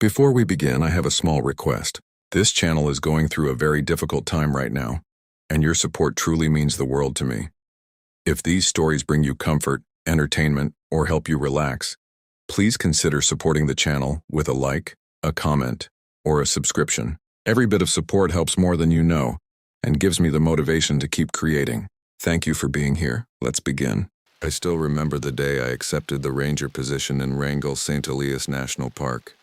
Before we begin, I have a small request. This channel is going through a very difficult time right now, and your support truly means the world to me. If these stories bring you comfort, entertainment, or help you relax, please consider supporting the channel with a like, a comment, or a subscription. Every bit of support helps more than you know, and gives me the motivation to keep creating. Thank you for being here. Let's begin. I still remember the day I accepted the ranger position in Wrangell St. Elias National Park.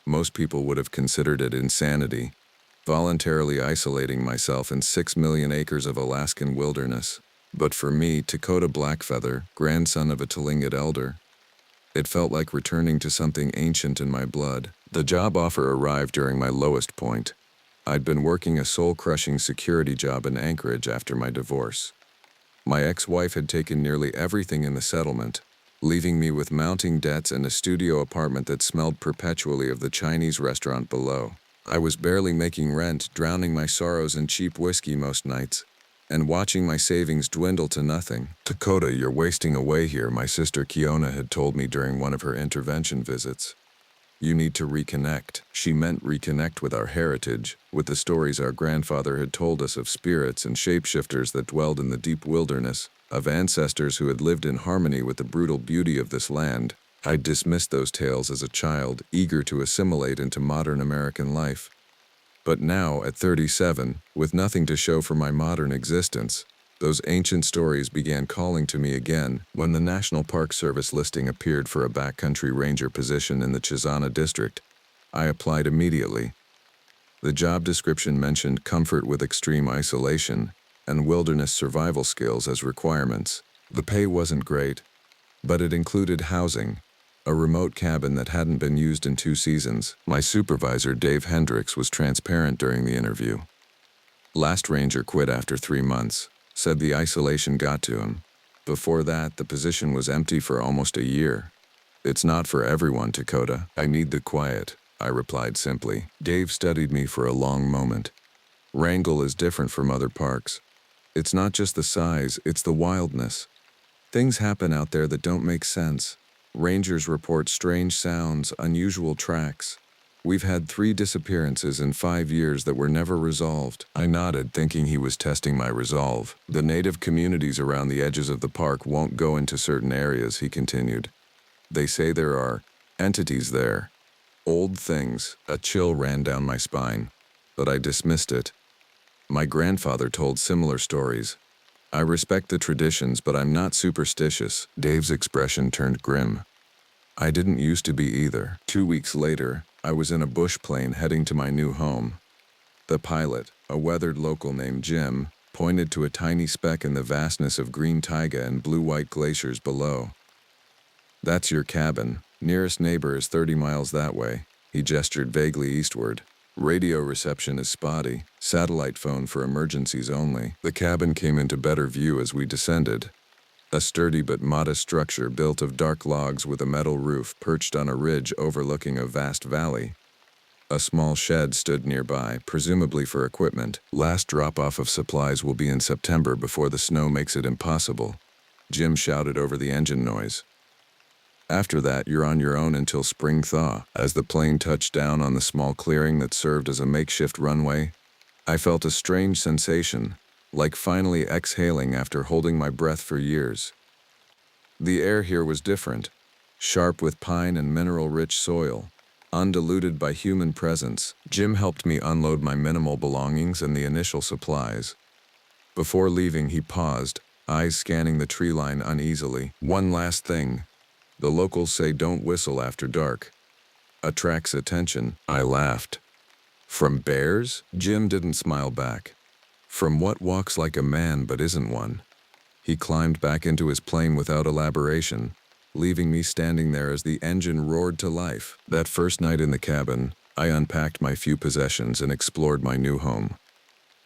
Most people would have considered it insanity, voluntarily isolating myself in 6 million acres of Alaskan wilderness. But for me, Dakota Blackfeather, grandson of a Tlingit elder, it felt like returning to something ancient in my blood. The job offer arrived during my lowest point. I'd been working a soul-crushing security job in Anchorage after my divorce. My ex-wife had taken nearly everything in the settlement, leaving me with mounting debts and a studio apartment that smelled perpetually of the Chinese restaurant below. I was barely making rent, drowning my sorrows in cheap whiskey most nights, and watching my savings dwindle to nothing. "Dakota, you're wasting away here," my sister Kiona had told me during one of her intervention visits. "You need to reconnect." She meant reconnect with our heritage, with the stories our grandfather had told us of spirits and shapeshifters that dwelled in the deep wilderness, of ancestors who had lived in harmony with the brutal beauty of this land. I dismissed those tales as a child, eager to assimilate into modern American life. But now, at 37, with nothing to show for my modern existence, those ancient stories began calling to me again. When the National Park Service listing appeared for a backcountry ranger position in the Chisana district, I applied immediately. The job description mentioned comfort with extreme isolation and wilderness survival skills as requirements. The pay wasn't great, but it included housing, a remote cabin that hadn't been used in 2 seasons. My supervisor, Dave Hendricks, was transparent during the interview. Last ranger quit after 3 months. Said the isolation got to him. Before that, the position was empty for almost a year. "It's not for everyone, Dakota. I need the quiet," I replied simply. Dave studied me for a long moment. Wrangell is different from other parks. It's not just the size, it's the wildness. Things happen out there that don't make sense. Rangers report strange sounds, unusual tracks. We've had 3 disappearances in 5 years that were never resolved. I nodded, thinking he was testing my resolve. "The native communities around the edges of the park won't go into certain areas," he continued. "They say there are entities there. Old things." A chill ran down my spine, but I dismissed it. My grandfather told similar stories. "I respect the traditions, but I'm not superstitious." Dave's expression turned grim. I didn't used to be either. 2 weeks later, I was in a bush plane heading to my new home. The pilot, a weathered local named Jim, pointed to a tiny speck in the vastness of green taiga and blue-white glaciers below. "That's your cabin. Nearest neighbor is 30 miles that way." He gestured vaguely eastward. "Radio reception is spotty. Satellite phone for emergencies only." The cabin came into better view as we descended. A sturdy but modest structure built of dark logs with a metal roof perched on a ridge overlooking a vast valley. A small shed stood nearby, presumably for equipment. "Last drop-off of supplies will be in September before the snow makes it impossible," Jim shouted over the engine noise. "After that, you're on your own until spring thaw." As the plane touched down on the small clearing that served as a makeshift runway, I felt a strange sensation, like finally exhaling after holding my breath for years. The air here was different, sharp with pine and mineral-rich soil, undiluted by human presence. Jim helped me unload my minimal belongings and the initial supplies. Before leaving, he paused, eyes scanning the tree line uneasily. "One last thing. The locals say don't whistle after dark. Attracts attention." I laughed. "From bears?" Jim didn't smile back. "From what walks like a man but isn't one." He climbed back into his plane without elaboration, leaving me standing there as the engine roared to life. That first night in the cabin, I unpacked my few possessions and explored my new home.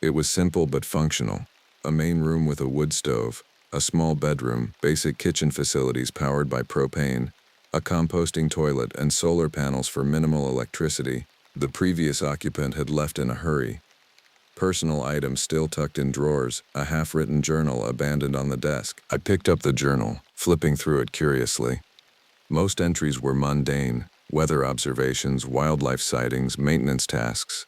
It was simple but functional. A main room with a wood stove, a small bedroom, basic kitchen facilities powered by propane, a composting toilet, and solar panels for minimal electricity. The previous occupant had left in a hurry. Personal items still tucked in drawers, a half-written journal abandoned on the desk. I picked up the journal, flipping through it curiously. Most entries were mundane, weather observations, wildlife sightings, maintenance tasks.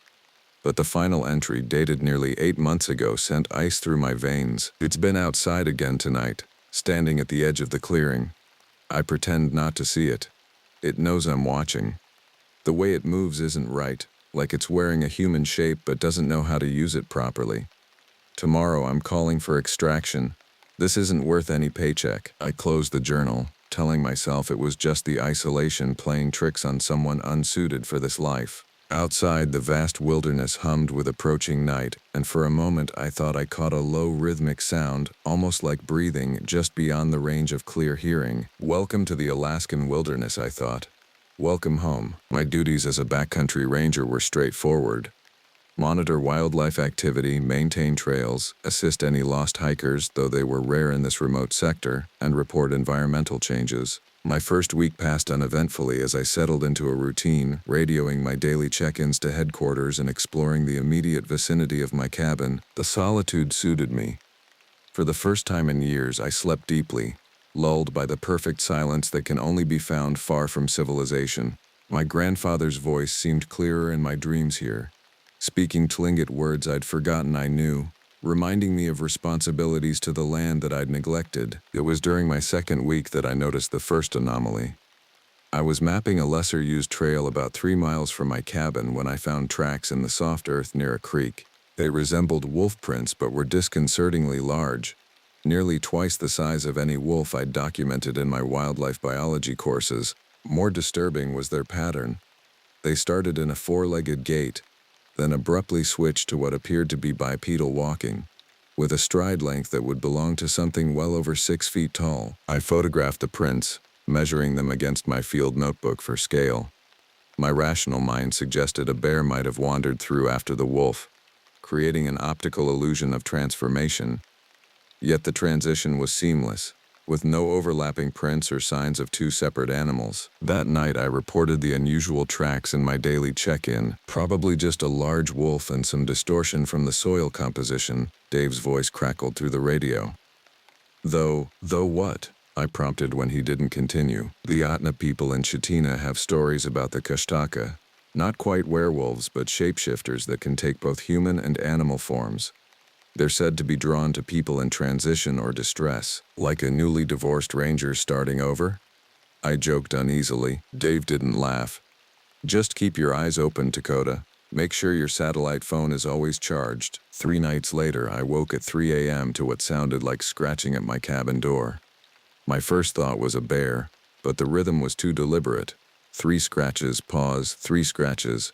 But the final entry, dated nearly 8 months ago, sent ice through my veins. It's been outside again tonight, standing at the edge of the clearing. I pretend not to see it. It knows I'm watching. The way it moves isn't right, like it's wearing a human shape but doesn't know how to use it properly. Tomorrow I'm calling for extraction. This isn't worth any paycheck. I closed the journal, telling myself it was just the isolation playing tricks on someone unsuited for this life. Outside, the vast wilderness hummed with approaching night, and for a moment I thought I caught a low rhythmic sound, almost like breathing, just beyond the range of clear hearing. Welcome to the Alaskan wilderness, I thought. Welcome home. My duties as a backcountry ranger were straightforward. Monitor wildlife activity, maintain trails, assist any lost hikers, though they were rare in this remote sector, and report environmental changes. My first week passed uneventfully as I settled into a routine, radioing my daily check-ins to headquarters and exploring the immediate vicinity of my cabin. The solitude suited me. For the first time in years, I slept deeply, lulled by the perfect silence that can only be found far from civilization. My grandfather's voice seemed clearer in my dreams here, speaking Tlingit words I'd forgotten I knew, reminding me of responsibilities to the land that I'd neglected. It was during my second week that I noticed the first anomaly. I was mapping a lesser-used trail about 3 miles from my cabin when I found tracks in the soft earth near a creek. They resembled wolf prints but were disconcertingly large, nearly twice the size of any wolf I'd documented in my wildlife biology courses. More disturbing was their pattern. They started in a 4-legged gait, then abruptly switched to what appeared to be bipedal walking, with a stride length that would belong to something well over 6 feet tall. I photographed the prints, measuring them against my field notebook for scale. My rational mind suggested a bear might have wandered through after the wolf, creating an optical illusion of transformation. Yet the transition was seamless, with no overlapping prints or signs of 2 separate animals. That night I reported the unusual tracks in my daily check-in. Probably just a large wolf and some distortion from the soil composition, Dave's voice crackled through the radio. Though what? I prompted when he didn't continue. The Atna people in Chitina have stories about the Kashtaka, not quite werewolves but shapeshifters that can take both human and animal forms. They're said to be drawn to people in transition or distress, like a newly divorced ranger starting over. I joked uneasily. Dave didn't laugh. Just keep your eyes open, Dakota. Make sure your satellite phone is always charged. 3 nights later, I woke at 3 a.m. to what sounded like scratching at my cabin door. My first thought was a bear, but the rhythm was too deliberate. 3 scratches, pause, 3 scratches.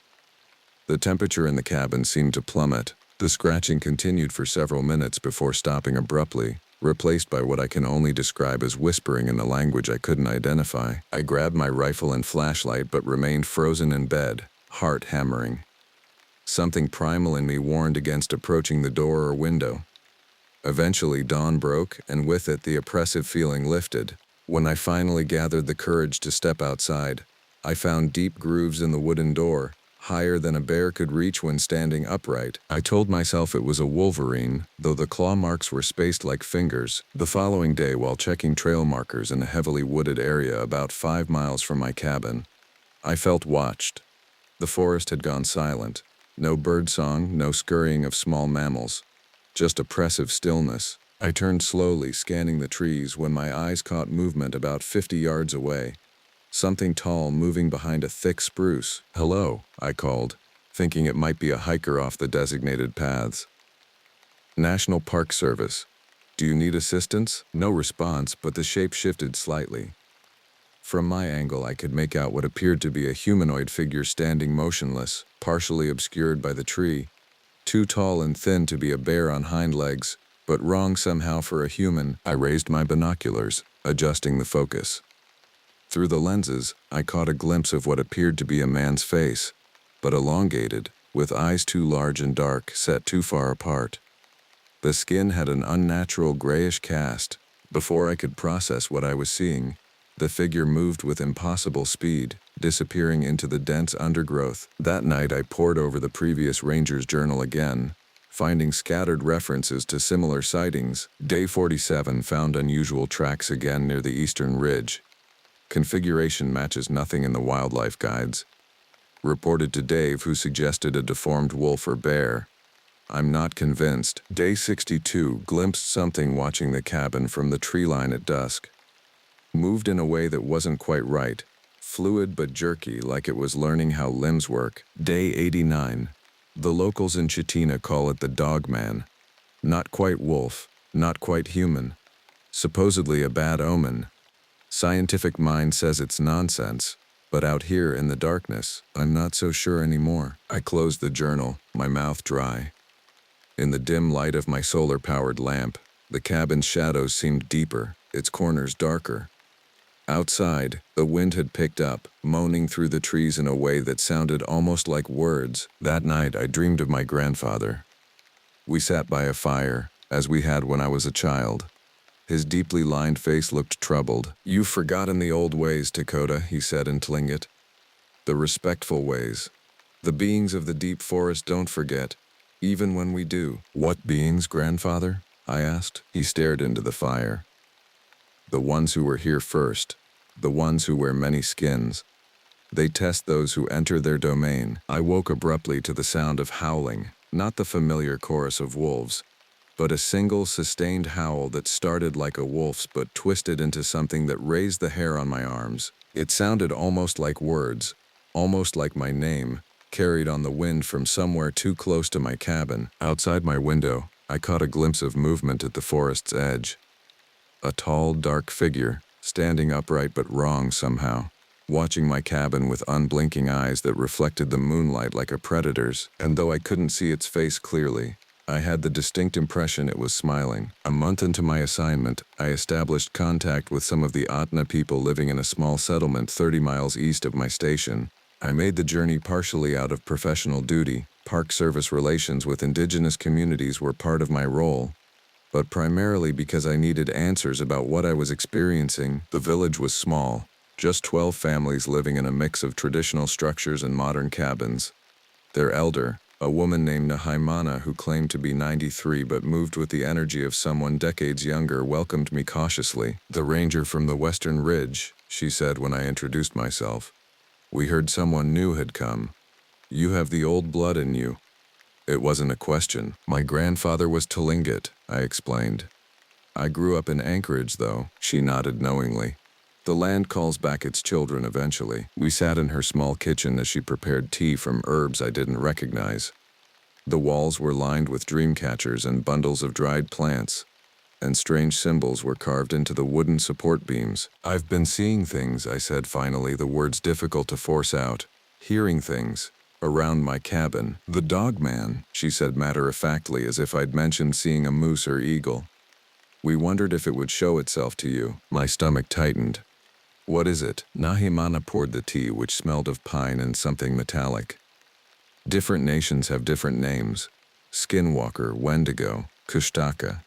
The temperature in the cabin seemed to plummet. The scratching continued for several minutes before stopping abruptly, replaced by what I can only describe as whispering in a language I couldn't identify. I grabbed my rifle and flashlight but remained frozen in bed, heart hammering. Something primal in me warned against approaching the door or window. Eventually dawn broke, and with it the oppressive feeling lifted. When I finally gathered the courage to step outside, I found deep grooves in the wooden door, higher than a bear could reach when standing upright. I told myself it was a wolverine, though the claw marks were spaced like fingers. The following day, while checking trail markers in a heavily wooded area about 5 miles from my cabin, I felt watched. The forest had gone silent. No birdsong, no scurrying of small mammals. Just oppressive stillness. I turned slowly, scanning the trees, when my eyes caught movement about 50 yards away. Something tall moving behind a thick spruce. "Hello," I called, thinking it might be a hiker off the designated paths. "National Park Service. Do you need assistance?" No response, but the shape shifted slightly. From my angle, I could make out what appeared to be a humanoid figure standing motionless, partially obscured by the tree. Too tall and thin to be a bear on hind legs, but wrong somehow for a human. I raised my binoculars, adjusting the focus. Through the lenses, I caught a glimpse of what appeared to be a man's face, but elongated, with eyes too large and dark, set too far apart. The skin had an unnatural grayish cast. Before I could process what I was seeing, the figure moved with impossible speed, disappearing into the dense undergrowth. That night I pored over the previous ranger's journal again, finding scattered references to similar sightings. Day 47 found unusual tracks again near the eastern ridge. Configuration matches nothing in the wildlife guides. Reported to Dave, who suggested a deformed wolf or bear. I'm not convinced. Day 62 glimpsed something watching the cabin from the tree line at dusk. Moved in a way that wasn't quite right. Fluid but jerky, like it was learning how limbs work. Day 89. The locals in Chitina call it the dog man. Not quite wolf, not quite human. Supposedly a bad omen. Scientific mind says it's nonsense, but out here in the darkness, I'm not so sure anymore. I closed the journal, my mouth dry. In the dim light of my solar-powered lamp, the cabin's shadows seemed deeper, its corners darker. Outside, the wind had picked up, moaning through the trees in a way that sounded almost like words. That night, I dreamed of my grandfather. We sat by a fire, as we had when I was a child. His deeply lined face looked troubled. "You've forgotten the old ways, Dakota," he said in Tlingit. "The respectful ways. The beings of the deep forest don't forget, even when we do." "What beings, grandfather?" I asked. He stared into the fire. "The ones who were here first, the ones who wear many skins. They test those who enter their domain." I woke abruptly to the sound of howling, not the familiar chorus of wolves, but a single sustained howl that started like a wolf's but twisted into something that raised the hair on my arms. It sounded almost like words, almost like my name, carried on the wind from somewhere too close to my cabin. Outside my window, I caught a glimpse of movement at the forest's edge. A tall, dark figure, standing upright but wrong somehow, watching my cabin with unblinking eyes that reflected the moonlight like a predator's, and though I couldn't see its face clearly, I had the distinct impression it was smiling. A month into my assignment, I established contact with some of the Atna people living in a small settlement 30 miles east of my station. I made the journey partially out of professional duty. Park Service relations with indigenous communities were part of my role, but primarily because I needed answers about what I was experiencing. The village was small, just 12 families living in a mix of traditional structures and modern cabins. Their elder, a woman named Nahaimana who claimed to be 93 but moved with the energy of someone decades younger, welcomed me cautiously. "The ranger from the Western Ridge," she said when I introduced myself. "We heard someone new had come. You have the old blood in you." It wasn't a question. "My grandfather was Tlingit," I explained. "I grew up in Anchorage, though." She nodded knowingly. "The land calls back its children eventually." We sat in her small kitchen as she prepared tea from herbs I didn't recognize. The walls were lined with dream catchers and bundles of dried plants, and strange symbols were carved into the wooden support beams. "I've been seeing things," I said finally, the words difficult to force out. "Hearing things. Around my cabin." "The dog man," she said matter-of-factly, as if I'd mentioned seeing a moose or eagle. "We wondered if it would show itself to you." My stomach tightened. "What is it?" Nahimana poured the tea, which smelled of pine and something metallic. "Different nations have different names. Skinwalker, Wendigo, Kushtaka.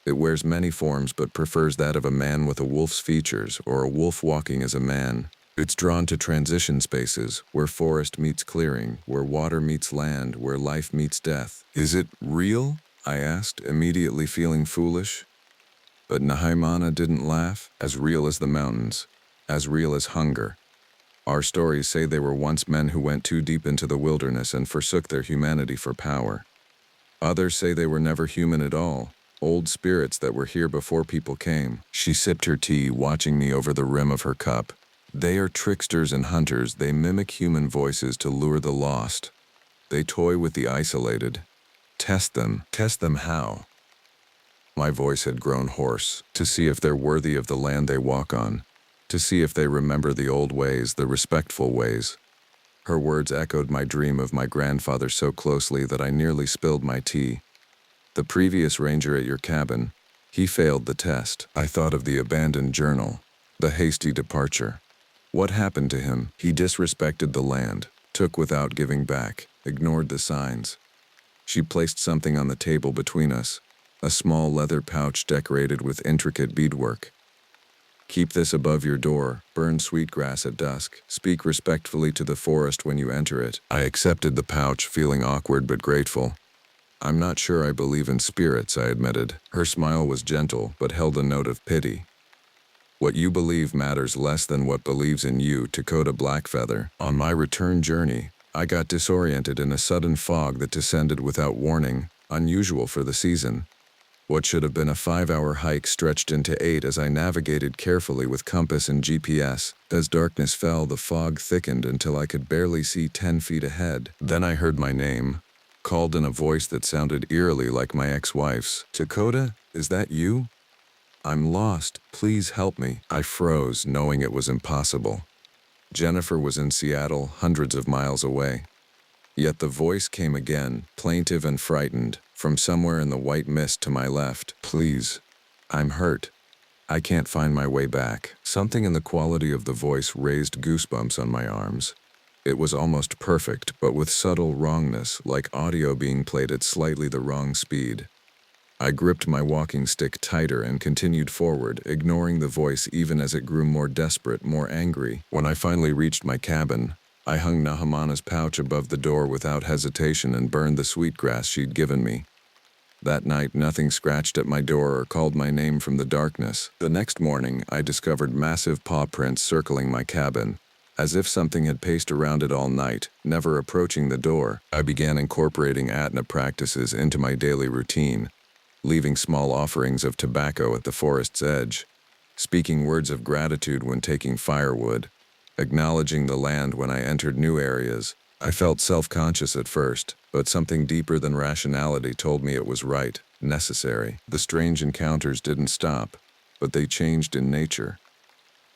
It wears many forms but prefers that of a man with a wolf's features, or a wolf walking as a man. It's drawn to transition spaces, where forest meets clearing, where water meets land, where life meets death." "Is it real?" I asked, immediately feeling foolish. But Nahaimana didn't laugh. "As real as the mountains, as real as hunger. Our stories say they were once men who went too deep into the wilderness and forsook their humanity for power. Others say they were never human at all, old spirits that were here before people came." She sipped her tea, watching me over the rim of her cup. "They are tricksters and hunters. They mimic human voices to lure the lost. They toy with the isolated. Test them." "Test them how?" My voice had grown hoarse. "To see if they're worthy of the land they walk on. To see if they remember the old ways, the respectful ways." Her words echoed my dream of my grandfather so closely that I nearly spilled my tea. "The previous ranger at your cabin, he failed the test." I thought of the abandoned journal, the hasty departure. What happened to him? He disrespected the land, took without giving back, ignored the signs. She placed something on the table between us, a small leather pouch decorated with intricate beadwork. "Keep this above your door. Burn sweetgrass at dusk. Speak respectfully to the forest when you enter it." I accepted the pouch, feeling awkward but grateful. "I'm not sure I believe in spirits," I admitted. Her smile was gentle but held a note of pity. What you believe matters less than what believes in you, Dakota Blackfeather. On my return journey, I got disoriented in a sudden fog that descended without warning, unusual for the season. What should have been a 5-hour hike stretched into 8 as I navigated carefully with compass and GPS. As darkness fell, the fog thickened until I could barely see 10 feet ahead. Then I heard my name, called in a voice that sounded eerily like my ex-wife's. "Dakota, is that you? I'm lost. Please help me." I froze, knowing it was impossible. Jennifer was in Seattle, hundreds of miles away. Yet the voice came again, plaintive and frightened, from somewhere in the white mist to my left. "Please, I'm hurt. I can't find my way back." Something in the quality of the voice raised goosebumps on my arms. It was almost perfect, but with subtle wrongness, like audio being played at slightly the wrong speed. I gripped my walking stick tighter and continued forward, ignoring the voice even as it grew more desperate, more angry. When I finally reached my cabin, I hung Nahimana's pouch above the door without hesitation and burned the sweetgrass she'd given me. That night, nothing scratched at my door or called my name from the darkness. The next morning, I discovered massive paw prints circling my cabin, as if something had paced around it all night, never approaching the door. I began incorporating asana practices into my daily routine, leaving small offerings of tobacco at the forest's edge, speaking words of gratitude when taking firewood, acknowledging the land when I entered new areas. I felt self-conscious at first, but something deeper than rationality told me it was right, necessary. The strange encounters didn't stop, but they changed in nature.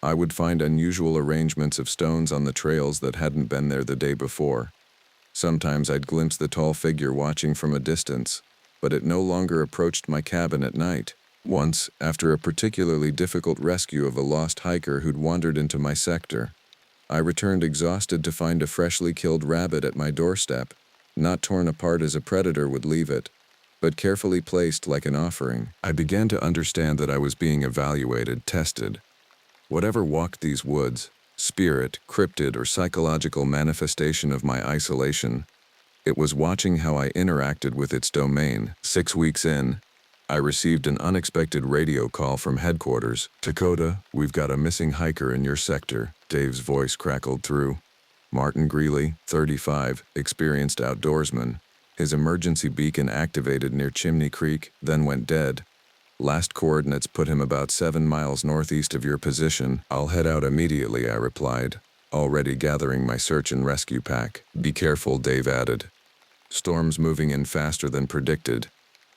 I would find unusual arrangements of stones on the trails that hadn't been there the day before. Sometimes I'd glimpse the tall figure watching from a distance, but it no longer approached my cabin at night. Once, after a particularly difficult rescue of a lost hiker who'd wandered into my sector, I returned exhausted to find a freshly killed rabbit at my doorstep, not torn apart as a predator would leave it, but carefully placed like an offering. I began to understand that I was being evaluated, tested. Whatever walked these woods, spirit, cryptid, or psychological manifestation of my isolation, it was watching how I interacted with its domain. 6 weeks in, I received an unexpected radio call from headquarters. "Dakota, we've got a missing hiker in your sector." Dave's voice crackled through. Martin Greeley, 35, experienced outdoorsman. His emergency beacon activated near Chimney Creek, then went dead. "Last coordinates put him about 7 miles northeast of your position." "I'll head out immediately," I replied, already gathering my search and rescue pack. "Be careful," Dave added. "Storm's moving in faster than predicted.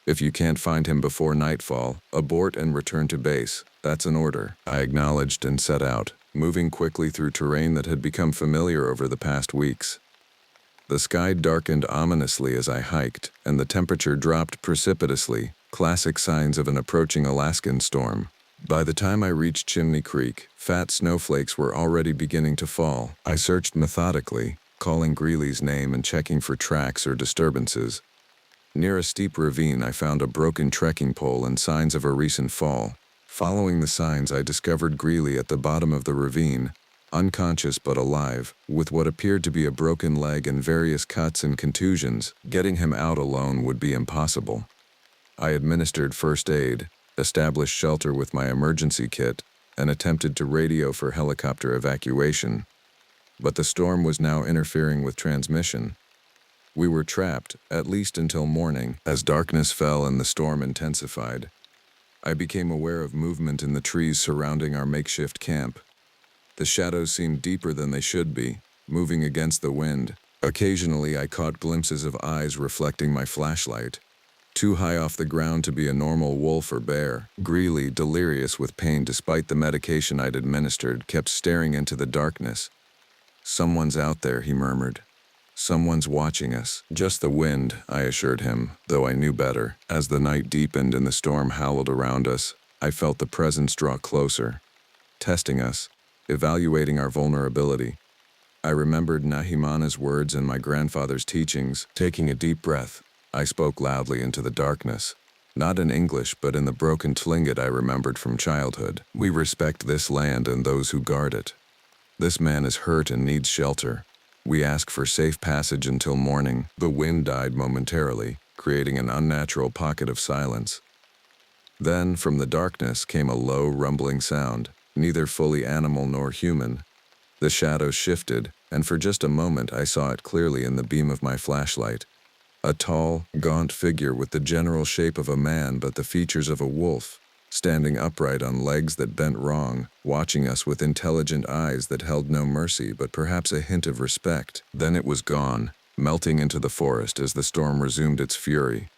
If you can't find him before nightfall, abort and return to base. That's an order." I acknowledged and set out, moving quickly through terrain that had become familiar over the past weeks. The sky darkened ominously as I hiked, and the temperature dropped precipitously, classic signs of an approaching Alaskan storm. By the time I reached Chimney Creek, fat snowflakes were already beginning to fall. I searched methodically, calling Greeley's name and checking for tracks or disturbances. Near a steep ravine, I found a broken trekking pole and signs of a recent fall. Following the signs, I discovered Greeley at the bottom of the ravine, unconscious but alive, with what appeared to be a broken leg and various cuts and contusions. Getting him out alone would be impossible. I administered first aid, established shelter with my emergency kit, and attempted to radio for helicopter evacuation. But the storm was now interfering with transmission. We were trapped, at least until morning. As darkness fell and the storm intensified, I became aware of movement in the trees surrounding our makeshift camp. The shadows seemed deeper than they should be, moving against the wind. Occasionally, I caught glimpses of eyes reflecting my flashlight, too high off the ground to be a normal wolf or bear. Greeley, delirious with pain despite the medication I'd administered, kept staring into the darkness. "Someone's out there," he murmured. "Someone's watching us." "Just the wind," I assured him, though I knew better. As the night deepened and the storm howled around us, I felt the presence draw closer, testing us, evaluating our vulnerability. I remembered Nahimana's words and my grandfather's teachings. Taking a deep breath, I spoke loudly into the darkness, not in English but in the broken Tlingit I remembered from childhood. "We respect this land and those who guard it. This man is hurt and needs shelter. We ask for safe passage until morning." The wind died momentarily, creating an unnatural pocket of silence. Then, from the darkness came a low, rumbling sound, neither fully animal nor human. The shadow shifted, and for just a moment I saw it clearly in the beam of my flashlight. A tall, gaunt figure with the general shape of a man but the features of a wolf, standing upright on legs that bent wrong, watching us with intelligent eyes that held no mercy but perhaps a hint of respect. Then it was gone, melting into the forest as the storm resumed its fury.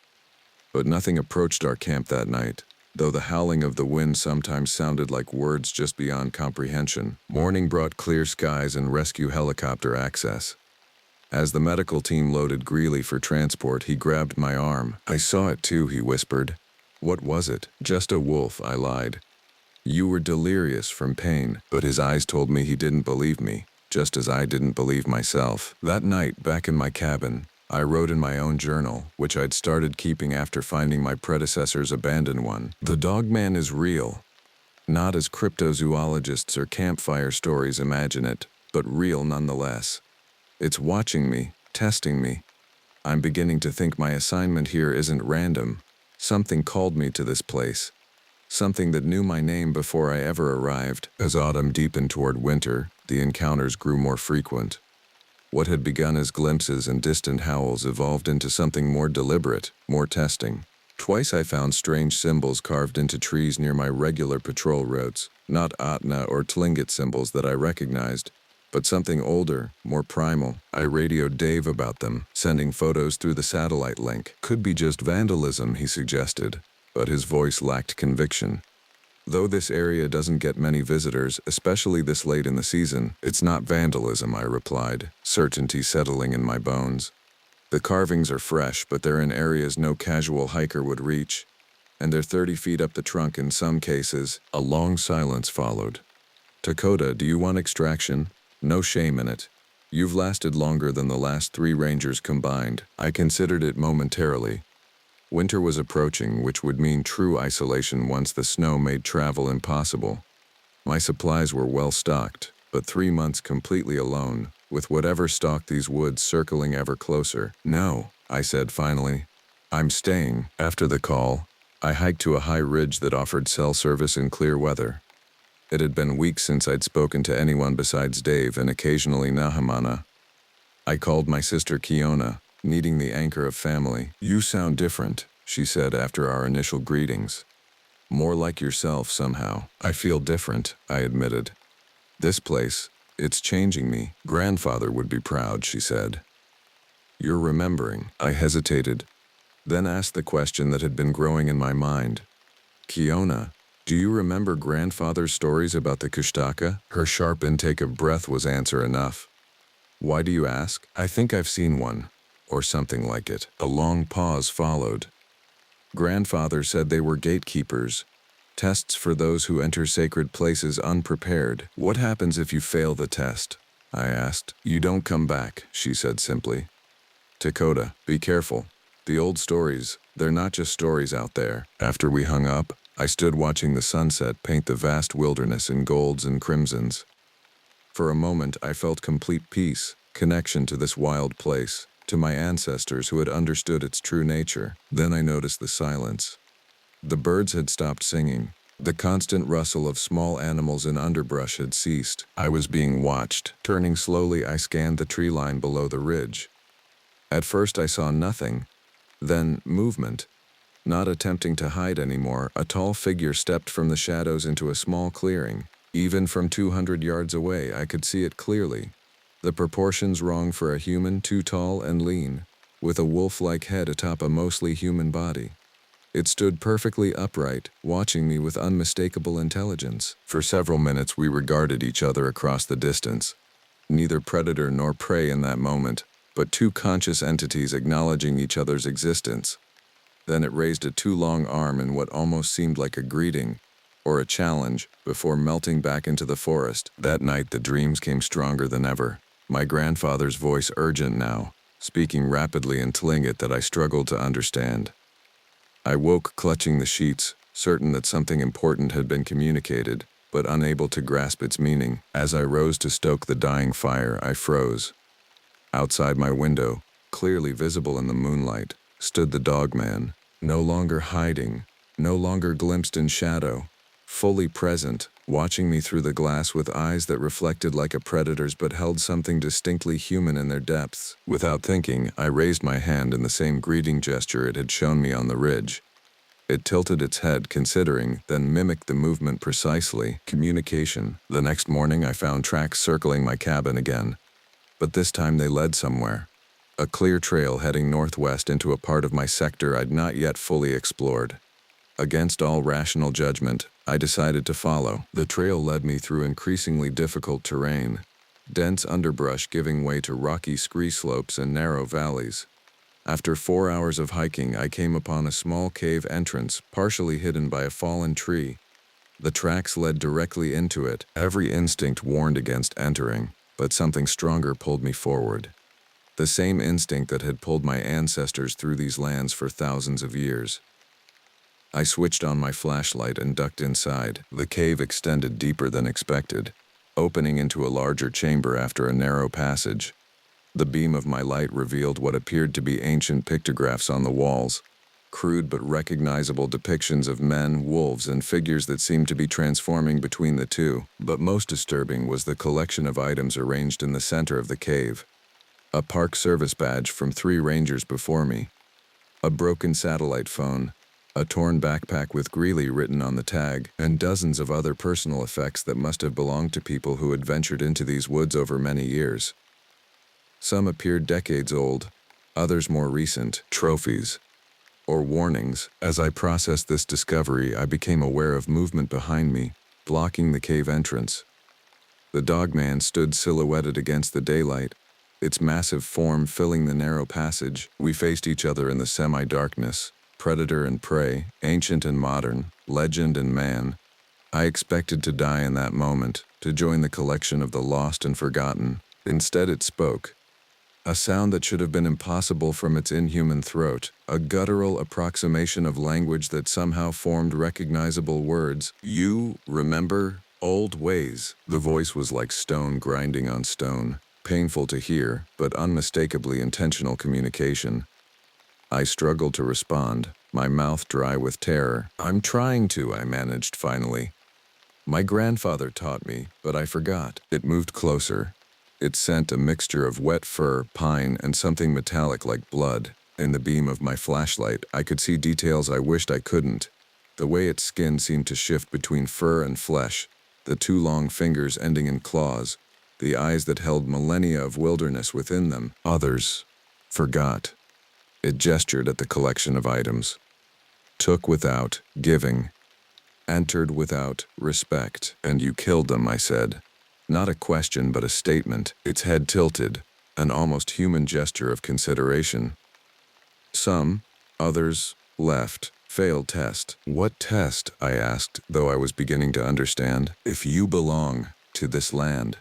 But nothing approached our camp that night, though the howling of the wind sometimes sounded like words just beyond comprehension. Morning brought clear skies and rescue helicopter access. As the medical team loaded Greeley for transport, he grabbed my arm. "I saw it too," he whispered. "What was it?" "Just a wolf," I lied. "You were delirious from pain." But his eyes told me he didn't believe me, just as I didn't believe myself. That night, back in my cabin, I wrote in my own journal, which I'd started keeping after finding my predecessor's abandoned one. "The dogman is real. Not as cryptozoologists or campfire stories imagine it, but real nonetheless. It's watching me, testing me. I'm beginning to think my assignment here isn't random. Something called me to this place. Something that knew my name before I ever arrived." As autumn deepened toward winter, the encounters grew more frequent. What had begun as glimpses and distant howls evolved into something more deliberate, more testing. Twice I found strange symbols carved into trees near my regular patrol routes, not Atna or Tlingit symbols that I recognized, but something older, more primal. I radioed Dave about them, sending photos through the satellite link. "Could be just vandalism," he suggested, but his voice lacked conviction. "Though this area doesn't get many visitors, especially this late in the season, it's not vandalism," I replied, certainty settling in my bones. "The carvings are fresh, but they're in areas no casual hiker would reach, and they're 30 feet up the trunk in some cases." A long silence followed. "Dakota, do you want extraction? No shame in it. You've lasted longer than the last 3 rangers combined." I considered it momentarily. Winter was approaching, which would mean true isolation once the snow made travel impossible. My supplies were well stocked, but 3 months completely alone, with whatever stalked these woods circling ever closer. "No," I said finally. "I'm staying." After the call, I hiked to a high ridge that offered cell service in clear weather. It had been weeks since I'd spoken to anyone besides Dave and occasionally Nahamana. I called my sister Kiona, needing the anchor of family. "You sound different," she said after our initial greetings. "More like yourself somehow." "I feel different," I admitted. "This place, it's changing me." "Grandfather would be proud," she said. "You're remembering." I hesitated, then asked the question that had been growing in my mind. "Kiona, do you remember grandfather's stories about the Kushtaka?" Her sharp intake of breath was answer enough. "Why do you ask?" "I think I've seen one, or something like it." A long pause followed. "Grandfather said they were gatekeepers, tests for those who enter sacred places unprepared." "What happens if you fail the test?" I asked. "You don't come back," she said simply. "Dakota, be careful. The old stories, they're not just stories out there." After we hung up, I stood watching the sunset paint the vast wilderness in golds and crimsons. For a moment, I felt complete peace, connection to this wild place, to my ancestors who had understood its true nature. Then I noticed the silence. The birds had stopped singing. The constant rustle of small animals in underbrush had ceased. I was being watched. Turning slowly, I scanned the tree line below the ridge. At first, I saw nothing, then movement. Not attempting to hide anymore, a tall figure stepped from the shadows into a small clearing. Even from 200 yards away, I could see it clearly. The proportions wrong for a human, too tall and lean, with a wolf-like head atop a mostly human body. It stood perfectly upright, watching me with unmistakable intelligence. For several minutes, we regarded each other across the distance. Neither predator nor prey in that moment, but 2 conscious entities acknowledging each other's existence. Then it raised a too long arm in what almost seemed like a greeting, or a challenge, before melting back into the forest. That night the dreams came stronger than ever. My grandfather's voice urgent now, speaking rapidly in Tlingit that I struggled to understand. I woke clutching the sheets, certain that something important had been communicated, but unable to grasp its meaning. As I rose to stoke the dying fire, I froze. Outside my window, clearly visible in the moonlight, stood the dogman, no longer hiding, no longer glimpsed in shadow, fully present, watching me through the glass with eyes that reflected like a predator's but held something distinctly human in their depths. Without thinking, I raised my hand in the same greeting gesture it had shown me on the ridge. It tilted its head, considering, then mimicked the movement precisely. Communication. The next morning I found tracks circling my cabin again, but this time they led somewhere. A clear trail heading northwest into a part of my sector I'd not yet fully explored. Against all rational judgment, I decided to follow. The trail led me through increasingly difficult terrain, dense underbrush giving way to rocky scree slopes and narrow valleys. After 4 hours of hiking, I came upon a small cave entrance, partially hidden by a fallen tree. The tracks led directly into it. Every instinct warned against entering, but something stronger pulled me forward. The same instinct that had pulled my ancestors through these lands for thousands of years. I switched on my flashlight and ducked inside. The cave extended deeper than expected, opening into a larger chamber after a narrow passage. The beam of my light revealed what appeared to be ancient pictographs on the walls, crude but recognizable depictions of men, wolves, and figures that seemed to be transforming between the two. But most disturbing was the collection of items arranged in the center of the cave. A Park Service badge from 3 rangers before me, a broken satellite phone, a torn backpack with Greeley written on the tag, and dozens of other personal effects that must have belonged to people who had ventured into these woods over many years. Some appeared decades old, others more recent. Trophies, or warnings. As I processed this discovery, I became aware of movement behind me, blocking the cave entrance. The dogman stood silhouetted against the daylight, its massive form filling the narrow passage. We faced each other in the semi-darkness, predator and prey, ancient and modern, legend and man. I expected to die in that moment, to join the collection of the lost and forgotten. Instead it spoke. A sound that should have been impossible from its inhuman throat, a guttural approximation of language that somehow formed recognizable words. You remember old ways. The voice was like stone grinding on stone, painful to hear, but unmistakably intentional communication. I struggled to respond, my mouth dry with terror. I'm trying to, I managed finally. My grandfather taught me, but I forgot. It moved closer. It sent a mixture of wet fur, pine, and something metallic like blood. In the beam of my flashlight, I could see details I wished I couldn't. The way its skin seemed to shift between fur and flesh, the 2 long fingers ending in claws, the eyes that held millennia of wilderness within them. Others forgot. It gestured at the collection of items. Took without giving. Entered without respect. And you killed them, I said. Not a question, but a statement. Its head tilted, an almost human gesture of consideration. Some, others, left. Failed test. What test? I asked, though I was beginning to understand. If you belong to this land.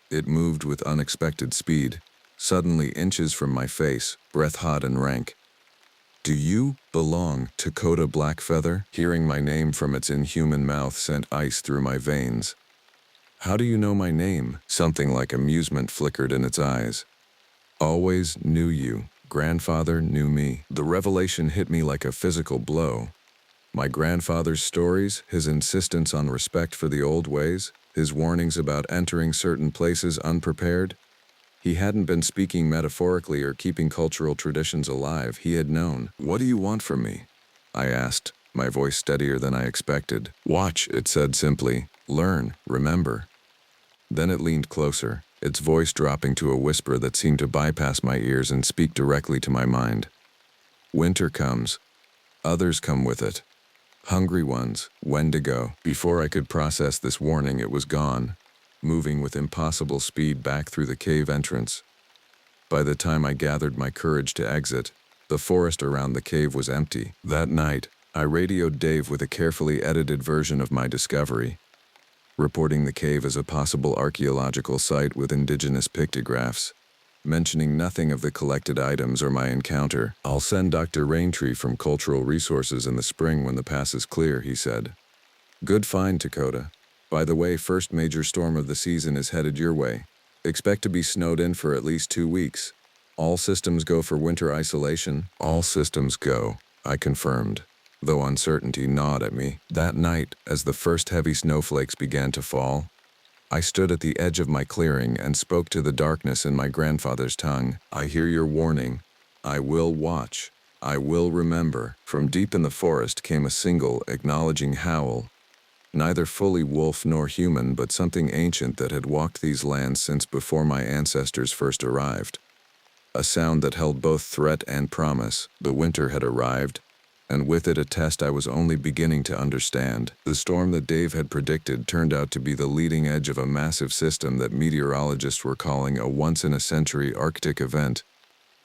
It moved with unexpected speed, suddenly inches from my face, breath hot and rank. Do you belong to Coda Blackfeather? Hearing my name from its inhuman mouth sent ice through my veins. How do you know my name? Something like amusement flickered in its eyes. Always knew you. Grandfather knew me. The revelation hit me like a physical blow. My grandfather's stories, his insistence on respect for the old ways, his warnings about entering certain places unprepared. He hadn't been speaking metaphorically or keeping cultural traditions alive. He had known. What do you want from me? I asked, my voice steadier than I expected. Watch, it said simply. Learn, remember. Then it leaned closer, its voice dropping to a whisper that seemed to bypass my ears and speak directly to my mind. Winter comes. Others come with it. Hungry ones, Wendigo. Before I could process this warning, it was gone, moving with impossible speed back through the cave entrance. By the time I gathered my courage to exit, the forest around the cave was empty. That night, I radioed Dave with a carefully edited version of my discovery, reporting the cave as a possible archaeological site with indigenous pictographs, mentioning nothing of the collected items or my encounter. I'll send Dr. Raintree from Cultural Resources in the spring when the pass is clear, he said. Good find, Dakota. By the way, first major storm of the season is headed your way. Expect to be snowed in for at least 2 weeks. All systems go for winter isolation? All systems go, I confirmed. though uncertainty gnawed at me. That night, as the first heavy snowflakes began to fall, I stood at the edge of my clearing and spoke to the darkness in my grandfather's tongue. I hear your warning. I will watch. I will remember. From deep in the forest came a single, acknowledging howl, neither fully wolf nor human, but something ancient that had walked these lands since before my ancestors first arrived. A sound that held both threat and promise. The winter had arrived, and with it a test I was only beginning to understand. The storm that Dave had predicted turned out to be the leading edge of a massive system that meteorologists were calling a once-in-a-century Arctic event.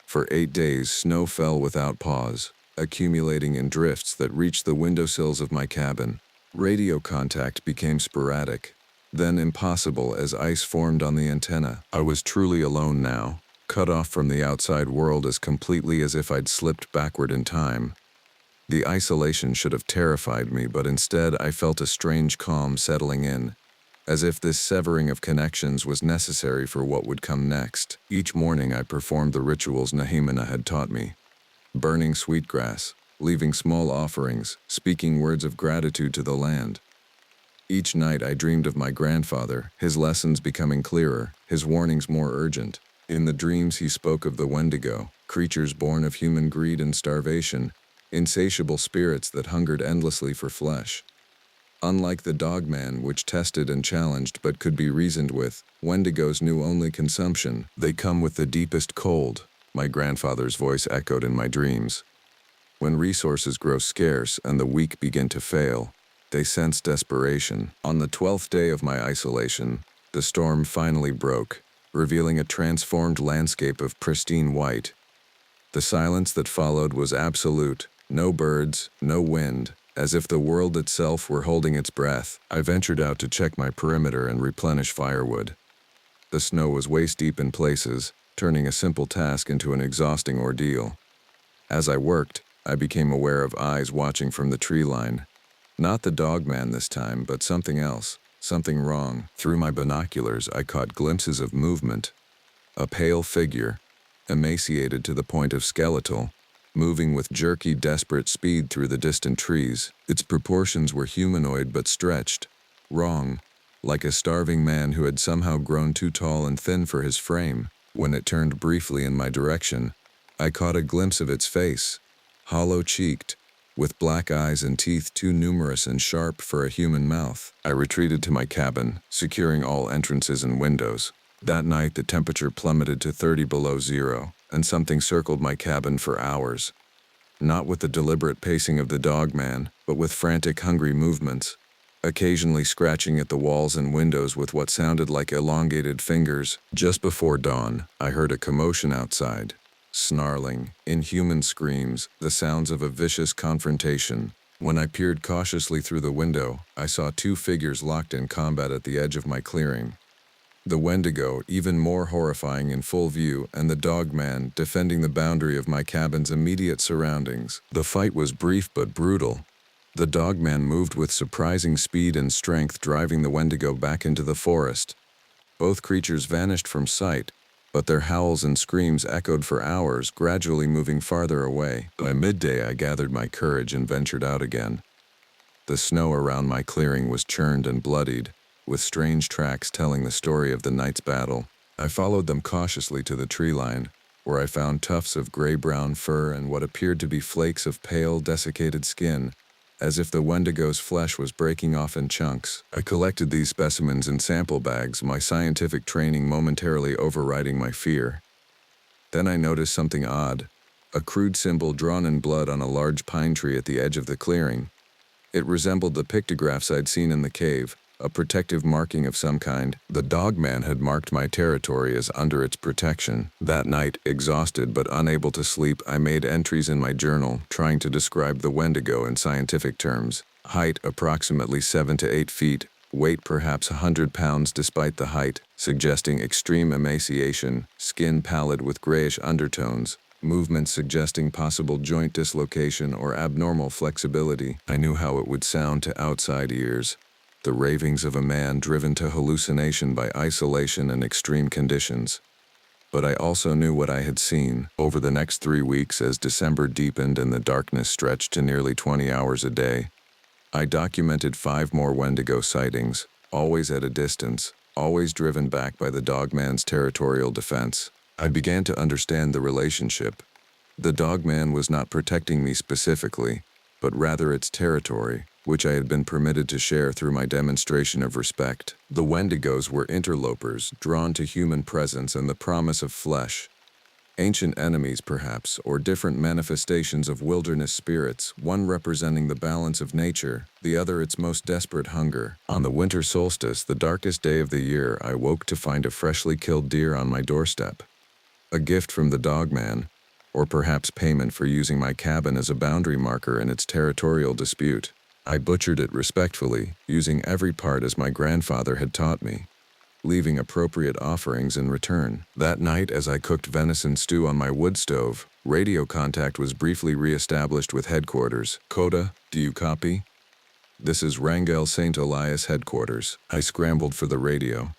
For 8 days, snow fell without pause, accumulating in drifts that reached the windowsills of my cabin. Radio contact became sporadic, then impossible as ice formed on the antenna. I was truly alone now, cut off from the outside world as completely as if I'd slipped backward in time. The isolation should have terrified me, but instead I felt a strange calm settling in, as if this severing of connections was necessary for what would come next. Each morning I performed the rituals Nehemana had taught me, burning sweetgrass, leaving small offerings, speaking words of gratitude to the land. Each night I dreamed of my grandfather, his lessons becoming clearer, his warnings more urgent. In the dreams he spoke of the Wendigo, creatures born of human greed and starvation, insatiable spirits that hungered endlessly for flesh. Unlike the dogman, which tested and challenged but could be reasoned with, Wendigos knew only consumption. They come with the deepest cold, my grandfather's voice echoed in my dreams. When resources grow scarce and the weak begin to fail, they sense desperation. On the 12th day of my isolation, the storm finally broke, revealing a transformed landscape of pristine white. The silence that followed was absolute. No birds, no wind, as if the world itself were holding its breath. I ventured out to check my perimeter and replenish firewood. The snow was waist-deep in places, turning a simple task into an exhausting ordeal. As I worked, I became aware of eyes watching from the tree line. Not the dogman this time, but something else, something wrong. Through my binoculars, I caught glimpses of movement. A pale figure, emaciated to the point of skeletal, moving with jerky, desperate speed through the distant trees. Its proportions were humanoid but stretched, wrong, like a starving man who had somehow grown too tall and thin for his frame. When it turned briefly in my direction, I caught a glimpse of its face, hollow-cheeked, with black eyes and teeth too numerous and sharp for a human mouth. I retreated to my cabin, securing all entrances and windows. That night the temperature plummeted to 30 below zero, and something circled my cabin for hours. Not with the deliberate pacing of the dogman, but with frantic, hungry movements, occasionally scratching at the walls and windows with what sounded like elongated fingers. Just before dawn, I heard a commotion outside. Snarling, inhuman screams, the sounds of a vicious confrontation. When I peered cautiously through the window, I saw 2 figures locked in combat at the edge of my clearing. The Wendigo, even more horrifying in full view, and the dogman, defending the boundary of my cabin's immediate surroundings. The fight was brief but brutal. The dogman moved with surprising speed and strength, driving the Wendigo back into the forest. Both creatures vanished from sight, but their howls and screams echoed for hours, gradually moving farther away. By midday, I gathered my courage and ventured out again. The snow around my clearing was churned and bloodied, with strange tracks telling the story of the night's battle. I followed them cautiously to the tree line, where I found tufts of gray-brown fur and what appeared to be flakes of pale, desiccated skin, as if the Wendigo's flesh was breaking off in chunks. I collected these specimens in sample bags, my scientific training momentarily overriding my fear. Then I noticed something odd, a crude symbol drawn in blood on a large pine tree at the edge of the clearing. It resembled the pictographs I'd seen in the cave, a protective marking of some kind. The dogman had marked my territory as under its protection. That night, exhausted but unable to sleep, I made entries in my journal, trying to describe the Wendigo in scientific terms. Height approximately 7 to 8 feet, weight perhaps 100 pounds despite the height, suggesting extreme emaciation, skin pallid with grayish undertones, movements suggesting possible joint dislocation or abnormal flexibility. I knew how it would sound to outside ears. The ravings of a man driven to hallucination by isolation and extreme conditions. but I also knew what I had seen. Over the next 3 weeks, as December deepened and the darkness stretched to nearly 20 hours a day, I documented 5 more Wendigo sightings, always at a distance, always driven back by the dogman's territorial defense. I began to understand the relationship. The dogman was not protecting me specifically, but rather its territory, which I had been permitted to share through my demonstration of respect. The Wendigos were interlopers, drawn to human presence and the promise of flesh. Ancient enemies, perhaps, or different manifestations of wilderness spirits, one representing the balance of nature, the other its most desperate hunger. On the winter solstice, the darkest day of the year, I woke to find a freshly killed deer on my doorstep. A gift from the dogman, or perhaps payment for using my cabin as a boundary marker in its territorial dispute. I butchered it respectfully, using every part as my grandfather had taught me, leaving appropriate offerings in return. That night, as I cooked venison stew on my wood stove, radio contact was briefly re-established with headquarters. Coda, do you copy? This is Rangel St. Elias headquarters. I scrambled for the radio.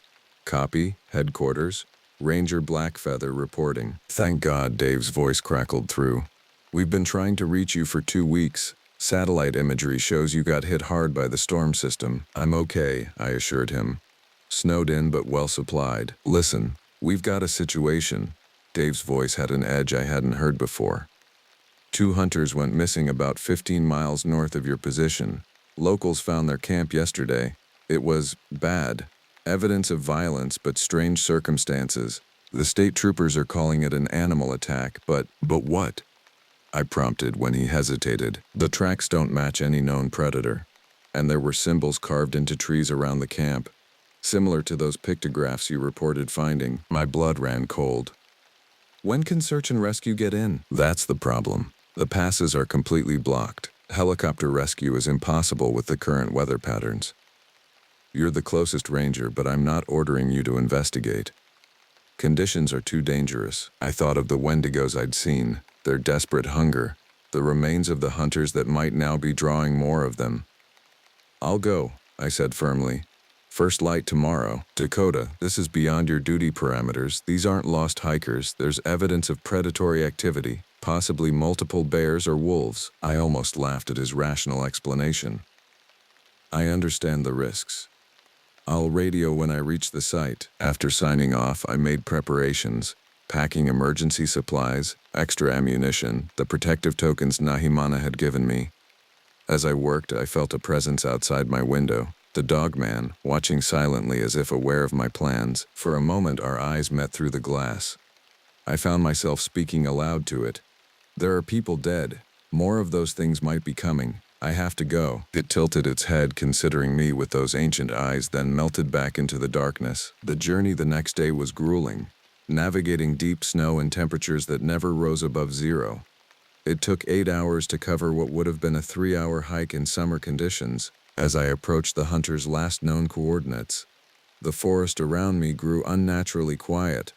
Copy, headquarters. Ranger Blackfeather reporting. Thank God, Dave's voice crackled through. We've been trying to reach you for 2 weeks. Satellite imagery shows you got hit hard by the storm system. I'm okay, I assured him. Snowed in but well supplied. Listen, we've got a situation. Dave's voice had an edge I hadn't heard before. 2 hunters went missing about 15 miles north of your position. Locals found their camp yesterday. It was bad. Evidence of violence but strange circumstances. The state troopers are calling it an animal attack, but what? I prompted when he hesitated. The tracks don't match any known predator, and there were symbols carved into trees around the camp, similar to those pictographs you reported finding. My blood ran cold. When can search and rescue get in? That's the problem. The passes are completely blocked. Helicopter rescue is impossible with the current weather patterns. You're the closest ranger, but I'm not ordering you to investigate. Conditions are too dangerous. I thought of the Wendigos I'd seen, their desperate hunger, the remains of the hunters that might now be drawing more of them. I'll go, I said firmly. First light tomorrow. Dakota, this is beyond your duty parameters. These aren't lost hikers. There's evidence of predatory activity, possibly multiple bears or wolves. I almost laughed at his rational explanation. I understand the risks. I'll radio when I reach the site. After signing off, I made preparations, packing emergency supplies, extra ammunition, the protective tokens Nahimana had given me. As I worked, I felt a presence outside my window, the dogman, watching silently as if aware of my plans. For a moment, our eyes met through the glass. I found myself speaking aloud to it. There are people dead. More of those things might be coming. I have to go. It tilted its head, considering me with those ancient eyes, then melted back into the darkness. The journey the next day was grueling, navigating deep snow and temperatures that never rose above 0. It took 8 hours to cover what would have been a 3-hour hike in summer conditions. As I approached the hunter's last known coordinates, the forest around me grew unnaturally quiet,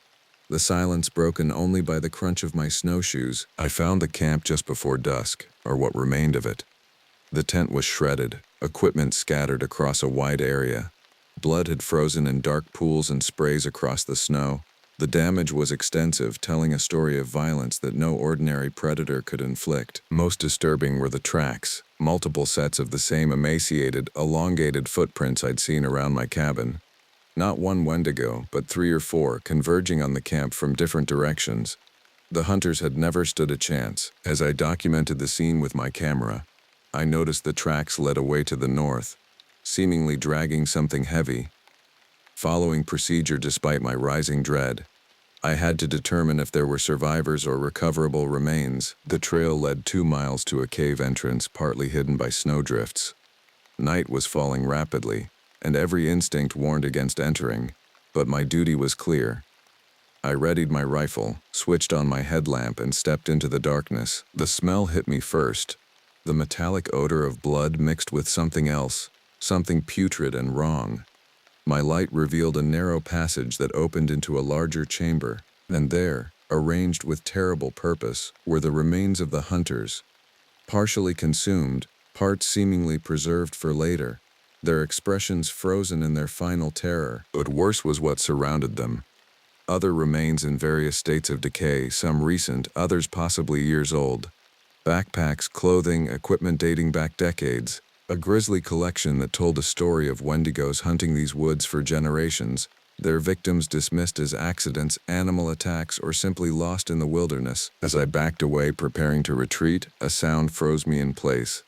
the silence broken only by the crunch of my snowshoes. I found the camp just before dusk, or what remained of it. The tent was shredded, equipment scattered across a wide area. Blood had frozen in dark pools and sprays across the snow. The damage was extensive, telling a story of violence that no ordinary predator could inflict. Most disturbing were the tracks, multiple sets of the same emaciated, elongated footprints I'd seen around my cabin. Not one Wendigo, but 3 or 4, converging on the camp from different directions. The hunters had never stood a chance. As I documented the scene with my camera, I noticed the tracks led away to the north, seemingly dragging something heavy. Following procedure despite my rising dread, I had to determine if there were survivors or recoverable remains. The trail led 2 miles to a cave entrance partly hidden by snowdrifts. Night was falling rapidly, and every instinct warned against entering, but my duty was clear. I readied my rifle, switched on my headlamp, and stepped into the darkness. The smell hit me first. The metallic odor of blood mixed with something else, something putrid and wrong. My light revealed a narrow passage that opened into a larger chamber, and there, arranged with terrible purpose, were the remains of the hunters, partially consumed, parts seemingly preserved for later, their expressions frozen in their final terror. But worse was what surrounded them. other remains in various states of decay, some recent, others possibly years old. Backpacks, clothing, equipment dating back decades. A grisly collection that told a story of Wendigos hunting these woods for generations, their victims dismissed as accidents, animal attacks, or simply lost in the wilderness. As I backed away, preparing to retreat, a sound froze me in place.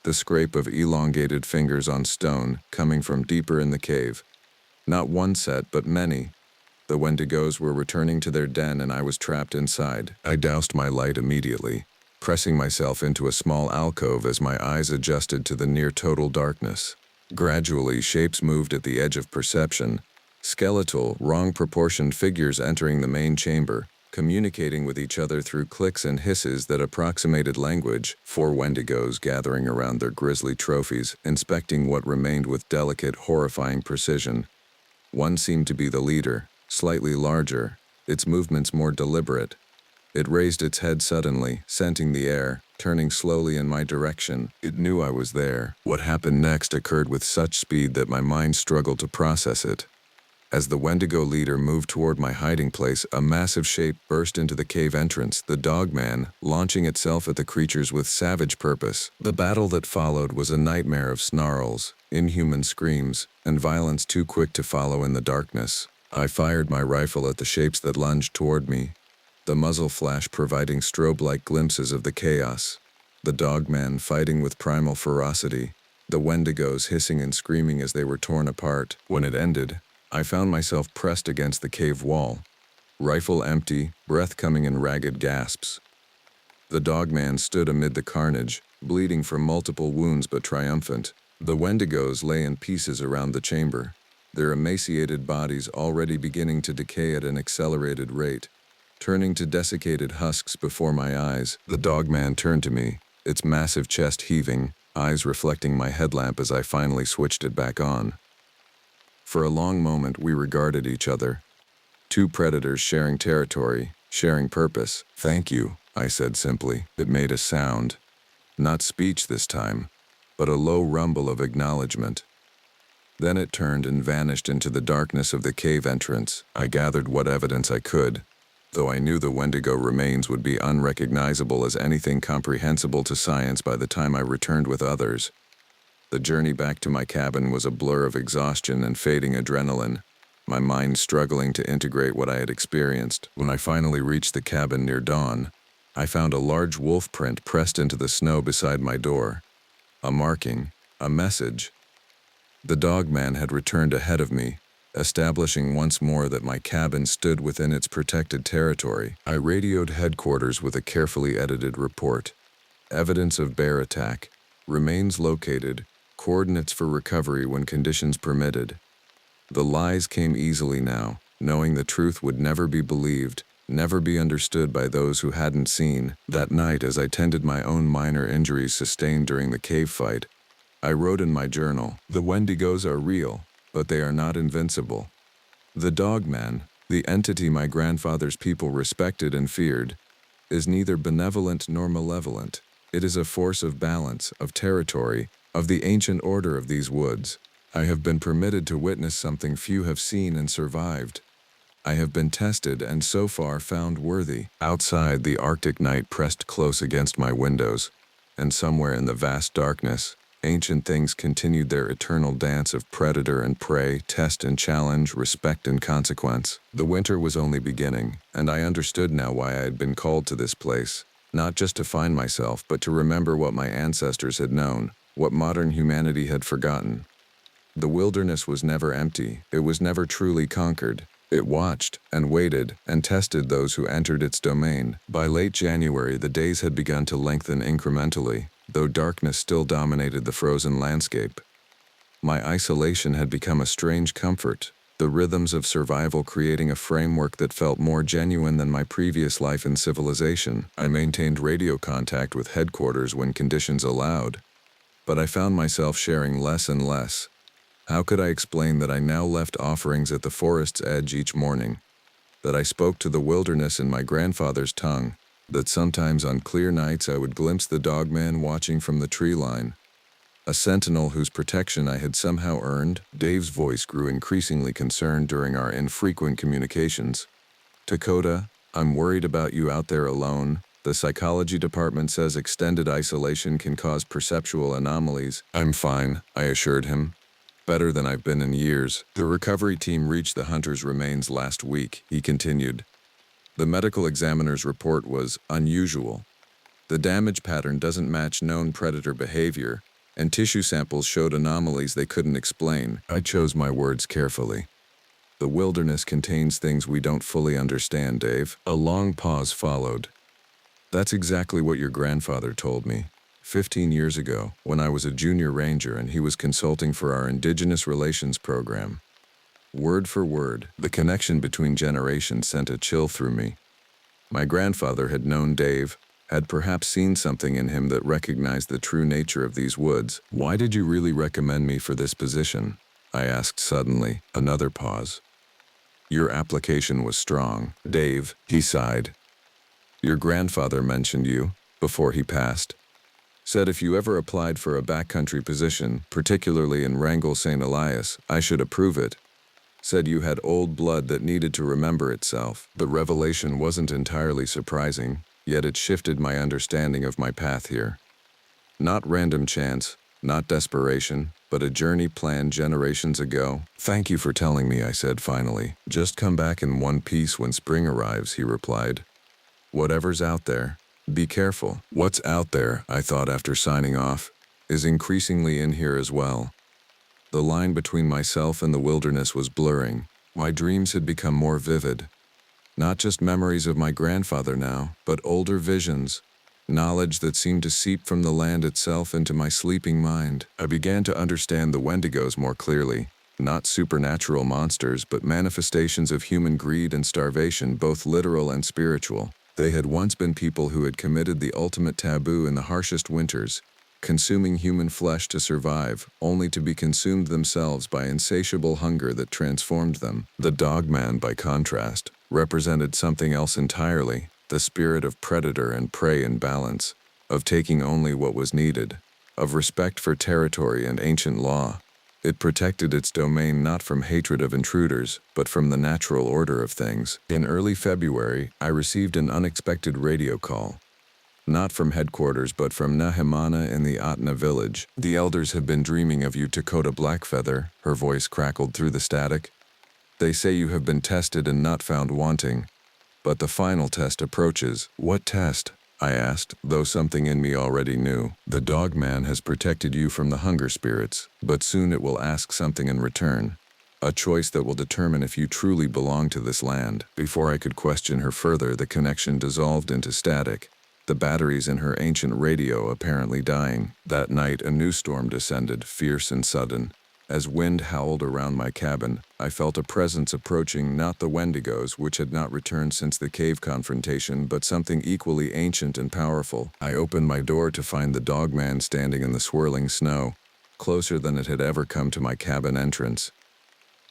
The scrape of elongated fingers on stone, coming from deeper in the cave. Not one set, but many. The Wendigos were returning to their den and I was trapped inside. I doused my light immediately, pressing myself into a small alcove as my eyes adjusted to the near-total darkness. Gradually, shapes moved at the edge of perception. Skeletal, wrong-proportioned figures entering the main chamber, communicating with each other through clicks and hisses that approximated language. 4 Wendigos gathering around their grisly trophies, inspecting what remained with delicate, horrifying precision. One seemed to be the leader, slightly larger, its movements more deliberate. It raised its head suddenly, scenting the air, turning slowly in my direction. It knew I was there. What happened next occurred with such speed that my mind struggled to process it. As the Wendigo leader moved toward my hiding place, a massive shape burst into the cave entrance, the Dogman, launching itself at the creatures with savage purpose. The battle that followed was a nightmare of snarls, inhuman screams, and violence too quick to follow in the darkness. I fired my rifle at the shapes that lunged toward me, the muzzle flash providing strobe-like glimpses of the chaos. The Dogman fighting with primal ferocity, the Wendigos hissing and screaming as they were torn apart. When it ended, I found myself pressed against the cave wall, rifle empty, breath coming in ragged gasps. The Dogman stood amid the carnage, bleeding from multiple wounds but triumphant. The Wendigos lay in pieces around the chamber, their emaciated bodies already beginning to decay at an accelerated rate, turning to desiccated husks before my eyes. The Dogman turned to me, its massive chest heaving, eyes reflecting my headlamp as I finally switched it back on. For a long moment we regarded each other, 2 predators sharing territory, sharing purpose. "Thank you," I said simply. It made a sound, not speech this time, but a low rumble of acknowledgement. Then it turned and vanished into the darkness of the cave entrance. I gathered what evidence I could, though I knew the Wendigo remains would be unrecognizable as anything comprehensible to science by the time I returned with others. The journey back to my cabin was a blur of exhaustion and fading adrenaline, my mind struggling to integrate what I had experienced. When I finally reached the cabin near dawn, I found a large wolf print pressed into the snow beside my door. A marking, a message. The Dogman had returned ahead of me, establishing once more that my cabin stood within its protected territory. I radioed headquarters with a carefully edited report. Evidence of bear attack, remains located, coordinates for recovery when conditions permitted. The lies came easily now, knowing the truth would never be believed, never be understood by those who hadn't seen. That night, as I tended my own minor injuries sustained during the cave fight, I wrote in my journal, "The Wendigos are real, but they are not invincible. The Dogman, the entity my grandfather's people respected and feared, is neither benevolent nor malevolent. It is a force of balance, of territory, of the ancient order of these woods. I have been permitted to witness something few have seen and survived. I have been tested and so far found worthy." Outside, the Arctic night pressed close against my windows, and somewhere in the vast darkness, ancient things continued their eternal dance of predator and prey, test and challenge, respect and consequence. The winter was only beginning, and I understood now why I had been called to this place, not just to find myself, but to remember what my ancestors had known, what modern humanity had forgotten. The wilderness was never empty, it was never truly conquered. It watched, and waited, and tested those who entered its domain. By late January, the days had begun to lengthen incrementally, though darkness still dominated the frozen landscape. My isolation had become a strange comfort, the rhythms of survival creating a framework that felt more genuine than my previous life in civilization. I maintained radio contact with headquarters when conditions allowed, but I found myself sharing less and less. How could I explain that I now left offerings at the forest's edge each morning, that I spoke to the wilderness in my grandfather's tongue, that sometimes on clear nights I would glimpse the Dogman watching from the tree line, a sentinel whose protection I had somehow earned? Dave's voice grew increasingly concerned during our infrequent communications. Dakota, I'm worried about you out there alone. The psychology department says extended isolation can cause perceptual anomalies. I'm fine, I assured him. Better than I've been in years. The recovery team reached the hunter's remains last week, he continued. The medical examiner's report was unusual. The damage pattern doesn't match known predator behavior, and tissue samples showed anomalies they couldn't explain. I chose my words carefully. The wilderness contains things we don't fully understand, Dave. A long pause followed. That's exactly what your grandfather told me 15 years ago when I was a junior ranger and he was consulting for our Indigenous Relations program. Word for word, the connection between generations sent a chill through me. My grandfather had known Dave, had perhaps seen something in him that recognized the true nature of these woods. Why did you really recommend me for this position? I asked suddenly. Another pause. Your application was strong, Dave, he sighed. Your grandfather mentioned you, before he passed. Said if you ever applied for a backcountry position, particularly in Wrangell St. Elias, I should approve it. Said you had old blood that needed to remember itself. The revelation wasn't entirely surprising, yet it shifted my understanding of my path here. Not random chance, not desperation, but a journey planned generations ago. Thank you for telling me, I said finally. Just come back in one piece when spring arrives, he replied. Whatever's out there, be careful. What's out there, I thought after signing off, is increasingly in here as well. The line between myself and the wilderness was blurring. My dreams had become more vivid. Not just memories of my grandfather now, but older visions, knowledge that seemed to seep from the land itself into my sleeping mind. I began to understand the Wendigos more clearly. Not supernatural monsters, but manifestations of human greed and starvation, both literal and spiritual. They had once been people who had committed the ultimate taboo in the harshest winters, consuming human flesh to survive, only to be consumed themselves by insatiable hunger that transformed them. The dogman, by contrast, represented something else entirely, the spirit of predator and prey in balance, of taking only what was needed, of respect for territory and ancient law. It protected its domain not from hatred of intruders, but from the natural order of things. In early February, I received an unexpected radio call. Not from headquarters, but from Nahimana in the Atna village. The elders have been dreaming of you, Dakota Blackfeather, her voice crackled through the static. They say you have been tested and not found wanting. But the final test approaches. What test? I asked, though something in me already knew. The dogman has protected you from the hunger spirits, but soon it will ask something in return. A choice that will determine if you truly belong to this land. Before I could question her further, the connection dissolved into static. The batteries in her ancient radio apparently dying. That night, a new storm descended, fierce and sudden. As wind howled around my cabin, I felt a presence approaching, not the Wendigos, which had not returned since the cave confrontation, but something equally ancient and powerful. I opened my door to find the dogman standing in the swirling snow, closer than it had ever come to my cabin entrance.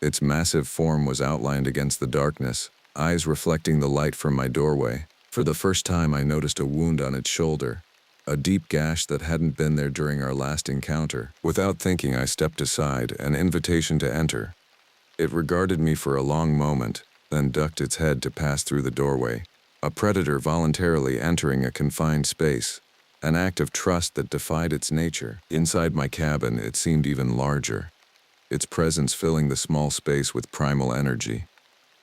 Its massive form was outlined against the darkness, eyes reflecting the light from my doorway. For the first time, I noticed a wound on its shoulder, a deep gash that hadn't been there during our last encounter. Without thinking, I stepped aside, an invitation to enter. It regarded me for a long moment, then ducked its head to pass through the doorway. A predator voluntarily entering a confined space, an act of trust that defied its nature. Inside my cabin, it seemed even larger, its presence filling the small space with primal energy.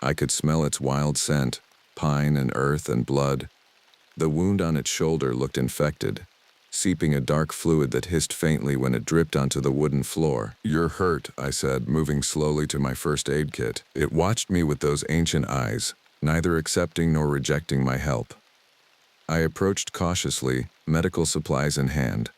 I could smell its wild scent, pine and earth and blood. The wound on its shoulder looked infected, seeping a dark fluid that hissed faintly when it dripped onto the wooden floor. You're hurt, I said, moving slowly to my first aid kit. It watched me with those ancient eyes, neither accepting nor rejecting my help. I approached cautiously, medical supplies in hand.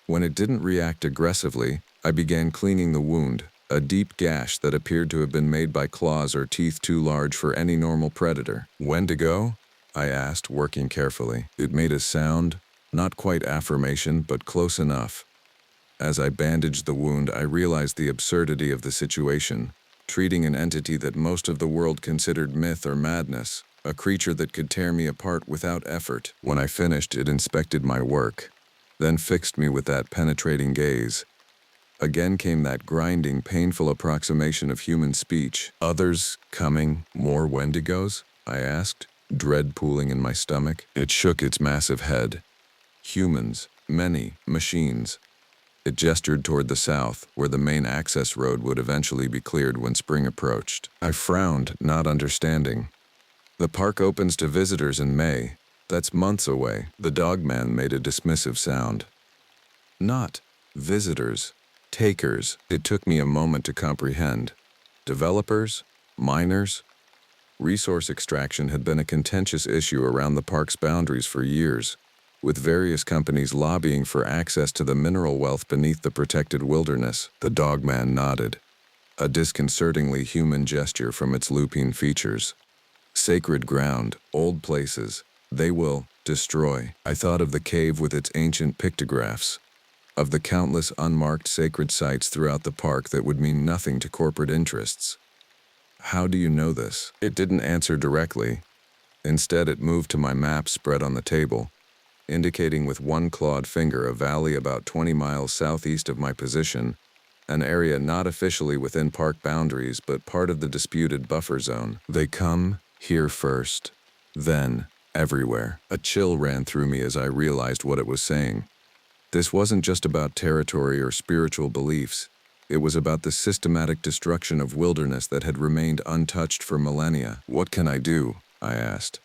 When it didn't react aggressively, I began cleaning the wound, a deep gash that appeared to have been made by claws or teeth too large for any normal predator. Wendigo? I asked, working carefully. It made a sound, not quite affirmation, but close enough. As I bandaged the wound, I realized the absurdity of the situation, treating an entity that most of the world considered myth or madness, a creature that could tear me apart without effort. When I finished, it inspected my work, then fixed me with that penetrating gaze. Again came that grinding, painful approximation of human speech. Others coming, more Wendigos? I asked, dread pooling in my stomach. It shook its massive head. Humans, many, machines. It gestured toward the south, where the main access road would eventually be cleared when spring approached. I frowned, not understanding. The park opens to visitors in May. That's months away. The dogman made a dismissive sound. Not visitors, takers. It took me a moment to comprehend. Developers? Miners? Resource extraction had been a contentious issue around the park's boundaries for years, with various companies lobbying for access to the mineral wealth beneath the protected wilderness. The dogman nodded, a disconcertingly human gesture from its lupine features. Sacred ground, old places, they will destroy. I thought of the cave with its ancient pictographs, of the countless unmarked sacred sites throughout the park that would mean nothing to corporate interests. How do you know this? It didn't answer directly. Instead, it moved to my map spread on the table, indicating with one clawed finger a valley about 20 miles southeast of my position, an area not officially within park boundaries but part of the disputed buffer zone. They come here first, then everywhere. A chill ran through me as I realized what it was saying. This wasn't just about territory or spiritual beliefs. It was about the systematic destruction of wilderness that had remained untouched for millennia. What can I do? I asked.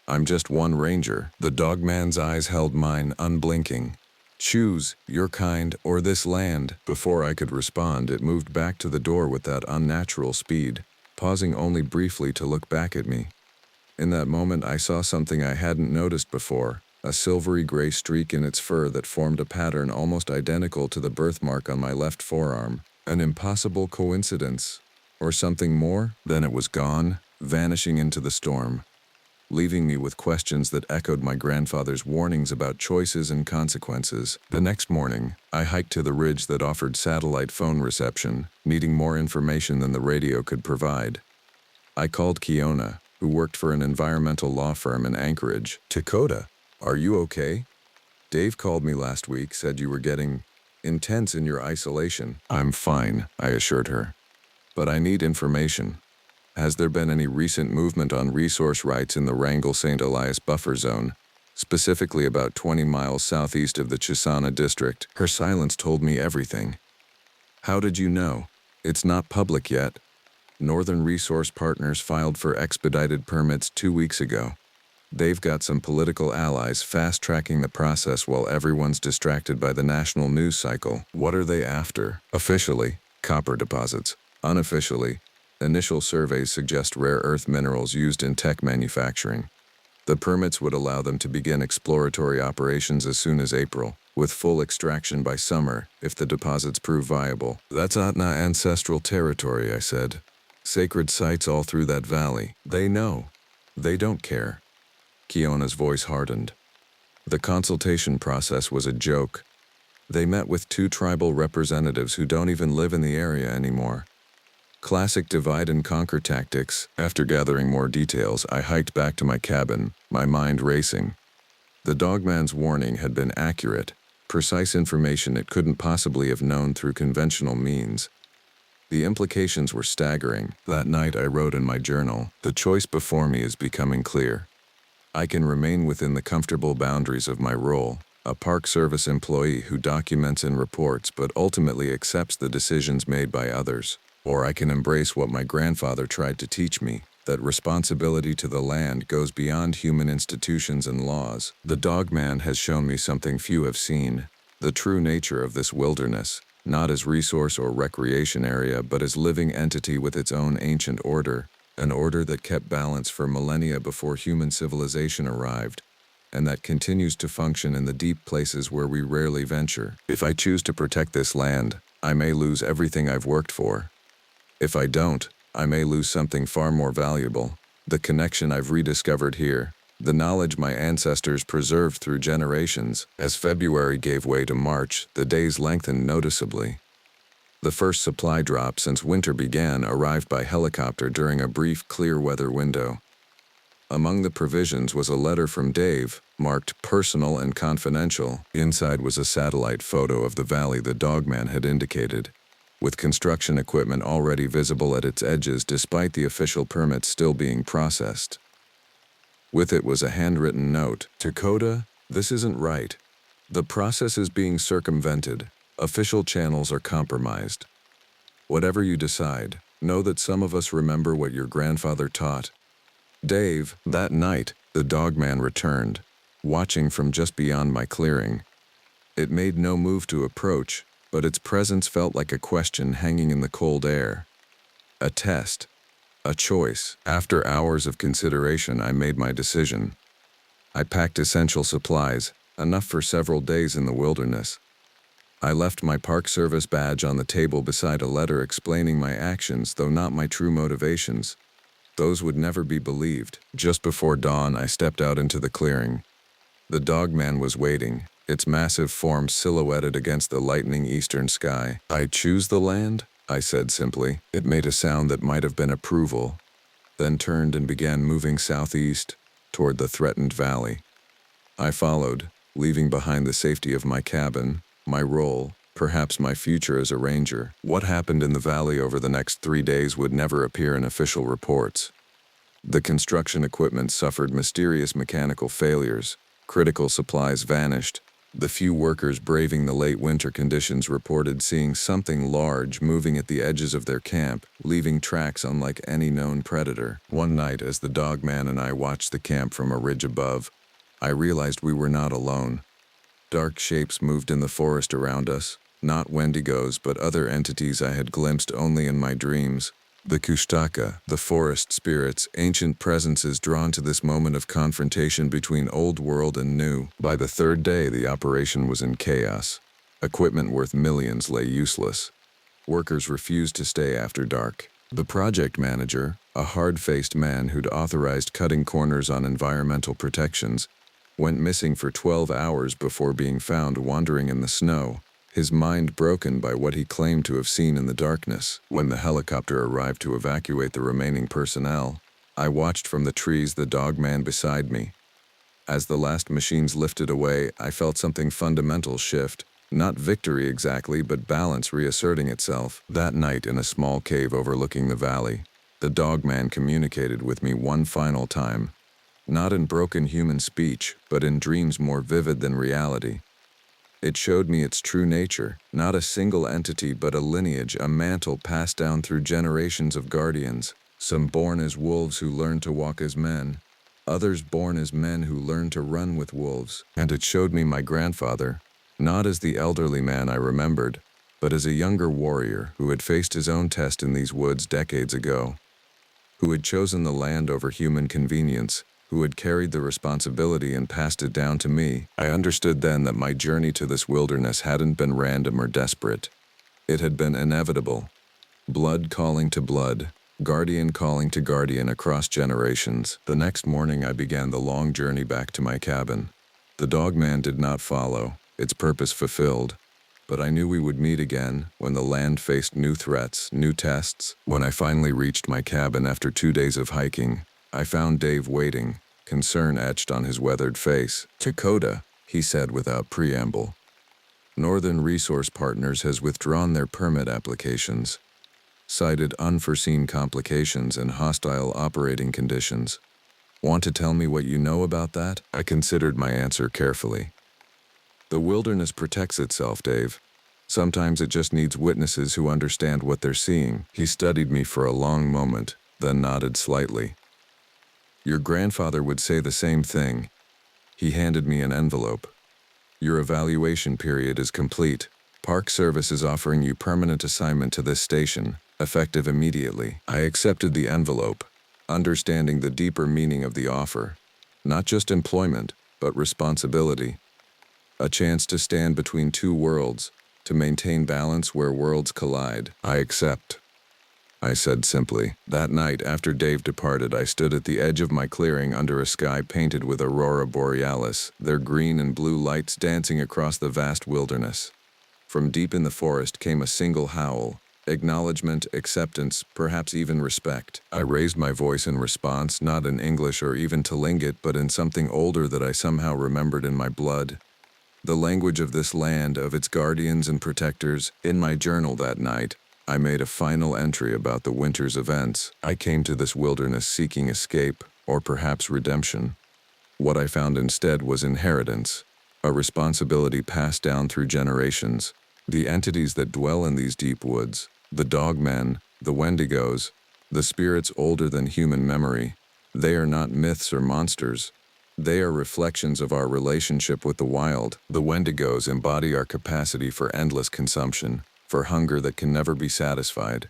I'm just one ranger. The dogman's eyes held mine, unblinking. Choose your kind or this land. Before I could respond, it moved back to the door with that unnatural speed, pausing only briefly to look back at me. In that moment, I saw something I hadn't noticed before, a silvery gray streak in its fur that formed a pattern almost identical to the birthmark on my left forearm. An impossible coincidence, or something more? Then it was gone, vanishing into the storm, leaving me with questions that echoed my grandfather's warnings about choices and consequences. The next morning, I hiked to the ridge that offered satellite phone reception, needing more information than the radio could provide. I called Kiona, who worked for an environmental law firm in Anchorage. Dakota, are you okay? Dave called me last week, said you were getting intense in your isolation. I'm fine, I assured her. But I need information. Has there been any recent movement on resource rights in the Wrangell-St. Elias buffer zone, specifically about 20 miles southeast of the Chisana district? Her silence told me everything. How did you know? It's not public yet. Northern Resource Partners filed for expedited permits 2 weeks ago. They've got some political allies fast-tracking the process while everyone's distracted by the national news cycle. What are they after? Officially, copper deposits. Unofficially, initial surveys suggest rare earth minerals used in tech manufacturing. The permits would allow them to begin exploratory operations as soon as April, with full extraction by summer if the deposits prove viable. That's Atna ancestral territory, I said. Sacred sites all through that valley. They know. They don't care. Kiona's voice hardened. The consultation process was a joke. They met with 2 tribal representatives who don't even live in the area anymore. Classic divide and conquer tactics. After gathering more details, I hiked back to my cabin, my mind racing. The dogman's warning had been accurate, precise information it couldn't possibly have known through conventional means. The implications were staggering. That night I wrote in my journal, the choice before me is becoming clear. I can remain within the comfortable boundaries of my role, a Park Service employee who documents and reports but ultimately accepts the decisions made by others. Or I can embrace what my grandfather tried to teach me, that responsibility to the land goes beyond human institutions and laws. The dogman has shown me something few have seen, the true nature of this wilderness, not as resource or recreation area but as living entity with its own ancient order. An order that kept balance for millennia before human civilization arrived, and that continues to function in the deep places where we rarely venture. If I choose to protect this land, I may lose everything I've worked for. If I don't, I may lose something far more valuable, the connection I've rediscovered here, the knowledge my ancestors preserved through generations. As February gave way to March, the days lengthened noticeably. The first supply drop since winter began arrived by helicopter during a brief clear weather window. Among the provisions was a letter from Dave, marked personal and confidential. Inside was a satellite photo of the valley the dogman had indicated. with construction equipment already visible at its edges despite the official permits still being processed. With it was a handwritten note. "Dakota, this isn't right. The process is being circumvented. Official channels are compromised. Whatever you decide, know that some of us remember what your grandfather taught." Dave, that night, the dogman returned, watching from just beyond my clearing. It made no move to approach, but its presence felt like a question hanging in the cold air. A test. A choice. After hours of consideration, I made my decision. I packed essential supplies, enough for several days in the wilderness. I left my Park Service badge on the table beside a letter explaining my actions, though not my true motivations. Those would never be believed. Just before dawn, I stepped out into the clearing. The dogman was waiting, its massive form silhouetted against the lightening eastern sky. "I choose the land?" I said simply. It made a sound that might have been approval, then turned and began moving southeast toward the threatened valley. I followed, leaving behind the safety of my cabin, my role, perhaps my future as a ranger. What happened in the valley over the next 3 days would never appear in official reports. The construction equipment suffered mysterious mechanical failures, critical supplies vanished. The few workers braving the late winter conditions reported seeing something large moving at the edges of their camp, leaving tracks unlike any known predator. One night, as the dogman and I watched the camp from a ridge above, I realized we were not alone. Dark shapes moved in the forest around us, not wendigos but other entities I had glimpsed only in my dreams. The Kushtaka, the forest spirits, ancient presences drawn to this moment of confrontation between old world and new. By the third day, the operation was in chaos. Equipment worth millions lay useless. Workers refused to stay after dark. The project manager, a hard-faced man who'd authorized cutting corners on environmental protections, went missing for 12 hours before being found wandering in the snow, his mind broken by what he claimed to have seen in the darkness. When the helicopter arrived to evacuate the remaining personnel, I watched from the trees the dogman beside me. As the last machines lifted away, I felt something fundamental shift. Not victory exactly, but balance reasserting itself. That night, in a small cave overlooking the valley, the dogman communicated with me one final time. Not in broken human speech, but in dreams more vivid than reality. It showed me its true nature, not a single entity but a lineage, a mantle passed down through generations of guardians, some born as wolves who learned to walk as men, others born as men who learned to run with wolves. And it showed me my grandfather, not as the elderly man I remembered, but as a younger warrior who had faced his own test in these woods decades ago, who had chosen the land over human convenience, who had carried the responsibility and passed it down to me. I understood then that my journey to this wilderness hadn't been random or desperate. It had been inevitable. Blood calling to blood, guardian calling to guardian across generations. The next morning I began the long journey back to my cabin. The dogman did not follow, its purpose fulfilled, but I knew we would meet again when the land faced new threats, new tests. When I finally reached my cabin after 2 days of hiking, I found Dave waiting, concern etched on his weathered face. "Dakota," he said without preamble. "Northern Resource Partners has withdrawn their permit applications, cited unforeseen complications and hostile operating conditions. Want to tell me what you know about that?" I considered my answer carefully. "The wilderness protects itself, Dave. Sometimes it just needs witnesses who understand what they're seeing." He studied me for a long moment, then nodded slightly. "Your grandfather would say the same thing." He handed me an envelope. "Your evaluation period is complete. Park Service is offering you permanent assignment to this station, effective immediately." I accepted the envelope, understanding the deeper meaning of the offer. Not just employment, but responsibility. A chance to stand between two worlds, to maintain balance where worlds collide. "I accept," I said simply. That night, after Dave departed, I stood at the edge of my clearing under a sky painted with aurora borealis, their green and blue lights dancing across the vast wilderness. From deep in the forest came a single howl, acknowledgement, acceptance, perhaps even respect. I raised my voice in response, not in English or even Tlingit, but in something older that I somehow remembered in my blood. The language of this land, of its guardians and protectors. In my journal that night, I made a final entry about the winter's events. I came to this wilderness seeking escape, or perhaps redemption. What I found instead was inheritance, a responsibility passed down through generations. The entities that dwell in these deep woods, the dogmen, the wendigos, the spirits older than human memory, they are not myths or monsters. They are reflections of our relationship with the wild. The wendigos embody our capacity for endless consumption, for hunger that can never be satisfied.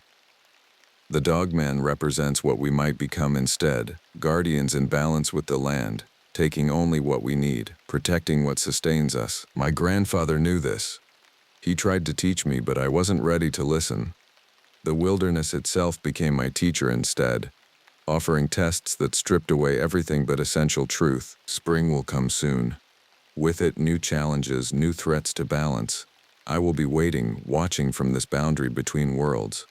The dogman represents what we might become instead, guardians in balance with the land, taking only what we need, protecting what sustains us. My grandfather knew this. He tried to teach me, but I wasn't ready to listen. The wilderness itself became my teacher instead, offering tests that stripped away everything but essential truth. Spring will come soon. With it, new challenges, new threats to balance. I will be waiting, watching from this boundary between worlds.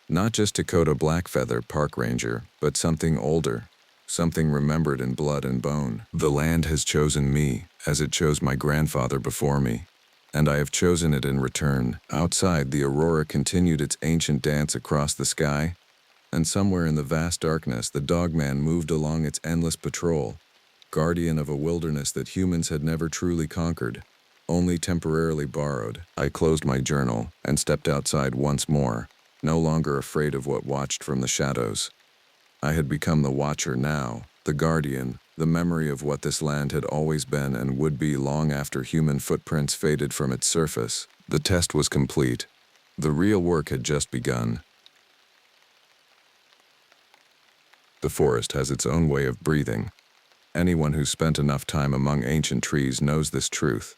Not just Dakota Blackfeather Park Ranger, but something older, something remembered in blood and bone. The land has chosen me, as it chose my grandfather before me, and I have chosen it in return. Outside, the aurora continued its ancient dance across the sky, and somewhere in the vast darkness, the dogman moved along its endless patrol, guardian of a wilderness that humans had never truly conquered, only temporarily borrowed. I closed my journal and stepped outside once more, no longer afraid of what watched from the shadows. I had become the watcher now, the guardian, the memory of what this land had always been and would be long after human footprints faded from its surface. The test was complete. The real work had just begun. The forest has its own way of breathing. Anyone who's spent enough time among ancient trees knows this truth.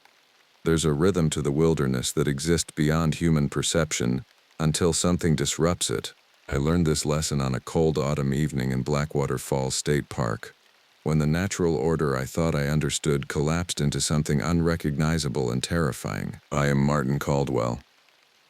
There's a rhythm to the wilderness that exists beyond human perception until something disrupts it. I learned this lesson on a cold autumn evening in Blackwater Falls State Park, when the natural order I thought I understood collapsed into something unrecognizable and terrifying. I am Martin Caldwell.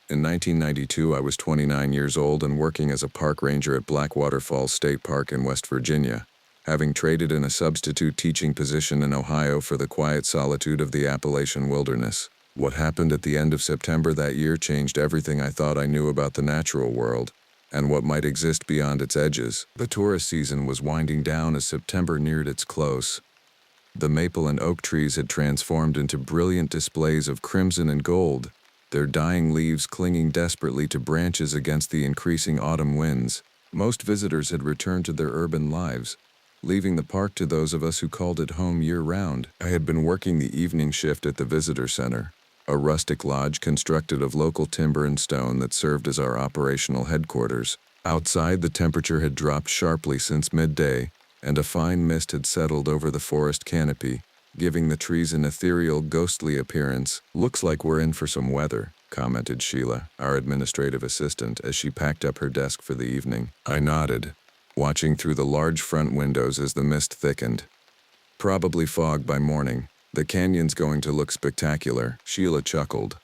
In 1992, I was 29 years old and working as a park ranger at Blackwater Falls State Park in West Virginia, having traded in a substitute teaching position in Ohio for the quiet solitude of the Appalachian wilderness. What happened at the end of September that year changed everything I thought I knew about the natural world and what might exist beyond its edges. The tourist season was winding down as September neared its close. The maple and oak trees had transformed into brilliant displays of crimson and gold, their dying leaves clinging desperately to branches against the increasing autumn winds. Most visitors had returned to their urban lives, leaving the park to those of us who called it home year-round. I had been working the evening shift at the visitor center, a rustic lodge constructed of local timber and stone that served as our operational headquarters. Outside, the temperature had dropped sharply since midday, and a fine mist had settled over the forest canopy, giving the trees an ethereal, ghostly appearance. "Looks like we're in for some weather," commented Sheila, our administrative assistant, as she packed up her desk for the evening. I nodded, watching through the large front windows as the mist thickened. "Probably fog by morning. The canyon's going to look spectacular," Sheila chuckled.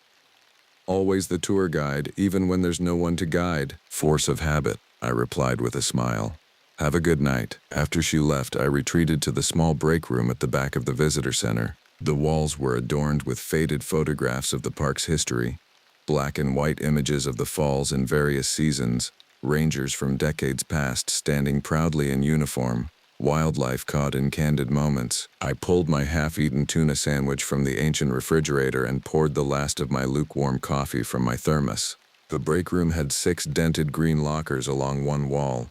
"Always the tour guide, even when there's no one to guide." "Force of habit," I replied with a smile. "Have a good night." After she left, I retreated to the small break room at the back of the visitor center. The walls were adorned with faded photographs of the park's history, black and white images of the falls in various seasons, rangers from decades past standing proudly in uniform, wildlife caught in candid moments. I pulled my half-eaten tuna sandwich from the ancient refrigerator and poured the last of my lukewarm coffee from my thermos. The break room had 6 dented green lockers along one wall,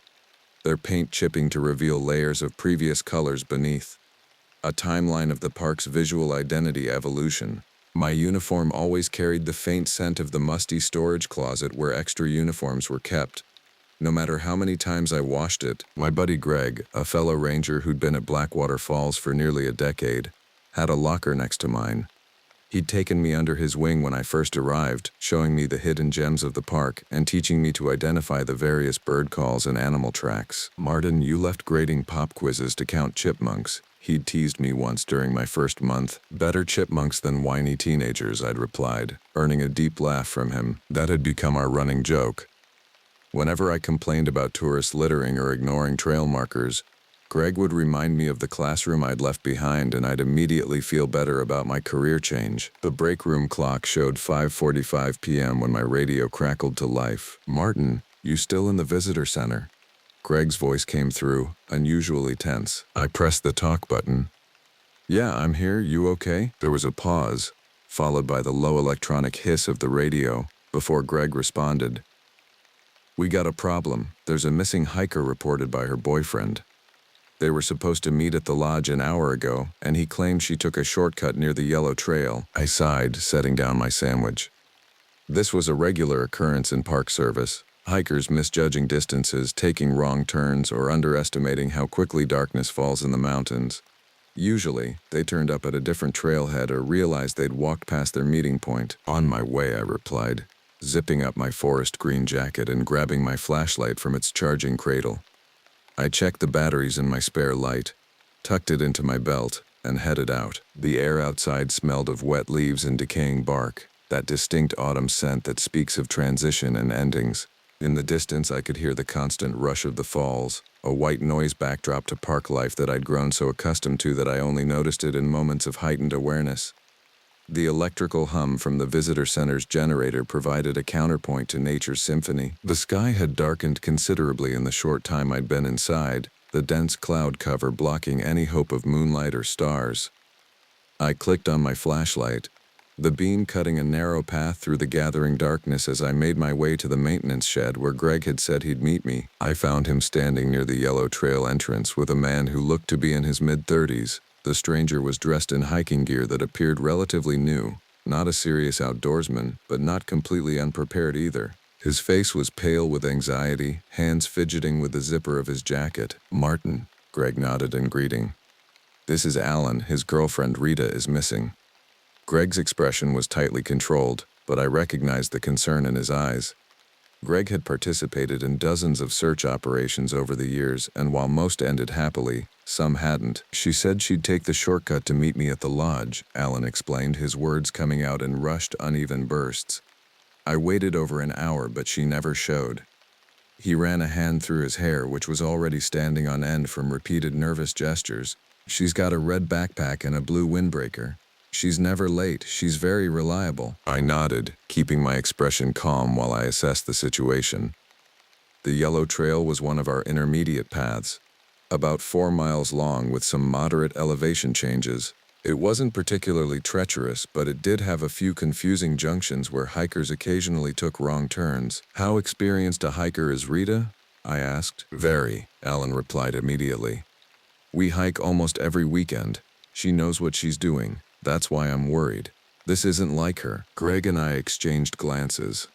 their paint chipping to reveal layers of previous colors beneath. A timeline of the park's visual identity evolution. My uniform always carried the faint scent of the musty storage closet where extra uniforms were kept. No matter how many times I washed it, my buddy Greg, a fellow ranger who'd been at Blackwater Falls for nearly a decade, had a locker next to mine. He'd taken me under his wing when I first arrived, showing me the hidden gems of the park and teaching me to identify the various bird calls and animal tracks. "Martin, you left grading pop quizzes to count chipmunks," he'd teased me once during my first month. "Better chipmunks than whiny teenagers," I'd replied, earning a deep laugh from him. That had become our running joke. Whenever I complained about tourists littering or ignoring trail markers, Greg would remind me of the classroom I'd left behind, and I'd immediately feel better about my career change. The break room clock showed 5:45 p.m. when my radio crackled to life. "Martin, you still in the visitor center?" Greg's voice came through, unusually tense. I pressed the talk button. "Yeah, I'm here. You okay?" There was a pause, followed by the low electronic hiss of the radio, before Greg responded. "We got a problem. There's a missing hiker reported by her boyfriend. They were supposed to meet at the lodge an hour ago, and he claimed she took a shortcut near the yellow trail." I sighed, setting down my sandwich. This was a regular occurrence in Park Service. Hikers misjudging distances, taking wrong turns, or underestimating how quickly darkness falls in the mountains. Usually, they turned up at a different trailhead or realized they'd walked past their meeting point. "On my way," I replied, zipping up my forest green jacket and grabbing my flashlight from its charging cradle. I checked the batteries in my spare light, tucked it into my belt, and headed out. The air outside smelled of wet leaves and decaying bark, that distinct autumn scent that speaks of transition and endings. In the distance, I could hear the constant rush of the falls, a white noise backdrop to park life that I'd grown so accustomed to that I only noticed it in moments of heightened awareness. The electrical hum from the visitor center's generator provided a counterpoint to nature's symphony. The sky had darkened considerably in the short time I'd been inside, the dense cloud cover blocking any hope of moonlight or stars. I clicked on my flashlight, the beam cutting a narrow path through the gathering darkness as I made my way to the maintenance shed where Greg had said he'd meet me. I found him standing near the yellow trail entrance with a man who looked to be in his mid-30s. The stranger was dressed in hiking gear that appeared relatively new, not a serious outdoorsman, but not completely unprepared either. His face was pale with anxiety, hands fidgeting with the zipper of his jacket. "Martin," Greg nodded in greeting. "This is Alan. His girlfriend Rita is missing." Greg's expression was tightly controlled, but I recognized the concern in his eyes. Greg had participated in dozens of search operations over the years, and while most ended happily, some hadn't. "She said she'd take the shortcut to meet me at the lodge," Alan explained, his words coming out in rushed, uneven bursts. "I waited over an hour, but she never showed." He ran a hand through his hair, which was already standing on end from repeated nervous gestures. "She's got a red backpack and a blue windbreaker. She's never late. She's very reliable." I nodded, keeping my expression calm while I assessed the situation. The yellow trail was one of our intermediate paths, about 4 miles long with some moderate elevation changes. It wasn't particularly treacherous, but it did have a few confusing junctions where hikers occasionally took wrong turns. "How experienced a hiker is Rita?" I asked. "Very," Alan replied immediately. "We hike almost every weekend. She knows what she's doing. That's why I'm worried. This isn't like her." Greg and I exchanged glances.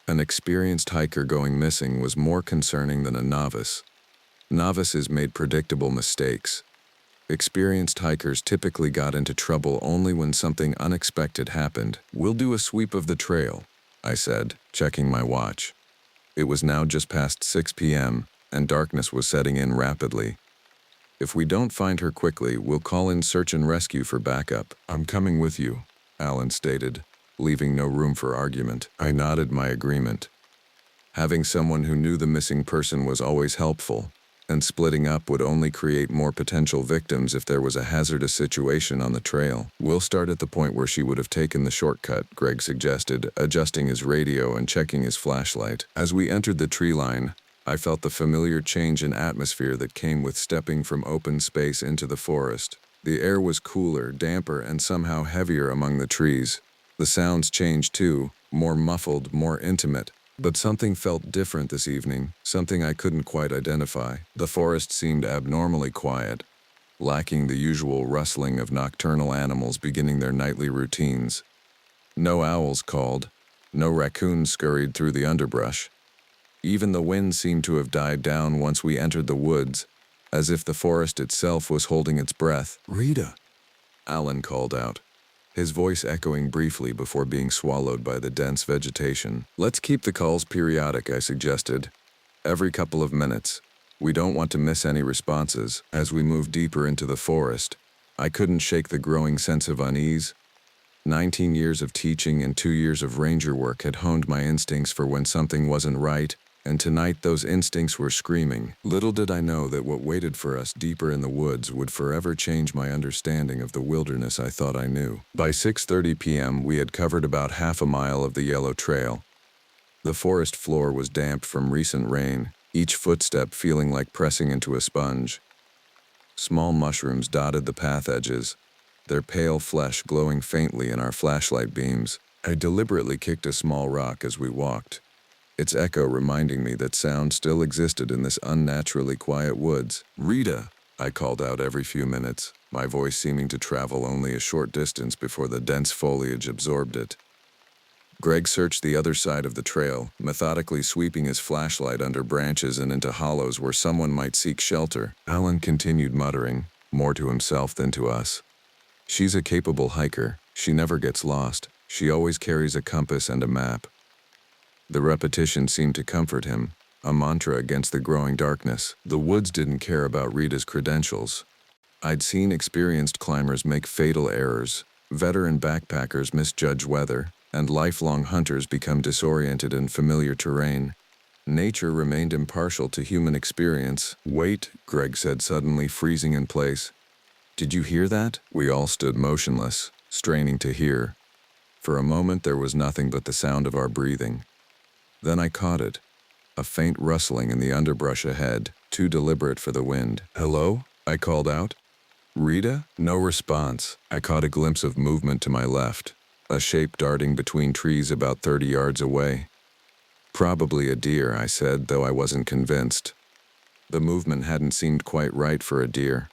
An experienced hiker going missing was more concerning than a novice. Novices made predictable mistakes. Experienced hikers typically got into trouble only when something unexpected happened. "We'll do a sweep of the trail," I said, checking my watch. It was now just past 6 p.m., and darkness was setting in rapidly. "If we don't find her quickly, we'll call in search and rescue for backup." "I'm coming with you," Alan stated, leaving no room for argument. I nodded my agreement. Having someone who knew the missing person was always helpful, and splitting up would only create more potential victims if there was a hazardous situation on the trail. "We'll start at the point where she would have taken the shortcut," Greg suggested, adjusting his radio and checking his flashlight. As we entered the tree line, I felt the familiar change in atmosphere that came with stepping from open space into the forest. The air was cooler, damper, and somehow heavier among the trees. The sounds changed too, more muffled, more intimate. But something felt different this evening, something I couldn't quite identify. The forest seemed abnormally quiet, lacking the usual rustling of nocturnal animals beginning their nightly routines. No owls called, no raccoons scurried through the underbrush. Even the wind seemed to have died down once we entered the woods, as if the forest itself was holding its breath. "Rita!" Alan called out, his voice echoing briefly before being swallowed by the dense vegetation. "Let's keep the calls periodic," I suggested. "Every couple of minutes. We don't want to miss any responses." As we moved deeper into the forest, I couldn't shake the growing sense of unease. 19 years of teaching and 2 years of ranger work had honed my instincts for when something wasn't right, And tonight those instincts were screaming. Little did I know that what waited for us deeper in the woods would forever change my understanding of the wilderness I thought I knew. By 6:30 p.m., we had covered about half a mile of the yellow trail. The forest floor was damp from recent rain, each footstep feeling like pressing into a sponge. Small mushrooms dotted the path edges, their pale flesh glowing faintly in our flashlight beams. I deliberately kicked a small rock as we walked, its echo reminding me that sound still existed in this unnaturally quiet woods. "Rita," I called out every few minutes, my voice seeming to travel only a short distance before the dense foliage absorbed it. Greg searched the other side of the trail, methodically sweeping his flashlight under branches and into hollows where someone might seek shelter. Alan continued muttering, more to himself than to us. "She's a capable hiker. She never gets lost. She always carries a compass and a map." The repetition seemed to comfort him, a mantra against the growing darkness. The woods didn't care about Rita's credentials. I'd seen experienced climbers make fatal errors, veteran backpackers misjudge weather, and lifelong hunters become disoriented in familiar terrain. Nature remained impartial to human experience. "Wait," Greg said, suddenly freezing in place. "Did you hear that?" We all stood motionless, straining to hear. For a moment there was nothing but the sound of our breathing. Then I caught it, a faint rustling in the underbrush ahead, too deliberate for the wind. "Hello?" I called out. "Rita?" No response. I caught a glimpse of movement to my left, a shape darting between trees about 30 yards away. "Probably a deer," I said, though I wasn't convinced. The movement hadn't seemed quite right for a deer.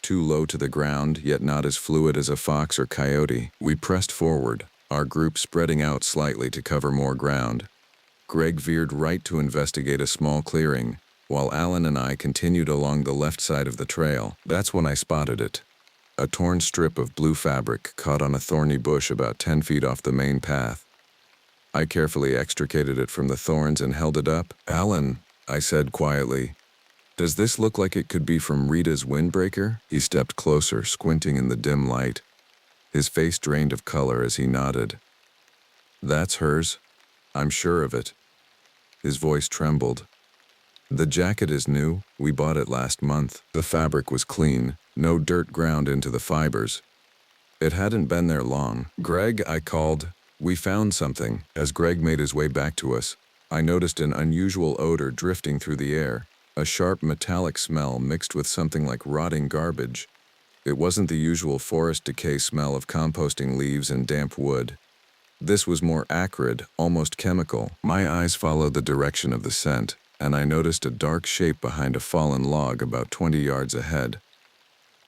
Too low to the ground, yet not as fluid as a fox or coyote. We pressed forward, our group spreading out slightly to cover more ground. Greg veered right to investigate a small clearing, while Alan and I continued along the left side of the trail. That's when I spotted it. A torn strip of blue fabric caught on a thorny bush about 10 feet off the main path. I carefully extricated it from the thorns and held it up. "Alan," I said quietly, "does this look like it could be from Rita's windbreaker?" He stepped closer, squinting in the dim light. His face drained of color as he nodded. "That's hers. I'm sure of it." His voice trembled. "The jacket is new. We bought it last month. The fabric was clean, no dirt ground into the fibers. It hadn't been there long." "Greg," I called, "we found something." As Greg made his way back to us, I noticed an unusual odor drifting through the air, a sharp metallic smell mixed with something like rotting garbage. It wasn't the usual forest decay smell of composting leaves and damp wood. This was more acrid, almost chemical. My eyes followed the direction of the scent, and I noticed a dark shape behind a fallen log about 20 yards ahead.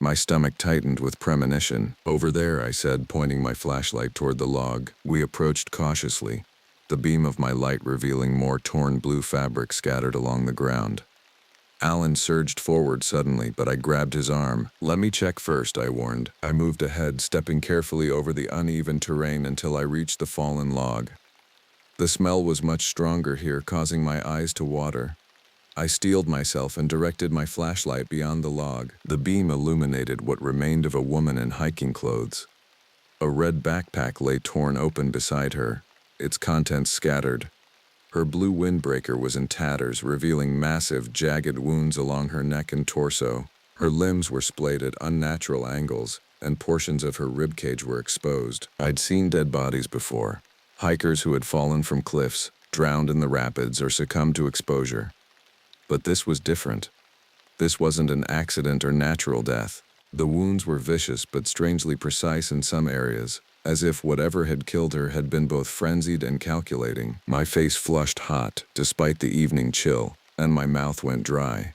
My stomach tightened with premonition. "Over there," I said, pointing my flashlight toward the log. We approached cautiously, the beam of my light revealing more torn blue fabric scattered along the ground. Alan surged forward suddenly, but I grabbed his arm. "Let me check first," I warned. I moved ahead, stepping carefully over the uneven terrain until I reached the fallen log. The smell was much stronger here, causing my eyes to water. I steeled myself and directed my flashlight beyond the log. The beam illuminated what remained of a woman in hiking clothes. A red backpack lay torn open beside her, its contents scattered. Her blue windbreaker was in tatters, revealing massive, jagged wounds along her neck and torso. Her limbs were splayed at unnatural angles, and portions of her ribcage were exposed. I'd seen dead bodies before, hikers who had fallen from cliffs, drowned in the rapids, or succumbed to exposure. But this was different. This wasn't an accident or natural death. The wounds were vicious but strangely precise in some areas, as if whatever had killed her had been both frenzied and calculating. My face flushed hot, despite the evening chill, and my mouth went dry.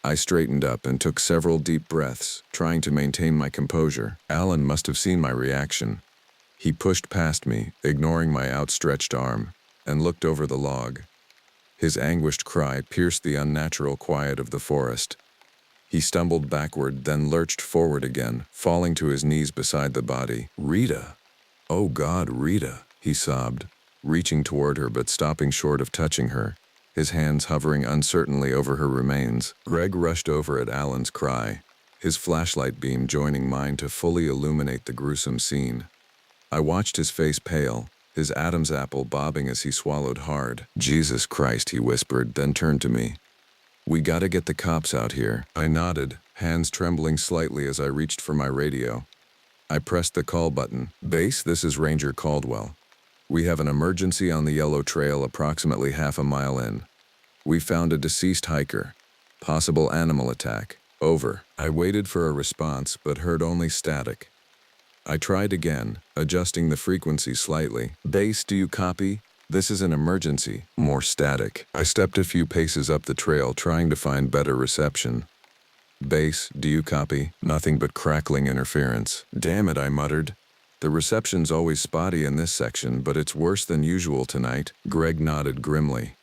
I straightened up and took several deep breaths, trying to maintain my composure. Alan must have seen my reaction. He pushed past me, ignoring my outstretched arm, and looked over the log. His anguished cry pierced the unnatural quiet of the forest. He stumbled backward, then lurched forward again, falling to his knees beside the body. "Rita! Oh God, Rita!" he sobbed, reaching toward her but stopping short of touching her, his hands hovering uncertainly over her remains. Greg rushed over at Alan's cry, his flashlight beam joining mine to fully illuminate the gruesome scene. I watched his face pale, his Adam's apple bobbing as he swallowed hard. "Jesus Christ," he whispered, then turned to me. "We gotta get the cops out here." I nodded, hands trembling slightly as I reached for my radio. I pressed the call button. "Base, this is Ranger Caldwell. We have an emergency on the Yellow Trail approximately half a mile in. We found a deceased hiker. Possible animal attack. Over." I waited for a response, but heard only static. I tried again, adjusting the frequency slightly. "Base, do you copy? This is an emergency." More static. I stepped a few paces up the trail, trying to find better reception. "Base, do you copy?" Nothing but crackling interference. "Damn it," I muttered. "The reception's always spotty in this section, but it's worse than usual tonight." Greg nodded grimly.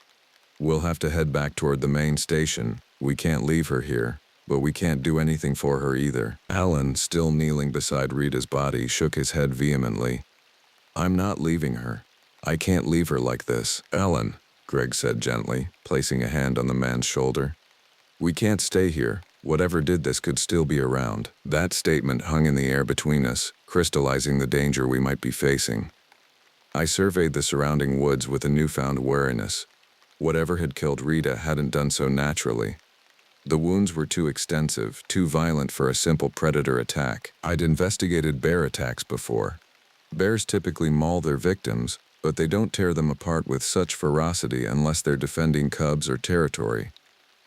"We'll have to head back toward the main station. We can't leave her here, but we can't do anything for her either." Alan, still kneeling beside Rita's body, shook his head vehemently. "I'm not leaving her. I can't leave her like this." "Alan," Greg said gently, placing a hand on the man's shoulder. "We can't stay here. Whatever did this could still be around." That statement hung in the air between us, crystallizing the danger we might be facing. I surveyed the surrounding woods with a newfound wariness. Whatever had killed Rita hadn't done so naturally. The wounds were too extensive, too violent for a simple predator attack. I'd investigated bear attacks before. Bears typically maul their victims, but they don't tear them apart with such ferocity unless they're defending cubs or territory.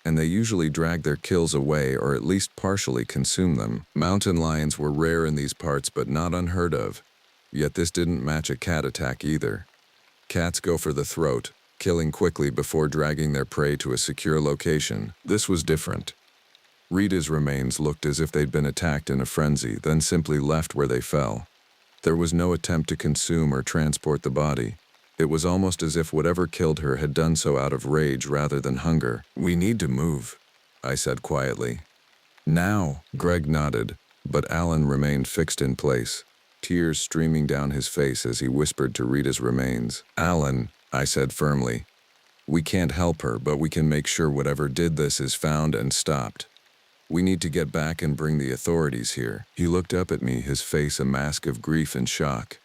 And they usually drag their kills away or at least partially consume them. Mountain lions were rare in these parts but not unheard of. Yet this didn't match a cat attack either. Cats go for the throat, killing quickly before dragging their prey to a secure location. This was different. Rita's remains looked as if they'd been attacked in a frenzy, then simply left where they fell. There was no attempt to consume or transport the body. It was almost as if whatever killed her had done so out of rage rather than hunger. "We need to move," I said quietly. "Now." Greg nodded, but Alan remained fixed in place, tears streaming down his face as he whispered to Rita's remains. "Alan," I said firmly, "we can't help her, but we can make sure whatever did this is found and stopped. We need to get back and bring the authorities here." He looked up at me, his face a mask of grief and shock.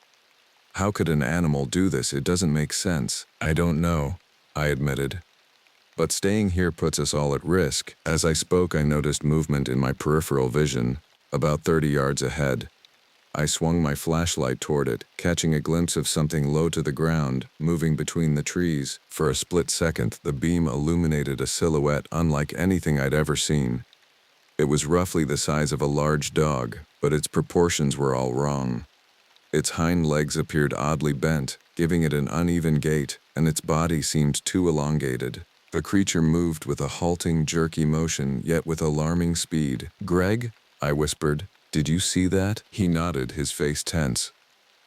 "How could an animal do this? It doesn't make sense." "I don't know," I admitted. "But staying here puts us all at risk." As I spoke, I noticed movement in my peripheral vision, about 30 yards ahead. I swung my flashlight toward it, catching a glimpse of something low to the ground, moving between the trees. For a split second, the beam illuminated a silhouette unlike anything I'd ever seen. It was roughly the size of a large dog, but its proportions were all wrong. Its hind legs appeared oddly bent, giving it an uneven gait, and its body seemed too elongated. The creature moved with a halting, jerky motion, yet with alarming speed. "Greg?" I whispered. "Did you see that?" He nodded, his face tense.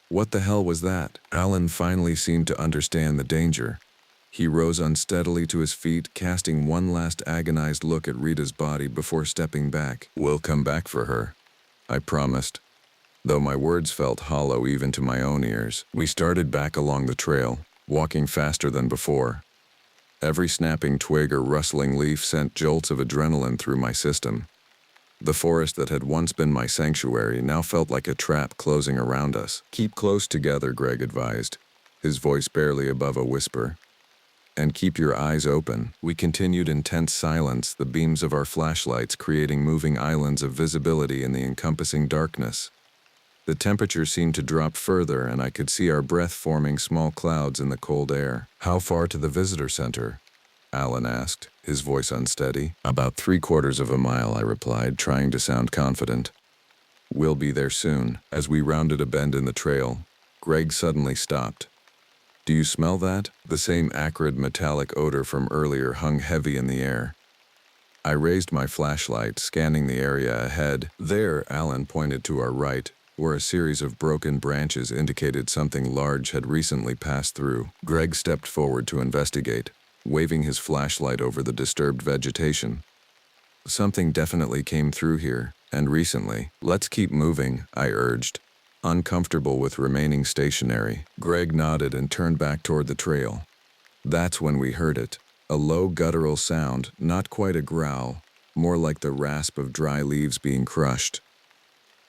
"What the hell was that?" Alan finally seemed to understand the danger. He rose unsteadily to his feet, casting one last agonized look at Rita's body before stepping back. "We'll come back for her," I promised, though my words felt hollow even to my own ears. We started back along the trail, walking faster than before. Every snapping twig or rustling leaf sent jolts of adrenaline through my system. The forest that had once been my sanctuary now felt like a trap closing around us. "Keep close together," Greg advised, his voice barely above a whisper. "And keep your eyes open." We continued in tense silence, the beams of our flashlights creating moving islands of visibility in the encompassing darkness. The temperature seemed to drop further, and I could see our breath forming small clouds in the cold air. "How far to the visitor center?" Alan asked, his voice unsteady. "About 3/4 of a mile," I replied, trying to sound confident. "We'll be there soon." As we rounded a bend in the trail, Greg suddenly stopped. "Do you smell that?" The same acrid metallic odor from earlier hung heavy in the air. I raised my flashlight, scanning the area ahead. There, Alan pointed to our right, where a series of broken branches indicated something large had recently passed through. Greg stepped forward to investigate, waving his flashlight over the disturbed vegetation. "Something definitely came through here, and recently." "Let's keep moving," I urged, uncomfortable with remaining stationary. Greg nodded and turned back toward the trail. That's when we heard it, a low guttural sound, not quite a growl, more like the rasp of dry leaves being crushed.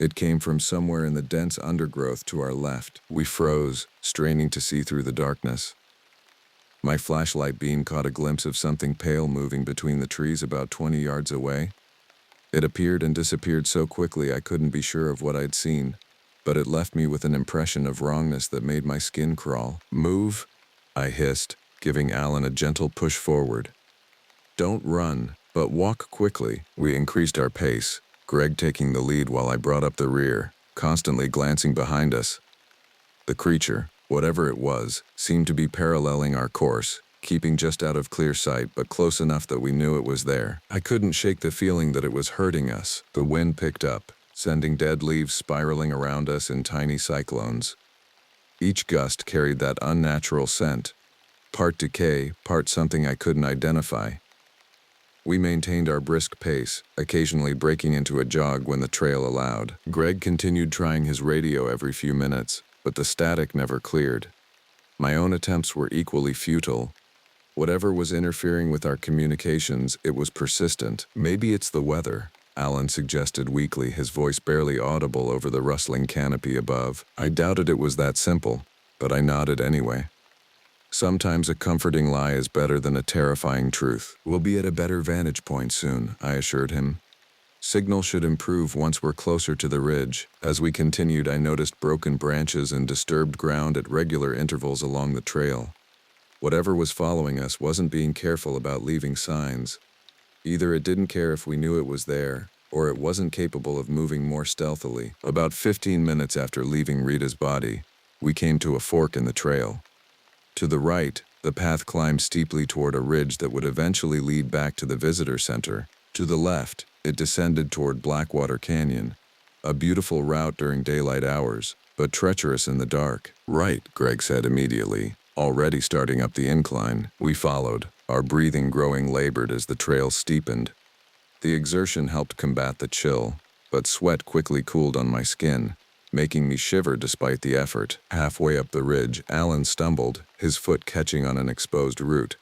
It came from somewhere in the dense undergrowth to our left. We froze, straining to see through the darkness. My flashlight beam caught a glimpse of something pale moving between the trees about 20 yards away. It appeared and disappeared so quickly I couldn't be sure of what I'd seen, but it left me with an impression of wrongness that made my skin crawl. "Move," I hissed, giving Alan a gentle push forward. "Don't run, but walk quickly." We increased our pace, Greg taking the lead while I brought up the rear, constantly glancing behind us. The creature, whatever it was, seemed to be paralleling our course, keeping just out of clear sight but close enough that we knew it was there. I couldn't shake the feeling that it was hurting us. The wind picked up, sending dead leaves spiraling around us in tiny cyclones. Each gust carried that unnatural scent, part decay, part something I couldn't identify. We maintained our brisk pace, occasionally breaking into a jog when the trail allowed. Greg continued trying his radio every few minutes, but the static never cleared. My own attempts were equally futile. Whatever was interfering with our communications, it was persistent. "Maybe it's the weather," Alan suggested weakly, his voice barely audible over the rustling canopy above. I doubted it was that simple, but I nodded anyway. Sometimes a comforting lie is better than a terrifying truth. "We'll be at a better vantage point soon," I assured him. "Signal should improve once we're closer to the ridge." As we continued, I noticed broken branches and disturbed ground at regular intervals along the trail. Whatever was following us wasn't being careful about leaving signs. Either it didn't care if we knew it was there, or it wasn't capable of moving more stealthily. About 15 minutes after leaving Rita's body, we came to a fork in the trail. To the right, the path climbed steeply toward a ridge that would eventually lead back to the visitor center. To the left, it descended toward Blackwater Canyon, a beautiful route during daylight hours, but treacherous in the dark. "Right," Greg said immediately, already starting up the incline. We followed, our breathing growing labored as the trail steepened. The exertion helped combat the chill, but sweat quickly cooled on my skin, making me shiver despite the effort. Halfway up the ridge, Alan stumbled, his foot catching on an exposed root.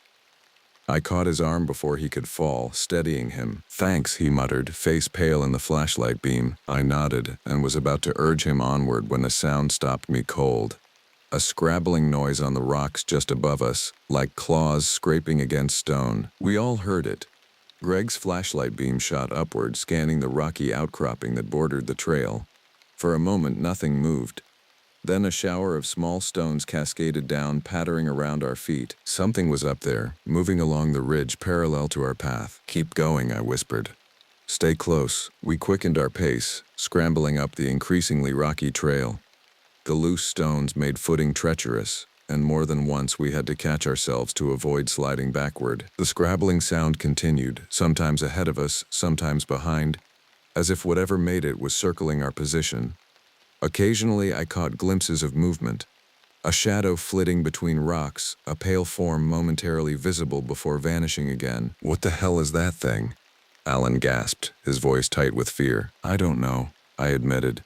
I caught his arm before he could fall, steadying him. "Thanks," he muttered, face pale in the flashlight beam. I nodded and was about to urge him onward when a sound stopped me cold. A scrabbling noise on the rocks just above us, like claws scraping against stone. We all heard it. Greg's flashlight beam shot upward, scanning the rocky outcropping that bordered the trail. For a moment, nothing moved. Then a shower of small stones cascaded down, pattering around our feet. Something was up there, moving along the ridge parallel to our path. "Keep going," I whispered. "Stay close." We quickened our pace, scrambling up the increasingly rocky trail. The loose stones made footing treacherous, and more than once we had to catch ourselves to avoid sliding backward. The scrabbling sound continued, sometimes ahead of us, sometimes behind, as if whatever made it was circling our position. Occasionally I caught glimpses of movement, a shadow flitting between rocks, a pale form momentarily visible before vanishing again. "What the hell is that thing?" Alan gasped, his voice tight with fear. "I don't know," I admitted,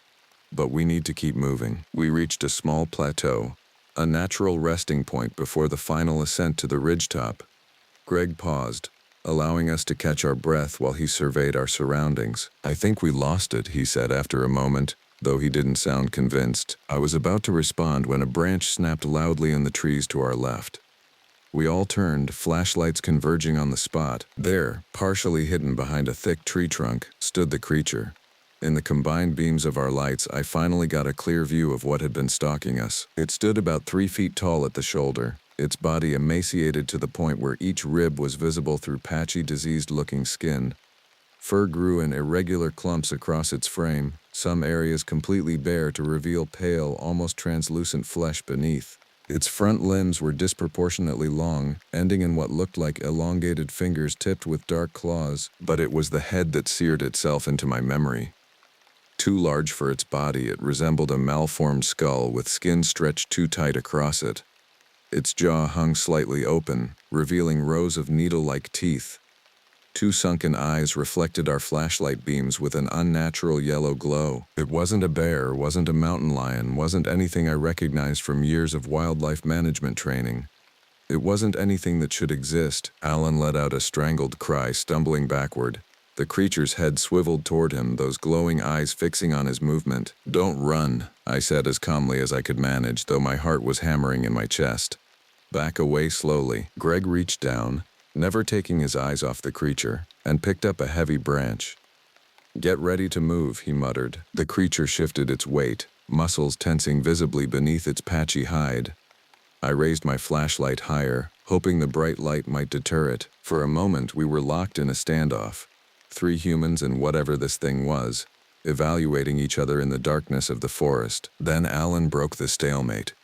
"but we need to keep moving." We reached a small plateau, a natural resting point before the final ascent to the ridgetop. Greg paused, allowing us to catch our breath while he surveyed our surroundings. "I think we lost it," he said after a moment, though he didn't sound convinced. I was about to respond when a branch snapped loudly in the trees to our left. We all turned, flashlights converging on the spot. There, partially hidden behind a thick tree trunk, stood the creature. In the combined beams of our lights, I finally got a clear view of what had been stalking us. It stood about 3 feet tall at the shoulder, its body emaciated to the point where each rib was visible through patchy, diseased-looking skin. Fur grew in irregular clumps across its frame, some areas completely bare to reveal pale, almost translucent flesh beneath. Its front limbs were disproportionately long, ending in what looked like elongated fingers tipped with dark claws, but it was the head that seared itself into my memory. Too large for its body, it resembled a malformed skull with skin stretched too tight across it. Its jaw hung slightly open, revealing rows of needle-like teeth. 2 sunken eyes reflected our flashlight beams with an unnatural yellow glow. It wasn't a bear, wasn't a mountain lion, wasn't anything I recognized from years of wildlife management training. It wasn't anything that should exist. Alan let out a strangled cry, stumbling backward, The creature's head swiveled toward him, those glowing eyes fixing on his movement. "Don't run," I said as calmly as I could manage, though my heart was hammering in my chest. "Back away slowly." Greg reached down, never taking his eyes off the creature, and picked up a heavy branch. "Get ready to move," he muttered. The creature shifted its weight, muscles tensing visibly beneath its patchy hide. I raised my flashlight higher, hoping the bright light might deter it. For a moment, we were locked in a standoff. 3 humans and whatever this thing was, evaluating each other in the darkness of the forest. Then Alan broke the stalemate.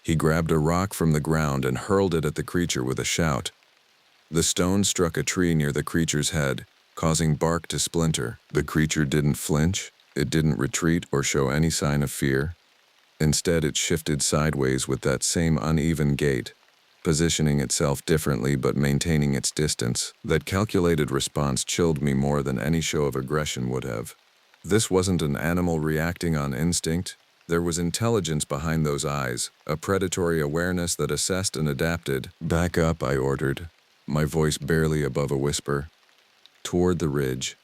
He grabbed a rock from the ground and hurled it at the creature with a shout. The stone struck a tree near the creature's head, causing bark to splinter. The creature didn't flinch, it didn't retreat or show any sign of fear. Instead, it shifted sideways with that same uneven gait, positioning itself differently but maintaining its distance. That calculated response chilled me more than any show of aggression would have. This wasn't an animal reacting on instinct. There was intelligence behind those eyes, a predatory awareness that assessed and adapted. "Back up," I ordered, my voice barely above a whisper. Toward the ridge.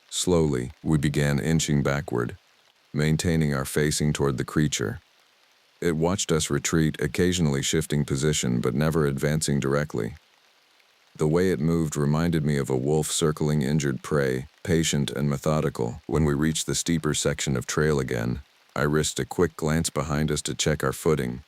Slowly, we began inching backward, maintaining our facing toward the creature. It watched us retreat, occasionally shifting position but never advancing directly. The way it moved reminded me of a wolf circling injured prey, patient and methodical. When we reached the steeper section of trail again, I risked a quick glance behind us to check our footing.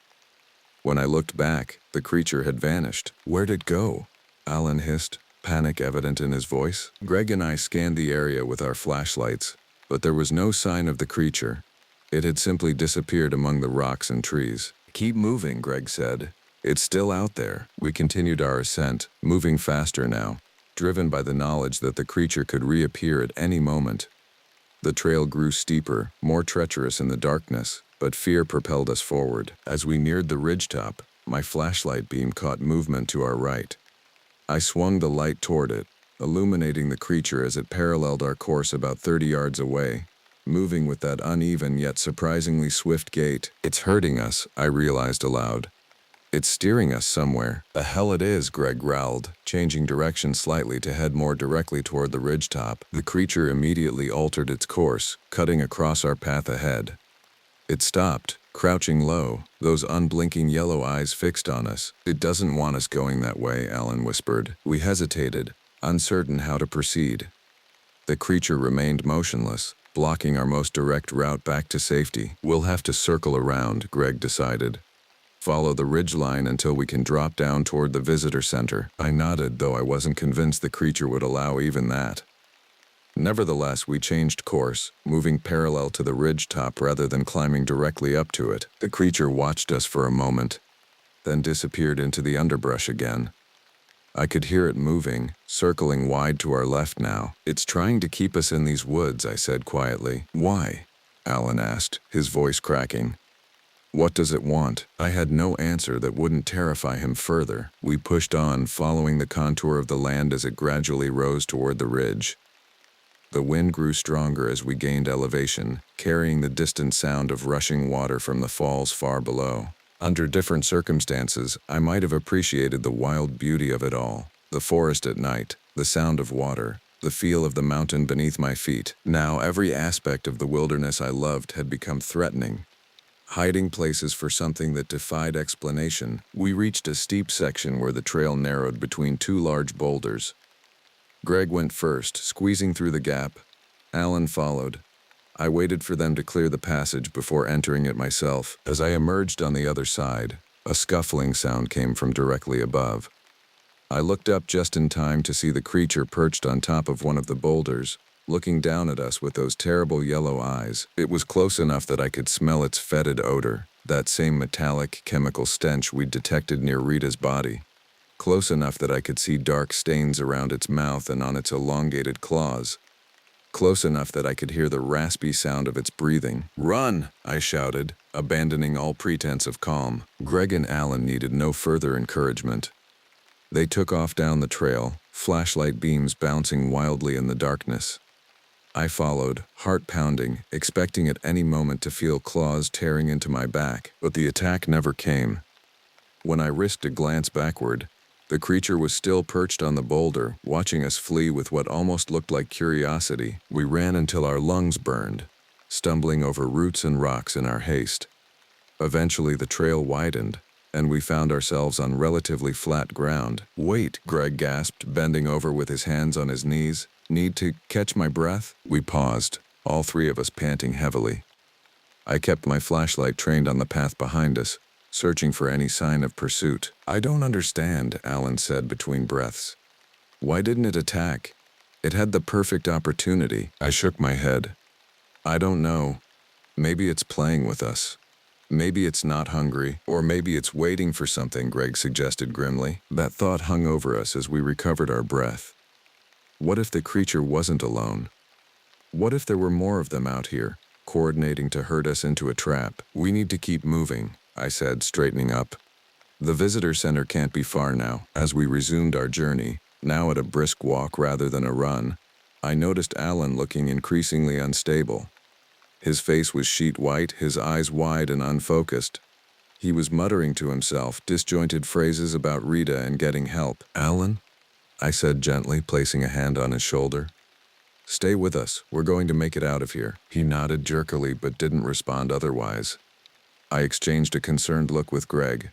When I looked back, the creature had vanished. "Where'd it go?" Alan hissed, panic evident in his voice. Greg and I scanned the area with our flashlights, but there was no sign of the creature. It had simply disappeared among the rocks and trees. "Keep moving," Greg said. "It's still out there." We continued our ascent, moving faster now, driven by the knowledge that the creature could reappear at any moment. The trail grew steeper, more treacherous in the darkness, but fear propelled us forward. As we neared the ridgetop, my flashlight beam caught movement to our right. I swung the light toward it, illuminating the creature as it paralleled our course about 30 yards away, moving with that uneven yet surprisingly swift gait. "It's hurting us," I realized aloud. "It's steering us somewhere." "The hell it is," Greg growled, changing direction slightly to head more directly toward the ridgetop. The creature immediately altered its course, cutting across our path ahead. It stopped, crouching low, those unblinking yellow eyes fixed on us. "It doesn't want us going that way," Alan whispered. We hesitated, uncertain how to proceed. The creature remained motionless, blocking our most direct route back to safety. "We'll have to circle around," Greg decided. "Follow the ridgeline until we can drop down toward the visitor center." I nodded, though I wasn't convinced the creature would allow even that. Nevertheless, we changed course, moving parallel to the ridgetop rather than climbing directly up to it. The creature watched us for a moment, then disappeared into the underbrush again. I could hear it moving, circling wide to our left now. "It's trying to keep us in these woods," I said quietly. "Why?" Alan asked, his voice cracking. "What does it want?" I had no answer that wouldn't terrify him further. We pushed on, following the contour of the land as it gradually rose toward the ridge. The wind grew stronger as we gained elevation, carrying the distant sound of rushing water from the falls far below. Under different circumstances, I might have appreciated the wild beauty of it all. The forest at night, the sound of water, the feel of the mountain beneath my feet. Now every aspect of the wilderness I loved had become threatening, hiding places for something that defied explanation. We reached a steep section where the trail narrowed between 2 large boulders. Greg went first, squeezing through the gap. Alan followed. I waited for them to clear the passage before entering it myself. As I emerged on the other side, a scuffling sound came from directly above. I looked up just in time to see the creature perched on top of one of the boulders, looking down at us with those terrible yellow eyes. It was close enough that I could smell its fetid odor, that same metallic, chemical stench we'd detected near Rita's body. Close enough that I could see dark stains around its mouth and on its elongated claws. Close enough that I could hear the raspy sound of its breathing. "Run!" I shouted, abandoning all pretense of calm. Greg and Alan needed no further encouragement. They took off down the trail, flashlight beams bouncing wildly in the darkness. I followed, heart pounding, expecting at any moment to feel claws tearing into my back, but the attack never came. When I risked a glance backward, The creature was still perched on the boulder, watching us flee with what almost looked like curiosity. We ran until our lungs burned, stumbling over roots and rocks in our haste. Eventually, the trail widened, and we found ourselves on relatively flat ground. "Wait," Greg gasped, bending over with his hands on his knees. "Need to catch my breath?" We paused, all three of us panting heavily. I kept my flashlight trained on the path behind us, searching for any sign of pursuit. "I don't understand," Alan said between breaths. "Why didn't it attack? It had the perfect opportunity." I shook my head. "I don't know. Maybe it's playing with us. Maybe it's not hungry, or maybe it's waiting for something," Greg suggested grimly. That thought hung over us as we recovered our breath. What if the creature wasn't alone? What if there were more of them out here, coordinating to herd us into a trap? "We need to keep moving," I said, straightening up. "The visitor center can't be far now." As we resumed our journey, now at a brisk walk rather than a run, I noticed Alan looking increasingly unstable. His face was sheet white, his eyes wide and unfocused. He was muttering to himself, disjointed phrases about Rita and getting help. "Alan?" I said gently, placing a hand on his shoulder. "Stay with us. We're going to make it out of here." He nodded jerkily but didn't respond otherwise. I exchanged a concerned look with Greg.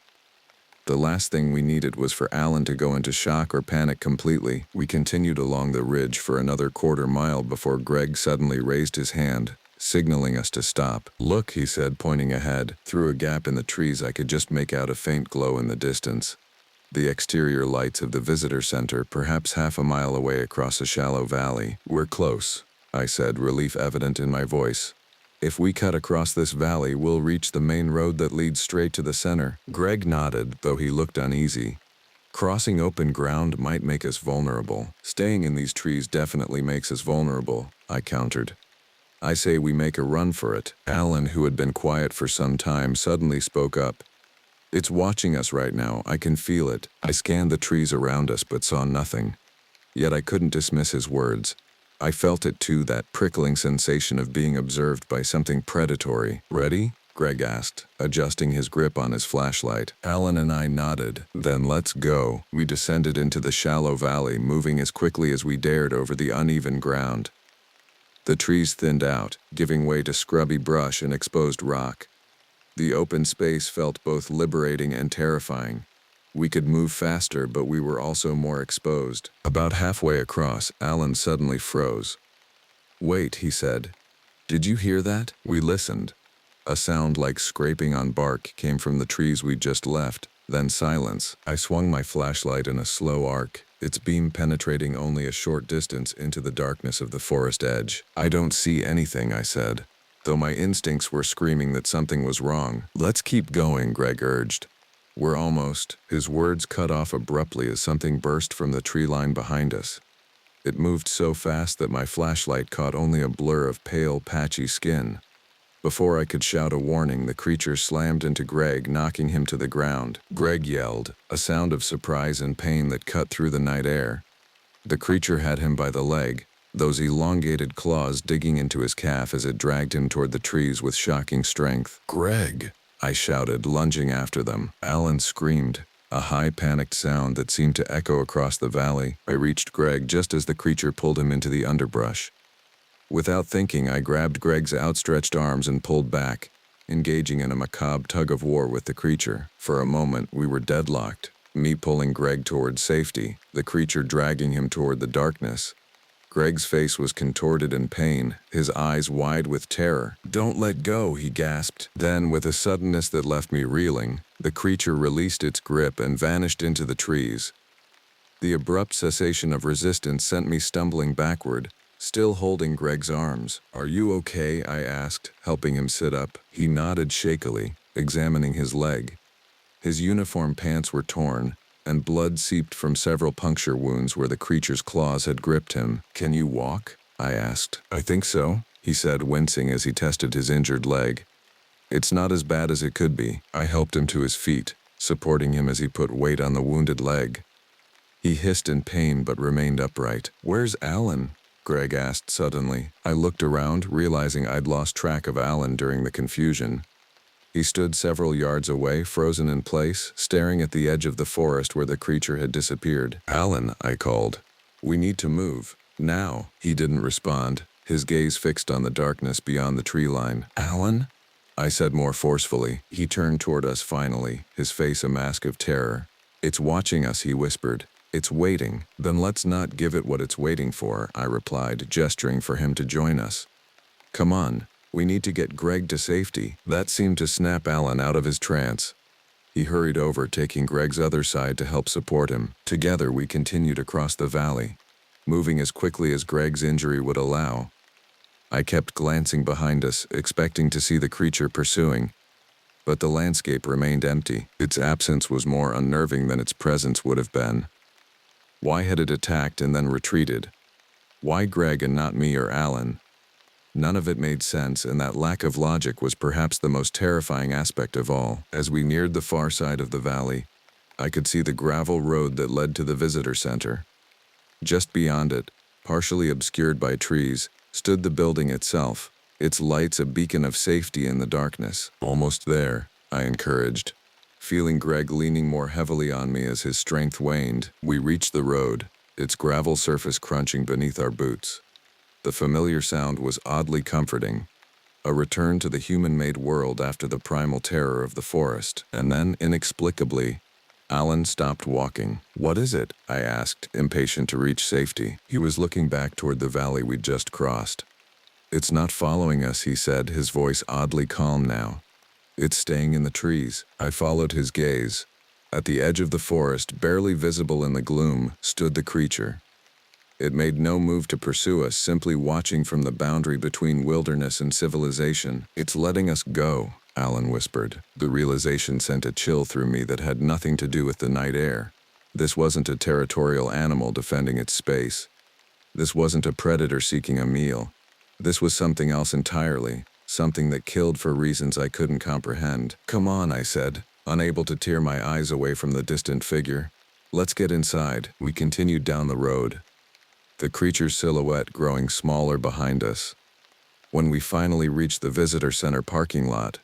The last thing we needed was for Alan to go into shock or panic completely. We continued along the ridge for another quarter-mile before Greg suddenly raised his hand, signaling us to stop. "Look," he said, pointing ahead. Through a gap in the trees, I could just make out a faint glow in the distance. The exterior lights of the visitor center, perhaps half a mile away across a shallow valley. "We're close," I said, relief evident in my voice. "If we cut across this valley, we'll reach the main road that leads straight to the center." Greg nodded, though he looked uneasy. "Crossing open ground might make us vulnerable. Staying in these trees definitely makes us vulnerable," I countered. "I say we make a run for it." Alan, who had been quiet for some time, suddenly spoke up. "It's watching us right now. I can feel it." I scanned the trees around us but saw nothing. Yet I couldn't dismiss his words. I felt it too, that prickling sensation of being observed by something predatory. "Ready?" Greg asked, adjusting his grip on his flashlight. Alan and I nodded. "Then let's go." We descended into the shallow valley, moving as quickly as we dared over the uneven ground. The trees thinned out, giving way to scrubby brush and exposed rock. The open space felt both liberating and terrifying. We could move faster, but we were also more exposed. About halfway across, Alan suddenly froze. "Wait," he said. "Did you hear that?" We listened. A sound like scraping on bark came from the trees we'd just left, then silence. I swung my flashlight in a slow arc, its beam penetrating only a short distance into the darkness of the forest edge. "I don't see anything," I said, though my instincts were screaming that something was wrong. "Let's keep going," Greg urged. "We're almost." His words cut off abruptly as something burst from the tree line behind us. It moved so fast that my flashlight caught only a blur of pale, patchy skin. Before I could shout a warning, the creature slammed into Greg, knocking him to the ground. Greg yelled, a sound of surprise and pain that cut through the night air. The creature had him by the leg, those elongated claws digging into his calf as it dragged him toward the trees with shocking strength. "Greg!" I shouted, lunging after them. Alan screamed, a high, panicked sound that seemed to echo across the valley. I reached Greg just as the creature pulled him into the underbrush. Without thinking, I grabbed Greg's outstretched arms and pulled back, engaging in a macabre tug-of-war with the creature. For a moment, we were deadlocked, me pulling Greg toward safety, the creature dragging him toward the darkness. Greg's face was contorted in pain, his eyes wide with terror. "Don't let go," he gasped. Then, with a suddenness that left me reeling, the creature released its grip and vanished into the trees. The abrupt cessation of resistance sent me stumbling backward, still holding Greg's arms. "Are you okay?" I asked, helping him sit up. He nodded shakily, examining his leg. His uniform pants were torn, and blood seeped from several puncture wounds where the creature's claws had gripped him. "Can you walk?" I asked. "I think so," he said, wincing as he tested his injured leg. "It's not as bad as it could be." I helped him to his feet, supporting him as he put weight on the wounded leg. He hissed in pain but remained upright. "Where's Alan?" Greg asked suddenly. I looked around, realizing I'd lost track of Alan during the confusion. He stood several yards away, frozen in place, staring at the edge of the forest where the creature had disappeared. "Alan," I called. "We need to move. Now." He didn't respond, his gaze fixed on the darkness beyond the tree line. "Alan?" I said more forcefully. He turned toward us finally, his face a mask of terror. "It's watching us," he whispered. "It's waiting." "Then let's not give it what it's waiting for," I replied, gesturing for him to join us. "Come on. We need to get Greg to safety." That seemed to snap Alan out of his trance. He hurried over, taking Greg's other side to help support him. Together we continued across the valley, moving as quickly as Greg's injury would allow. I kept glancing behind us, expecting to see the creature pursuing, but the landscape remained empty. Its absence was more unnerving than its presence would have been. Why had it attacked and then retreated? Why Greg and not me or Alan? None of it made sense, and that lack of logic was perhaps the most terrifying aspect of all. As we neared the far side of the valley, I could see the gravel road that led to the visitor center. Just beyond it, partially obscured by trees, stood the building itself, its lights a beacon of safety in the darkness. "Almost there," I encouraged, feeling Greg leaning more heavily on me as his strength waned. We reached the road, its gravel surface crunching beneath our boots. The familiar sound was oddly comforting, a return to the human-made world after the primal terror of the forest. And then, inexplicably, Alan stopped walking. "What is it?" I asked, impatient to reach safety. He was looking back toward the valley we'd just crossed. "It's not following us," he said, his voice oddly calm now. "It's staying in the trees." I followed his gaze. At the edge of the forest, barely visible in the gloom, stood the creature. It made no move to pursue us, simply watching from the boundary between wilderness and civilization. "It's letting us go," Alan whispered. The realization sent a chill through me that had nothing to do with the night air. This wasn't a territorial animal defending its space. This wasn't a predator seeking a meal. This was something else entirely, something that killed for reasons I couldn't comprehend. "Come on," I said, unable to tear my eyes away from the distant figure. "Let's get inside." We continued down the road, the creature's silhouette growing smaller behind us. When we finally reached the visitor center parking lot,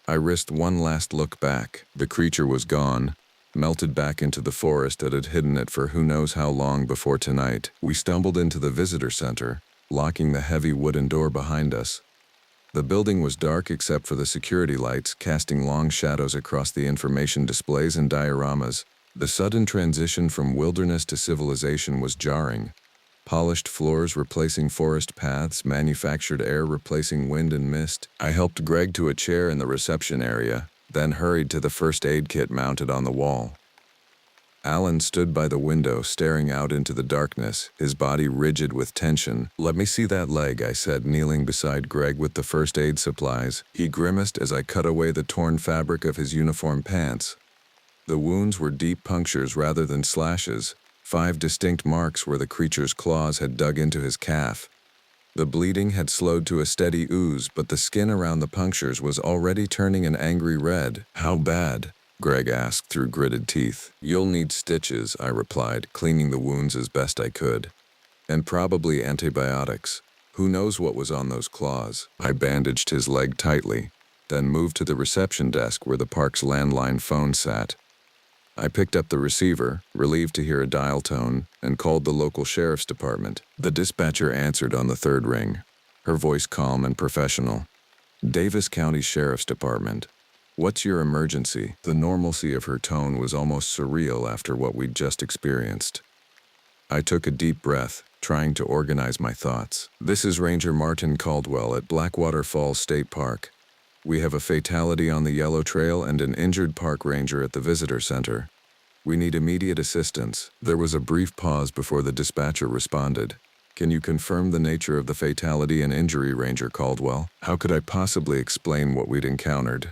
I risked one last look back. The creature was gone, melted back into the forest that had hidden it for who knows how long before tonight. We stumbled into the visitor center, locking the heavy wooden door behind us. The building was dark except for the security lights, casting long shadows across the information displays and dioramas. The sudden transition from wilderness to civilization was jarring. Polished floors replacing forest paths, manufactured air replacing wind and mist. I helped Greg to a chair in the reception area, then hurried to the first aid kit mounted on the wall. Alan stood by the window, staring out into the darkness, his body rigid with tension. "Let me see that leg," I said, kneeling beside Greg with the first aid supplies. He grimaced as I cut away the torn fabric of his uniform pants. The wounds were deep punctures rather than slashes, 5 distinct marks where the creature's claws had dug into his calf. The bleeding had slowed to a steady ooze, but the skin around the punctures was already turning an angry red. "How bad?" Greg asked through gritted teeth. "You'll need stitches," I replied, cleaning the wounds as best I could. "And probably antibiotics. Who knows what was on those claws?" I bandaged his leg tightly, then moved to the reception desk where the park's landline phone sat. I picked up the receiver, relieved to hear a dial tone, and called the local sheriff's department. The dispatcher answered on the third ring, her voice calm and professional. "Davis County Sheriff's Department. What's your emergency?" The normalcy of her tone was almost surreal after what we'd just experienced. I took a deep breath, trying to organize my thoughts. "This is Ranger Martin Caldwell at Blackwater Falls State Park. We have a fatality on the Yellow Trail and an injured park ranger at the visitor center. We need immediate assistance." There was a brief pause before the dispatcher responded. "Can you confirm the nature of the fatality and injury, Ranger Caldwell?" How could I possibly explain what we'd encountered?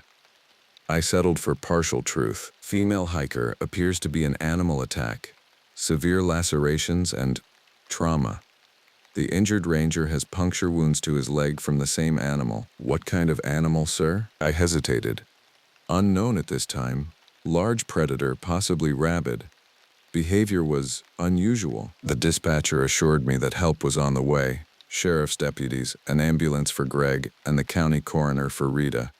I settled for partial truth. "Female hiker, appears to be an animal attack. Severe lacerations and trauma. The injured ranger has puncture wounds to his leg from the same animal." "What kind of animal, sir?" I hesitated. "Unknown at this time. Large predator, possibly rabid. Behavior was unusual." The dispatcher assured me that help was on the way. Sheriff's deputies, an ambulance for Greg, and the county coroner for Rita.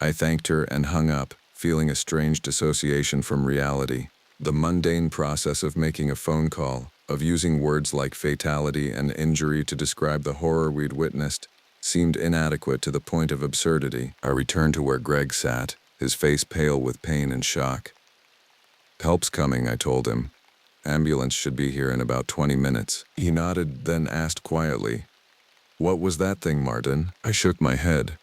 I thanked her and hung up, feeling a strange dissociation from reality. The mundane process of making a phone call, of using words like fatality and injury to describe the horror we'd witnessed, seemed inadequate to the point of absurdity. I returned to where Greg sat, his face pale with pain and shock. "Help's coming," I told him. "Ambulance should be here in about 20 minutes. He nodded, then asked quietly, "What was that thing, Martin?" I shook my head.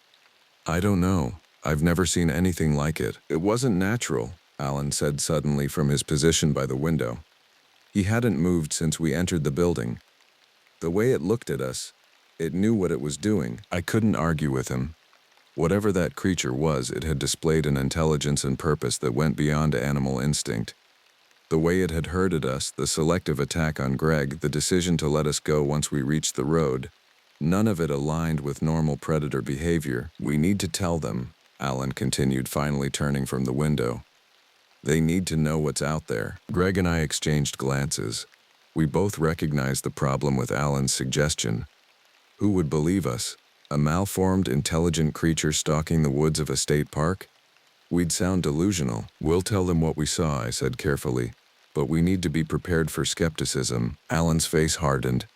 "I don't know. I've never seen anything like it. It wasn't natural," Alan said suddenly from his position by the window. He hadn't moved since we entered the building. The way it looked at us, it knew what it was doing. I couldn't argue with him. Whatever that creature was, it had displayed an intelligence and purpose that went beyond animal instinct. The way it had herded us, the selective attack on Greg, the decision to let us go once we reached the road, none of it aligned with normal predator behavior. "We need to tell them," Alan continued, finally turning from the window. "They need to know what's out there." Greg and I exchanged glances. We both recognized the problem with Alan's suggestion. Who would believe us? A malformed, intelligent creature stalking the woods of a state park? We'd sound delusional. "We'll tell them what we saw," I said carefully. "But we need to be prepared for skepticism." Alan's face hardened.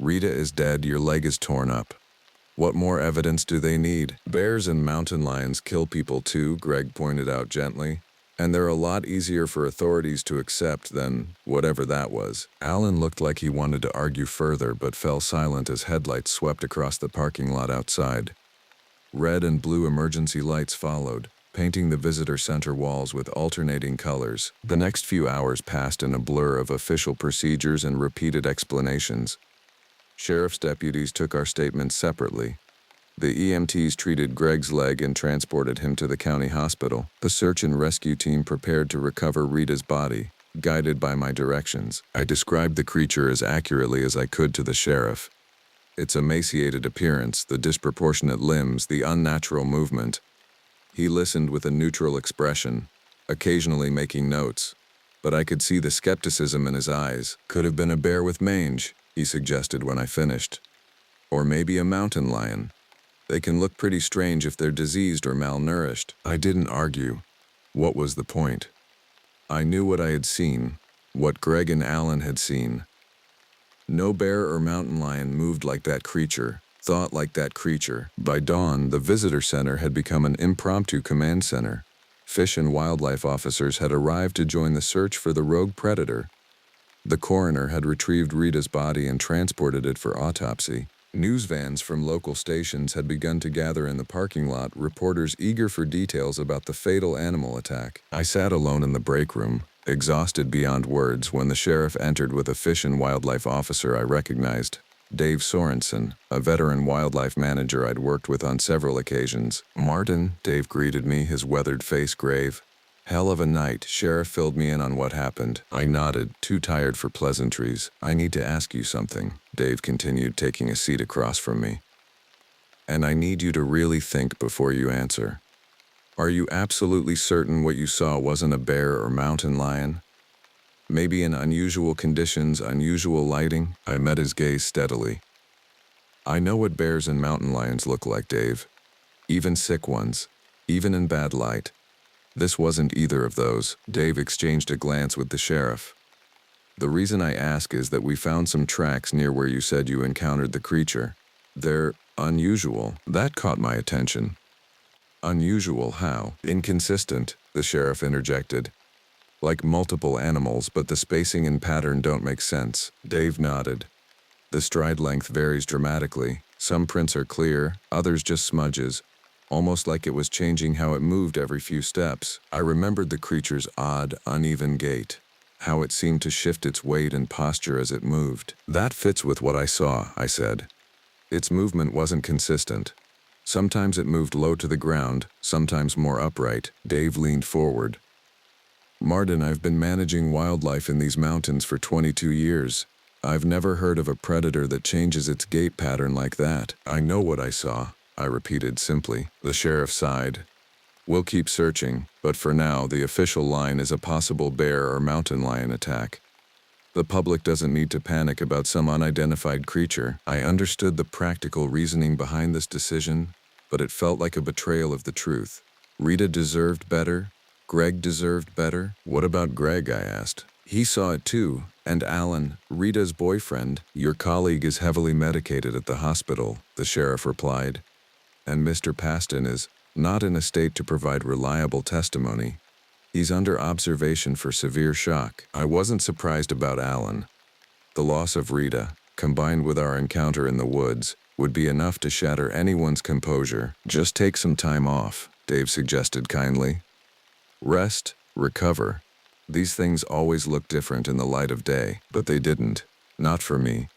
"Rita is dead, your leg is torn up. What more evidence do they need?" "Bears and mountain lions kill people too," Greg pointed out gently. "And they're a lot easier for authorities to accept than whatever that was." Alan looked like he wanted to argue further, but fell silent as headlights swept across the parking lot outside. Red and blue emergency lights followed, painting the visitor center walls with alternating colors. The next few hours passed in a blur of official procedures and repeated explanations. Sheriff's deputies took our statements separately. The EMTs treated Greg's leg and transported him to the county hospital. The search and rescue team prepared to recover Rita's body, guided by my directions. I described the creature as accurately as I could to the sheriff. Its emaciated appearance, the disproportionate limbs, the unnatural movement. He listened with a neutral expression, occasionally making notes, but I could see the skepticism in his eyes. "Could have been a bear with mange," he suggested when I finished. "Or maybe a mountain lion. They can look pretty strange if they're diseased or malnourished." I didn't argue. What was the point? I knew what I had seen, what Greg and Alan had seen. No bear or mountain lion moved like that creature, thought like that creature. By dawn, the visitor center had become an impromptu command center. Fish and wildlife officers had arrived to join the search for the rogue predator. The coroner had retrieved Rita's body and transported it for autopsy. News vans from local stations had begun to gather in the parking lot, reporters eager for details about the fatal animal attack. I sat alone in the break room, exhausted beyond words, when the sheriff entered with a fish and wildlife officer I recognized, Dave Sorensen, a veteran wildlife manager I'd worked with on several occasions. "Martin," Dave greeted me, his weathered face grave. "Hell of a night." Sheriff filled me in on what happened. I nodded, too tired for pleasantries. "I need to ask you something," Dave continued, taking a seat across from me. "And I need you to really think before you answer. Are you absolutely certain what you saw wasn't a bear or mountain lion? Maybe in unusual conditions, unusual lighting?" I met his gaze steadily. "I know what bears and mountain lions look like, Dave. Even sick ones. Even in bad light. This wasn't either of those." Dave exchanged a glance with the sheriff. "The reason I ask is that we found some tracks near where you said you encountered the creature. They're unusual." That caught my attention. "Unusual how?" "Inconsistent," the sheriff interjected. "Like multiple animals, but the spacing and pattern don't make sense." Dave nodded. "The stride length varies dramatically. Some prints are clear, others just smudges. Almost like it was changing how it moved every few steps." I remembered the creature's odd, uneven gait, how it seemed to shift its weight and posture as it moved. "That fits with what I saw," I said. "Its movement wasn't consistent. Sometimes it moved low to the ground, sometimes more upright." Dave leaned forward. "Martin, I've been managing wildlife in these mountains for 22 years. I've never heard of a predator that changes its gait pattern like that." "I know what I saw," I repeated simply. The sheriff sighed. "We'll keep searching, but for now, the official line is a possible bear or mountain lion attack. The public doesn't need to panic about some unidentified creature." I understood the practical reasoning behind this decision, but it felt like a betrayal of the truth. Rita deserved better. Greg deserved better. What about Greg, I asked. He saw it too. And Alan, Rita's boyfriend, your colleague is heavily medicated at the hospital, the sheriff replied. And Mr. Paston is not in a state to provide reliable testimony. He's under observation for severe shock. I wasn't surprised about Alan. The loss of Rita, combined with our encounter in the woods, would be enough to shatter anyone's composure. Just take some time off, Dave suggested kindly. Rest, recover. These things always look different in the light of day, but they didn't. Not for me.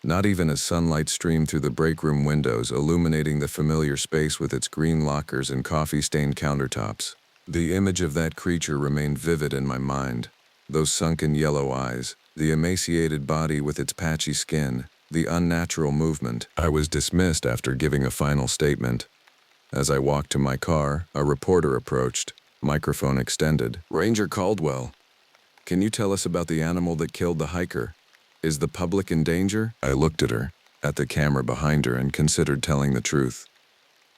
Not even as sunlight streamed through the break room windows, illuminating the familiar space with its green lockers and coffee-stained countertops. The image of that creature remained vivid in my mind. Those sunken yellow eyes, the emaciated body with its patchy skin, the unnatural movement. I was dismissed after giving a final statement. As I walked to my car, a reporter approached, microphone extended. Ranger Caldwell, can you tell us about the animal that killed the hiker? Is the public in danger? I looked at her, at the camera behind her, and considered telling the truth.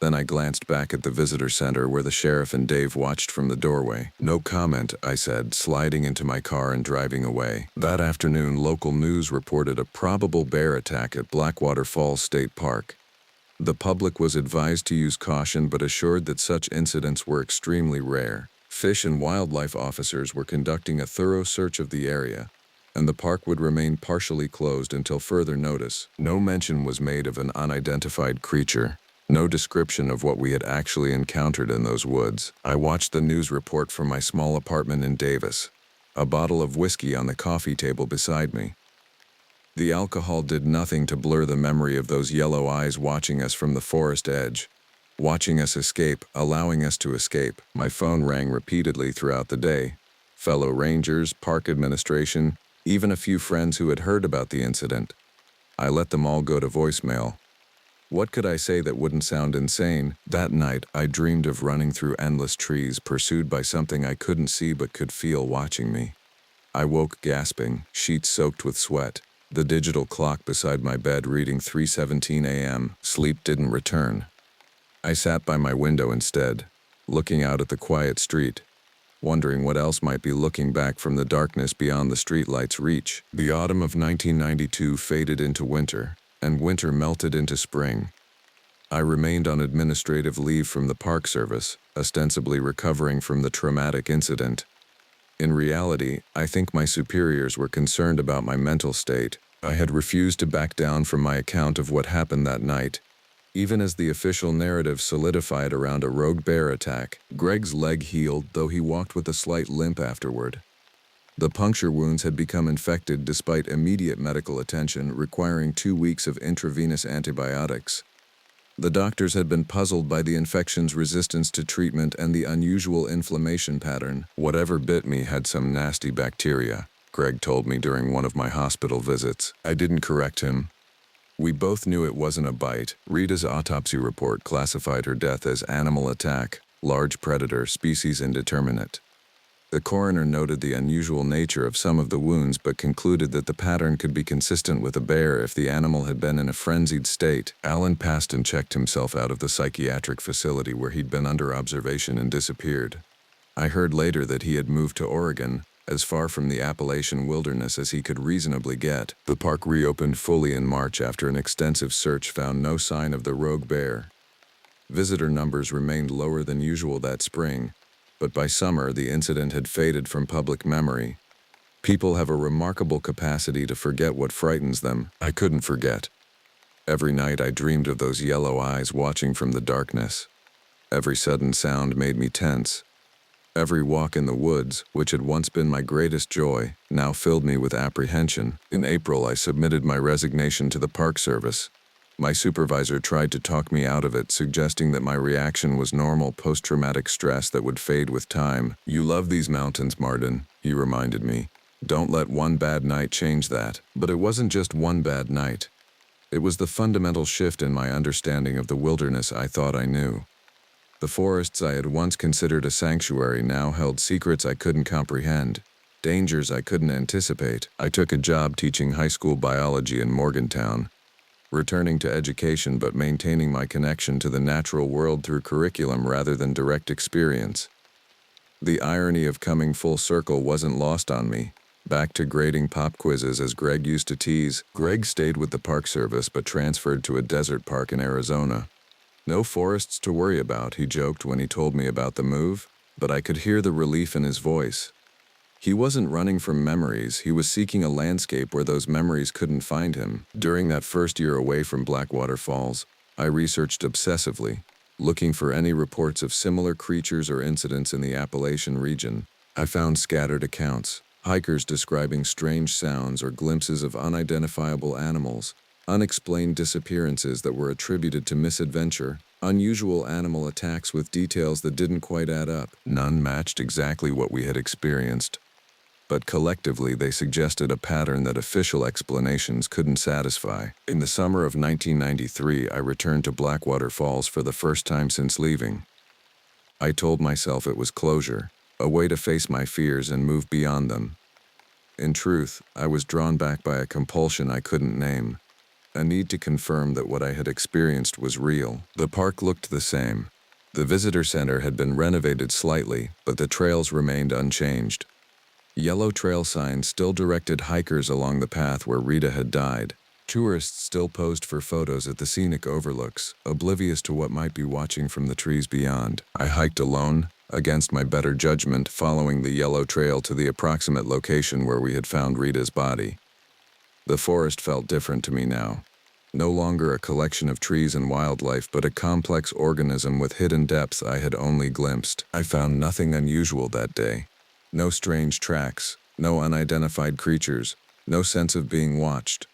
Then I glanced back at the visitor center where the sheriff and Dave watched from the doorway. No comment, I said, sliding into my car and driving away. That afternoon, local news reported a probable bear attack at Blackwater Falls State Park. The public was advised to use caution but assured that such incidents were extremely rare. Fish and wildlife officers were conducting a thorough search of the area, and the park would remain partially closed until further notice. No mention was made of an unidentified creature. No description of what we had actually encountered in those woods. I watched the news report from my small apartment in Davis, a bottle of whiskey on the coffee table beside me. The alcohol did nothing to blur the memory of those yellow eyes watching us from the forest edge, watching us escape, allowing us to escape. My phone rang repeatedly throughout the day. Fellow rangers, park administration, even a few friends who had heard about the incident. I let them all go to voicemail. What could I say that wouldn't sound insane? That night, I dreamed of running through endless trees, pursued by something I couldn't see but could feel watching me. I woke gasping, sheets soaked with sweat, the digital clock beside my bed reading 3:17 a.m. Sleep didn't return. I sat by my window instead, looking out at the quiet street, wondering what else might be looking back from the darkness beyond the streetlight's reach. The autumn of 1992 faded into winter, and winter melted into spring. I remained on administrative leave from the Park Service, ostensibly recovering from the traumatic incident. In reality, I think my superiors were concerned about my mental state. I had refused to back down from my account of what happened that night, even as the official narrative solidified around a rogue bear attack. Greg's leg healed, though he walked with a slight limp afterward. The puncture wounds had become infected despite immediate medical attention, requiring 2 weeks of intravenous antibiotics. The doctors had been puzzled by the infection's resistance to treatment and the unusual inflammation pattern. Whatever bit me had some nasty bacteria, Greg told me during one of my hospital visits. I didn't correct him. We both knew it wasn't a bite. Rita's autopsy report classified her death as animal attack, large predator, species indeterminate. The coroner noted the unusual nature of some of the wounds but concluded that the pattern could be consistent with a bear if the animal had been in a frenzied state. Alan Paston checked himself out of the psychiatric facility where he'd been under observation and disappeared. I heard later that he had moved to Oregon, as far from the Appalachian wilderness as he could reasonably get. The park reopened fully in March after an extensive search found no sign of the rogue bear. Visitor numbers remained lower than usual that spring, but by summer the incident had faded from public memory. People have a remarkable capacity to forget what frightens them. I couldn't forget. Every night I dreamed of those yellow eyes watching from the darkness. Every sudden sound made me tense. Every walk in the woods, which had once been my greatest joy, now filled me with apprehension. In April, I submitted my resignation to the Park Service. My supervisor tried to talk me out of it, suggesting that my reaction was normal post-traumatic stress that would fade with time. "You love these mountains, Martin," he reminded me. "Don't let one bad night change that." But it wasn't just one bad night. It was the fundamental shift in my understanding of the wilderness I thought I knew. The forests I had once considered a sanctuary now held secrets I couldn't comprehend, dangers I couldn't anticipate. I took a job teaching high school biology in Morgantown. returning to education but maintaining my connection to the natural world through curriculum rather than direct experience. The irony of coming full circle wasn't lost on me. Back to grading pop quizzes, as Greg used to tease. Greg stayed with the Park Service but transferred to a desert park in Arizona. No forests to worry about, he joked when he told me about the move, but I could hear the relief in his voice. He wasn't running from memories, he was seeking a landscape where those memories couldn't find him. During that first year away from Blackwater Falls, I researched obsessively, looking for any reports of similar creatures or incidents in the Appalachian region. I found scattered accounts, hikers describing strange sounds or glimpses of unidentifiable animals, unexplained disappearances that were attributed to misadventure, unusual animal attacks with details that didn't quite add up. None matched exactly what we had experienced, but collectively they suggested a pattern that official explanations couldn't satisfy. In the summer of 1993, I returned to Blackwater Falls for the first time since leaving. I told myself it was closure, a way to face my fears and move beyond them. In truth, I was drawn back by a compulsion I couldn't name, a need to confirm that what I had experienced was real. The park looked the same. The visitor center had been renovated slightly, but the trails remained unchanged. Yellow trail signs still directed hikers along the path where Rita had died. Tourists still posed for photos at the scenic overlooks, oblivious to what might be watching from the trees beyond. I hiked alone, against my better judgment, following the yellow trail to the approximate location where we had found Rita's body. The forest felt different to me now. No longer a collection of trees and wildlife, but a complex organism with hidden depths I had only glimpsed. I found nothing unusual that day. No strange tracks, no unidentified creatures, no sense of being watched.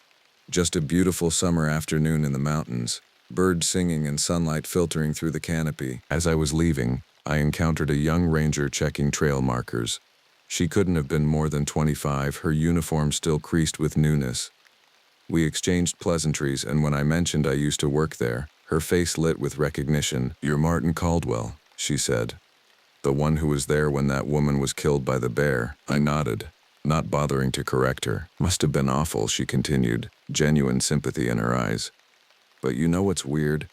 Just a beautiful summer afternoon in the mountains, birds singing and sunlight filtering through the canopy. As I was leaving, I encountered a young ranger checking trail markers. She couldn't have been more than 25, her uniform still creased with newness. We exchanged pleasantries, and when I mentioned I used to work there, her face lit with recognition. "You're Martin Caldwell," she said. "The one who was there when that woman was killed by the bear." I nodded, not bothering to correct her. "Must have been awful," she continued, genuine sympathy in her eyes. "But you know what's weird?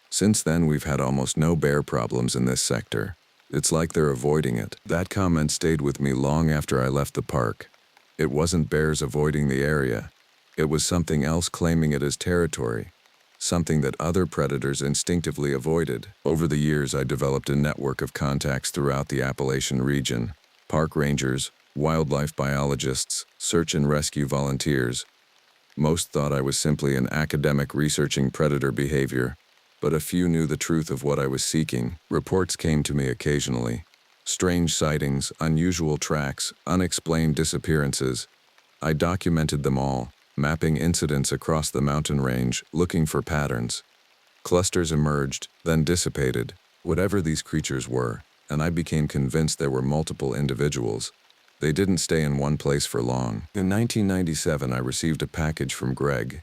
Since then we've had almost no bear problems in this sector. It's like they're avoiding it." That comment stayed with me long after I left the park. It wasn't bears avoiding the area. It was something else claiming it as territory. Something that other predators instinctively avoided. Over the years, I developed a network of contacts throughout the Appalachian region. Park rangers, wildlife biologists, search and rescue volunteers. Most thought I was simply an academic researching predator behavior, but a few knew the truth of what I was seeking. Reports came to me occasionally. Strange sightings, unusual tracks, unexplained disappearances. I documented them all, mapping incidents across the mountain range, looking for patterns. Clusters emerged, then dissipated, whatever these creatures were, and I became convinced there were multiple individuals. They didn't stay in one place for long. In 1997, I received a package from Greg.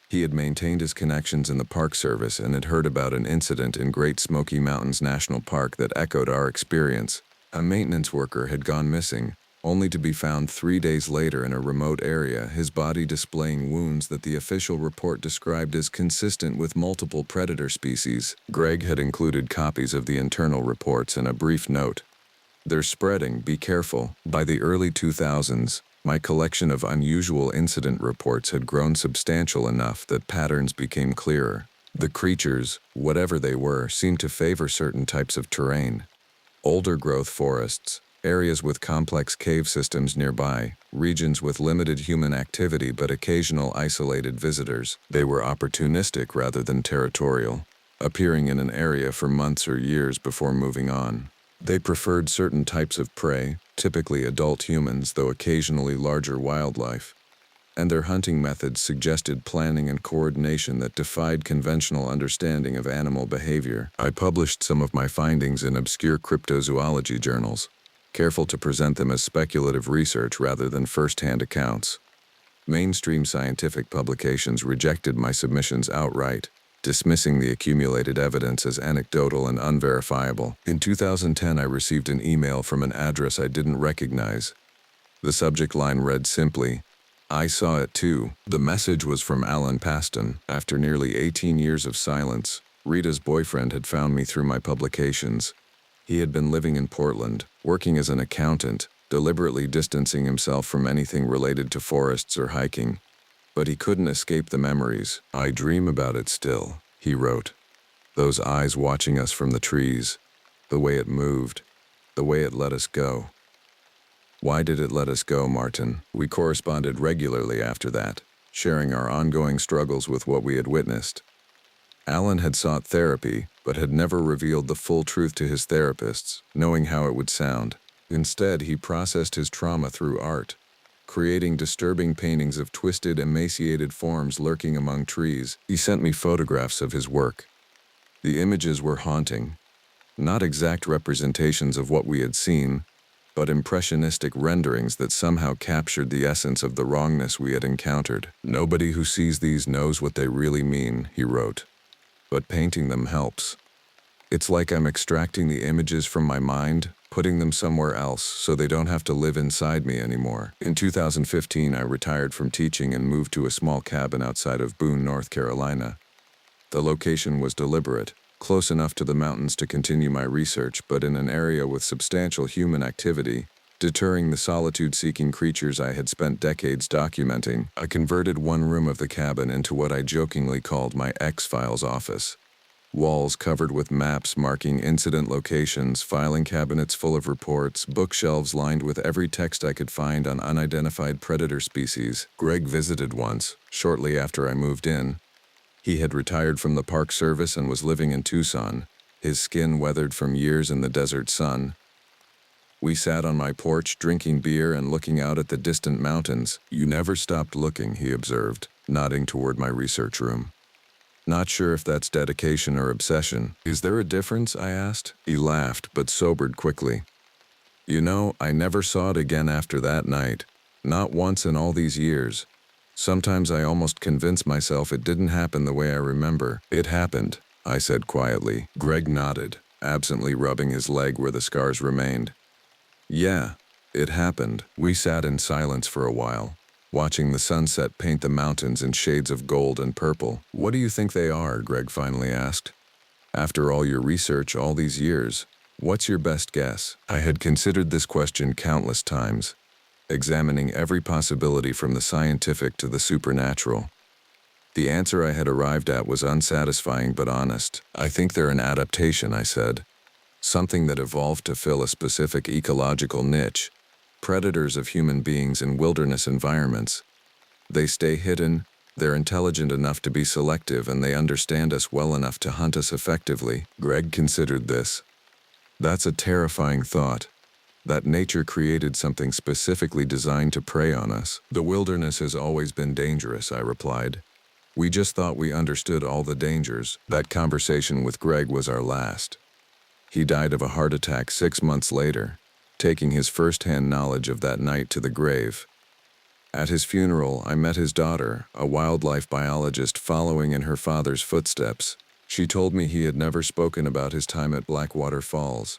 He had maintained his connections in the Park Service and had heard about an incident in Great Smoky Mountains National Park that echoed our experience. A maintenance worker had gone missing, only to be found 3 days later in a remote area, his body displaying wounds that the official report described as consistent with multiple predator species. Greg had included copies of the internal reports and a brief note. "They're spreading, be careful." By the early 2000s, my collection of unusual incident reports had grown substantial enough that patterns became clearer. The creatures, whatever they were, seemed to favor certain types of terrain. Older growth forests, areas with complex cave systems nearby, regions with limited human activity but occasional isolated visitors. They were opportunistic rather than territorial, appearing in an area for months or years before moving on. They preferred certain types of prey, typically adult humans, though occasionally larger wildlife. And their hunting methods suggested planning and coordination that defied conventional understanding of animal behavior. I published some of my findings in obscure cryptozoology journals, careful to present them as speculative research rather than first-hand accounts. Mainstream scientific publications rejected my submissions outright, dismissing the accumulated evidence as anecdotal and unverifiable. In 2010, I received an email from an address I didn't recognize. The subject line read simply, I saw it too. The message was from Alan Paston. After nearly 18 years of silence, Rita's boyfriend had found me through my publications. He had been living in Portland, working as an accountant, deliberately distancing himself from anything related to forests or hiking. But he couldn't escape the memories. "I dream about it still," he wrote. "Those eyes watching us from the trees, the way it moved, the way it let us go." Why did it let us go, Martin? We corresponded regularly after that, sharing our ongoing struggles with what we had witnessed. Alan had sought therapy, but had never revealed the full truth to his therapists, knowing how it would sound. Instead, he processed his trauma through art, creating disturbing paintings of twisted, emaciated forms lurking among trees. He sent me photographs of his work. The images were haunting, not exact representations of what we had seen, but impressionistic renderings that somehow captured the essence of the wrongness we had encountered. "Nobody who sees these knows what they really mean," he wrote. "But painting them helps. It's like I'm extracting the images from my mind, putting them somewhere else so they don't have to live inside me anymore." In 2015, I retired from teaching and moved to a small cabin outside of Boone, North Carolina. The location was deliberate, close enough to the mountains to continue my research, but in an area with substantial human activity, deterring the solitude-seeking creatures I had spent decades documenting. I converted one room of the cabin into what I jokingly called my X-Files office. Walls covered with maps marking incident locations, filing cabinets full of reports, bookshelves lined with every text I could find on unidentified predator species. Greg visited once, shortly after I moved in. He had retired from the Park Service and was living in Tucson, his skin weathered from years in the desert sun. We sat on my porch drinking beer and looking out at the distant mountains. "You never stopped looking," he observed, nodding toward my research room. "Not sure if that's dedication or obsession." "Is there a difference?" I asked. He laughed, but sobered quickly. "You know, I never saw it again after that night. Not once in all these years. Sometimes I almost convince myself it didn't happen the way I remember." "It happened," I said quietly. Greg nodded, absently rubbing his leg where the scars remained. "Yeah, it happened." We sat in silence for a while, watching the sunset paint the mountains in shades of gold and purple. "What do you think they are?" Greg finally asked. "After all your research all these years, what's your best guess?" I had considered this question countless times, examining every possibility from the scientific to the supernatural. The answer I had arrived at was unsatisfying but honest. "I think they're an adaptation," I said. "Something that evolved to fill a specific ecological niche. Predators of human beings in wilderness environments. They stay hidden, they're intelligent enough to be selective, and they understand us well enough to hunt us effectively." Greg considered this. "That's a terrifying thought. That nature created something specifically designed to prey on us." "The wilderness has always been dangerous," I replied. "We just thought we understood all the dangers." That conversation with Greg was our last. He died of a heart attack 6 months later, taking his first-hand knowledge of that night to the grave. At his funeral, I met his daughter, a wildlife biologist following in her father's footsteps. She told me he had never spoken about his time at Blackwater Falls,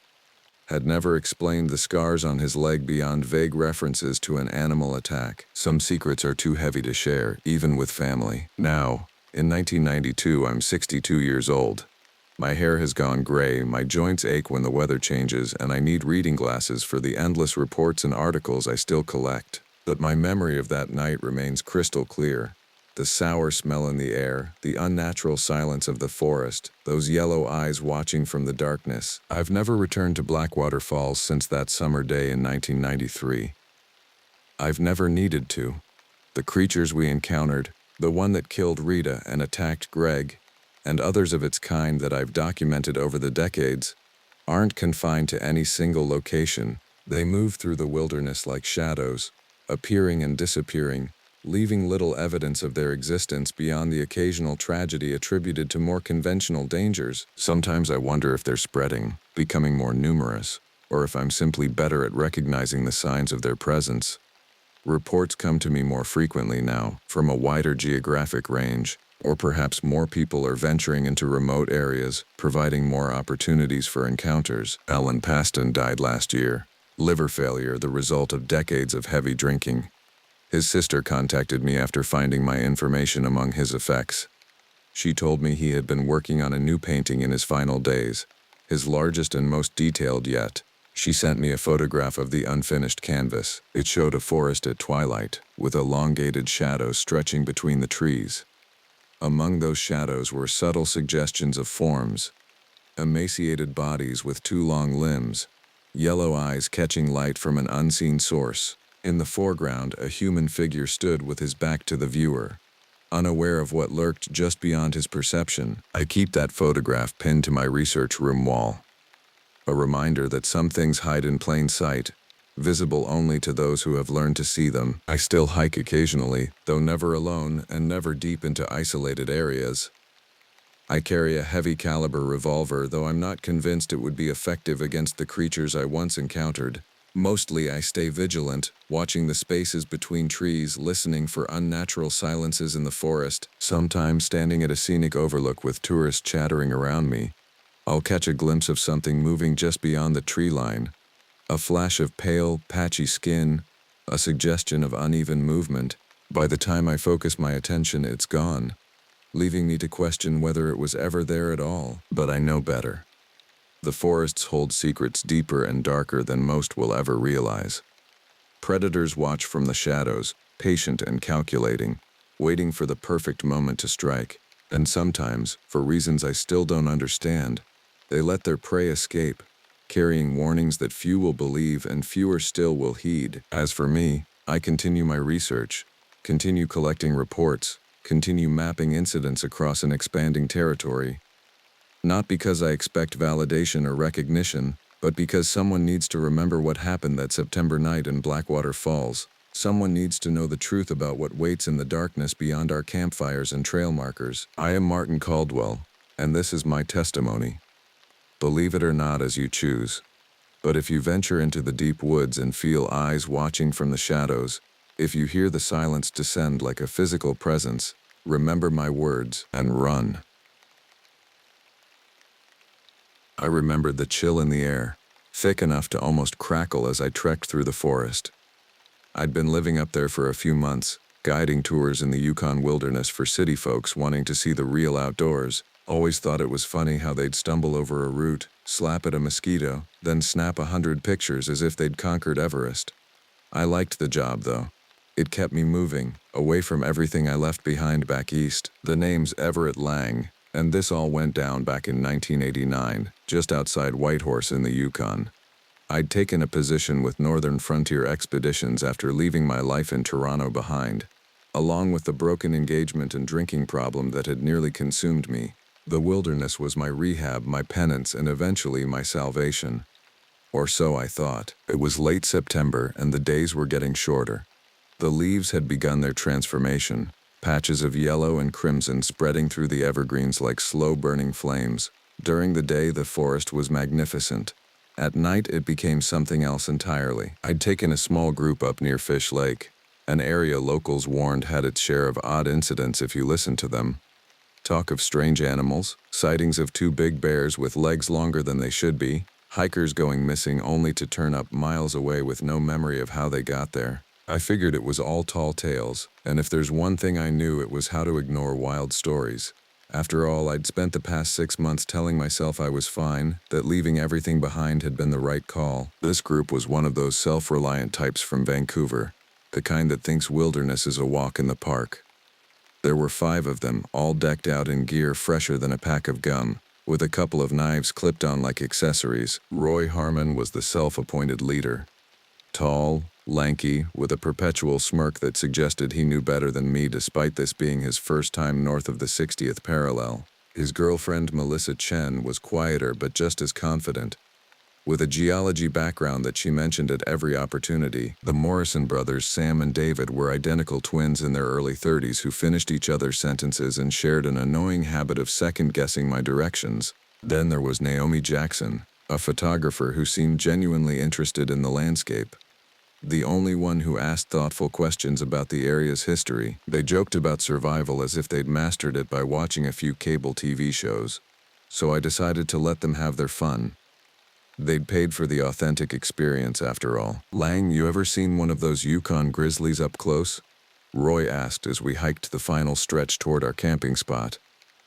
had never explained the scars on his leg beyond vague references to an animal attack. Some secrets are too heavy to share, even with family. Now, in 1992, I'm 62 years old. My hair has gone gray, my joints ache when the weather changes, and I need reading glasses for the endless reports and articles I still collect. But my memory of that night remains crystal clear. The sour smell in the air, the unnatural silence of the forest, those yellow eyes watching from the darkness. I've never returned to Blackwater Falls since that summer day in 1993. I've never needed to. The creatures we encountered, the one that killed Rita and attacked Greg, and others of its kind that I've documented over the decades, aren't confined to any single location. They move through the wilderness like shadows, appearing and disappearing, leaving little evidence of their existence beyond the occasional tragedy attributed to more conventional dangers. Sometimes I wonder if they're spreading, becoming more numerous, or if I'm simply better at recognizing the signs of their presence. Reports come to me more frequently now, from a wider geographic range, or perhaps more people are venturing into remote areas, providing more opportunities for encounters. Alan Paston died last year. Liver failure, the result of decades of heavy drinking. His sister contacted me after finding my information among his effects. She told me he had been working on a new painting in his final days, his largest and most detailed yet. She sent me a photograph of the unfinished canvas. It showed a forest at twilight, with elongated shadows stretching between the trees. Among those shadows were subtle suggestions of forms, emaciated bodies with two long limbs, yellow eyes catching light from an unseen source. In the foreground, a human figure stood with his back to the viewer, unaware of what lurked just beyond his perception. I keep that photograph pinned to my research room wall. A reminder that some things hide in plain sight, visible only to those who have learned to see them. I still hike occasionally, though never alone and never deep into isolated areas. I carry a heavy caliber revolver, though I'm not convinced it would be effective against the creatures I once encountered. Mostly I stay vigilant, watching the spaces between trees, listening for unnatural silences in the forest. Sometimes standing at a scenic overlook with tourists chattering around me, I'll catch a glimpse of something moving just beyond the tree line. A flash of pale, patchy skin, a suggestion of uneven movement. By the time I focus my attention, it's gone, leaving me to question whether it was ever there at all. But I know better. The forests hold secrets deeper and darker than most will ever realize. Predators watch from the shadows, patient and calculating, waiting for the perfect moment to strike. And sometimes, for reasons I still don't understand, they let their prey escape, carrying warnings that few will believe and fewer still will heed. As for me, I continue my research, continue collecting reports, continue mapping incidents across an expanding territory. Not because I expect validation or recognition, but because someone needs to remember what happened that September night in Blackwater Falls. Someone needs to know the truth about what waits in the darkness beyond our campfires and trail markers. I am Martin Caldwell, and this is my testimony. Believe it or not as you choose. But if you venture into the deep woods and feel eyes watching from the shadows, if you hear the silence descend like a physical presence, remember my words and run. I remembered the chill in the air, thick enough to almost crackle as I trekked through the forest. I'd been living up there for a few months, guiding tours in the Yukon wilderness for city folks wanting to see the real outdoors. Always thought it was funny how they'd stumble over a root, slap at a mosquito, then snap 100 pictures as if they'd conquered Everest. I liked the job, though. It kept me moving, away from everything I left behind back east. The name's Everett Lang, and this all went down back in 1989, just outside Whitehorse in the Yukon. I'd taken a position with Northern Frontier Expeditions after leaving my life in Toronto behind. Along with the broken engagement and drinking problem that had nearly consumed me, the wilderness was my rehab, my penance, and eventually my salvation. Or so I thought. It was late September, and the days were getting shorter. The leaves had begun their transformation, patches of yellow and crimson spreading through the evergreens like slow-burning flames. During the day, the forest was magnificent. At night, it became something else entirely. I'd taken a small group up near Fish Lake, an area locals warned had its share of odd incidents if you listened to them. Talk of strange animals, sightings of two big bears with legs longer than they should be, hikers going missing only to turn up miles away with no memory of how they got there. I figured it was all tall tales, and if there's one thing I knew, it was how to ignore wild stories. After all, I'd spent the past 6 months telling myself I was fine, that leaving everything behind had been the right call. This group was one of those self-reliant types from Vancouver, the kind that thinks wilderness is a walk in the park. There were 5 of them, all decked out in gear fresher than a pack of gum, with a couple of knives clipped on like accessories. Roy Harmon was the self-appointed leader. Tall, lanky, with a perpetual smirk that suggested he knew better than me despite this being his first time north of the 60th parallel. His girlfriend Melissa Chen was quieter but just as confident, with a geology background that she mentioned at every opportunity. The Morrison brothers, Sam and David, were identical twins in their early 30s who finished each other's sentences and shared an annoying habit of second-guessing my directions. Then there was Naomi Jackson, a photographer who seemed genuinely interested in the landscape. The only one who asked thoughtful questions about the area's history. They joked about survival as if they'd mastered it by watching a few cable TV shows. So I decided to let them have their fun. They'd paid for the authentic experience after all. Lang, you ever seen one of those Yukon grizzlies up close? Roy asked as we hiked the final stretch toward our camping spot,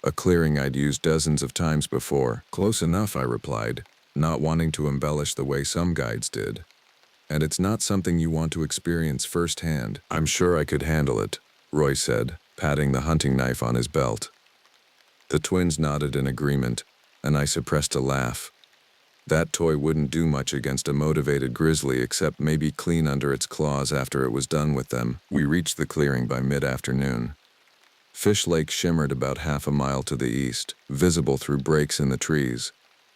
a clearing I'd used dozens of times before. Close enough, I replied, not wanting to embellish the way some guides did. And it's not something you want to experience firsthand. I'm sure I could handle it, Roy said, patting the hunting knife on his belt. The twins nodded in agreement, and I suppressed a laugh. That toy wouldn't do much against a motivated grizzly except maybe clean under its claws after it was done with them. We reached the clearing by mid-afternoon. Fish Lake shimmered about half a mile to the east, visible through breaks in the trees.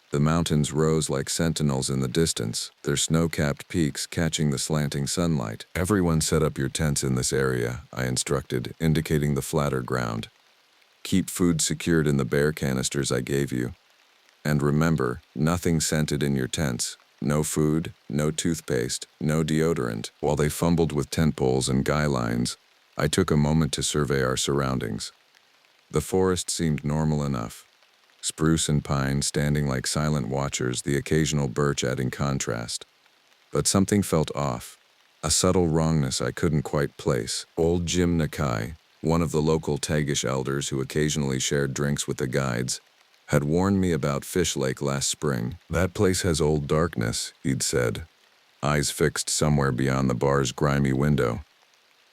The mountains rose like sentinels in the distance, their snow-capped peaks catching the slanting sunlight. Everyone set up your tents in this area, I instructed, indicating the flatter ground. Keep food secured in the bear canisters I gave you. And remember, nothing scented in your tents. No food, no toothpaste, no deodorant. While they fumbled with tent poles and guy lines, I took a moment to survey our surroundings. The forest seemed normal enough. Spruce and pine standing like silent watchers, the occasional birch adding contrast. But something felt off, a subtle wrongness I couldn't quite place. Old Jim Nakai, one of the local Tagish elders who occasionally shared drinks with the guides, had warned me about Fish Lake last spring. That place has old darkness, he'd said, eyes fixed somewhere beyond the bar's grimy window.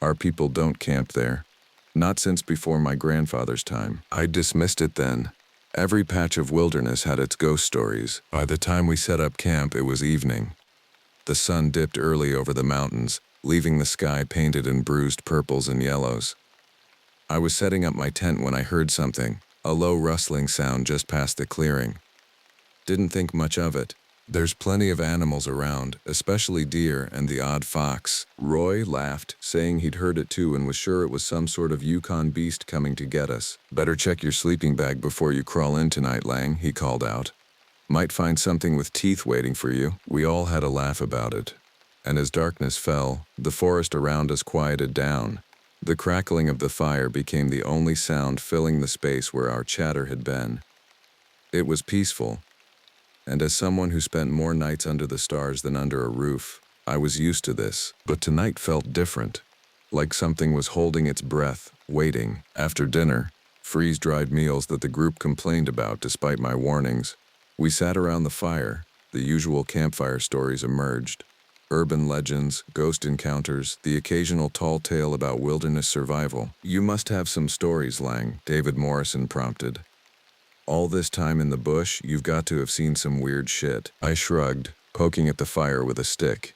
Our people don't camp there. Not since before my grandfather's time. I dismissed it then. Every patch of wilderness had its ghost stories. By the time we set up camp, it was evening. The sun dipped early over the mountains, leaving the sky painted in bruised purples and yellows. I was setting up my tent when I heard something, a low rustling sound just past the clearing. Didn't think much of it. There's plenty of animals around, especially deer and the odd fox. Roy laughed, saying he'd heard it too and was sure it was some sort of Yukon beast coming to get us. Better check your sleeping bag before you crawl in tonight, Lang, he called out. Might find something with teeth waiting for you. We all had a laugh about it. And as darkness fell, the forest around us quieted down. The crackling of the fire became the only sound filling the space where our chatter had been. It was peaceful, and as someone who spent more nights under the stars than under a roof, I was used to this. But tonight felt different, like something was holding its breath, waiting. After dinner, freeze-dried meals that the group complained about despite my warnings, we sat around the fire. The usual campfire stories emerged. Urban legends, ghost encounters, the occasional tall tale about wilderness survival. You must have some stories, Lang, David Morrison prompted. All this time in the bush, you've got to have seen some weird shit. I shrugged, poking at the fire with a stick.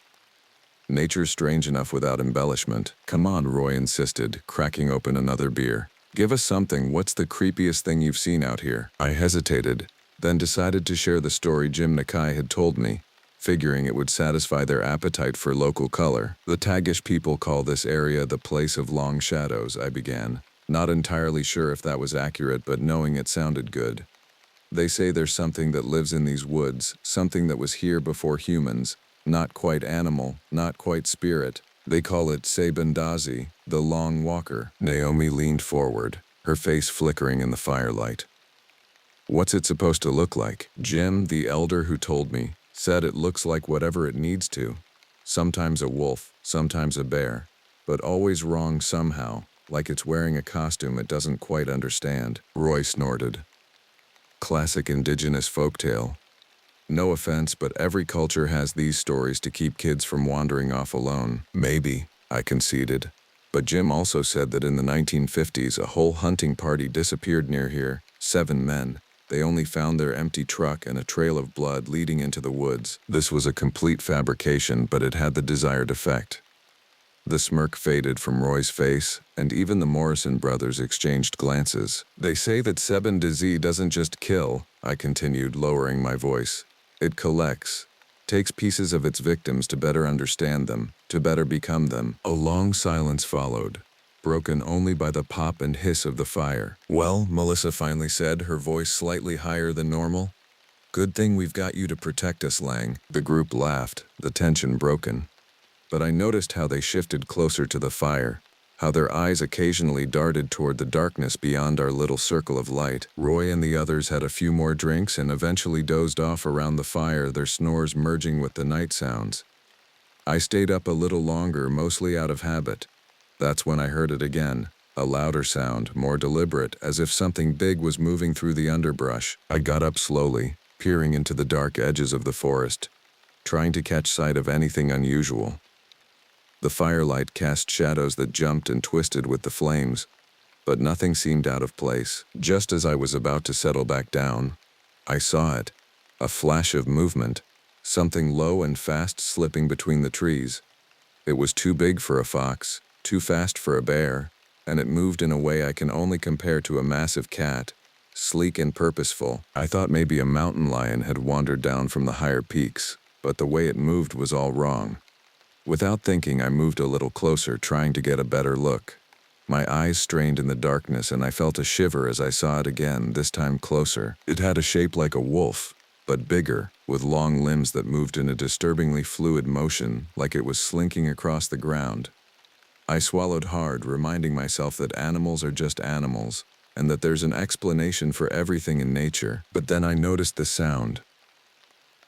Nature's strange enough without embellishment. Come on, Roy insisted, cracking open another beer. Give us something. What's the creepiest thing you've seen out here? I hesitated, then decided to share the story Jim Nakai had told me, figuring it would satisfy their appetite for local color. The Tagish people call this area the place of long shadows, I began, not entirely sure if that was accurate, but knowing it sounded good. They say there's something that lives in these woods, something that was here before humans, not quite animal, not quite spirit. They call it Sebendazi, the long walker. Naomi leaned forward, her face flickering in the firelight. What's it supposed to look like? Jim, the elder who told me, said it looks like whatever it needs to. Sometimes a wolf, sometimes a bear, but always wrong somehow, like it's wearing a costume it doesn't quite understand. Roy snorted. Classic indigenous folktale. No offense, but every culture has these stories to keep kids from wandering off alone. Maybe, I conceded. But Jim also said that in the 1950s a whole hunting party disappeared near here, 7 men. They only found their empty truck and a trail of blood leading into the woods. This was a complete fabrication, but it had the desired effect. The smirk faded from Roy's face, and even the Morrison brothers exchanged glances. They say that Sebendazi doesn't just kill, I continued, lowering my voice. It collects, takes pieces of its victims to better understand them, to better become them. A long silence followed, broken only by the pop and hiss of the fire. Well, Melissa finally said, her voice slightly higher than normal. Good thing we've got you to protect us, Lang. The group laughed, the tension broken. But I noticed how they shifted closer to the fire, how their eyes occasionally darted toward the darkness beyond our little circle of light. Roy and the others had a few more drinks and eventually dozed off around the fire, their snores merging with the night sounds. I stayed up a little longer, mostly out of habit. That's when I heard it again, a louder sound, more deliberate, as if something big was moving through the underbrush. I got up slowly, peering into the dark edges of the forest, trying to catch sight of anything unusual. The firelight cast shadows that jumped and twisted with the flames, but nothing seemed out of place. Just as I was about to settle back down, I saw it, a flash of movement, something low and fast slipping between the trees. It was too big for a fox, too fast for a bear, and it moved in a way I can only compare to a massive cat, sleek and purposeful. I thought maybe a mountain lion had wandered down from the higher peaks, but the way it moved was all wrong. Without thinking, I moved a little closer, trying to get a better look. My eyes strained in the darkness, and I felt a shiver as I saw it again, this time closer. It had a shape like a wolf, but bigger, with long limbs that moved in a disturbingly fluid motion, like it was slinking across the ground. I swallowed hard, reminding myself that animals are just animals, and that there's an explanation for everything in nature. But then I noticed the sound.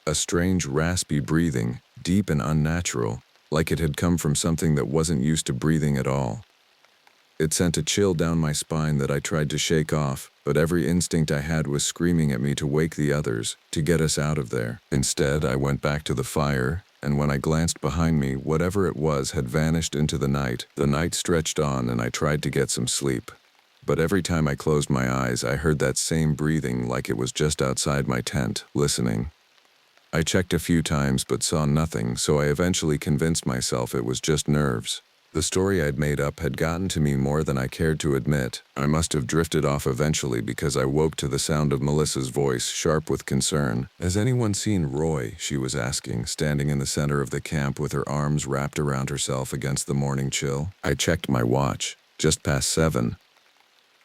A strange, raspy breathing, deep and unnatural, like it had come from something that wasn't used to breathing at all. It sent a chill down my spine that I tried to shake off, but every instinct I had was screaming at me to wake the others, to get us out of there. Instead, I went back to the fire, and when I glanced behind me, whatever it was had vanished into the night. The night stretched on, and I tried to get some sleep. But every time I closed my eyes, I heard that same breathing, like it was just outside my tent, listening. I checked a few times but saw nothing, so I eventually convinced myself it was just nerves. The story I'd made up had gotten to me more than I cared to admit. I must have drifted off eventually because I woke to the sound of Melissa's voice, sharp with concern. "Has anyone seen Roy?" she was asking, standing in the center of the camp with her arms wrapped around herself against the morning chill. I checked my watch. Just past 7.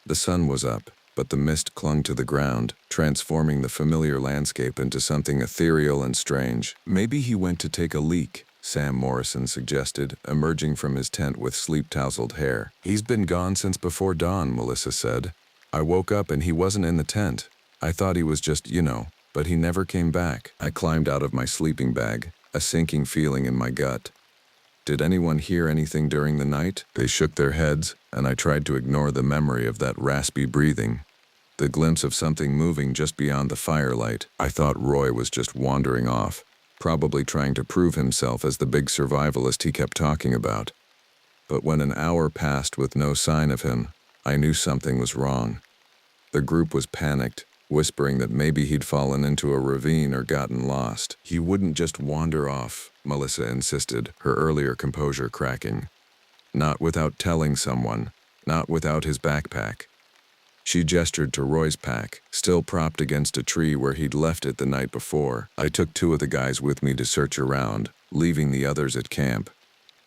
The sun was up, but the mist clung to the ground, transforming the familiar landscape into something ethereal and strange. "Maybe he went to take a leak," Sam Morrison suggested, emerging from his tent with sleep-tousled hair. "He's been gone since before dawn," Melissa said. "I woke up and he wasn't in the tent. I thought he was just, but he never came back." I climbed out of my sleeping bag, a sinking feeling in my gut. "Did anyone hear anything during the night?" They shook their heads, and I tried to ignore the memory of that raspy breathing. The glimpse of something moving just beyond the firelight. I thought Roy was just wandering off, probably trying to prove himself as the big survivalist he kept talking about. But when an hour passed with no sign of him, I knew something was wrong. The group was panicked, whispering that maybe he'd fallen into a ravine or gotten lost. "He wouldn't just wander off," Melissa insisted, her earlier composure cracking. "Not without telling someone, not without his backpack." She gestured to Roy's pack, still propped against a tree where he'd left it the night before. I took 2 of the guys with me to search around, leaving the others at camp.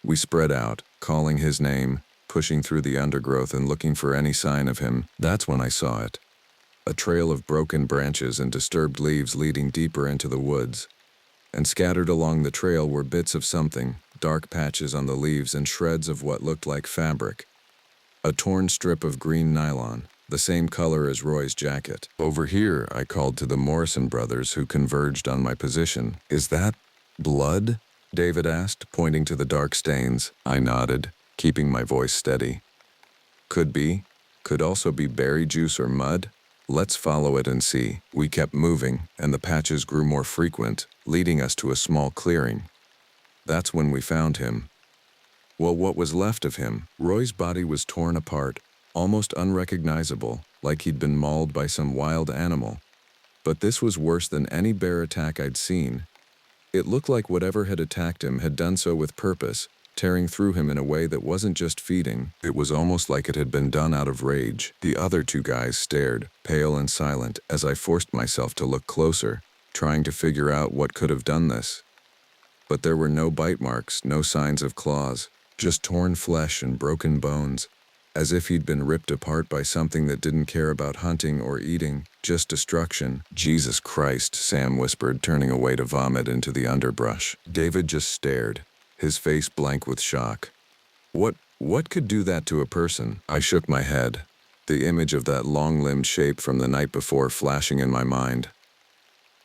We spread out, calling his name, pushing through the undergrowth and looking for any sign of him. That's when I saw it. A trail of broken branches and disturbed leaves leading deeper into the woods. And scattered along the trail were bits of something, dark patches on the leaves and shreds of what looked like fabric. A torn strip of green nylon, the same color as Roy's jacket. "Over here," I called to the Morrison brothers, who converged on my position. "Is that blood?" David asked, pointing to the dark stains. I nodded, keeping my voice steady. "Could be. Could also be berry juice or mud. Let's follow it and see." We kept moving, and the patches grew more frequent, leading us to a small clearing. That's when we found him. Well, what was left of him. Roy's body was torn apart, almost unrecognizable, like he'd been mauled by some wild animal. But this was worse than any bear attack I'd seen. It looked like whatever had attacked him had done so with purpose, tearing through him in a way that wasn't just feeding. It was almost like it had been done out of rage. The other 2 guys stared, pale and silent, as I forced myself to look closer, trying to figure out what could have done this. But there were no bite marks, no signs of claws, just torn flesh and broken bones, as if he'd been ripped apart by something that didn't care about hunting or eating, just destruction. "Jesus Christ," Sam whispered, turning away to vomit into the underbrush. David just stared, his face blank with shock. What What could do that to a person? I shook my head, the image of that long-limbed shape from the night before flashing in my mind.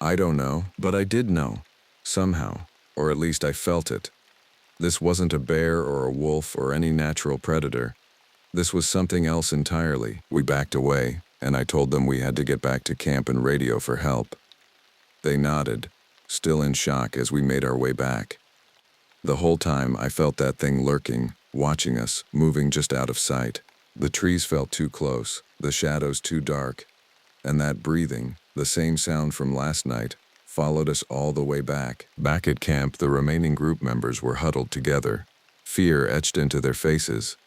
I don't know, but I did know. Somehow, or at least I felt it. This wasn't a bear or a wolf or any natural predator. This was something else entirely. We backed away, and I told them we had to get back to camp and radio for help. They nodded, still in shock as we made our way back. The whole time I felt that thing lurking, watching us, moving just out of sight. The trees felt too close, the shadows too dark, and that breathing, the same sound from last night, followed us all the way back. Back at camp, the remaining group members were huddled together, fear etched into their faces.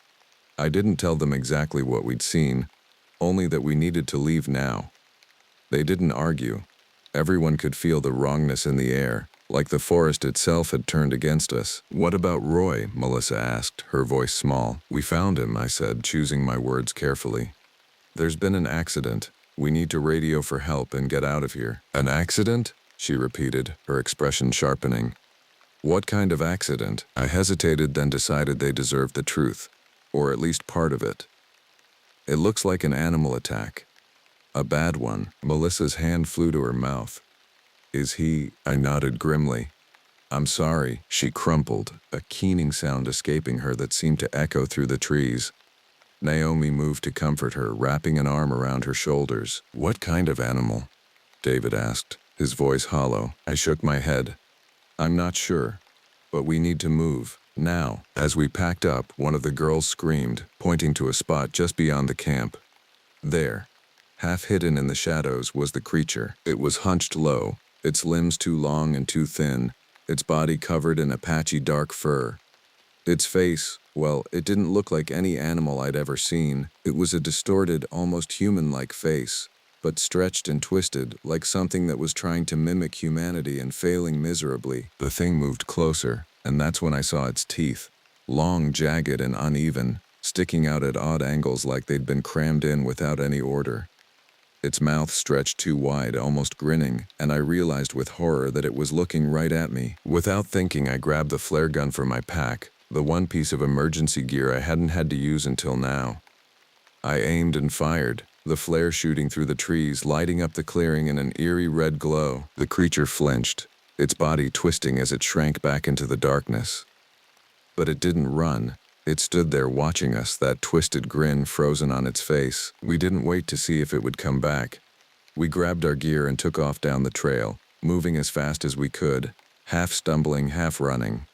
I didn't tell them exactly what we'd seen, only that we needed to leave now. They didn't argue. Everyone could feel the wrongness in the air, like the forest itself had turned against us. "What about Roy?" Melissa asked, her voice small. "We found him," I said, choosing my words carefully. "There's been an accident. We need to radio for help and get out of here." "An accident?" she repeated, her expression sharpening. "What kind of accident?" I hesitated, then decided they deserved the truth, or at least part of it. "It looks like an animal attack. A bad one." Melissa's hand flew to her mouth. "Is he?" I nodded grimly. "I'm sorry," she crumpled, a keening sound escaping her that seemed to echo through the trees. Naomi moved to comfort her, wrapping an arm around her shoulders. "What kind of animal?" David asked, his voice hollow. I shook my head. "I'm not sure, but we need to move, now." As we packed up, one of the girls screamed, pointing to a spot just beyond the camp. There, half hidden in the shadows, was the creature. It was hunched low, its limbs too long and too thin, its body covered in a patchy dark fur. Its face, well, it didn't look like any animal I'd ever seen. It was a distorted, almost human-like face, but stretched and twisted, like something that was trying to mimic humanity and failing miserably. The thing moved closer, and that's when I saw its teeth, long, jagged, and uneven, sticking out at odd angles like they'd been crammed in without any order. Its mouth stretched too wide, almost grinning, and I realized with horror that it was looking right at me. Without thinking, I grabbed the flare gun from my pack, the one piece of emergency gear I hadn't had to use until now. I aimed and fired, the flare shooting through the trees, lighting up the clearing in an eerie red glow. The creature flinched, its body twisting as it shrank back into the darkness. But it didn't run. It stood there watching us, that twisted grin frozen on its face. We didn't wait to see if it would come back. We grabbed our gear and took off down the trail, moving as fast as we could, half stumbling, half running.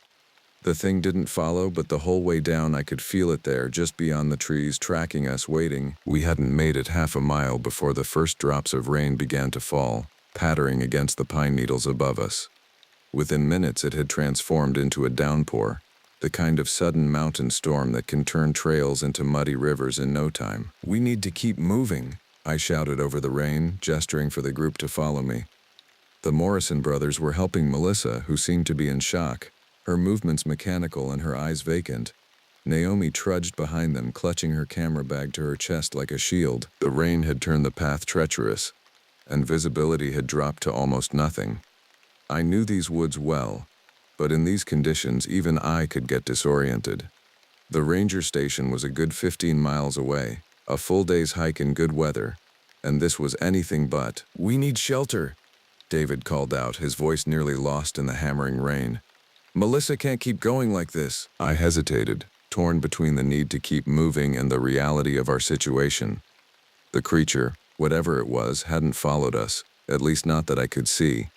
The thing didn't follow, but the whole way down I could feel it there, just beyond the trees, tracking us, waiting. We hadn't made it half a mile before the first drops of rain began to fall, pattering against the pine needles above us. Within minutes it had transformed into a downpour, the kind of sudden mountain storm that can turn trails into muddy rivers in no time. "We need to keep moving," I shouted over the rain, gesturing for the group to follow me. The Morrison brothers were helping Melissa, who seemed to be in shock, her movements mechanical and her eyes vacant. Naomi trudged behind them, clutching her camera bag to her chest like a shield. The rain had turned the path treacherous, and visibility had dropped to almost nothing. I knew these woods well, but in these conditions even I could get disoriented. The ranger station was a good 15 miles away, a full day's hike in good weather, and this was anything but. "We need shelter," David called out, his voice nearly lost in the hammering rain. "Melissa can't keep going like this." I hesitated, torn between the need to keep moving and the reality of our situation. The creature, whatever it was, hadn't followed us, at least not that I could see.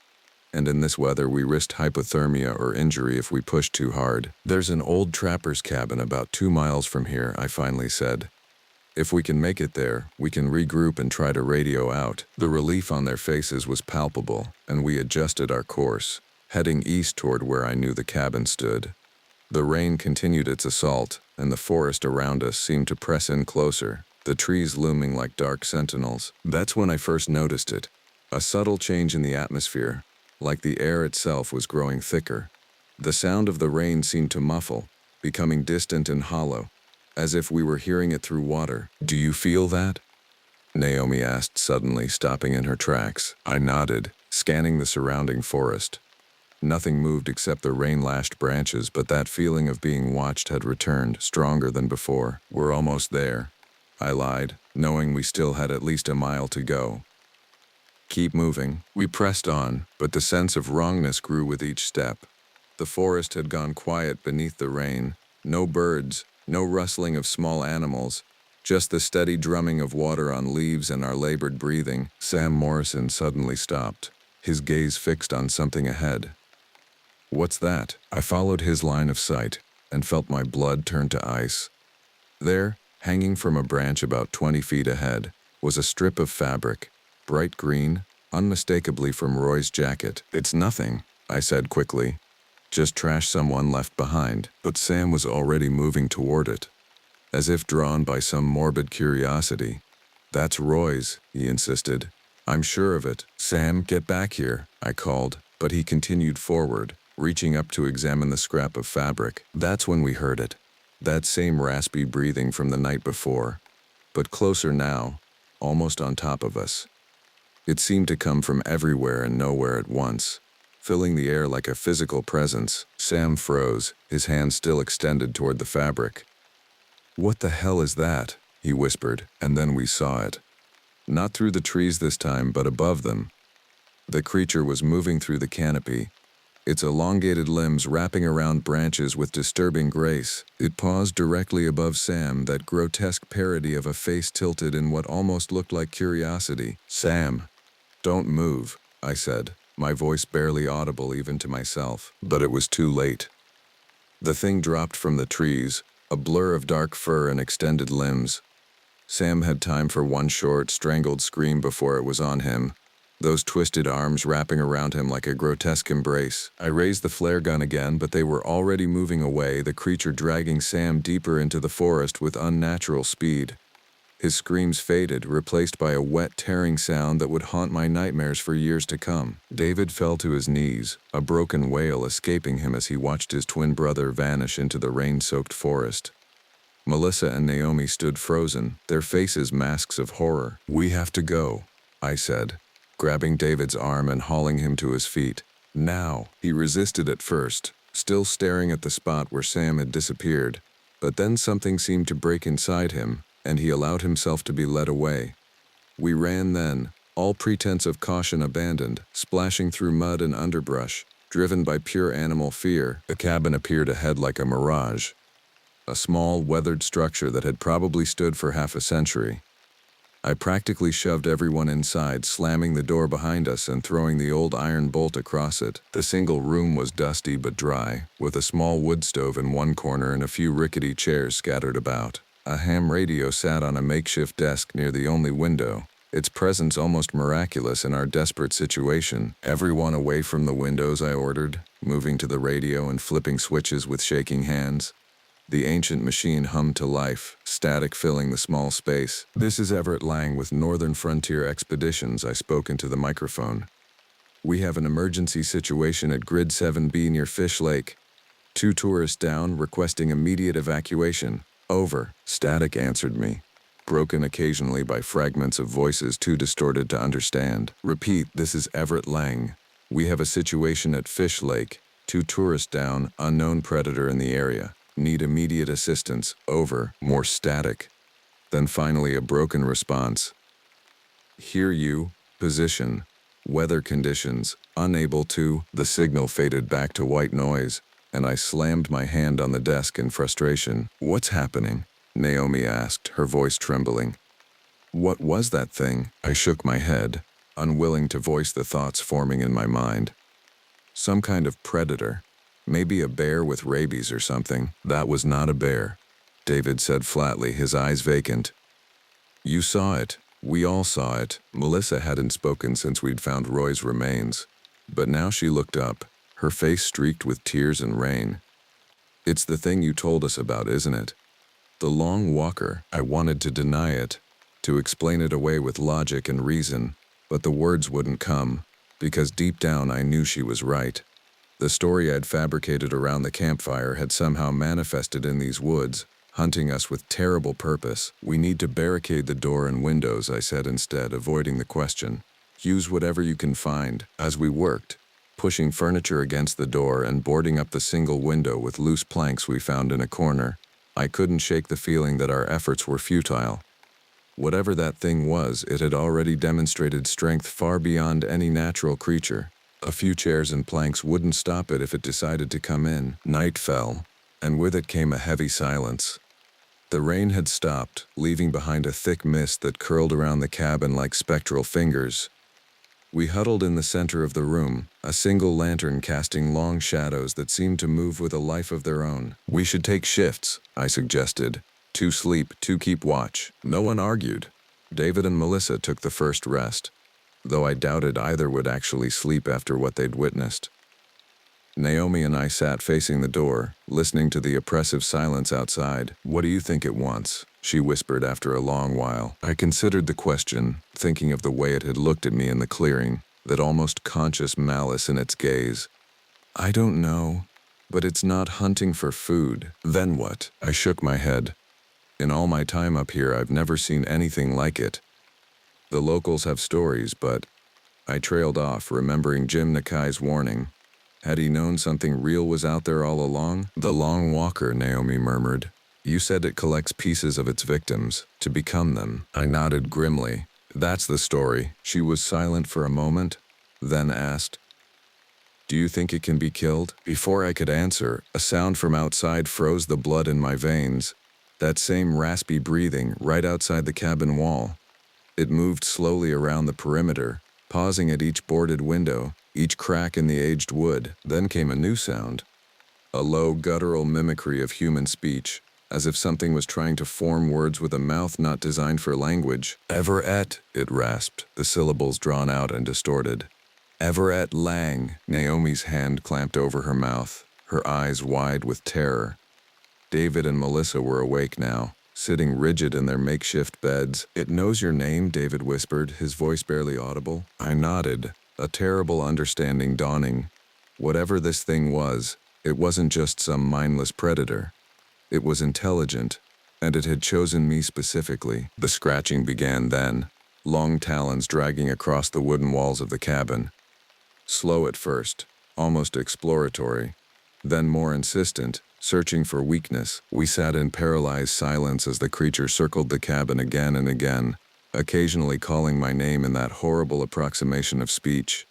And in this weather we risked hypothermia or injury if we pushed too hard. "There's an old trapper's cabin about 2 miles from here," I finally said. "If we can make it there, we can regroup and try to radio out." The relief on their faces was palpable, and we adjusted our course, heading east toward where I knew the cabin stood. The rain continued its assault, and the forest around us seemed to press in closer, the trees looming like dark sentinels. That's when I first noticed it, a subtle change in the atmosphere, like the air itself was growing thicker. The sound of the rain seemed to muffle, becoming distant and hollow, as if we were hearing it through water. "Do you feel that?" Naomi asked suddenly, stopping in her tracks. I nodded, scanning the surrounding forest. Nothing moved except the rain-lashed branches, but that feeling of being watched had returned, stronger than before. "We're almost there," I lied, knowing we still had at least a mile to go. "Keep moving." We pressed on, but the sense of wrongness grew with each step. The forest had gone quiet beneath the rain. No birds, no rustling of small animals, just the steady drumming of water on leaves and our labored breathing. Sam Morrison suddenly stopped, his gaze fixed on something ahead. "What's that?" I followed his line of sight and felt my blood turn to ice. There, hanging from a branch about 20 feet ahead, was a strip of fabric, bright green, unmistakably from Roy's jacket. "It's nothing," I said quickly. "Just trash someone left behind." But Sam was already moving toward it, as if drawn by some morbid curiosity. "That's Roy's," he insisted. "I'm sure of it." "Sam, get back here," I called, but he continued forward, reaching up to examine the scrap of fabric. That's when we heard it. That same raspy breathing from the night before, but closer now, almost on top of us. It seemed to come from everywhere and nowhere at once, filling the air like a physical presence. Sam froze, his hand still extended toward the fabric. "What the hell is that?" he whispered, and then we saw it. Not through the trees this time, but above them. The creature was moving through the canopy, its elongated limbs wrapping around branches with disturbing grace. It paused directly above Sam, that grotesque parody of a face tilted in what almost looked like curiosity. "Sam, don't move," I said, my voice barely audible even to myself. But it was too late. The thing dropped from the trees, a blur of dark fur and extended limbs. Sam had time for one short, strangled scream before it was on him, those twisted arms wrapping around him like a grotesque embrace. I raised the flare gun again, but they were already moving away, the creature dragging Sam deeper into the forest with unnatural speed. His screams faded, replaced by a wet, tearing sound that would haunt my nightmares for years to come. David fell to his knees, a broken wail escaping him as he watched his twin brother vanish into the rain-soaked forest. Melissa and Naomi stood frozen, their faces masks of horror. "We have to go," I said, grabbing David's arm and hauling him to his feet. "Now." He resisted at first, still staring at the spot where Sam had disappeared, but then something seemed to break inside him, and he allowed himself to be led away. We ran then, all pretense of caution abandoned, splashing through mud and underbrush, driven by pure animal fear. The cabin appeared ahead like a mirage, a small, weathered structure that had probably stood for half a century. I practically shoved everyone inside, slamming the door behind us and throwing the old iron bolt across it. The single room was dusty but dry, with a small wood stove in one corner and a few rickety chairs scattered about. A ham radio sat on a makeshift desk near the only window, its presence almost miraculous in our desperate situation. "Everyone away from the windows," I ordered, moving to the radio and flipping switches with shaking hands. The ancient machine hummed to life, static filling the small space. "This is Everett Lang with Northern Frontier Expeditions," I spoke into the microphone. "We have an emergency situation at Grid 7B near Fish Lake. 2 tourists down, requesting immediate evacuation. Over." Static answered me, broken occasionally by fragments of voices too distorted to understand. "Repeat, this is Everett Lang. We have a situation at Fish Lake. 2 tourists down, unknown predator in the area. Need immediate assistance. Over." More static. Then finally a broken response. "Hear you. Position. Weather conditions. Unable to." The signal faded back to white noise, and I slammed my hand on the desk in frustration. "What's happening?" Naomi asked, her voice trembling. "What was that thing?" I shook my head, unwilling to voice the thoughts forming in my mind. "Some kind of predator. Maybe a bear with rabies or something." "That was not a bear," David said flatly, his eyes vacant. "You saw it. We all saw it." Melissa hadn't spoken since we'd found Roy's remains, but now she looked up, her face streaked with tears and rain. "It's the thing you told us about, isn't it? The long walker." I wanted to deny it, to explain it away with logic and reason, but the words wouldn't come, because deep down I knew she was right. The story I'd fabricated around the campfire had somehow manifested in these woods, hunting us with terrible purpose. "We need to barricade the door and windows," I said instead, avoiding the question. "Use whatever you can find." As we worked, pushing furniture against the door and boarding up the single window with loose planks we found in a corner. I couldn't shake the feeling that our efforts were futile. Whatever that thing was, it had already demonstrated strength far beyond any natural creature. A few chairs and planks wouldn't stop it if it decided to come in. Night fell, and with it came a heavy silence. The rain had stopped, leaving behind a thick mist that curled around the cabin like spectral fingers. We huddled in the center of the room, a single lantern casting long shadows that seemed to move with a life of their own. "We should take shifts," I suggested. "Two sleep, two keep watch." No one argued. David and Melissa took the first rest, though I doubted either would actually sleep after what they'd witnessed. Naomi and I sat facing the door, listening to the oppressive silence outside. "What do you think it wants?" she whispered after a long while. I considered the question, thinking of the way it had looked at me in the clearing, that almost conscious malice in its gaze. "I don't know, but it's not hunting for food." "Then what?" I shook my head. "In all my time up here, I've never seen anything like it. The locals have stories, but..." I trailed off, remembering Jim Nakai's warning. Had he known something real was out there all along? "The long walker," Naomi murmured. "You said it collects pieces of its victims, to become them." I nodded grimly. "That's the story." She was silent for a moment, then asked, "Do you think it can be killed?" Before I could answer, a sound from outside froze the blood in my veins. That same raspy breathing right outside the cabin wall. It moved slowly around the perimeter, pausing at each boarded window, each crack in the aged wood. Then came a new sound, a low, guttural mimicry of human speech, as if something was trying to form words with a mouth not designed for language. "Everett," it rasped, the syllables drawn out and distorted. "Everett Lang." Naomi's hand clamped over her mouth, her eyes wide with terror. David and Melissa were awake now, sitting rigid in their makeshift beds. "It knows your name," David whispered, his voice barely audible. I nodded, a terrible understanding dawning. Whatever this thing was, it wasn't just some mindless predator. It was intelligent, and it had chosen me specifically. The scratching began then, long talons dragging across the wooden walls of the cabin. Slow at first, almost exploratory, then more insistent, searching for weakness. We sat in paralyzed silence as the creature circled the cabin again and again, occasionally calling my name in that horrible approximation of speech.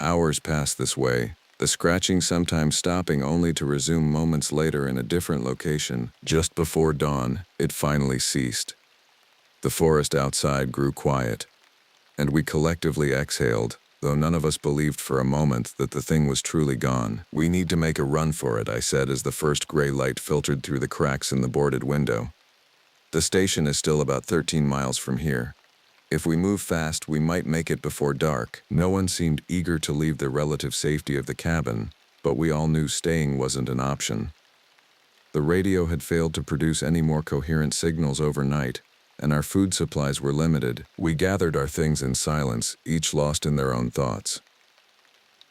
Hours passed this way, the scratching sometimes stopping only to resume moments later in a different location. Just before dawn, it finally ceased. The forest outside grew quiet, and we collectively exhaled, though none of us believed for a moment that the thing was truly gone. "We need to make a run for it," I said as the first gray light filtered through the cracks in the boarded window. "The station is still about 13 miles from here. If we move fast, we might make it before dark." No one seemed eager to leave the relative safety of the cabin, but we all knew staying wasn't an option. The radio had failed to produce any more coherent signals overnight, and our food supplies were limited. We gathered our things in silence, each lost in their own thoughts.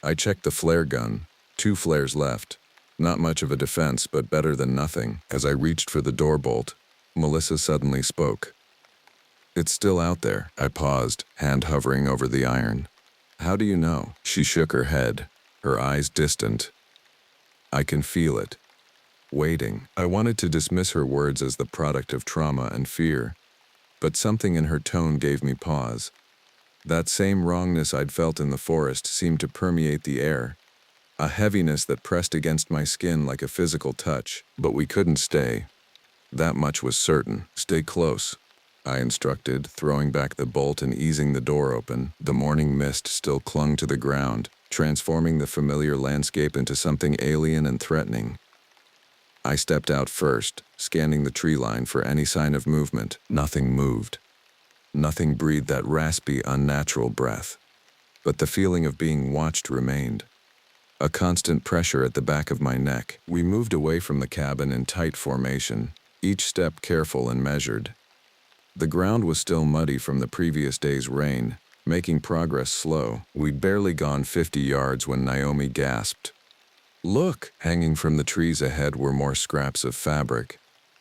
I checked the flare gun, 2 flares left. Not much of a defense, but better than nothing. As I reached for the door bolt, Melissa suddenly spoke. "It's still out there." I paused, hand hovering over the iron. "How do you know?" She shook her head, her eyes distant. "I can feel it. Waiting." I wanted to dismiss her words as the product of trauma and fear, but something in her tone gave me pause. That same wrongness I'd felt in the forest seemed to permeate the air, a heaviness that pressed against my skin like a physical touch. But we couldn't stay. That much was certain. "Stay close," I instructed, throwing back the bolt and easing the door open. The morning mist still clung to the ground, transforming the familiar landscape into something alien and threatening. I stepped out first, scanning the tree line for any sign of movement. Nothing moved. Nothing breathed that raspy, unnatural breath. But the feeling of being watched remained. A constant pressure at the back of my neck. We moved away from the cabin in tight formation, each step careful and measured. The ground was still muddy from the previous day's rain, making progress slow. We'd barely gone 50 yards when Naomi gasped. "Look!" Hanging from the trees ahead were more scraps of fabric.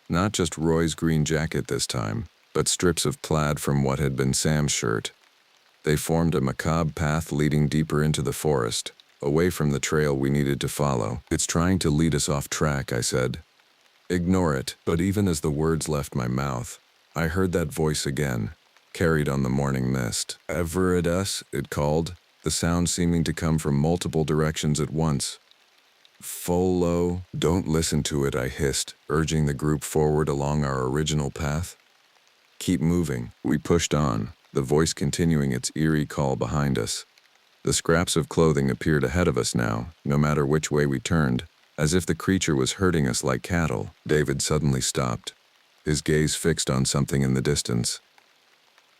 Not just Roy's green jacket this time, but strips of plaid from what had been Sam's shirt. They formed a macabre path leading deeper into the forest, away from the trail we needed to follow. It's trying to lead us off track, I said. Ignore it. But even as the words left my mouth, I heard that voice again, carried on the morning mist. Ever at us, it called, the sound seeming to come from multiple directions at once. Follow. Don't listen to it, I hissed, urging the group forward along our original path. Keep moving. We pushed on, the voice continuing its eerie call behind us. The scraps of clothing appeared ahead of us now, no matter which way we turned, as if the creature was herding us like cattle. David suddenly stopped, his gaze fixed on something in the distance.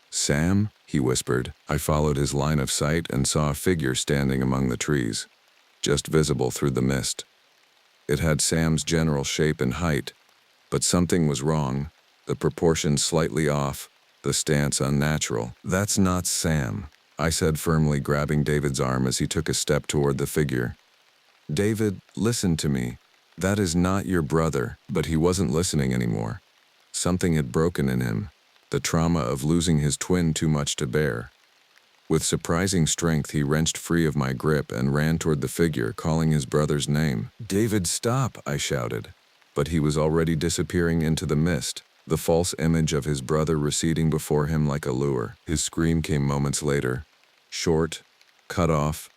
Sam, he whispered. I followed his line of sight and saw a figure standing among the trees, just visible through the mist. It had Sam's general shape and height, but something was wrong, the proportions slightly off, the stance unnatural. That's not Sam, I said firmly, grabbing David's arm as he took a step toward the figure. David, listen to me. That is not your brother. But he wasn't listening anymore. Something had broken in him, the trauma of losing his twin too much to bear. With surprising strength, he wrenched free of my grip and ran toward the figure, calling his brother's name. David, stop, I shouted. But he was already disappearing into the mist, the false image of his brother receding before him like a lure. His scream came moments later, short, cut off,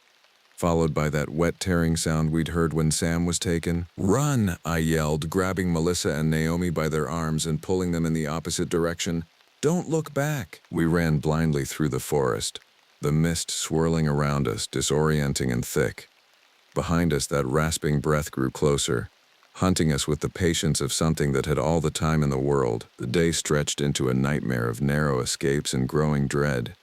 followed by that wet tearing sound we'd heard when Sam was taken. Run, I yelled, grabbing Melissa and Naomi by their arms and pulling them in the opposite direction. Don't look back. We ran blindly through the forest, the mist swirling around us, disorienting and thick. Behind us, that rasping breath grew closer, hunting us with the patience of something that had all the time in the world. The day stretched into a nightmare of narrow escapes and growing dread.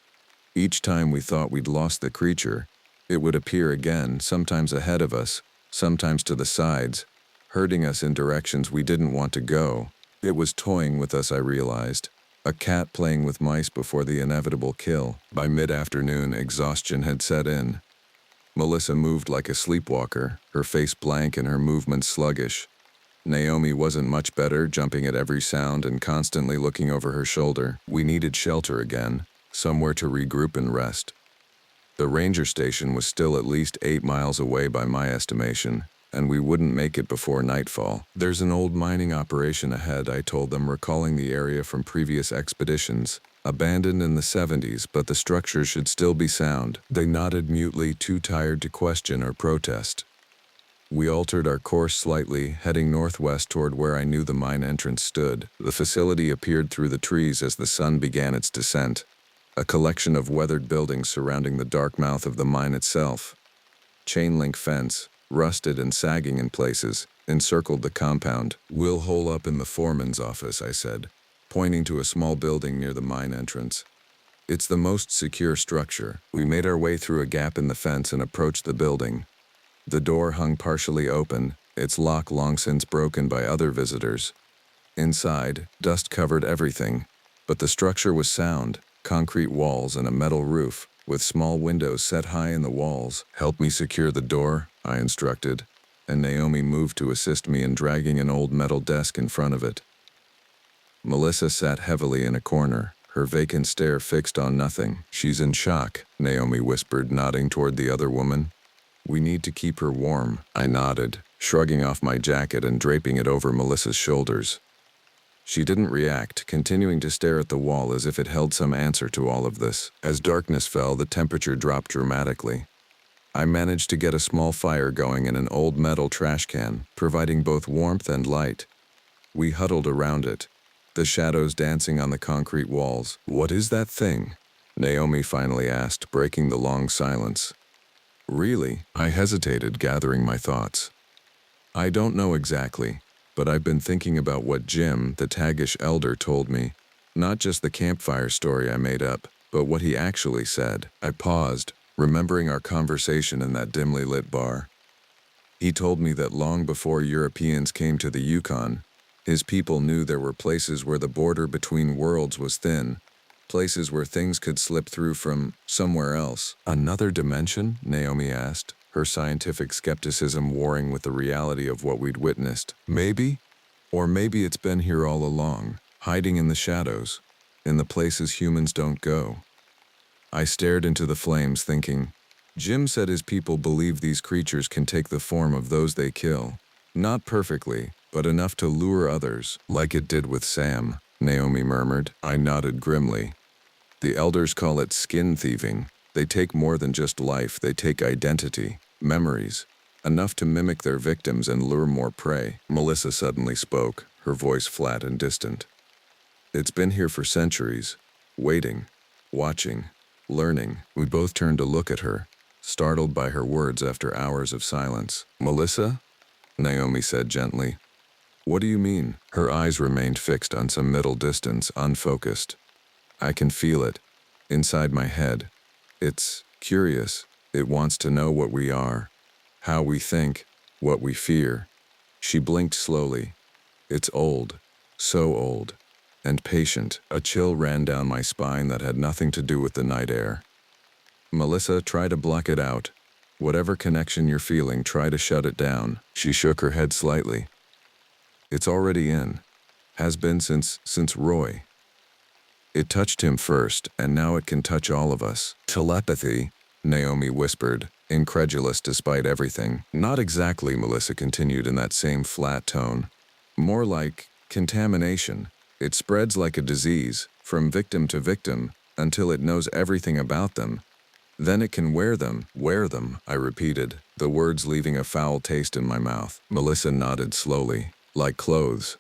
Each time we thought we'd lost the creature, it would appear again, sometimes ahead of us, sometimes to the sides, herding us in directions we didn't want to go. It was toying with us, I realized. A cat playing with mice before the inevitable kill. By mid-afternoon, exhaustion had set in. Melissa moved like a sleepwalker, her face blank and her movements sluggish. Naomi wasn't much better, jumping at every sound and constantly looking over her shoulder. We needed shelter again, somewhere to regroup and rest. The ranger station was still at least 8 miles away by my estimation, and we wouldn't make it before nightfall. There's an old mining operation ahead, I told them, recalling the area from previous expeditions. Abandoned in the 70s, but the structure should still be sound. They nodded mutely, too tired to question or protest. We altered our course slightly, heading northwest toward where I knew the mine entrance stood. The facility appeared through the trees as the sun began its descent, a collection of weathered buildings surrounding the dark mouth of the mine itself. Chain-link fence, rusted and sagging in places, encircled the compound. We'll hole up in the foreman's office, I said, pointing to a small building near the mine entrance. It's the most secure structure. We made our way through a gap in the fence and approached the building. The door hung partially open, its lock long since broken by other visitors. Inside, dust covered everything, but the structure was sound, concrete walls and a metal roof, with small windows set high in the walls. Help me secure the door, I instructed, and Naomi moved to assist me in dragging an old metal desk in front of it. Melissa sat heavily in a corner, her vacant stare fixed on nothing. She's in shock, Naomi whispered, nodding toward the other woman. We need to keep her warm. I nodded, shrugging off my jacket and draping it over Melissa's shoulders. She didn't react, continuing to stare at the wall as if it held some answer to all of this. As darkness fell, the temperature dropped dramatically. I managed to get a small fire going in an old metal trash can, providing both warmth and light. We huddled around it, the shadows dancing on the concrete walls. What is that thing? Naomi finally asked, breaking the long silence. Really? I hesitated, gathering my thoughts. I don't know exactly, but I've been thinking about what Jim, the Tagish elder, told me. Not just the campfire story I made up, but what he actually said. I paused, remembering our conversation in that dimly lit bar. He told me that long before Europeans came to the Yukon, his people knew there were places where the border between worlds was thin, places where things could slip through from somewhere else. Another dimension? Naomi asked, her scientific skepticism warring with the reality of what we'd witnessed. Maybe? Or maybe it's been here all along, hiding in the shadows, in the places humans don't go. I stared into the flames, thinking, Jim said his people believe these creatures can take the form of those they kill. Not perfectly, but enough to lure others, like it did with Sam, Naomi murmured. I nodded grimly. The elders call it skin thieving. They take more than just life, they take identity, memories, enough to mimic their victims and lure more prey. Melissa suddenly spoke, her voice flat and distant. It's been here for centuries, waiting, watching, learning. We both turned to look at her, startled by her words after hours of silence. Melissa? Naomi said gently. What do you mean? Her eyes remained fixed on some middle distance, unfocused. I can feel it, inside my head. It's curious. It wants to know what we are, how we think, what we fear. She blinked slowly. It's old, so old, and patient. A chill ran down my spine that had nothing to do with the night air. Melissa, try to block it out. Whatever connection you're feeling, try to shut it down. She shook her head slightly. It's already in. Has been since Roy. It touched him first, and now it can touch all of us. Telepathy, Naomi whispered, incredulous despite everything. Not exactly, Melissa continued in that same flat tone. More like contamination. It spreads like a disease, from victim to victim, until it knows everything about them. Then it can wear them, I repeated, the words leaving a foul taste in my mouth. Melissa nodded slowly, like clothes.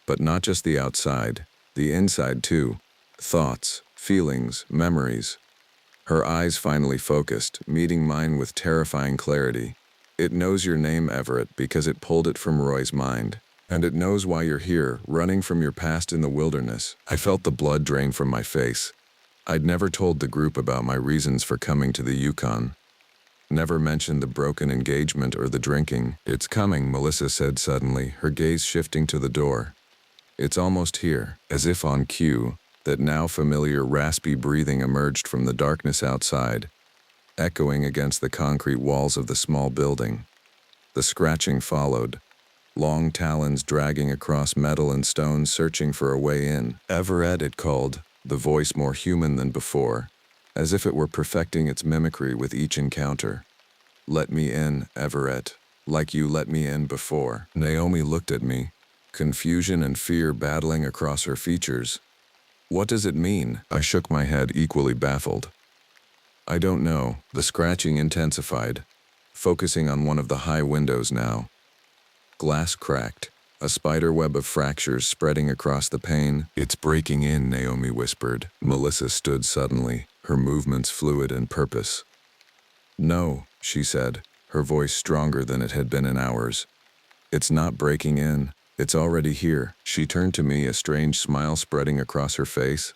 But not just the outside, the inside too. Thoughts, feelings, memories. Her eyes finally focused, meeting mine with terrifying clarity. It knows your name, Everett, because it pulled it from Roy's mind. And it knows why you're here, running from your past in the wilderness. I felt the blood drain from my face. I'd never told the group about my reasons for coming to the Yukon. Never mentioned the broken engagement or the drinking. It's coming, Melissa said suddenly, her gaze shifting to the door. It's almost here, as if on cue. That now familiar raspy breathing emerged from the darkness outside, echoing against the concrete walls of the small building. The scratching followed, long talons dragging across metal and stone, searching for a way in. Everett, it called, the voice more human than before, as if it were perfecting its mimicry with each encounter. Let me in, Everett, like you let me in before. Naomi looked at me, confusion and fear battling across her features. What does it mean? I shook my head, equally baffled. I don't know. The scratching intensified, focusing on one of the high windows now. Glass cracked, a spider web of fractures spreading across the pane. It's breaking in, Naomi whispered. Melissa stood suddenly, her movements fluid and purpose. No, she said, her voice stronger than it had been in hours. It's not breaking in. It's already here. She turned to me, a strange smile spreading across her face.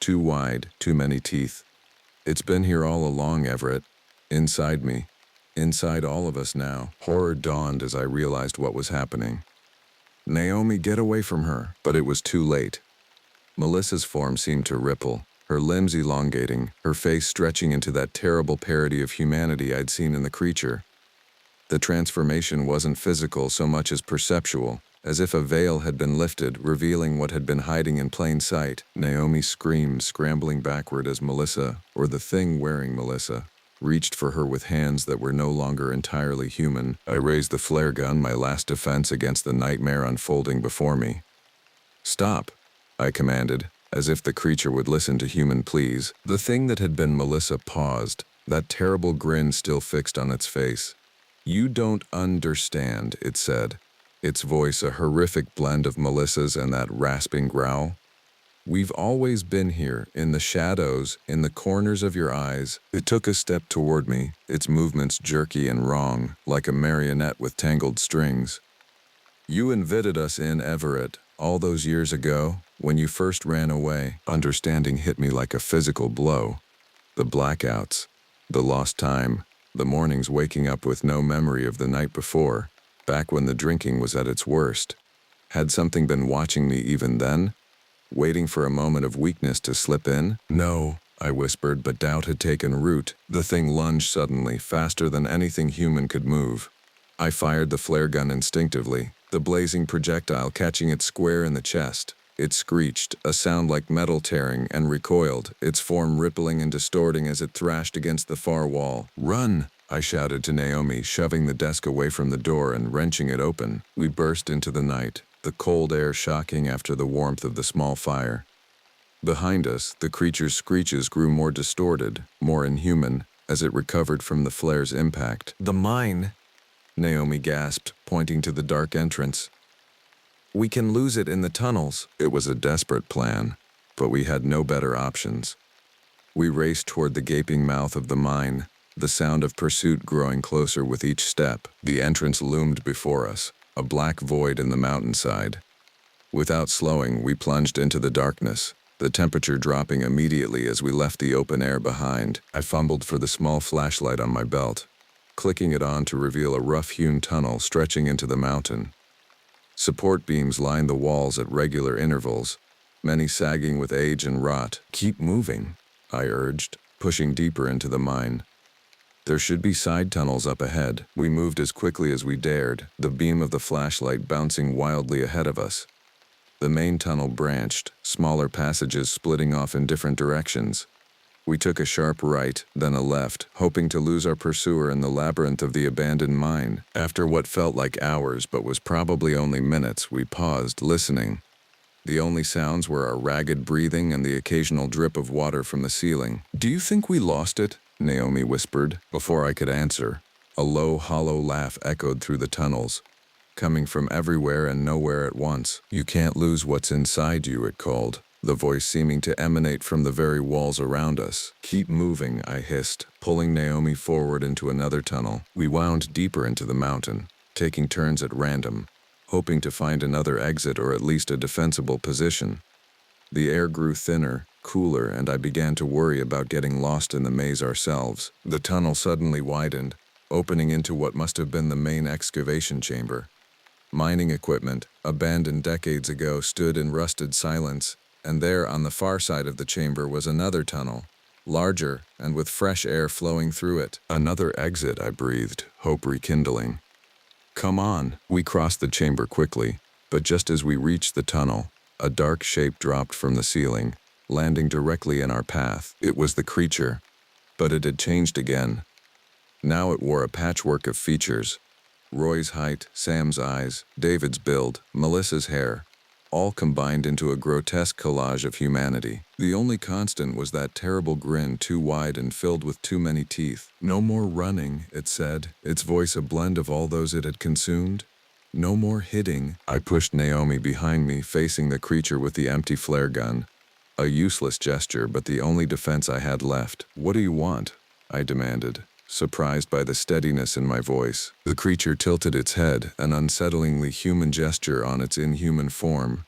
Too wide, too many teeth. It's been here all along, Everett. Inside me. Inside all of us now. Horror dawned as I realized what was happening. Naomi, get away from her. But it was too late. Melissa's form seemed to ripple, her limbs elongating, her face stretching into that terrible parody of humanity I'd seen in the creature. The transformation wasn't physical so much as perceptual. As if a veil had been lifted, revealing what had been hiding in plain sight. Naomi screamed, scrambling backward as Melissa, or the thing wearing Melissa, reached for her with hands that were no longer entirely human. I raised the flare gun, my last defense against the nightmare unfolding before me. Stop, I commanded, as if the creature would listen to human pleas. The thing that had been Melissa paused, that terrible grin still fixed on its face. You don't understand, it said. Its voice a horrific blend of Melissa's and that rasping growl. We've always been here, in the shadows, in the corners of your eyes. It took a step toward me, its movements jerky and wrong, like a marionette with tangled strings. You invited us in, Everett, all those years ago, when you first ran away. Understanding hit me like a physical blow. The blackouts, the lost time, the mornings waking up with no memory of the night before. Back when the drinking was at its worst. Had something been watching me even then? Waiting for a moment of weakness to slip in? No, I whispered, but doubt had taken root. The thing lunged suddenly, faster than anything human could move. I fired the flare gun instinctively, the blazing projectile catching it square in the chest. It screeched, a sound like metal tearing, and recoiled, its form rippling and distorting as it thrashed against the far wall. "Run!" I shouted to Naomi, shoving the desk away from the door and wrenching it open. We burst into the night, the cold air shocking after the warmth of the small fire. Behind us, the creature's screeches grew more distorted, more inhuman, as it recovered from the flare's impact. "The mine!" Naomi gasped, pointing to the dark entrance. "We can lose it in the tunnels." It was a desperate plan, but we had no better options. We raced toward the gaping mouth of the mine, the sound of pursuit growing closer with each step. The entrance loomed before us, a black void in the mountainside. Without slowing, we plunged into the darkness, the temperature dropping immediately as we left the open air behind. I fumbled for the small flashlight on my belt, clicking it on to reveal a rough-hewn tunnel stretching into the mountain. Support beams lined the walls at regular intervals, many sagging with age and rot. "Keep moving," I urged, pushing deeper into the mine. "There should be side tunnels up ahead." We moved as quickly as we dared, the beam of the flashlight bouncing wildly ahead of us. The main tunnel branched, smaller passages splitting off in different directions. We took a sharp right, then a left, hoping to lose our pursuer in the labyrinth of the abandoned mine. After what felt like hours but was probably only minutes, we paused, listening. The only sounds were our ragged breathing and the occasional drip of water from the ceiling. "Do you think we lost it?" Naomi whispered. Before I could answer, a low, hollow laugh echoed through the tunnels, coming from everywhere and nowhere at once. "You can't lose what's inside you," it called, the voice seeming to emanate from the very walls around us. "Keep moving," I hissed, pulling Naomi forward into another tunnel. We wound deeper into the mountain, taking turns at random, hoping to find another exit or at least a defensible position. The air grew thinner, cooler, and I began to worry about getting lost in the maze ourselves. The tunnel suddenly widened, opening into what must have been the main excavation chamber. Mining equipment, abandoned decades ago, stood in rusted silence, and there on the far side of the chamber was another tunnel, larger and with fresh air flowing through it. "Another exit," I breathed, hope rekindling. "Come on." We crossed the chamber quickly, but just as we reached the tunnel, a dark shape dropped from the ceiling, landing directly in our path. It was the creature, but it had changed again. Now it wore a patchwork of features: Roy's height, Sam's eyes, David's build, Melissa's hair, all combined into a grotesque collage of humanity. The only constant was that terrible grin, too wide and filled with too many teeth. "No more running," it said, its voice a blend of all those it had consumed. "No more hitting." I pushed Naomi behind me, facing the creature with the empty flare gun. A useless gesture, but the only defense I had left. "What do you want?" I demanded, surprised by the steadiness in my voice. The creature tilted its head, an unsettlingly human gesture on its inhuman form.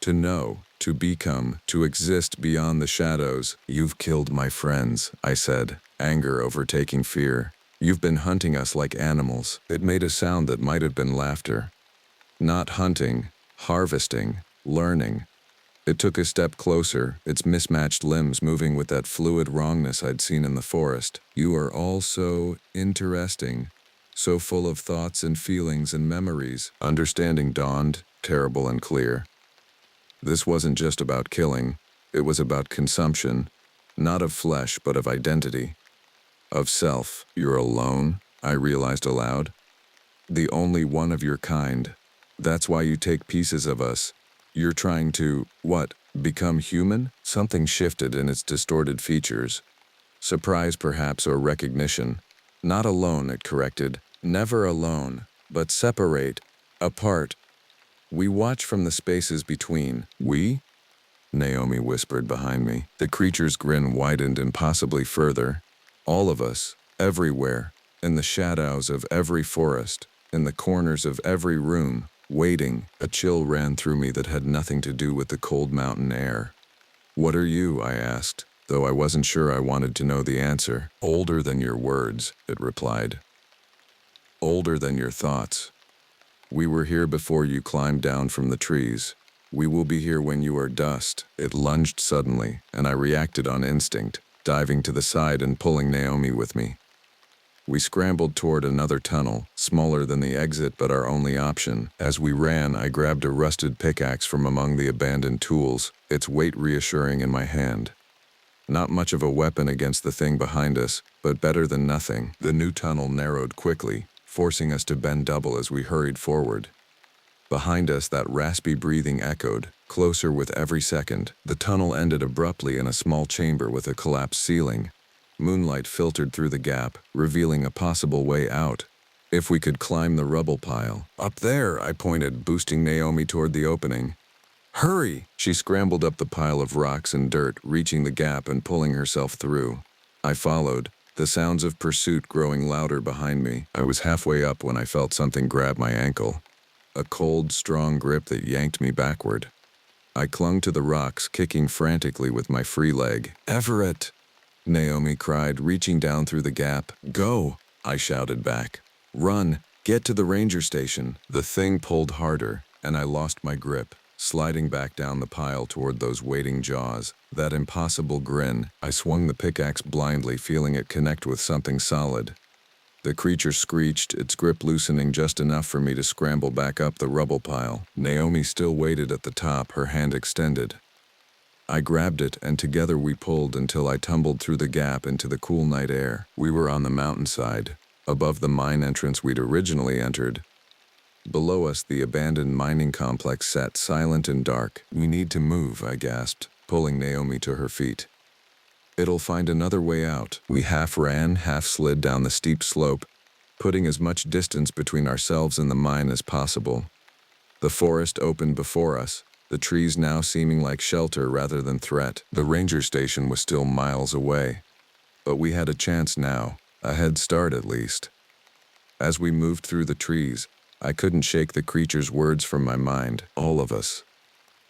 "To know, to become, to exist beyond the shadows." "You've killed my friends," I said, anger overtaking fear. "You've been hunting us like animals." It made a sound that might have been laughter. "Not hunting, harvesting, learning." It took a step closer, its mismatched limbs moving with that fluid wrongness I'd seen in the forest. "You are all so interesting, so full of thoughts and feelings and memories." Understanding dawned, terrible and clear. This wasn't just about killing, it was about consumption, not of flesh but of identity, of self. "You're alone," I realized aloud. "The only one of your kind. That's why you take pieces of us. You're trying to, what, become human?" Something shifted in its distorted features. Surprise perhaps, or recognition. "Not alone," it corrected. "Never alone, but separate, apart. We watch from the spaces between." "We?" Naomi whispered behind me. The creature's grin widened impossibly further. "All of us, everywhere, in the shadows of every forest, in the corners of every room, waiting." A chill ran through me that had nothing to do with the cold mountain air. "What are you?" I asked, though I wasn't sure I wanted to know the answer. "Older than your words," it replied. "Older than your thoughts. We were here before you climbed down from the trees. We will be here when you are dust." It lunged suddenly, and I reacted on instinct, diving to the side and pulling Naomi with me. We scrambled toward another tunnel, smaller than the exit but our only option. As we ran, I grabbed a rusted pickaxe from among the abandoned tools, its weight reassuring in my hand. Not much of a weapon against the thing behind us, but better than nothing. The new tunnel narrowed quickly, forcing us to bend double as we hurried forward. Behind us, that raspy breathing echoed, closer with every second. The tunnel ended abruptly in a small chamber with a collapsed ceiling. Moonlight filtered through the gap, revealing a possible way out. If we could climb the rubble pile. Up there, I pointed, boosting Naomi toward the opening. Hurry! She scrambled up the pile of rocks and dirt, reaching the gap and pulling herself through. I followed, the sounds of pursuit growing louder behind me. I was halfway up when I felt something grab my ankle. A cold, strong grip that yanked me backward. I clung to the rocks, kicking frantically with my free leg. Everett! Naomi cried, reaching down through the gap. Go! I shouted back. Run! Get to the ranger station! The thing pulled harder, and I lost my grip, sliding back down the pile toward those waiting jaws. That impossible grin. I swung the pickaxe blindly, feeling it connect with something solid. The creature screeched, its grip loosening just enough for me to scramble back up the rubble pile. Naomi still waited at the top, her hand extended. I grabbed it, and together we pulled until I tumbled through the gap into the cool night air. We were on the mountainside, above the mine entrance we'd originally entered. Below us, the abandoned mining complex sat silent and dark. We need to move, I gasped, pulling Naomi to her feet. It'll find another way out. We half ran, half slid down the steep slope, putting as much distance between ourselves and the mine as possible. The forest opened before us, the trees now seeming like shelter rather than threat. The ranger station was still miles away, but we had a chance now, a head start at least. As we moved through the trees, I couldn't shake the creature's words from my mind. All of us.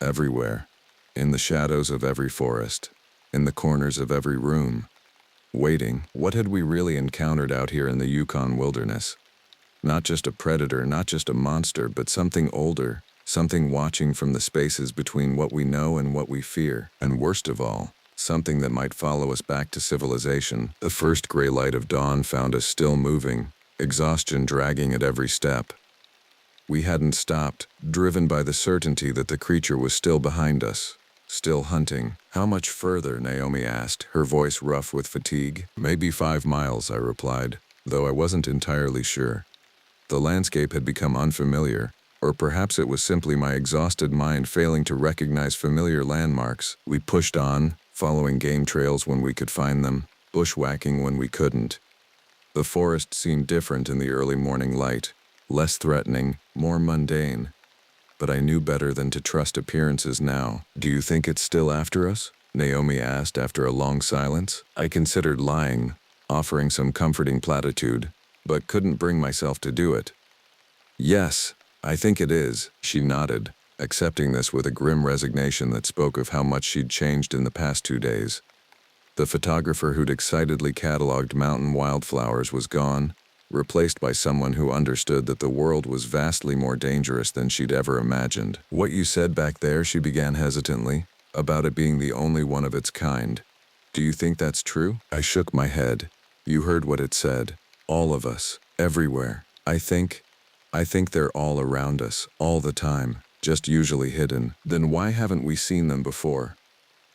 Everywhere. In the shadows of every forest. In the corners of every room. Waiting. What had we really encountered out here in the Yukon wilderness? Not just a predator, not just a monster, but something older. Something watching from the spaces between what we know and what we fear. And worst of all, something that might follow us back to civilization. The first gray light of dawn found us still moving, exhaustion dragging at every step. We hadn't stopped, driven by the certainty that the creature was still behind us, still hunting. How much further? Naomi asked, her voice rough with fatigue. Maybe 5 miles, I replied, though I wasn't entirely sure. The landscape had become unfamiliar, or perhaps it was simply my exhausted mind failing to recognize familiar landmarks. We pushed on, following game trails when we could find them, bushwhacking when we couldn't. The forest seemed different in the early morning light, less threatening, more mundane. But I knew better than to trust appearances now. Do you think it's still after us? Naomi asked after a long silence. I considered lying, offering some comforting platitude, but couldn't bring myself to do it. Yes, I think it is, she nodded, accepting this with a grim resignation that spoke of how much she'd changed in the past 2 days. The photographer who'd excitedly cataloged mountain wildflowers was gone, replaced by someone who understood that the world was vastly more dangerous than she'd ever imagined. What you said back there, she began hesitantly, about it being the only one of its kind. Do you think that's true? I shook my head. You heard what it said. All of us. Everywhere. I think they're all around us, all the time, just usually hidden. Then why haven't we seen them before?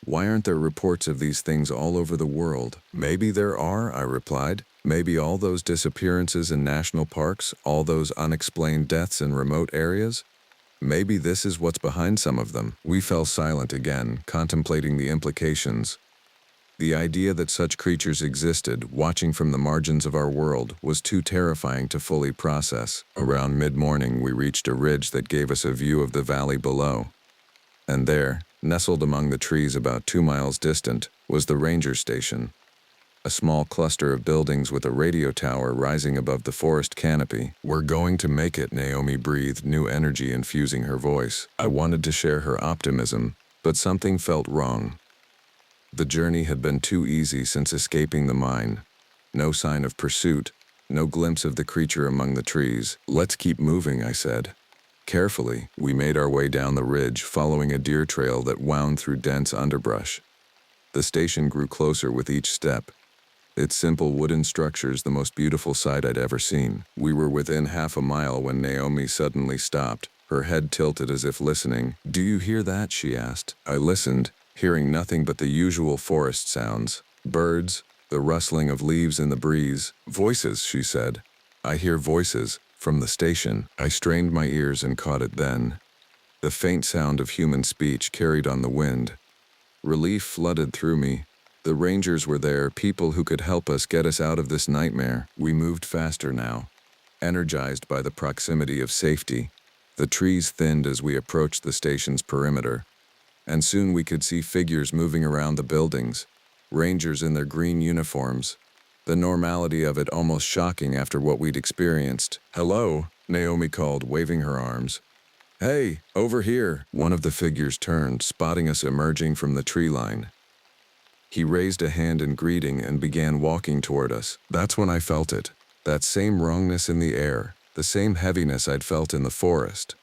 Why aren't there reports of these things all over the world? Maybe there are, I replied. Maybe all those disappearances in national parks, all those unexplained deaths in remote areas? Maybe this is what's behind some of them. We fell silent again, contemplating the implications. The idea that such creatures existed, watching from the margins of our world, was too terrifying to fully process. Around mid-morning, we reached a ridge that gave us a view of the valley below. And there, nestled among the trees about 2 miles distant, was the ranger station. A small cluster of buildings with a radio tower rising above the forest canopy. We're going to make it, Naomi breathed, new energy infusing her voice. I wanted to share her optimism, but something felt wrong. The journey had been too easy since escaping the mine. No sign of pursuit, no glimpse of the creature among the trees. Let's keep moving, I said. Carefully, we made our way down the ridge, following a deer trail that wound through dense underbrush. The station grew closer with each step. Its simple wooden structures the most beautiful sight I'd ever seen. We were within half a mile when Naomi suddenly stopped, her head tilted as if listening. "Do you hear that?" she asked. I listened, hearing nothing but the usual forest sounds. Birds, the rustling of leaves in the breeze. "Voices," she said. "I hear voices, from the station." I strained my ears and caught it then. The faint sound of human speech carried on the wind. Relief flooded through me. The rangers were there, people who could help us get us out of this nightmare. We moved faster now, energized by the proximity of safety. The trees thinned as we approached the station's perimeter, and soon we could see figures moving around the buildings, rangers in their green uniforms. The normality of it almost shocking after what we'd experienced. "Hello," Naomi called, waving her arms. "Hey, over here." One of the figures turned, spotting us emerging from the tree line. He raised a hand in greeting and began walking toward us. That's when I felt it. That same wrongness in the air, the same heaviness I'd felt in the forest.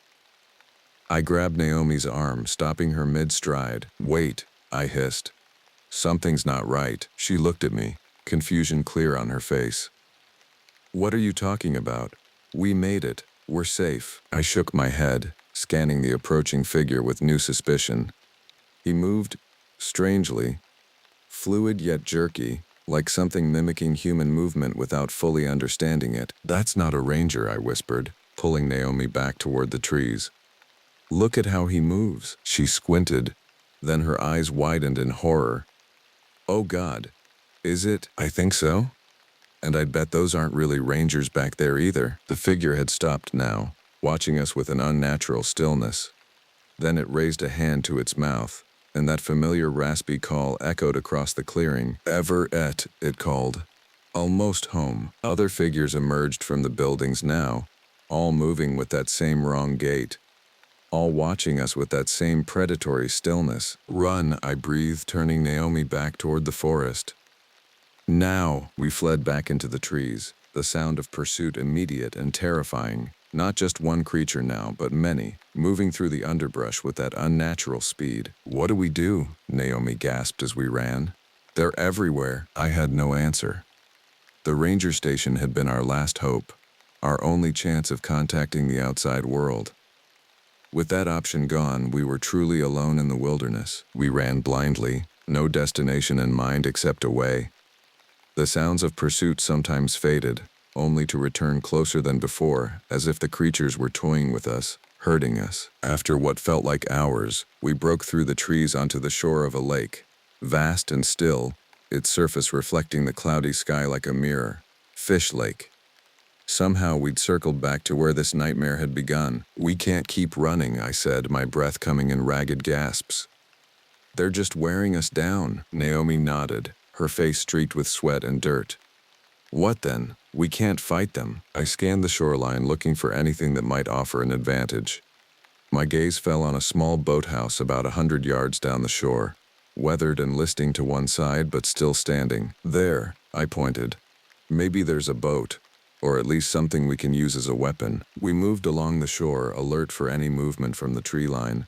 I grabbed Naomi's arm, stopping her mid-stride. "Wait," I hissed. "Something's not right." She looked at me, confusion clear on her face. "What are you talking about? We made it. We're safe." I shook my head, scanning the approaching figure with new suspicion. He moved, strangely, fluid yet jerky, like something mimicking human movement without fully understanding it. "That's not a ranger," I whispered, pulling Naomi back toward the trees. "Look at how he moves." She squinted, then her eyes widened in horror. "Oh God, is it?" "I think so. And I'd bet those aren't really rangers back there either." The figure had stopped now, watching us with an unnatural stillness. Then it raised a hand to its mouth, and that familiar raspy call echoed across the clearing. "Everett," it called. "Almost home." Other figures emerged from the buildings now, all moving with that same wrong gait, all watching us with that same predatory stillness. "Run," I breathed, turning Naomi back toward the forest. Now, we fled back into the trees, the sound of pursuit immediate and terrifying. Not just one creature now, but many, moving through the underbrush with that unnatural speed. "What do we do?" Naomi gasped as we ran. "They're everywhere." I had no answer. The ranger station had been our last hope, our only chance of contacting the outside world. With that option gone, we were truly alone in the wilderness. We ran blindly, no destination in mind except away. The sounds of pursuit sometimes faded, only to return closer than before, as if the creatures were toying with us, hurting us. After what felt like hours, we broke through the trees onto the shore of a lake, vast and still, its surface reflecting the cloudy sky like a mirror. Fish Lake. Somehow we'd circled back to where this nightmare had begun. "We can't keep running," I said, my breath coming in ragged gasps. "They're just wearing us down." Naomi nodded, her face streaked with sweat and dirt. "What then? We can't fight them." I scanned the shoreline, looking for anything that might offer an advantage. My gaze fell on a small boathouse about 100 yards down the shore, weathered and listing to one side but still standing. "There," I pointed. "Maybe there's a boat, or at least something we can use as a weapon." We moved along the shore, alert for any movement from the tree line.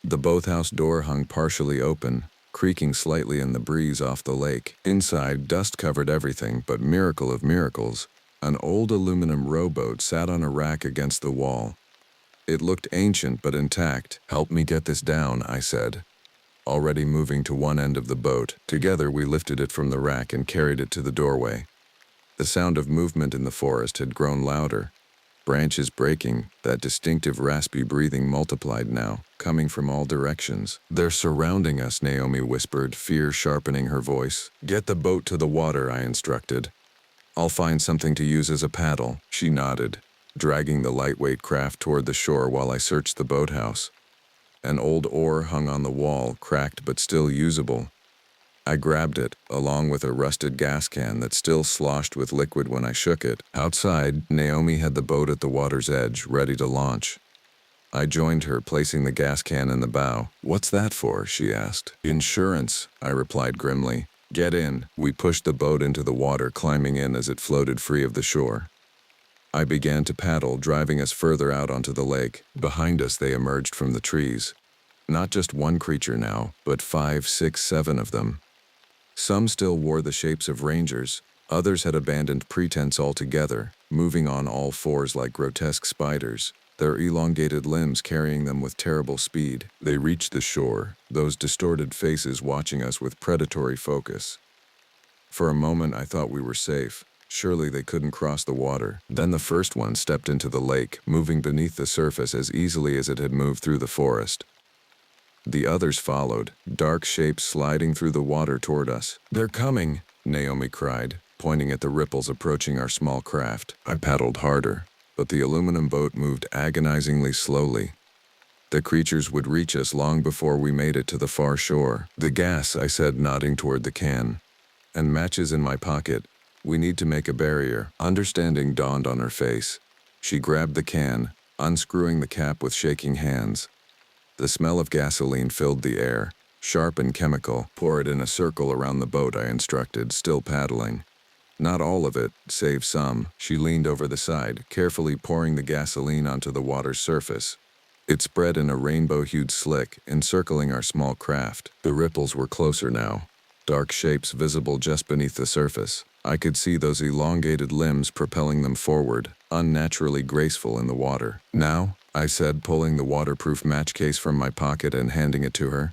The boathouse door hung partially open, creaking slightly in the breeze off the lake. Inside, dust covered everything, but miracle of miracles, an old aluminum rowboat sat on a rack against the wall. It looked ancient but intact. "Help me get this down," I said, already moving to one end of the boat. Together we lifted it from the rack and carried it to the doorway. The sound of movement in the forest had grown louder. Branches breaking, that distinctive raspy breathing multiplied now, coming from all directions. "They're surrounding us," Naomi whispered, fear sharpening her voice. "Get the boat to the water," I instructed. "I'll find something to use as a paddle." She nodded, dragging the lightweight craft toward the shore while I searched the boathouse. An old oar hung on the wall, cracked but still usable. I grabbed it, along with a rusted gas can that still sloshed with liquid when I shook it. Outside, Naomi had the boat at the water's edge, ready to launch. I joined her, placing the gas can in the bow. "What's that for?" she asked. "Insurance," I replied grimly. "Get in." We pushed the boat into the water, climbing in as it floated free of the shore. I began to paddle, driving us further out onto the lake. Behind us, they emerged from the trees. Not just one creature now, but 5, 6, 7 of them. Some still wore the shapes of rangers, others had abandoned pretense altogether, moving on all fours like grotesque spiders, their elongated limbs carrying them with terrible speed. They reached the shore, those distorted faces watching us with predatory focus. For a moment I thought we were safe. Surely they couldn't cross the water. Then the first one stepped into the lake, moving beneath the surface as easily as it had moved through the forest. The others followed, dark shapes sliding through the water toward us. "They're coming," Naomi cried, pointing at the ripples approaching our small craft. I paddled harder, but the aluminum boat moved agonizingly slowly. The creatures would reach us long before we made it to the far shore. "The gas," I said, nodding toward the can. "And matches in my pocket. We need to make a barrier." Understanding dawned on her face. She grabbed the can, unscrewing the cap with shaking hands. The smell of gasoline filled the air, sharp and chemical. "Pour it in a circle around the boat," I instructed, still paddling. "Not all of it, save some." She leaned over the side, carefully pouring the gasoline onto the water's surface. It spread in a rainbow-hued slick, encircling our small craft. The ripples were closer now, dark shapes visible just beneath the surface. I could see those elongated limbs propelling them forward, unnaturally graceful in the water. "Now," I said, pulling the waterproof match case from my pocket and handing it to her.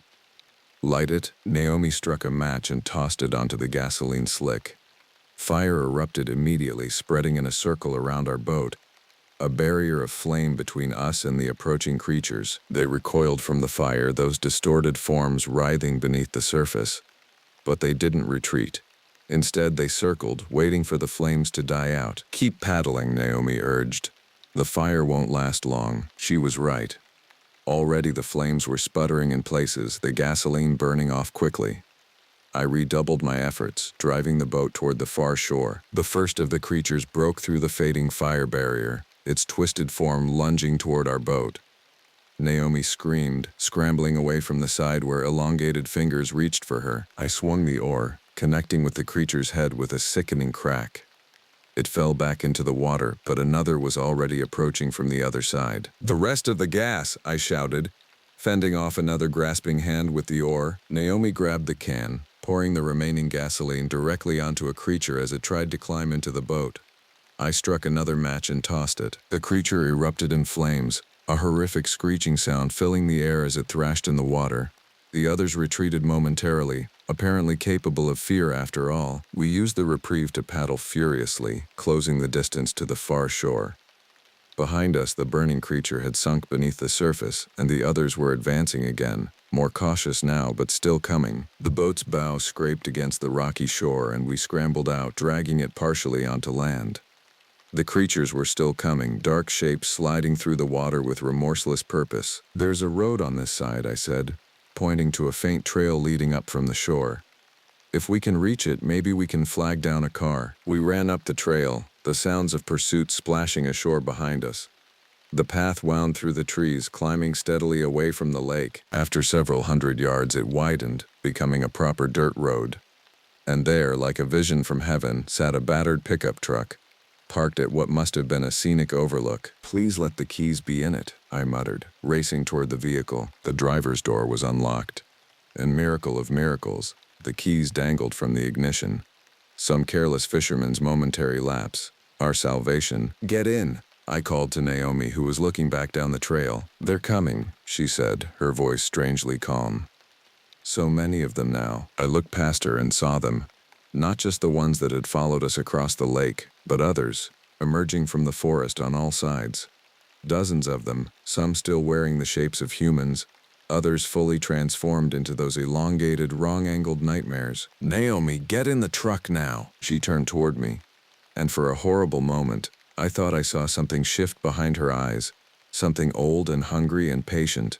"Light it." Naomi struck a match and tossed it onto the gasoline slick. Fire erupted immediately, spreading in a circle around our boat, a barrier of flame between us and the approaching creatures. They recoiled from the fire, those distorted forms writhing beneath the surface. But they didn't retreat. Instead, they circled, waiting for the flames to die out. "Keep paddling," Naomi urged. "The fire won't last long." She was right. Already the flames were sputtering in places, the gasoline burning off quickly. I redoubled my efforts, driving the boat toward the far shore. The first of the creatures broke through the fading fire barrier, its twisted form lunging toward our boat. Naomi screamed, scrambling away from the side where elongated fingers reached for her. I swung the oar, connecting with the creature's head with a sickening crack. It fell back into the water, but another was already approaching from the other side. "The rest of the gas!" I shouted, fending off another grasping hand with the oar. Naomi grabbed the can, pouring the remaining gasoline directly onto a creature as it tried to climb into the boat. I struck another match and tossed it. The creature erupted in flames, a horrific screeching sound filling the air as it thrashed in the water. The others retreated momentarily, apparently capable of fear after all. We used the reprieve to paddle furiously, closing the distance to the far shore. Behind us, the burning creature had sunk beneath the surface, and the others were advancing again, more cautious now but still coming. The boat's bow scraped against the rocky shore, and we scrambled out, dragging it partially onto land. The creatures were still coming, dark shapes sliding through the water with remorseless purpose. "There's a road on this side," I said, pointing to a faint trail leading up from the shore. "If we can reach it, maybe we can flag down a car." We ran up the trail, the sounds of pursuit splashing ashore behind us. The path wound through the trees, climbing steadily away from the lake. After several hundred yards, it widened, becoming a proper dirt road. And there, like a vision from heaven, sat a battered pickup truck, parked at what must have been a scenic overlook. "Please let the keys be in it," I muttered, racing toward the vehicle. The driver's door was unlocked. And miracle of miracles, the keys dangled from the ignition. Some careless fisherman's momentary lapse. Our salvation. "Get in," I called to Naomi, who was looking back down the trail. "They're coming," she said, her voice strangely calm. So many of them now. I looked past her and saw them. Not just the ones that had followed us across the lake, but others, emerging from the forest on all sides. Dozens of them, some still wearing the shapes of humans, others fully transformed into those elongated, wrong-angled nightmares. "Naomi, get in the truck now!" She turned toward me, and for a horrible moment, I thought I saw something shift behind her eyes, something old and hungry and patient.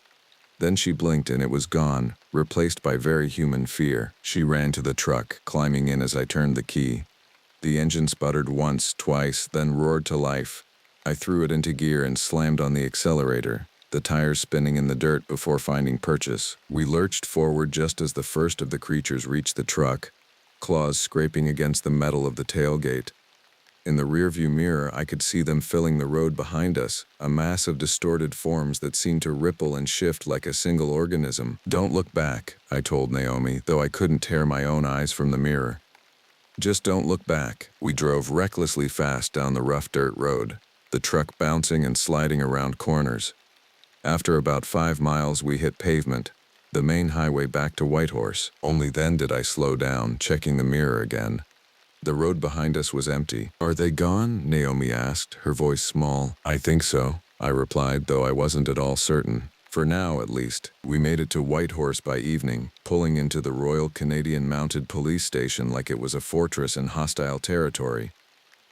Then she blinked and it was gone, replaced by very human fear. She ran to the truck, climbing in as I turned the key. The engine sputtered once, twice, then roared to life. I threw it into gear and slammed on the accelerator, the tires spinning in the dirt before finding purchase. We lurched forward just as the first of the creatures reached the truck, claws scraping against the metal of the tailgate. In the rearview mirror, I could see them filling the road behind us, a mass of distorted forms that seemed to ripple and shift like a single organism. "Don't look back," I told Naomi, though I couldn't tear my own eyes from the mirror. "Just don't look back." We drove recklessly fast down the rough dirt road, the truck bouncing and sliding around corners. After about 5 miles, we hit pavement, the main highway back to Whitehorse. Only then did I slow down, checking the mirror again. The road behind us was empty. "Are they gone?" Naomi asked, her voice small. "I think so," I replied, though I wasn't at all certain. For now, at least. We made it to Whitehorse by evening, pulling into the Royal Canadian Mounted Police Station like it was a fortress in hostile territory.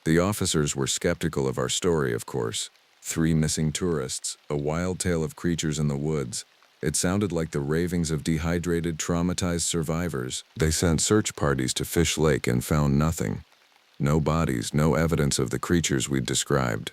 The officers were skeptical of our story, of course. 3 missing tourists, a wild tale of creatures in the woods. It sounded like the ravings of dehydrated, traumatized survivors. They sent search parties to Fish Lake and found nothing. No bodies, no evidence of the creatures we'd described.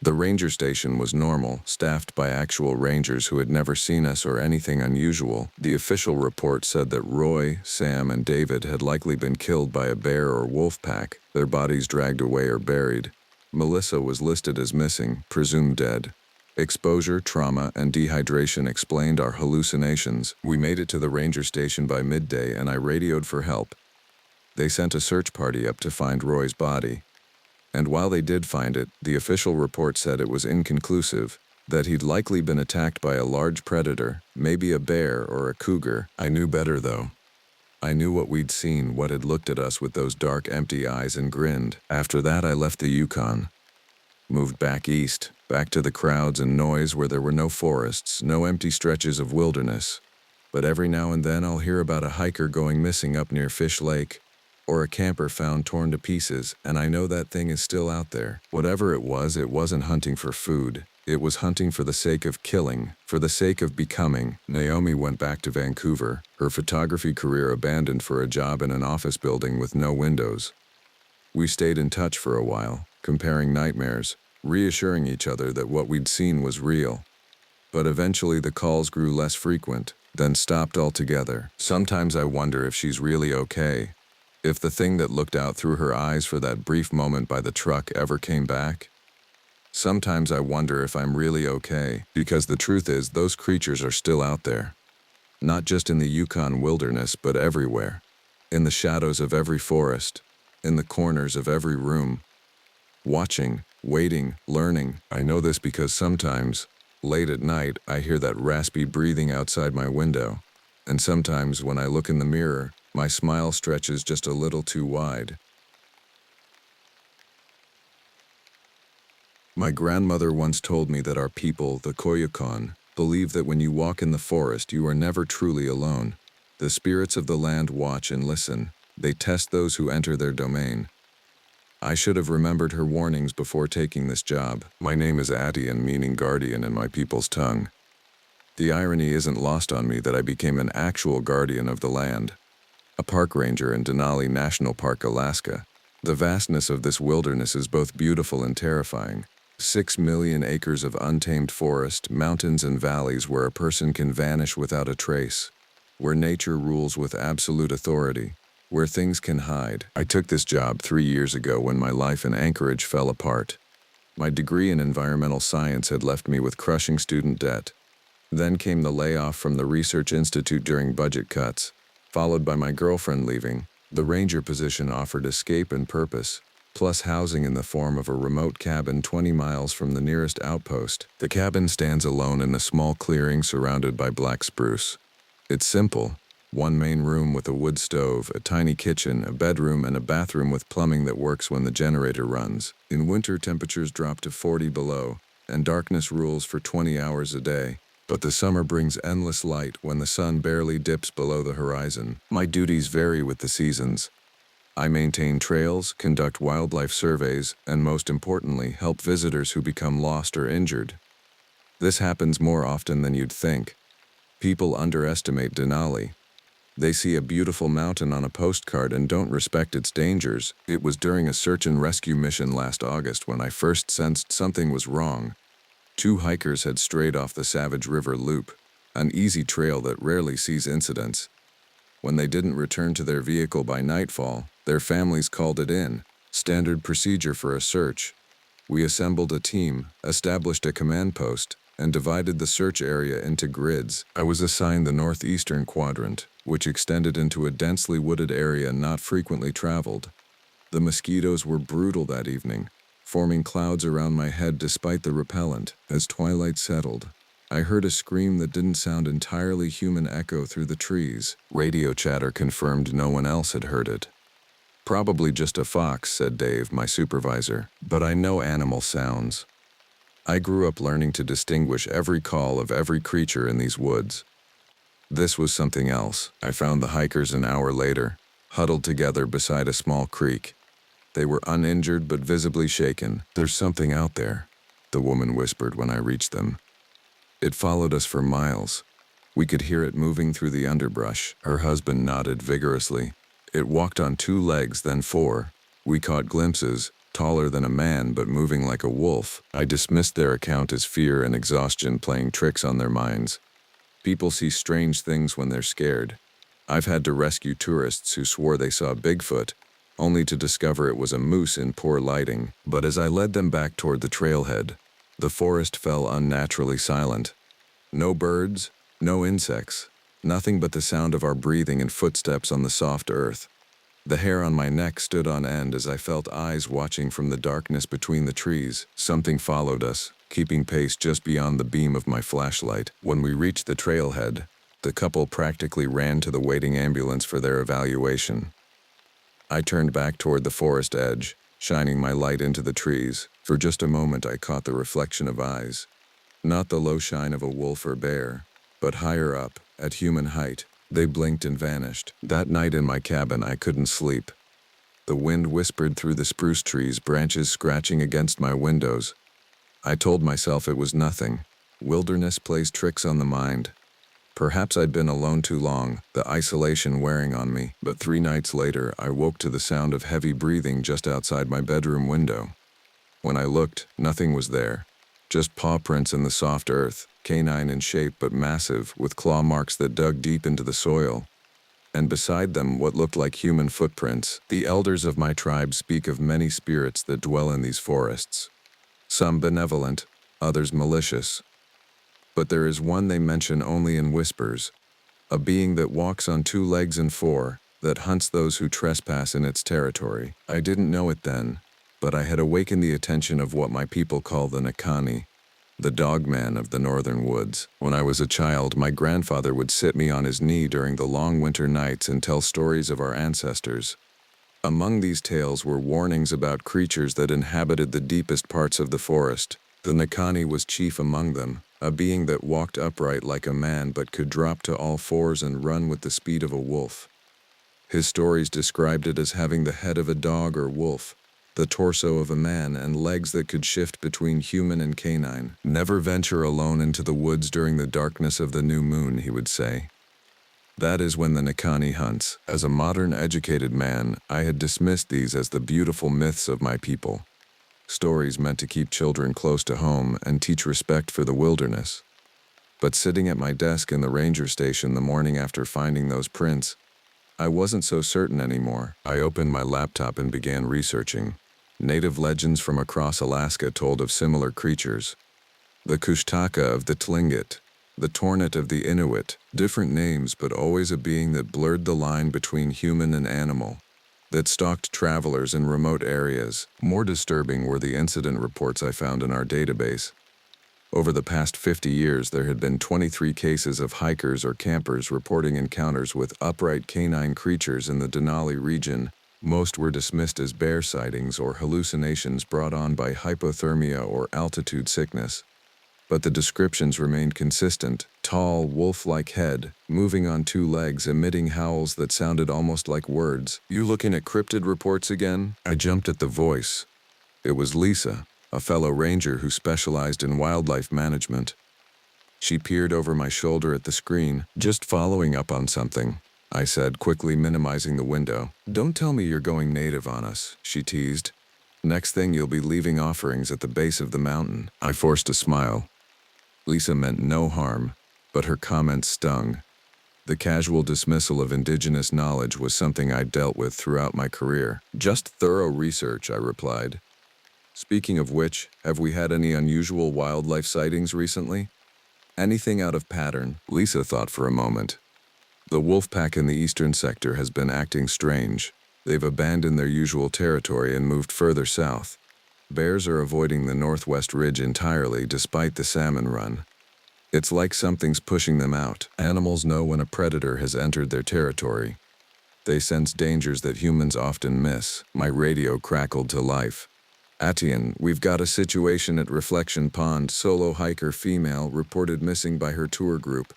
The ranger station was normal, staffed by actual rangers who had never seen us or anything unusual. The official report said that Roy, Sam, and David had likely been killed by a bear or wolf pack, their bodies dragged away or buried. Melissa was listed as missing, presumed dead. Exposure, trauma, and dehydration explained our hallucinations. We made it to the ranger station by midday, and I radioed for help. They sent a search party up to find Roy's body. And while they did find it, the official report said it was inconclusive, that he'd likely been attacked by a large predator, maybe a bear or a cougar. I knew better, though. I knew what we'd seen, what had looked at us with those dark, empty eyes and grinned. After that, I left the Yukon. Moved back east, back to the crowds and noise where there were no forests, no empty stretches of wilderness. But every now and then I'll hear about a hiker going missing up near Fish Lake, or a camper found torn to pieces, and I know that thing is still out there. Whatever it wasn't hunting for food. It was hunting for the sake of killing, for the sake of becoming. Naomi went back to Vancouver, her photography career abandoned for a job in an office building with no windows. We stayed in touch for a while, comparing nightmares, reassuring each other that what we'd seen was real. But eventually the calls grew less frequent, then stopped altogether. Sometimes I wonder if she's really okay. If the thing that looked out through her eyes for that brief moment by the truck ever came back. Sometimes I wonder if I'm really okay, because the truth is those creatures are still out there. Not just in the Yukon wilderness, but everywhere. In the shadows of every forest, in the corners of every room. Watching, waiting, learning. I know this because sometimes, late at night, I hear that raspy breathing outside my window. And sometimes when I look in the mirror, my smile stretches just a little too wide. My grandmother once told me that our people, the Koyukon, believe that when you walk in the forest, you are never truly alone. The spirits of the land watch and listen. They test those who enter their domain. I should have remembered her warnings before taking this job. My name is Atian, meaning guardian in my people's tongue. The irony isn't lost on me that I became an actual guardian of the land. A park ranger in Denali National Park, Alaska. The vastness of this wilderness is both beautiful and terrifying. 6 million acres of untamed forest, mountains and valleys where a person can vanish without a trace. Where nature rules with absolute authority. Where things can hide. I took this job 3 years ago when my life in Anchorage fell apart. My degree in environmental science had left me with crushing student debt. Then came the layoff from the research institute during budget cuts. Followed by my girlfriend leaving. The ranger position offered escape and purpose, plus housing in the form of a remote cabin 20 miles from the nearest outpost. The cabin stands alone in a small clearing surrounded by black spruce. It's simple. 1 main room with a wood stove, a tiny kitchen, a bedroom, and a bathroom with plumbing that works when the generator runs. In winter, temperatures drop to 40 below, and darkness rules for 20 hours a day. But the summer brings endless light when the sun barely dips below the horizon. My duties vary with the seasons. I maintain trails, conduct wildlife surveys, and most importantly, help visitors who become lost or injured. This happens more often than you'd think. People underestimate Denali. They see a beautiful mountain on a postcard and don't respect its dangers. It was during a search and rescue mission last August when I first sensed something was wrong. 2 hikers had strayed off the Savage River Loop, an easy trail that rarely sees incidents. When they didn't return to their vehicle by nightfall, their families called it in. Standard procedure for a search. We assembled a team, established a command post, and divided the search area into grids. I was assigned the northeastern quadrant, which extended into a densely wooded area not frequently traveled. The mosquitoes were brutal that evening, forming clouds around my head despite the repellent. As twilight settled, I heard a scream that didn't sound entirely human echo through the trees. Radio chatter confirmed no one else had heard it. "Probably just a fox," said Dave, my supervisor, "but I know animal sounds." I grew up learning to distinguish every call of every creature in these woods. This was something else. I found the hikers an hour later, huddled together beside a small creek. They were uninjured but visibly shaken. "There's something out there," the woman whispered when I reached them. It followed us for miles. We could hear it moving through the underbrush. Her husband nodded vigorously. It walked on 2 legs, then 4. We caught glimpses, taller than a man but moving like a wolf. I dismissed their account as fear and exhaustion playing tricks on their minds. People see strange things when they're scared. I've had to rescue tourists who swore they saw Bigfoot, only to discover it was a moose in poor lighting. But as I led them back toward the trailhead, the forest fell unnaturally silent. No birds, no insects, nothing but the sound of our breathing and footsteps on the soft earth. The hair on my neck stood on end as I felt eyes watching from the darkness between the trees. Something followed us, keeping pace just beyond the beam of my flashlight. When we reached the trailhead, the couple practically ran to the waiting ambulance for their evaluation. I turned back toward the forest edge, shining my light into the trees. For just a moment I caught the reflection of eyes. Not the low shine of a wolf or bear, but higher up, at human height. They blinked and vanished. That night in my cabin I couldn't sleep. The wind whispered through the spruce trees, branches scratching against my windows. I told myself it was nothing. Wilderness plays tricks on the mind. Perhaps I'd been alone too long, the isolation wearing on me. But 3 nights later I woke to the sound of heavy breathing just outside my bedroom window. When I looked, nothing was there. Just paw prints in the soft earth, canine in shape but massive, with claw marks that dug deep into the soil. And beside them, what looked like human footprints. The elders of my tribe speak of many spirits that dwell in these forests. Some benevolent, others malicious. But there is one they mention only in whispers, a being that walks on 2 legs and 4, that hunts those who trespass in its territory. I didn't know it then, but I had awakened the attention of what my people call the Nakani, the dogman of the northern woods. When I was a child, my grandfather would sit me on his knee during the long winter nights and tell stories of our ancestors. Among these tales were warnings about creatures that inhabited the deepest parts of the forest. The Nakani was chief among them, a being that walked upright like a man but could drop to all 4s and run with the speed of a wolf. His stories described it as having the head of a dog or wolf, the torso of a man, and legs that could shift between human and canine. "Never venture alone into the woods during the darkness of the new moon," he would say. That is when the Nakani hunts. As a modern educated man, I had dismissed these as the beautiful myths of my people. Stories meant to keep children close to home and teach respect for the wilderness. But sitting at my desk in the ranger station the morning after finding those prints, I wasn't so certain anymore. I opened my laptop and began researching. Native legends from across Alaska told of similar creatures. The Kushtaka of the Tlingit, the Tornit of the Inuit, different names but always a being that blurred the line between human and animal, that stalked travelers in remote areas. More disturbing were the incident reports I found in our database. Over the past 50 years, there had been 23 cases of hikers or campers reporting encounters with upright canine creatures in the Denali region. Most were dismissed as bear sightings or hallucinations brought on by hypothermia or altitude sickness. But the descriptions remained consistent: tall, wolf-like head, moving on 2 legs, emitting howls that sounded almost like words. "You looking at cryptid reports again?" I jumped at the voice. It was Lisa, a fellow ranger who specialized in wildlife management. She peered over my shoulder at the screen. "Just following up on something," I said, quickly minimizing the window. "Don't tell me you're going native on us," she teased. "Next thing you'll be leaving offerings at the base of the mountain." I forced a smile. Lisa meant no harm, but her comments stung. The casual dismissal of indigenous knowledge was something I'd dealt with throughout my career. Just thorough research, I replied. Speaking of which, have we had any unusual wildlife sightings recently? Anything out of pattern? Lisa thought for a moment. The wolf pack in the eastern sector has been acting strange. They've abandoned their usual territory and moved further south. Bears are avoiding the northwest ridge entirely despite the salmon run. It's like something's pushing them out. Animals know when a predator has entered their territory. They sense dangers that humans often miss. My radio crackled to life. Atian, we've got a situation at Reflection Pond. Solo hiker female reported missing by her tour group.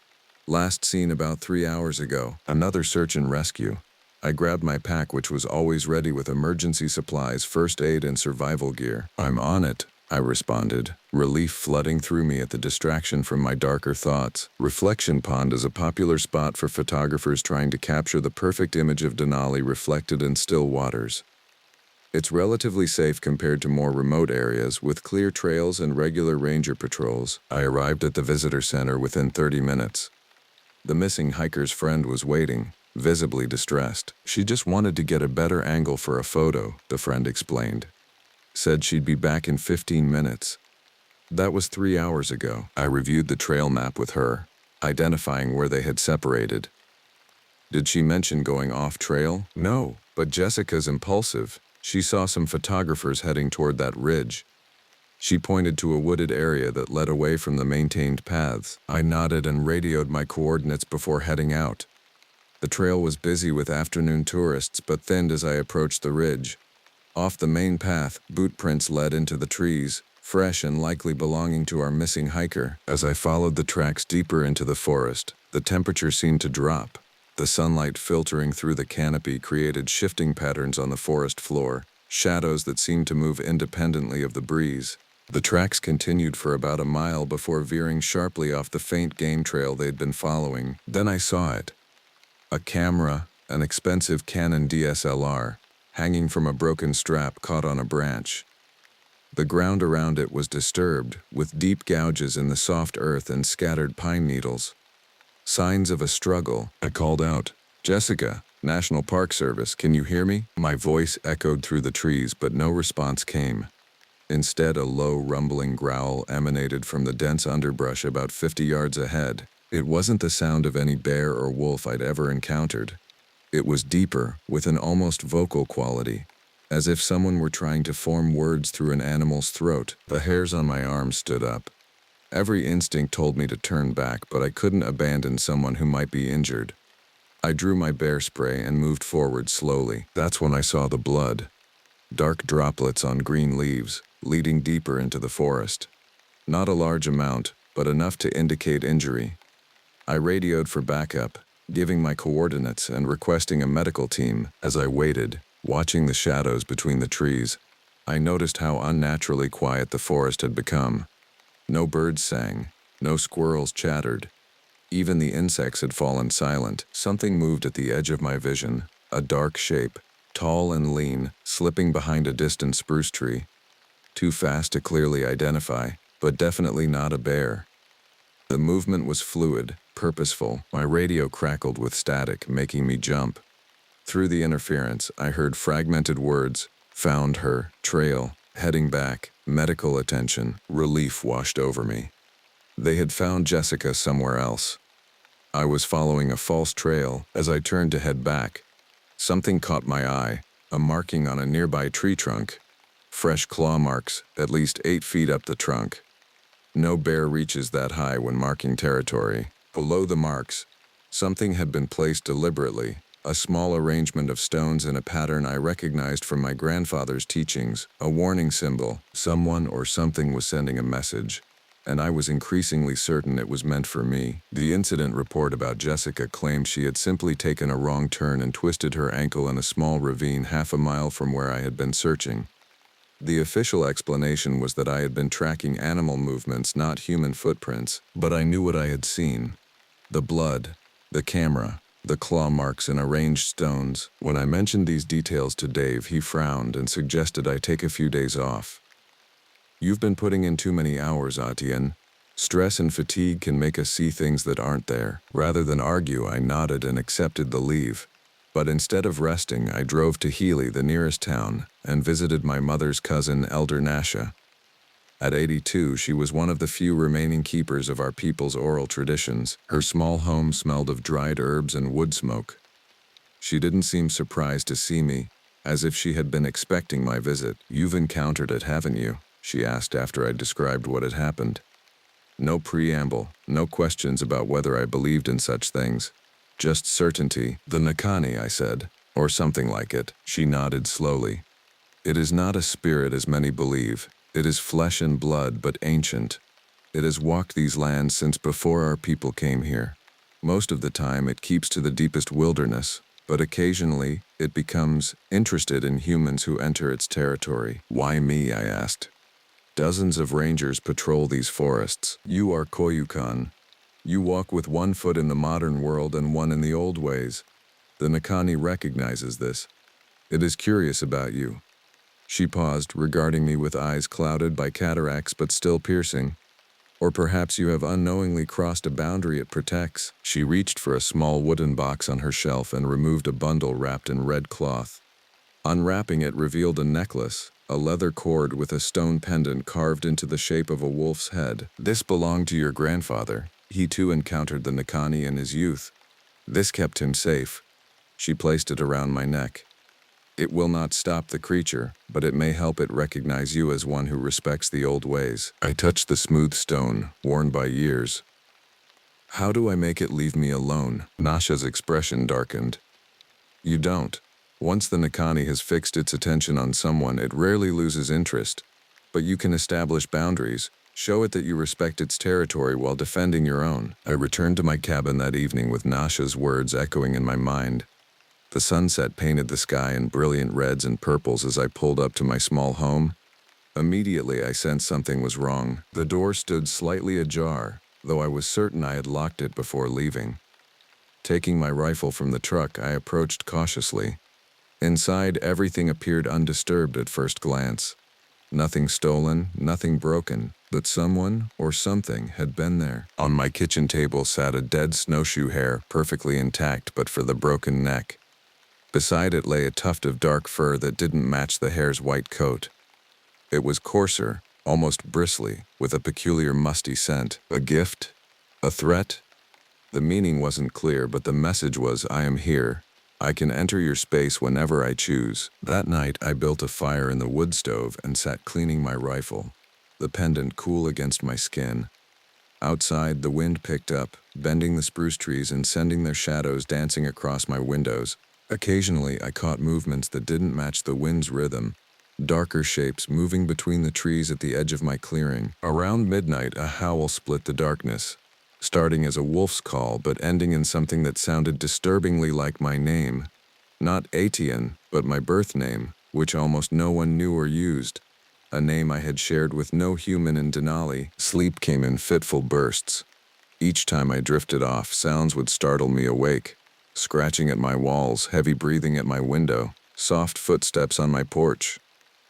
Last seen about 3 hours ago. Another search and rescue. I grabbed my pack, which was always ready with emergency supplies, first aid, and survival gear. I'm on it, I responded, relief flooding through me at the distraction from my darker thoughts. Reflection Pond is a popular spot for photographers trying to capture the perfect image of Denali reflected in still waters. It's relatively safe compared to more remote areas, with clear trails and regular ranger patrols. I arrived at the visitor center within 30 minutes. The missing hiker's friend was waiting, visibly distressed. She just wanted to get a better angle for a photo, the friend explained. Said she'd be back in 15 minutes. That was 3 hours ago. I reviewed the trail map with her, identifying where they had separated. Did she mention going off trail? No, but Jessica's impulsive. She saw some photographers heading toward that ridge. She pointed to a wooded area that led away from the maintained paths. I nodded and radioed my coordinates before heading out. The trail was busy with afternoon tourists, but thinned as I approached the ridge. Off the main path, boot prints led into the trees, fresh and likely belonging to our missing hiker. As I followed the tracks deeper into the forest, the temperature seemed to drop. The sunlight filtering through the canopy created shifting patterns on the forest floor, shadows that seemed to move independently of the breeze. The tracks continued for about a mile before veering sharply off the faint game trail they'd been following. Then I saw it. A camera, an expensive Canon DSLR, hanging from a broken strap caught on a branch. The ground around it was disturbed, with deep gouges in the soft earth and scattered pine needles. Signs of a struggle. I called out, "Jessica, National Park Service, can you hear me?" My voice echoed through the trees, but no response came. Instead, a low, rumbling growl emanated from the dense underbrush about 50 yards ahead. It wasn't the sound of any bear or wolf I'd ever encountered. It was deeper, with an almost vocal quality, as if someone were trying to form words through an animal's throat. The hairs on my arms stood up. Every instinct told me to turn back, but I couldn't abandon someone who might be injured. I drew my bear spray and moved forward slowly. That's when I saw the blood. Dark droplets on green leaves, leading deeper into the forest. Not a large amount, but enough to indicate injury. I radioed for backup, giving my coordinates and requesting a medical team. As I waited, watching the shadows between the trees, I noticed how unnaturally quiet the forest had become. No birds sang, no squirrels chattered. Even the insects had fallen silent. Something moved at the edge of my vision, a dark shape, tall and lean, slipping behind a distant spruce tree. Too fast to clearly identify, but definitely not a bear. The movement was fluid, purposeful. My radio crackled with static, making me jump. Through the interference, I heard fragmented words: "Found her, trail, heading back, medical attention." Relief washed over me. They had found Jessica somewhere else. I was following a false trail. As I turned to head back, something caught my eye, a marking on a nearby tree trunk. Fresh claw marks, at least 8 feet up the trunk. No bear reaches that high when marking territory. Below the marks, something had been placed deliberately, a small arrangement of stones in a pattern I recognized from my grandfather's teachings, a warning symbol. Someone or something was sending a message, and I was increasingly certain it was meant for me. The incident report about Jessica claimed she had simply taken a wrong turn and twisted her ankle in a small ravine half a mile from where I had been searching. The official explanation was that I had been tracking animal movements, not human footprints, but I knew what I had seen. The blood, the camera, the claw marks and arranged stones. When I mentioned these details to Dave, he frowned and suggested I take a few days off. "You've been putting in too many hours, Atienne. Stress and fatigue can make us see things that aren't there. Rather than argue, I nodded and accepted the leave. But instead of resting, I drove to Healy, the nearest town, and visited my mother's cousin, Elder Nasha. At 82, she was one of the few remaining keepers of our people's oral traditions. Her small home smelled of dried herbs and wood smoke. She didn't seem surprised to see me, as if she had been expecting my visit. "You've encountered it, haven't you?" she asked after I described what had happened. No preamble, no questions about whether I believed in such things. Just certainty. "The Nakani," I said, "or something like it." She nodded slowly. "It is not a spirit as many believe. It is flesh and blood, but ancient. It has walked these lands since before our people came here. Most of the time it keeps to the deepest wilderness, but occasionally it becomes interested in humans who enter its territory." "Why me?" I asked. "Dozens of rangers patrol these forests. You are Koyukan. You walk with one foot in the modern world and one in the old ways. The Nakani recognizes this. It is curious about you." She paused, regarding me with eyes clouded by cataracts but still piercing. "Or perhaps you have unknowingly crossed a boundary it protects." She reached for a small wooden box on her shelf and removed a bundle wrapped in red cloth. Unwrapping it revealed a necklace, a leather cord with a stone pendant carved into the shape of a wolf's head. "This belonged to your grandfather. He too encountered the Nakani in his youth. This kept him safe." She placed it around my neck. "It will not stop the creature, but it may help it recognize you as one who respects the old ways." I touched the smooth stone, worn by years. "How do I make it leave me alone?" Nasha's expression darkened. "You don't. Once the Nakani has fixed its attention on someone, it rarely loses interest. But you can establish boundaries, show it that you respect its territory while defending your own." I returned to my cabin that evening with Nasha's words echoing in my mind. The sunset painted the sky in brilliant reds and purples as I pulled up to my small home. Immediately I sensed something was wrong. The door stood slightly ajar, though I was certain I had locked it before leaving. Taking my rifle from the truck, I approached cautiously. Inside, everything appeared undisturbed at first glance. Nothing stolen, nothing broken, but someone or something had been there. On my kitchen table sat a dead snowshoe hare, perfectly intact but for the broken neck. Beside it lay a tuft of dark fur that didn't match the hare's white coat. It was coarser, almost bristly, with a peculiar musty scent. A gift? A threat? The meaning wasn't clear, but the message was, "I am here. I can enter your space whenever I choose." That night, I built a fire in the wood stove and sat cleaning my rifle, the pendant cool against my skin. Outside, the wind picked up, bending the spruce trees and sending their shadows dancing across my windows. Occasionally, I caught movements that didn't match the wind's rhythm, darker shapes moving between the trees at the edge of my clearing. Around midnight, a howl split the darkness, starting as a wolf's call but ending in something that sounded disturbingly like my name. Not Etienne, but my birth name, which almost no one knew or used. A name I had shared with no human in Denali. Sleep came in fitful bursts. Each time I drifted off, sounds would startle me awake. Scratching at my walls, heavy breathing at my window, soft footsteps on my porch.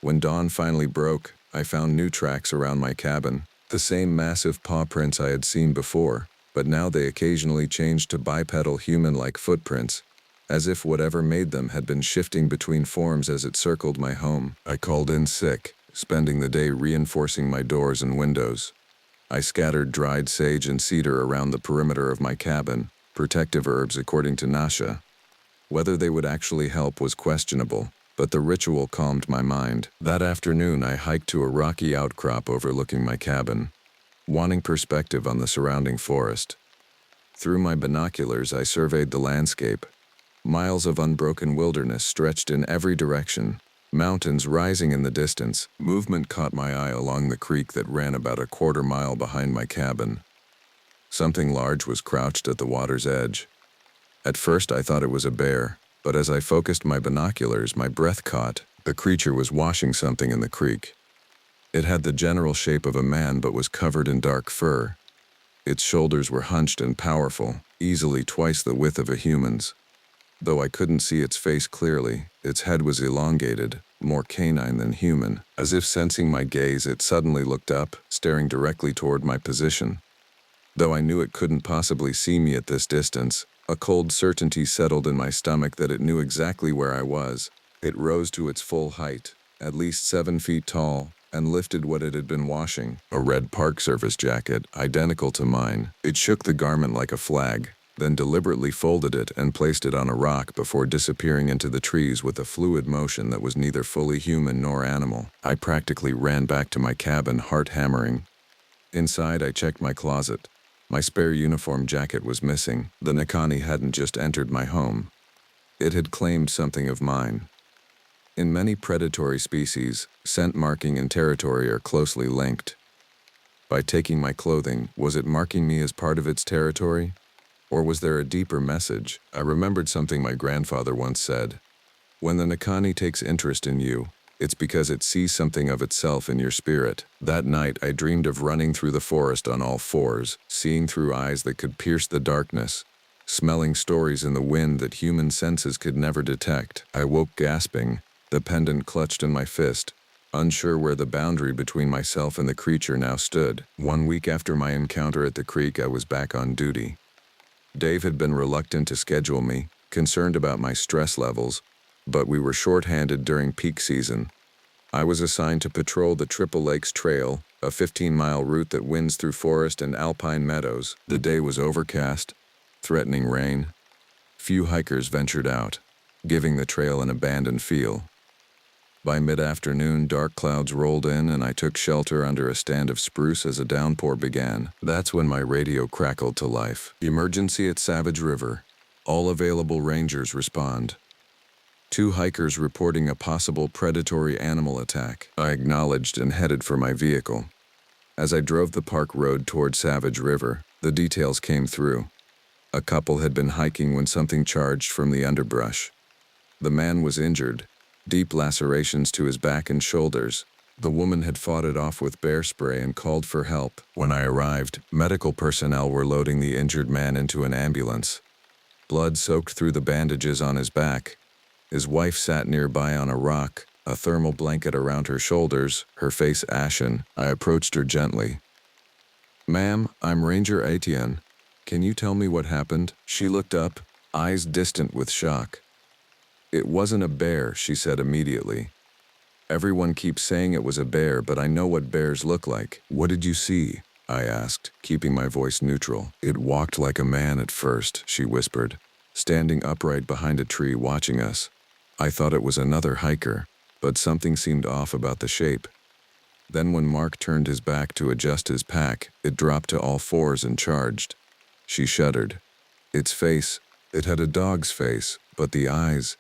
When dawn finally broke, I found new tracks around my cabin. The same massive paw prints I had seen before, but now they occasionally changed to bipedal human-like footprints, as if whatever made them had been shifting between forms as it circled my home. I called in sick, spending the day reinforcing my doors and windows. I scattered dried sage and cedar around the perimeter of my cabin, protective herbs according to Nasha. Whether they would actually help was questionable, but the ritual calmed my mind. That afternoon, I hiked to a rocky outcrop overlooking my cabin, wanting perspective on the surrounding forest. Through my binoculars, I surveyed the landscape. Miles of unbroken wilderness stretched in every direction, mountains rising in the distance. Movement caught my eye along the creek that ran about a quarter-mile behind my cabin. Something large was crouched at the water's edge. At first, I thought it was a bear, but as I focused my binoculars, my breath caught. The creature was washing something in the creek. It had the general shape of a man but was covered in dark fur. Its shoulders were hunched and powerful, easily twice the width of a human's. Though I couldn't see its face clearly, its head was elongated, more canine than human. As if sensing my gaze, it suddenly looked up, staring directly toward my position. Though I knew it couldn't possibly see me at this distance, a cold certainty settled in my stomach that it knew exactly where I was. It rose to its full height, at least 7 feet tall, and lifted what it had been washing, a red Park Service jacket, identical to mine. It shook the garment like a flag, then deliberately folded it and placed it on a rock before disappearing into the trees with a fluid motion that was neither fully human nor animal. I practically ran back to my cabin, heart hammering. Inside, I checked my closet. My spare uniform jacket was missing. The Nakani hadn't just entered my home. It had claimed something of mine. In many predatory species, scent marking and territory are closely linked. By taking my clothing, was it marking me as part of its territory? Or was there a deeper message? I remembered something my grandfather once said. When the Nakani takes interest in you, it's because it sees something of itself in your spirit. That night, I dreamed of running through the forest on all fours, seeing through eyes that could pierce the darkness, smelling stories in the wind that human senses could never detect. I woke gasping, the pendant clutched in my fist, unsure where the boundary between myself and the creature now stood. 1 week after my encounter at the creek, I was back on duty. Dave had been reluctant to schedule me, concerned about my stress levels, but we were short-handed during peak season. I was assigned to patrol the Triple Lakes Trail, a 15-mile route that winds through forest and alpine meadows. The day was overcast, threatening rain. Few hikers ventured out, giving the trail an abandoned feel. By mid-afternoon, dark clouds rolled in and I took shelter under a stand of spruce as a downpour began. That's when my radio crackled to life. Emergency at Savage River. All available rangers respond. 2 hikers reporting a possible predatory animal attack. I acknowledged and headed for my vehicle. As I drove the park road toward Savage River, the details came through. A couple had been hiking when something charged from the underbrush. The man was injured, deep lacerations to his back and shoulders. The woman had fought it off with bear spray and called for help. When I arrived, medical personnel were loading the injured man into an ambulance. Blood soaked through the bandages on his back. His wife sat nearby on a rock, a thermal blanket around her shoulders, her face ashen. I approached her gently. "Ma'am, I'm Ranger Etienne. Can you tell me what happened?" She looked up, eyes distant with shock. "It wasn't a bear," she said immediately. "Everyone keeps saying it was a bear, but I know what bears look like." "What did you see?" I asked, keeping my voice neutral. "It walked like a man at first," she whispered, standing upright behind a tree watching us. I thought it was another hiker, but something seemed off about the shape. Then when Mark turned his back to adjust his pack, it dropped to all fours and charged. She shuddered. Its face, it had a dog's face, but the eyes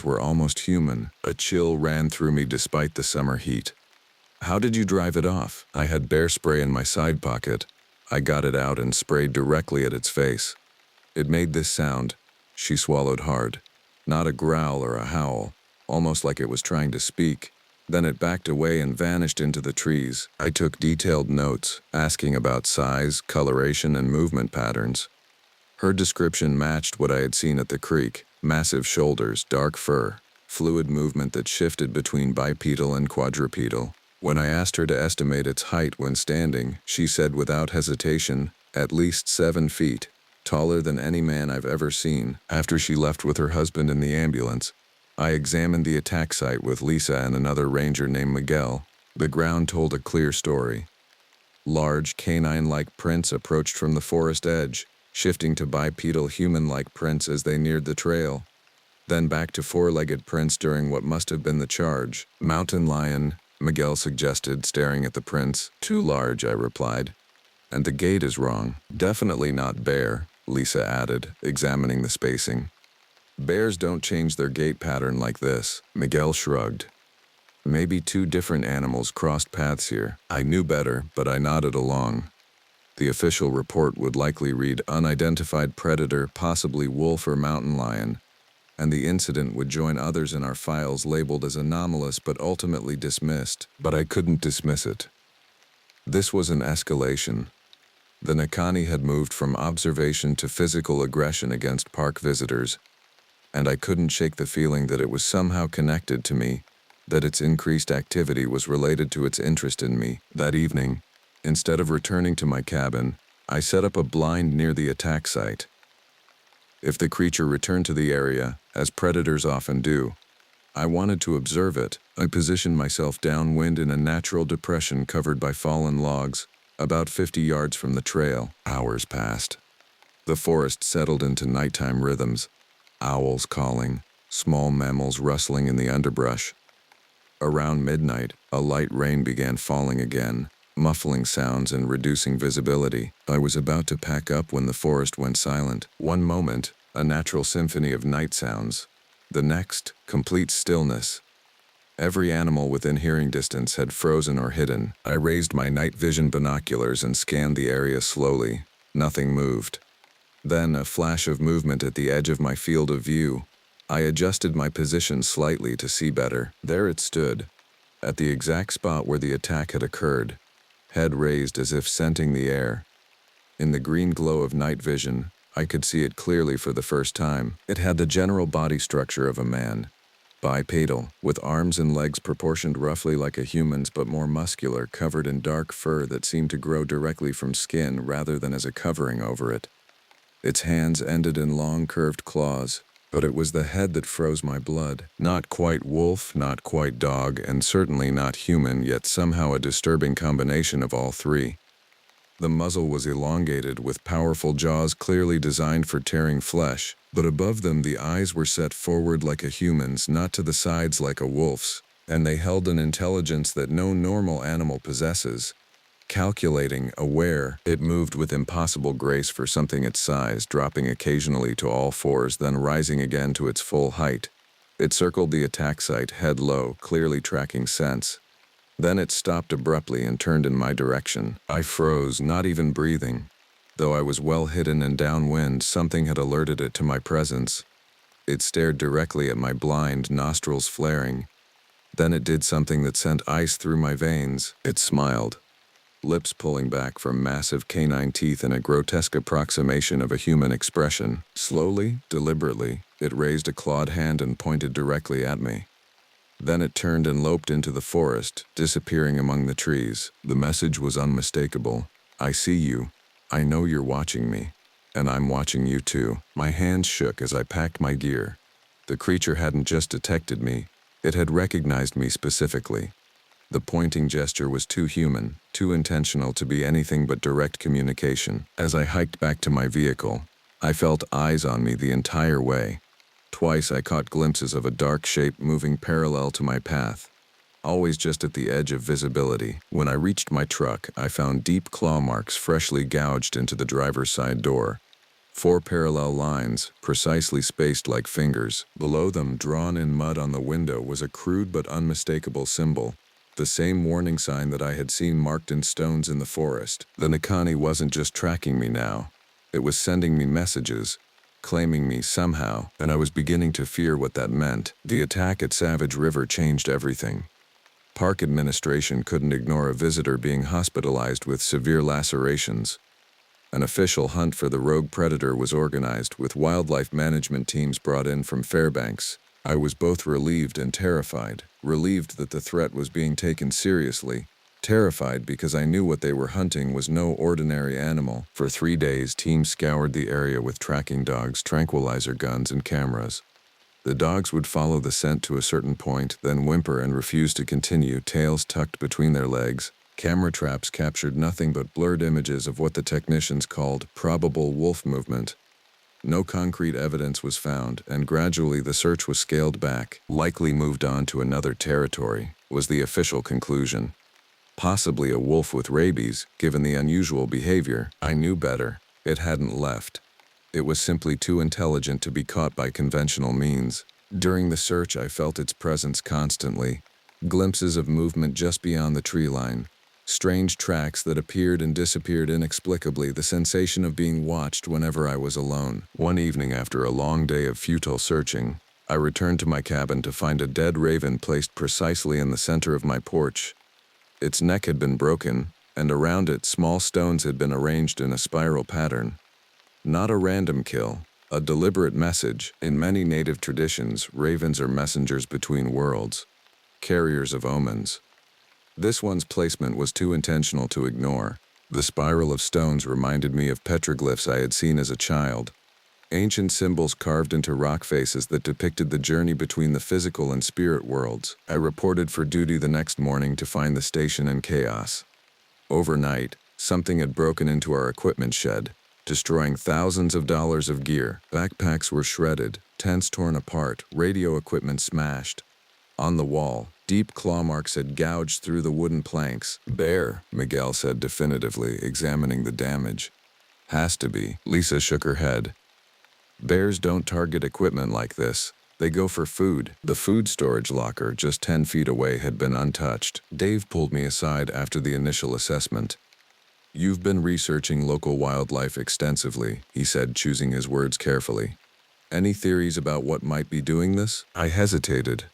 were almost human. A chill ran through me despite the summer heat. "How did you drive it off?" "I had bear spray in my side pocket. I got it out and sprayed directly at its face. It made this sound." She swallowed hard. Not a growl or a howl, almost like it was trying to speak. Then it backed away and vanished into the trees. I took detailed notes, asking about size, coloration, and movement patterns. Her description matched what I had seen at the creek: massive shoulders, dark fur, fluid movement that shifted between bipedal and quadrupedal. When I asked her to estimate its height when standing, she said without hesitation, "At least 7 feet. Taller than any man I've ever seen." After she left with her husband in the ambulance, I examined the attack site with Lisa and another ranger named Miguel. The ground told a clear story. Large, canine-like prints approached from the forest edge, shifting to bipedal human-like prints as they neared the trail. Then back to 4-legged prints during what must have been the charge. "Mountain lion," Miguel suggested, staring at the prints. "Too large," I replied. "And the gait is wrong." "Definitely not bear," Lisa added, examining the spacing. "Bears don't change their gait pattern like this." Miguel shrugged. "Maybe 2 different animals crossed paths here." I knew better, but I nodded along. The official report would likely read unidentified predator, possibly wolf or mountain lion, and the incident would join others in our files labeled as anomalous but ultimately dismissed. But I couldn't dismiss it. This was an escalation. The Nakani had moved from observation to physical aggression against park visitors, and I couldn't shake the feeling that it was somehow connected to me, that its increased activity was related to its interest in me. That evening, instead of returning to my cabin, I set up a blind near the attack site. If the creature returned to the area, as predators often do, I wanted to observe it. I positioned myself downwind in a natural depression covered by fallen logs, about 50 yards from the trail. Hours passed. The forest settled into nighttime rhythms, owls calling, small mammals rustling in the underbrush. Around midnight, a light rain began falling again, muffling sounds and reducing visibility. I was about to pack up when the forest went silent. One moment, a natural symphony of night sounds. The next, complete stillness. Every animal within hearing distance had frozen or hidden. I raised my night vision binoculars and scanned the area slowly. Nothing moved. Then, a flash of movement at the edge of my field of view. I adjusted my position slightly to see better. There it stood, at the exact spot where the attack had occurred, head raised as if scenting the air. In the green glow of night vision, I could see it clearly for the first time. It had the general body structure of a man, bipedal, with arms and legs proportioned roughly like a human's but more muscular, covered in dark fur that seemed to grow directly from skin rather than as a covering over it. Its hands ended in long curved claws, but it was the head that froze my blood. Not quite wolf, not quite dog, and certainly not human, yet somehow a disturbing combination of all three. The muzzle was elongated, with powerful jaws clearly designed for tearing flesh, but above them the eyes were set forward like a human's, not to the sides like a wolf's, and they held an intelligence that no normal animal possesses. Calculating, aware, it moved with impossible grace for something its size, dropping occasionally to all fours, then rising again to its full height. It circled the attack site, head low, clearly tracking scents. Then it stopped abruptly and turned in my direction. I froze, not even breathing. Though I was well hidden and downwind, something had alerted it to my presence. It stared directly at my blind, nostrils flaring. Then it did something that sent ice through my veins. It smiled, lips pulling back from massive canine teeth in a grotesque approximation of a human expression. Slowly, deliberately, it raised a clawed hand and pointed directly at me. Then it turned and loped into the forest, disappearing among the trees. The message was unmistakable. I see you. I know you're watching me. And I'm watching you too. My hands shook as I packed my gear. The creature hadn't just detected me. It had recognized me specifically. The pointing gesture was too human, too intentional to be anything but direct communication. As I hiked back to my vehicle, I felt eyes on me the entire way. Twice I caught glimpses of a dark shape moving parallel to my path, always just at the edge of visibility. When I reached my truck, I found deep claw marks freshly gouged into the driver's side door. 4 parallel lines, precisely spaced like fingers. Below them, drawn in mud on the window, was a crude but unmistakable symbol, the same warning sign that I had seen marked in stones in the forest. The Nikani wasn't just tracking me now. It was sending me messages, claiming me somehow, and I was beginning to fear what that meant. The attack at Savage River changed everything. Park administration couldn't ignore a visitor being hospitalized with severe lacerations. An official hunt for the rogue predator was organized, with wildlife management teams brought in from Fairbanks. I was both relieved and terrified. Relieved that the threat was being taken seriously. Terrified because I knew what they were hunting was no ordinary animal. For 3 days, teams scoured the area with tracking dogs, tranquilizer guns, and cameras. The dogs would follow the scent to a certain point, then whimper and refuse to continue, tails tucked between their legs. Camera traps captured nothing but blurred images of what the technicians called probable wolf movement. No concrete evidence was found, and gradually the search was scaled back. Likely moved on to another territory, was the official conclusion. Possibly a wolf with rabies, given the unusual behavior. I knew better. It hadn't left. It was simply too intelligent to be caught by conventional means. During the search, I felt its presence constantly. Glimpses of movement just beyond the tree line. Strange tracks that appeared and disappeared inexplicably, the sensation of being watched whenever I was alone. One evening, after a long day of futile searching, I returned to my cabin to find a dead raven placed precisely in the center of my porch. Its neck had been broken, and around it small stones had been arranged in a spiral pattern. Not a random kill, A deliberate message. In many native traditions, ravens are messengers between worlds, carriers of omens. This one's placement was too intentional to ignore. The spiral of stones reminded me of petroglyphs I had seen as a child, ancient symbols carved into rock faces that depicted the journey between the physical and spirit worlds. I reported for duty the next morning to find the station in chaos. Overnight, something had broken into our equipment shed, destroying thousands of dollars of gear. Backpacks were shredded, tents torn apart, radio equipment smashed. On the wall, deep claw marks had gouged through the wooden planks. "Bear," Miguel said definitively, examining the damage. "Has to be." Lisa shook her head. "Bears don't target equipment like this. They go for food." The food storage locker just 10 feet away had been untouched. Dave pulled me aside after the initial assessment. "You've been researching local wildlife extensively," he said, choosing his words carefully. "Any theories about what might be doing this?" I hesitated.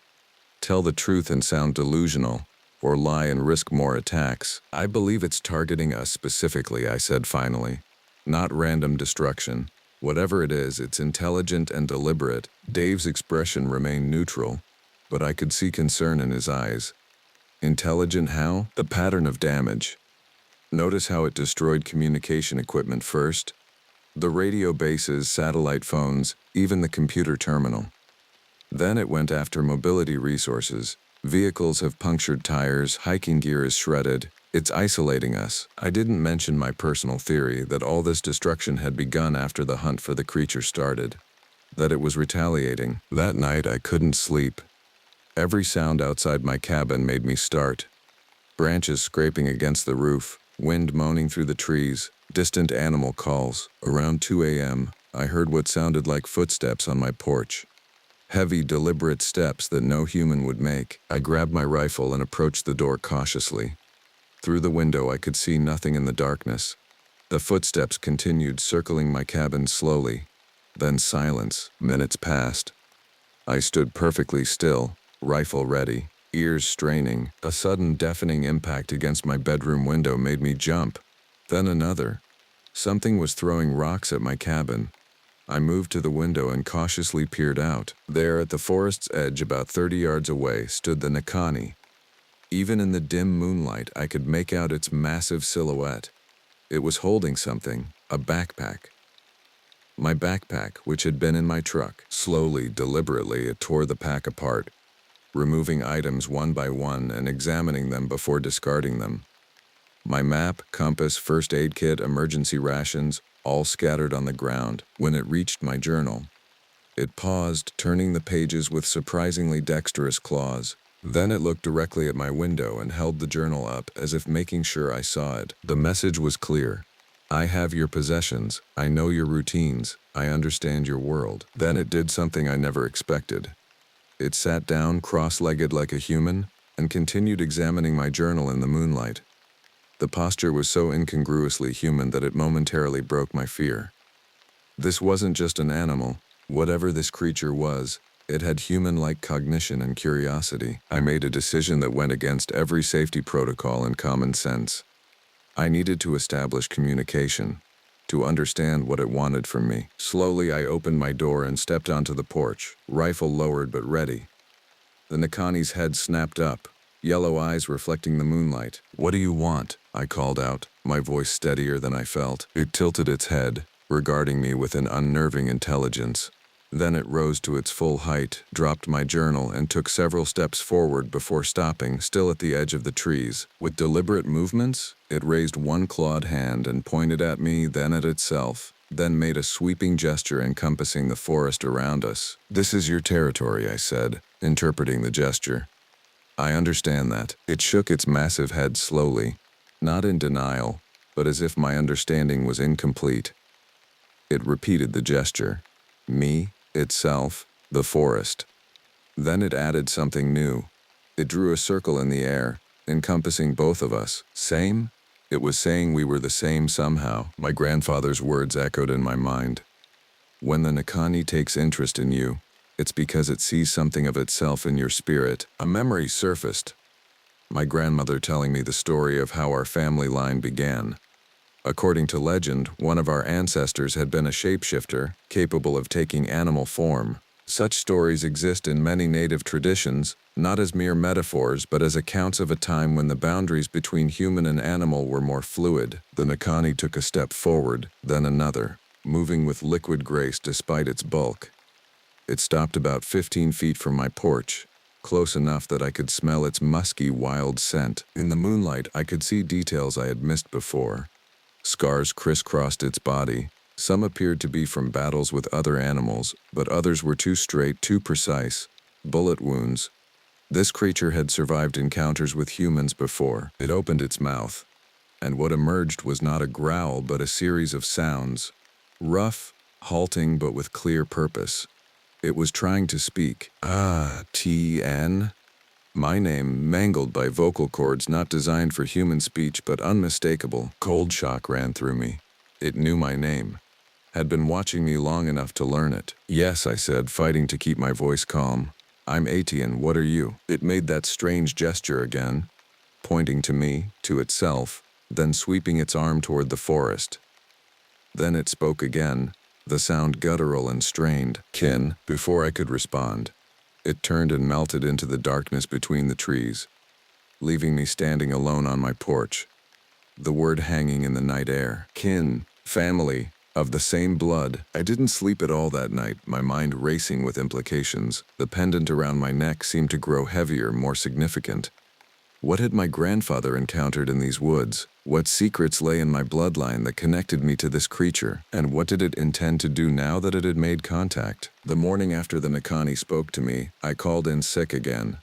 Tell the truth and sound delusional, or lie and risk more attacks. "I believe it's targeting us specifically," I said finally. "Not random destruction. Whatever it is, it's intelligent and deliberate." Dave's expression remained neutral, but I could see concern in his eyes. "Intelligent how?" "The pattern of damage. Notice how it destroyed communication equipment first? The radio bases, satellite phones, even the computer terminal. Then it went after mobility resources. Vehicles have punctured tires, hiking gear is shredded. It's isolating us." I didn't mention my personal theory that all this destruction had begun after the hunt for the creature started, that it was retaliating. That night I couldn't sleep. Every sound outside my cabin made me start. Branches scraping against the roof, wind moaning through the trees, distant animal calls. Around 2 a.m., I heard what sounded like footsteps on my porch. Heavy, deliberate steps that no human would make. I grabbed my rifle and approached the door cautiously. Through the window, I could see nothing in the darkness. The footsteps continued, circling my cabin slowly. Then silence. Minutes passed. I stood perfectly still, rifle ready, ears straining. A sudden deafening impact against my bedroom window made me jump. Then another. Something was throwing rocks at my cabin. I moved to the window and cautiously peered out. There, at the forest's edge about 30 yards away, stood the Nakani. Even in the dim moonlight, I could make out its massive silhouette. It was holding something, a backpack. My backpack, which had been in my truck. Slowly, deliberately, it tore the pack apart, removing items one by one and examining them before discarding them. My map, compass, first aid kit, emergency rations, all scattered on the ground. When it reached my journal, it paused, turning the pages with surprisingly dexterous claws. Then it looked directly at my window and held the journal up as if making sure I saw it. The message was clear. "I have your possessions. I know your routines. I understand your world." Then it did something I never expected. It sat down, cross-legged like a human, and continued examining my journal in the moonlight. The posture was so incongruously human that it momentarily broke my fear. This wasn't just an animal. Whatever this creature was, it had human-like cognition and curiosity. I made a decision that went against every safety protocol and common sense. I needed to establish communication, to understand what it wanted from me. Slowly, I opened my door and stepped onto the porch, rifle lowered but ready. The Nakani's head snapped up, yellow eyes reflecting the moonlight. "What do you want?" I called out, my voice steadier than I felt. It tilted its head, regarding me with an unnerving intelligence. Then it rose to its full height, dropped my journal, and took several steps forward before stopping, still at the edge of the trees. With deliberate movements, it raised one clawed hand and pointed at me, then at itself, then made a sweeping gesture encompassing the forest around us. "This is your territory," I said, interpreting the gesture. "I understand that." It shook its massive head slowly, not in denial, but as if my understanding was incomplete. It repeated the gesture. Me, itself, the forest. Then it added something new. It drew a circle in the air, encompassing both of us. Same? It was saying we were the same somehow. My grandfather's words echoed in my mind. When the Nakani takes interest in you, it's because it sees something of itself in your spirit. A memory surfaced. My grandmother telling me the story of how our family line began. According to legend, one of our ancestors had been a shapeshifter, capable of taking animal form. Such stories exist in many native traditions, not as mere metaphors but as accounts of a time when the boundaries between human and animal were more fluid. The Nakani took a step forward, then another, moving with liquid grace despite its bulk. It stopped about 15 feet from my porch, close enough that I could smell its musky, wild scent. In the moonlight, I could see details I had missed before. Scars crisscrossed its body. Some appeared to be from battles with other animals, but others were too straight, too precise. Bullet wounds. This creature had survived encounters with humans before. It opened its mouth, and what emerged was not a growl but a series of sounds. Rough, halting, but with clear purpose. It was trying to speak. T-N? My name, mangled by vocal cords not designed for human speech but unmistakable. Cold shock ran through me. It knew my name. Had been watching me long enough to learn it. Yes, I said, fighting to keep my voice calm. I'm Atian, what are you? It made that strange gesture again, pointing to me, to itself, then sweeping its arm toward the forest. Then it spoke again, the sound guttural and strained. Kin. Before I could respond, it turned and melted into the darkness between the trees, leaving me standing alone on my porch. The word hanging in the night air. Kin. Family. Of the same blood. I didn't sleep at all that night, my mind racing with implications. The pendant around my neck seemed to grow heavier, more significant. What had my grandfather encountered in these woods? What secrets lay in my bloodline that connected me to this creature? And what did it intend to do now that it had made contact? The morning after the Nakani spoke to me, I called in sick again.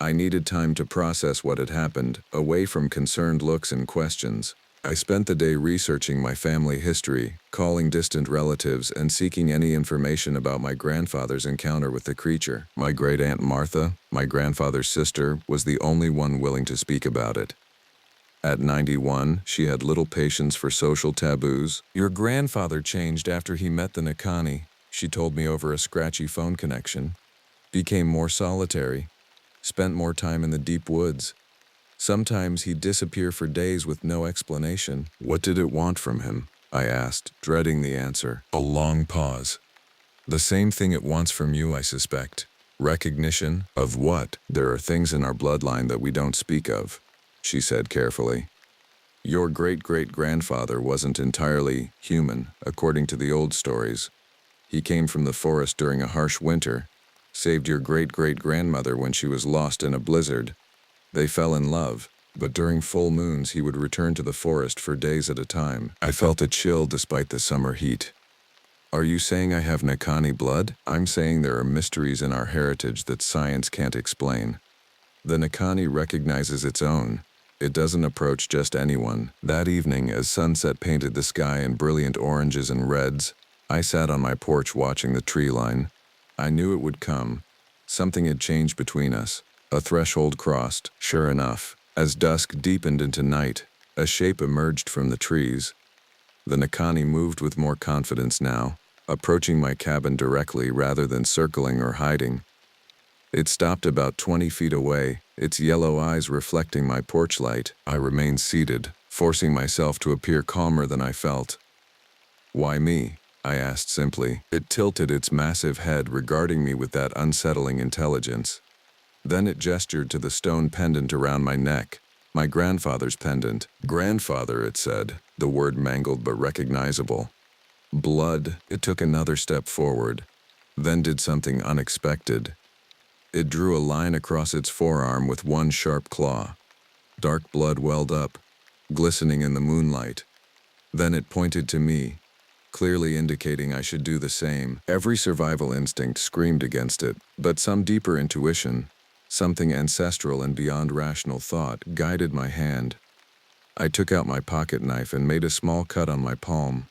I needed time to process what had happened, away from concerned looks and questions. I spent the day researching my family history, calling distant relatives, and seeking any information about my grandfather's encounter with the creature. My great-aunt Martha, my grandfather's sister, was the only one willing to speak about it. At 91, she had little patience for social taboos. Your grandfather changed after he met the Nakani, she told me over a scratchy phone connection. Became more solitary, spent more time in the deep woods. Sometimes he'd disappear for days with no explanation. What did it want from him? I asked, dreading the answer. A long pause. The same thing it wants from you, I suspect. Recognition? Of what? There are things in our bloodline that we don't speak of, she said carefully. Your great-great-grandfather wasn't entirely human, according to the old stories. He came from the forest during a harsh winter, saved your great-great-grandmother when she was lost in a blizzard. They fell in love, but during full moons he would return to the forest for days at a time. I felt a chill despite the summer heat. Are you saying I have Nakani blood? I'm saying there are mysteries in our heritage that science can't explain. The Nakani recognizes its own. It doesn't approach just anyone. That evening, as sunset painted the sky in brilliant oranges and reds, I sat on my porch watching the tree line. I knew it would come. Something had changed between us. A threshold crossed. Sure enough, as dusk deepened into night, a shape emerged from the trees. The Nakani moved with more confidence now, approaching my cabin directly rather than circling or hiding. It stopped about 20 feet away, its yellow eyes reflecting my porch light. I remained seated, forcing myself to appear calmer than I felt. Why me? I asked simply. It tilted its massive head, regarding me with that unsettling intelligence. Then it gestured to the stone pendant around my neck. My grandfather's pendant. Grandfather, it said, the word mangled but recognizable. Blood. It took another step forward, then did something unexpected. It drew a line across its forearm with one sharp claw. Dark blood welled up, glistening in the moonlight. Then it pointed to me, clearly indicating I should do the same. Every survival instinct screamed against it, but some deeper intuition, something ancestral and beyond rational thought, guided my hand. I took out my pocket knife and made a small cut on my palm.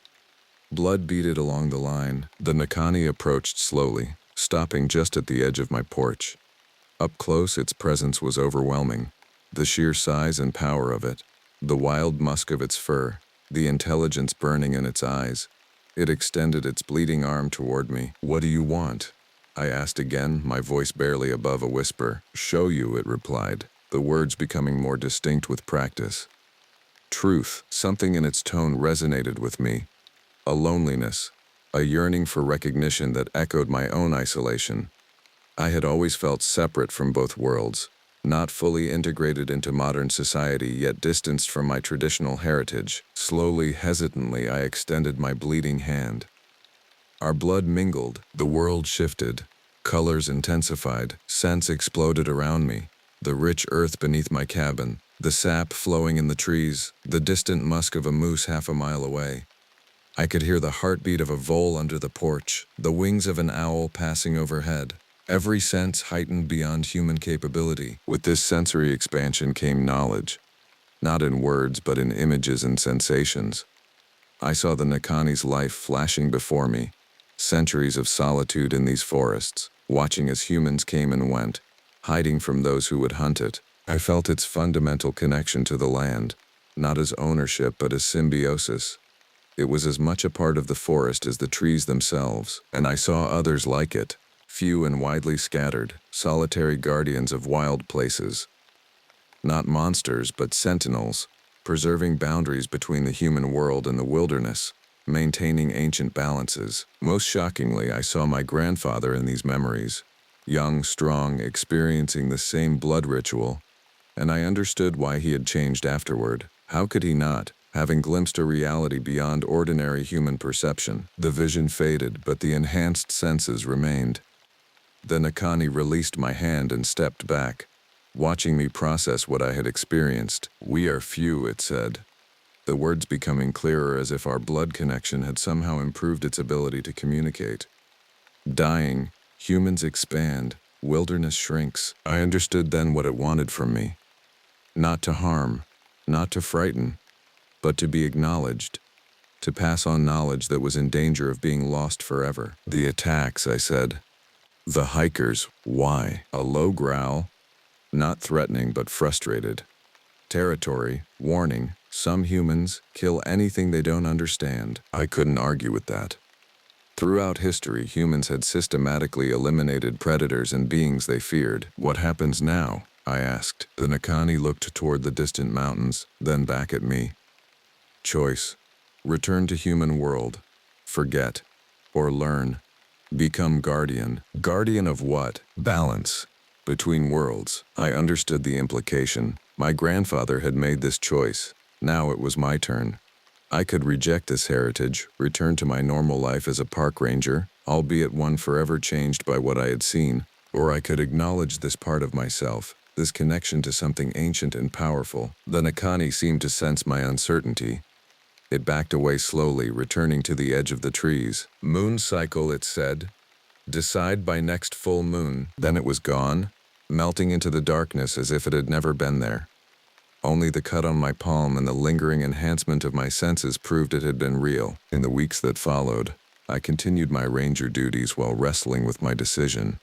Blood beaded along the line. The Nakani approached slowly, stopping just at the edge of my porch. Up close, its presence was overwhelming. The sheer size and power of it, the wild musk of its fur, the intelligence burning in its eyes. It extended its bleeding arm toward me. What do you want? I asked again, my voice barely above a whisper. Show you, it replied, the words becoming more distinct with practice. Truth, something in its tone resonated with me. A loneliness, a yearning for recognition that echoed my own isolation. I had always felt separate from both worlds, not fully integrated into modern society, yet distanced from my traditional heritage. Slowly, hesitantly, I extended my bleeding hand. Our blood mingled, the world shifted, colors intensified, scents exploded around me. The rich earth beneath my cabin, the sap flowing in the trees, the distant musk of a moose half a mile away. I could hear the heartbeat of a vole under the porch, the wings of an owl passing overhead. Every sense heightened beyond human capability. With this sensory expansion came knowledge, not in words but in images and sensations. I saw the Nakani's life flashing before me, centuries of solitude in these forests, watching as humans came and went, hiding from those who would hunt it. I felt its fundamental connection to the land, not as ownership but as symbiosis. It was as much a part of the forest as the trees themselves, and I saw others like it, few and widely scattered, solitary guardians of wild places. Not monsters, but sentinels, preserving boundaries between the human world and the wilderness, maintaining ancient balances. Most shockingly, I saw my grandfather in these memories, young, strong, experiencing the same blood ritual, and I understood why he had changed afterward. How could he not, having glimpsed a reality beyond ordinary human perception? The vision faded, but the enhanced senses remained. The Nakani released my hand and stepped back, watching me process what I had experienced. "We are few," it said, the words becoming clearer as if our blood connection had somehow improved its ability to communicate. "Dying, humans expand, wilderness shrinks." I understood then what it wanted from me. Not to harm, not to frighten, but to be acknowledged, to pass on knowledge that was in danger of being lost forever. "The attacks," I said. "The hikers, why?" A low growl, not threatening but frustrated. "Territory, warning, some humans kill anything they don't understand." I couldn't argue with that. Throughout history, humans had systematically eliminated predators and beings they feared. "What happens now?" I asked. The Nakani looked toward the distant mountains, then back at me. "Choice. Return to human world. Forget. Or learn. Become guardian." Guardian of what? Balance. Between worlds. I understood the implication. My grandfather had made this choice. Now it was my turn. I could reject this heritage, return to my normal life as a park ranger, albeit one forever changed by what I had seen, or I could acknowledge this part of myself, this connection to something ancient and powerful. The Nakani seemed to sense my uncertainty. It backed away slowly, returning to the edge of the trees. "Moon cycle," it said. "Decide by next full moon." Then it was gone, melting into the darkness as if it had never been there. Only the cut on my palm and the lingering enhancement of my senses proved it had been real. In the weeks that followed, I continued my ranger duties while wrestling with my decision.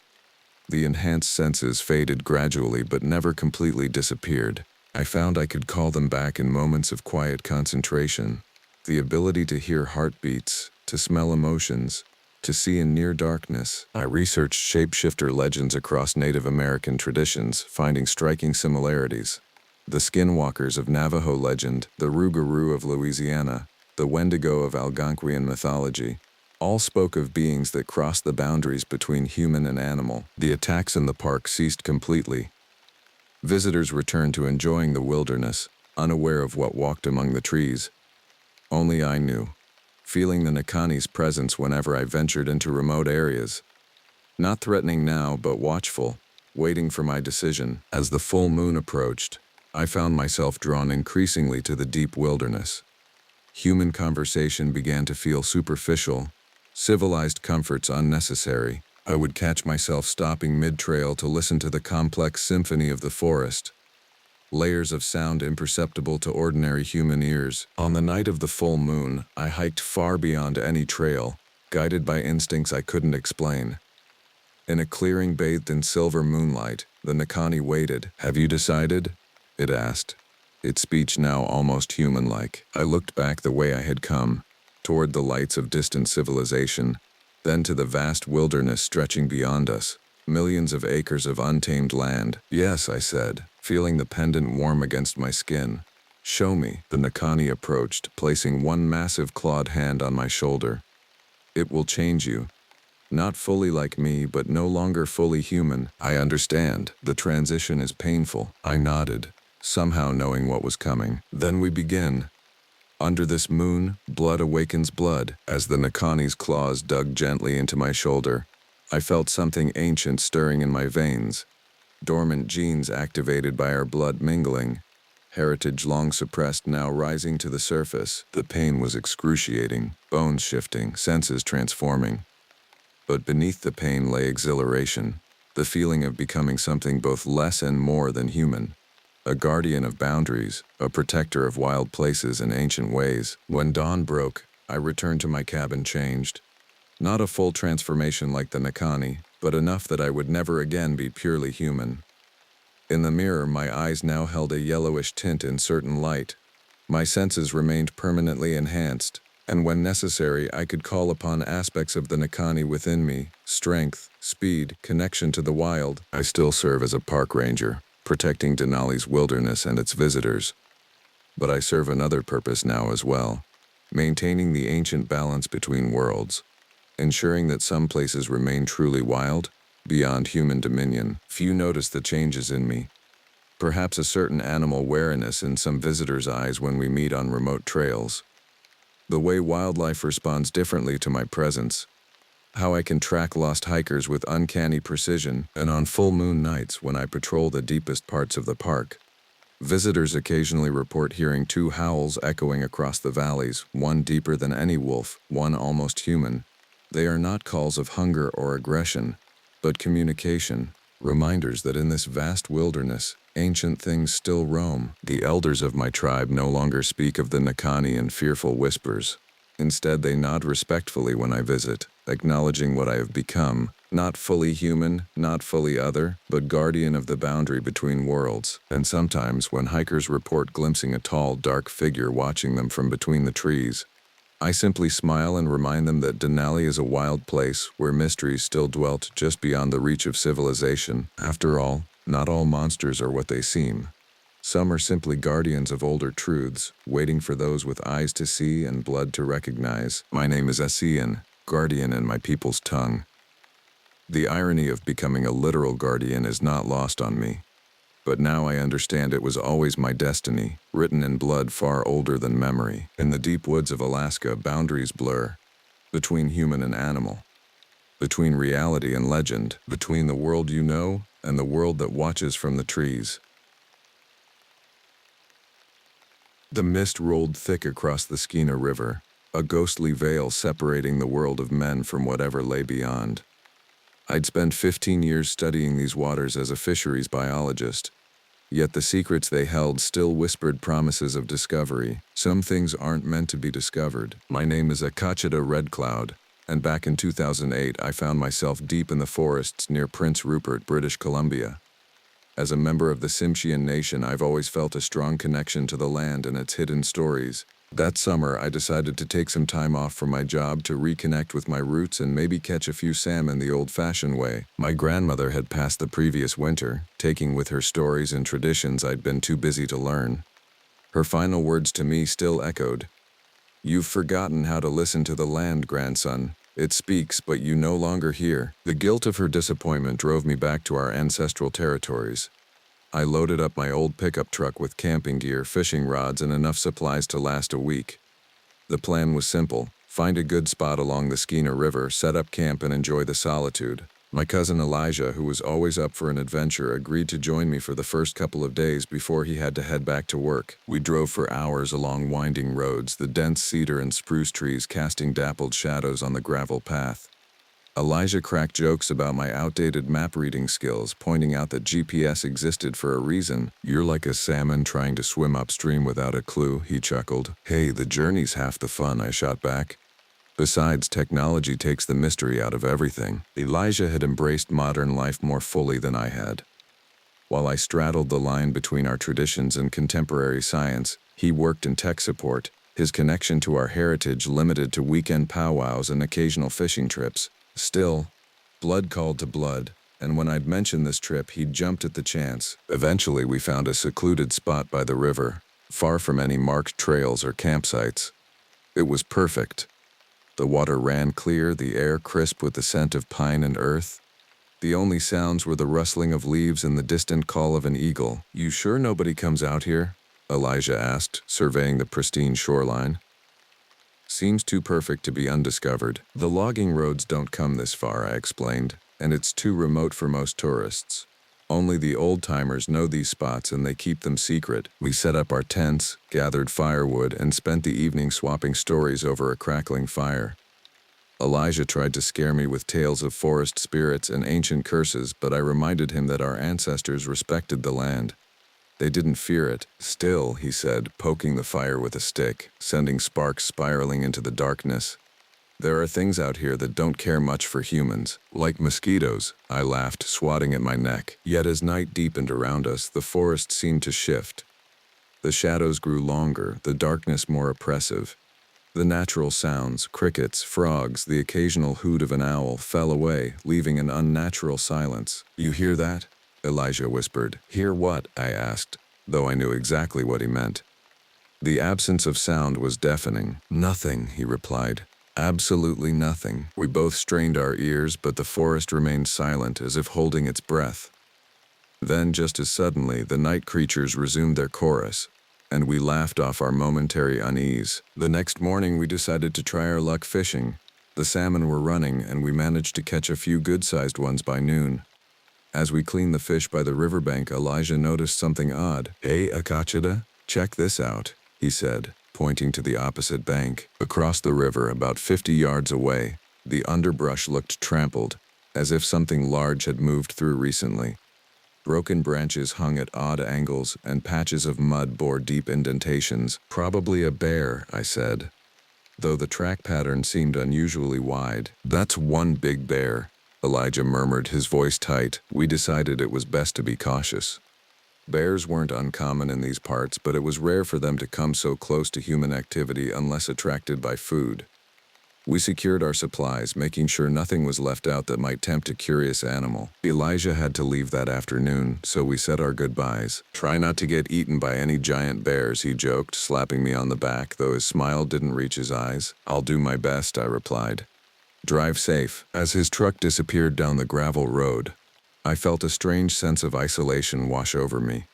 The enhanced senses faded gradually but never completely disappeared. I found I could call them back in moments of quiet concentration. The ability to hear heartbeats, to smell emotions, to see in near darkness. I researched shapeshifter legends across Native American traditions, finding striking similarities. The skinwalkers of Navajo legend, the Rougarou of Louisiana, the Wendigo of Algonquian mythology, all spoke of beings that crossed the boundaries between human and animal. The attacks in the park ceased completely. Visitors returned to enjoying the wilderness, unaware of what walked among the trees. Only I knew, feeling the Nakani's presence whenever I ventured into remote areas. Not threatening now, but watchful, waiting for my decision. As the full moon approached, I found myself drawn increasingly to the deep wilderness. Human conversation began to feel superficial, civilized comforts unnecessary. I would catch myself stopping mid-trail to listen to the complex symphony of the forest, layers of sound imperceptible to ordinary human ears. On the night of the full moon, I hiked far beyond any trail, guided by instincts I couldn't explain. In a clearing bathed in silver moonlight, the Nakani waited. "Have you decided?" it asked, its speech now almost human-like. I looked back the way I had come, toward the lights of distant civilization, then to the vast wilderness stretching beyond us, millions of acres of untamed land. "Yes," I said, feeling the pendant warm against my skin. Show me, the Nakani approached, placing one massive clawed hand on my shoulder. It will change you. Not fully like me, but no longer fully human. I understand. The transition is painful. I nodded, somehow knowing what was coming. Then we begin. Under this moon, blood awakens blood. As the Nakani's claws dug gently into my shoulder, I felt something ancient stirring in my veins. Dormant genes activated by our blood mingling. Heritage long suppressed now rising to the surface. The pain was excruciating, bones shifting, senses transforming. But beneath the pain lay exhilaration, the feeling of becoming something both less and more than human. A guardian of boundaries, a protector of wild places and ancient ways. When dawn broke, I returned to my cabin changed. Not a full transformation like the Nakani, but enough that I would never again be purely human. In the mirror, my eyes now held a yellowish tint in certain light. My senses remained permanently enhanced, and when necessary, I could call upon aspects of the Nakani within me: strength, speed, connection to the wild. I still serve as a park ranger, protecting Denali's wilderness and its visitors. But I serve another purpose now as well, maintaining the ancient balance between worlds, ensuring that some places remain truly wild, beyond human dominion. Few notice the changes in me. Perhaps a certain animal wariness in some visitors' eyes when we meet on remote trails. The way wildlife responds differently to my presence. How I can track lost hikers with uncanny precision, and on full moon nights when I patrol the deepest parts of the park. Visitors occasionally report hearing two howls echoing across the valleys, one deeper than any wolf, one almost human. They are not calls of hunger or aggression, but communication, reminders that in this vast wilderness, ancient things still roam. The elders of my tribe no longer speak of the Nakani in fearful whispers. Instead, they nod respectfully when I visit, acknowledging what I have become, not fully human, not fully other, but guardian of the boundary between worlds. And sometimes, when hikers report glimpsing a tall, dark figure watching them from between the trees, I simply smile and remind them that Denali is a wild place where mysteries still dwelt just beyond the reach of civilization. After all, not all monsters are what they seem. Some are simply guardians of older truths, waiting for those with eyes to see and blood to recognize. My name is Asian, guardian in my people's tongue. The irony of becoming a literal guardian is not lost on me. But now I understand it was always my destiny, written in blood far older than memory. In the deep woods of Alaska, boundaries blur, between human and animal, between reality and legend, between the world you know and the world that watches from the trees. The mist rolled thick across the Skeena River, a ghostly veil separating the world of men from whatever lay beyond. I'd spent 15 years studying these waters as a fisheries biologist, yet the secrets they held still whispered promises of discovery. Some things aren't meant to be discovered. My name is Akachita Red Cloud, and back in 2008 I found myself deep in the forests near Prince Rupert, British Columbia. As a member of the Tsimshian Nation, I've always felt a strong connection to the land and its hidden stories. That summer, I decided to take some time off from my job to reconnect with my roots and maybe catch a few salmon the old-fashioned way. My grandmother had passed the previous winter, taking with her stories and traditions I'd been too busy to learn. Her final words to me still echoed, "You've forgotten how to listen to the land, grandson. It speaks, but you no longer hear." The guilt of her disappointment drove me back to our ancestral territories. I loaded up my old pickup truck with camping gear, fishing rods, and enough supplies to last a week. The plan was simple: find a good spot along the Skeena River, set up camp, and enjoy the solitude. My cousin Elijah, who was always up for an adventure, agreed to join me for the first couple of days before he had to head back to work. We drove for hours along winding roads, the dense cedar and spruce trees casting dappled shadows on the gravel path. Elijah cracked jokes about my outdated map-reading skills, pointing out that GPS existed for a reason. "You're like a salmon trying to swim upstream without a clue," he chuckled. "Hey, the journey's half the fun," I shot back. "Besides, technology takes the mystery out of everything." Elijah had embraced modern life more fully than I had. While I straddled the line between our traditions and contemporary science, he worked in tech support, his connection to our heritage limited to weekend powwows and occasional fishing trips. Still, blood called to blood, and when I'd mentioned this trip, he jumped at the chance. Eventually, we found a secluded spot by the river, far from any marked trails or campsites. It was perfect. The water ran clear, the air crisp with the scent of pine and earth. The only sounds were the rustling of leaves and the distant call of an eagle. "You sure nobody comes out here?" Elijah asked, surveying the pristine shoreline. "Seems too perfect to be undiscovered. The logging roads don't come this far," I explained, "and it's too remote for most tourists. Only the old-timers know these spots and they keep them secret." We set up our tents, gathered firewood, and spent the evening swapping stories over a crackling fire. Elijah tried to scare me with tales of forest spirits and ancient curses, but I reminded him that our ancestors respected the land. They didn't fear it. "Still," he said, poking the fire with a stick, sending sparks spiraling into the darkness, "there are things out here that don't care much for humans, like mosquitoes." I laughed, swatting at my neck. Yet as night deepened around us, the forest seemed to shift. The shadows grew longer, the darkness more oppressive. The natural sounds, crickets, frogs, the occasional hoot of an owl, fell away, leaving an unnatural silence. "You hear that?" Elijah whispered. "Hear what?" I asked, though I knew exactly what he meant. The absence of sound was deafening. "Nothing," he replied. "Absolutely nothing." We both strained our ears, but the forest remained silent, as if holding its breath. Then, just as suddenly, the night creatures resumed their chorus, and we laughed off our momentary unease. The next morning we decided to try our luck fishing. The salmon were running, and we managed to catch a few good-sized ones by noon. As we cleaned the fish by the riverbank, Elijah noticed something odd. "Hey, Akachida, check this out," he said, pointing to the opposite bank. Across the river, about 50 yards away, the underbrush looked trampled, as if something large had moved through recently. Broken branches hung at odd angles, and patches of mud bore deep indentations. "Probably a bear," I said, though the track pattern seemed unusually wide. "That's one big bear," Elijah murmured, his voice tight. We decided it was best to be cautious. Bears weren't uncommon in these parts, but it was rare for them to come so close to human activity unless attracted by food. We secured our supplies, making sure nothing was left out that might tempt a curious animal. Elijah had to leave that afternoon, so we said our goodbyes. "Try not to get eaten by any giant bears," he joked, slapping me on the back, though his smile didn't reach his eyes. "I'll do my best," I replied. "Drive safe." As his truck disappeared down the gravel road, I felt a strange sense of isolation wash over me.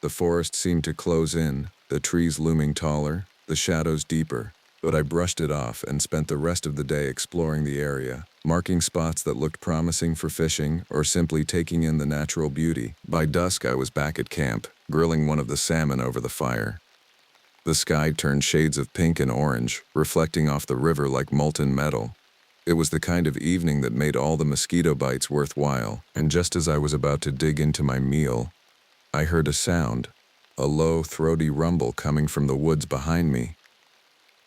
The forest seemed to close in, the trees looming taller, the shadows deeper. But I brushed it off and spent the rest of the day exploring the area, marking spots that looked promising for fishing or simply taking in the natural beauty. By dusk, I was back at camp, grilling one of the salmon over the fire. The sky turned shades of pink and orange, reflecting off the river like molten metal. It was the kind of evening that made all the mosquito bites worthwhile, and just as I was about to dig into my meal, I heard a sound, a low, throaty rumble coming from the woods behind me.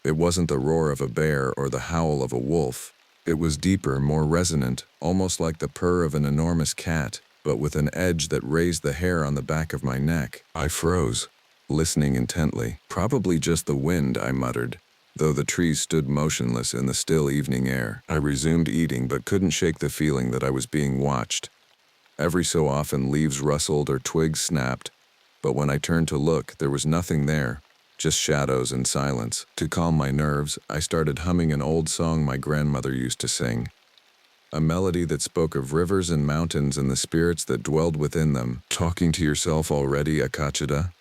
It wasn't the roar of a bear or the howl of a wolf. It was deeper, more resonant, almost like the purr of an enormous cat, but with an edge that raised the hair on the back of my neck. I froze, listening intently. "Probably just the wind," I muttered, though the trees stood motionless in the still evening air. I resumed eating, but couldn't shake the feeling that I was being watched. Every so often leaves rustled or twigs snapped, but when I turned to look, there was nothing there. Just shadows and silence. To calm my nerves, I started humming an old song my grandmother used to sing. A melody that spoke of rivers and mountains and the spirits that dwelled within them. "Talking to yourself already, Akachida?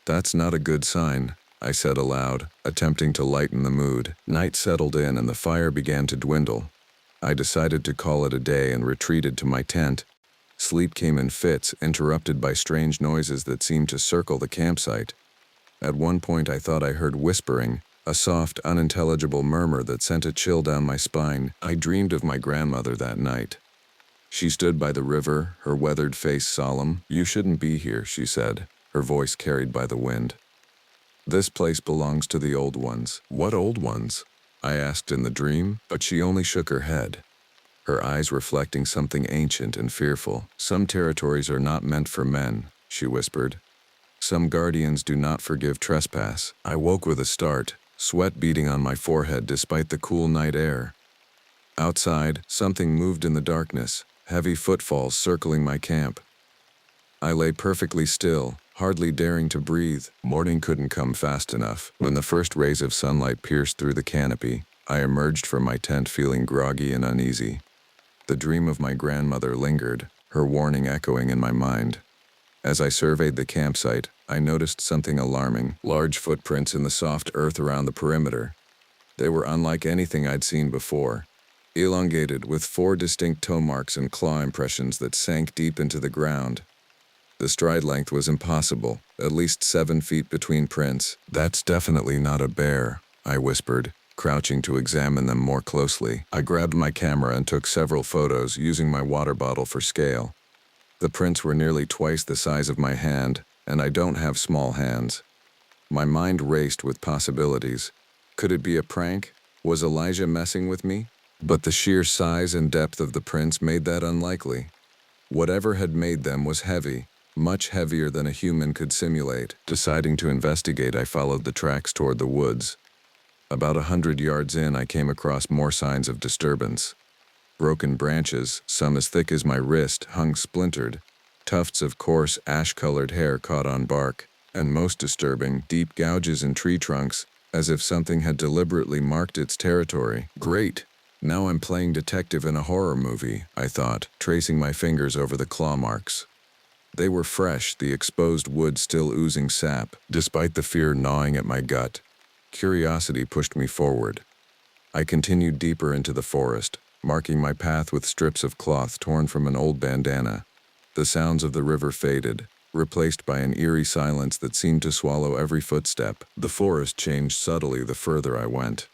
That's not a good sign," I said aloud, attempting to lighten the mood. Night settled in and the fire began to dwindle. I decided to call it a day and retreated to my tent. Sleep came in fits, interrupted by strange noises that seemed to circle the campsite. At one point I thought I heard whispering, a soft, unintelligible murmur that sent a chill down my spine. I dreamed of my grandmother that night. She stood by the river, her weathered face solemn. "You shouldn't be here," she said, her voice carried by the wind. "This place belongs to the old ones." "What old ones?" I asked in the dream, but she only shook her head, her eyes reflecting something ancient and fearful. "Some territories are not meant for men," she whispered. "Some guardians do not forgive trespass." I woke with a start, sweat beading on my forehead despite the cool night air. Outside, something moved in the darkness, heavy footfalls circling my camp. I lay perfectly still, hardly daring to breathe. Morning couldn't come fast enough. When the first rays of sunlight pierced through the canopy, I emerged from my tent feeling groggy and uneasy. The dream of my grandmother lingered, her warning echoing in my mind. As I surveyed the campsite, I noticed something alarming: large footprints in the soft earth around the perimeter. They were unlike anything I'd seen before, elongated with 4 distinct toe marks and claw impressions that sank deep into the ground. The stride length was impossible, at least 7 feet between prints. "That's definitely not a bear," I whispered, crouching to examine them more closely. I grabbed my camera and took several photos, using my water bottle for scale. The prints were nearly twice the size of my hand, and I don't have small hands. My mind raced with possibilities. Could it be a prank? Was Elijah messing with me? But the sheer size and depth of the prints made that unlikely. Whatever had made them was heavy, much heavier than a human could simulate. Deciding to investigate, I followed the tracks toward the woods. About 100 yards in, I came across more signs of disturbance. Broken branches, some as thick as my wrist, hung splintered. Tufts of coarse, ash-colored hair caught on bark, and most disturbing, deep gouges in tree trunks, as if something had deliberately marked its territory. Great! Now I'm playing detective in a horror movie, I thought, tracing my fingers over the claw marks. They were fresh, the exposed wood still oozing sap. Despite the fear gnawing at my gut, curiosity pushed me forward. I continued deeper into the forest, marking my path with strips of cloth torn from an old bandana. The sounds of the river faded, replaced by an eerie silence that seemed to swallow every footstep. The forest changed subtly the further I went.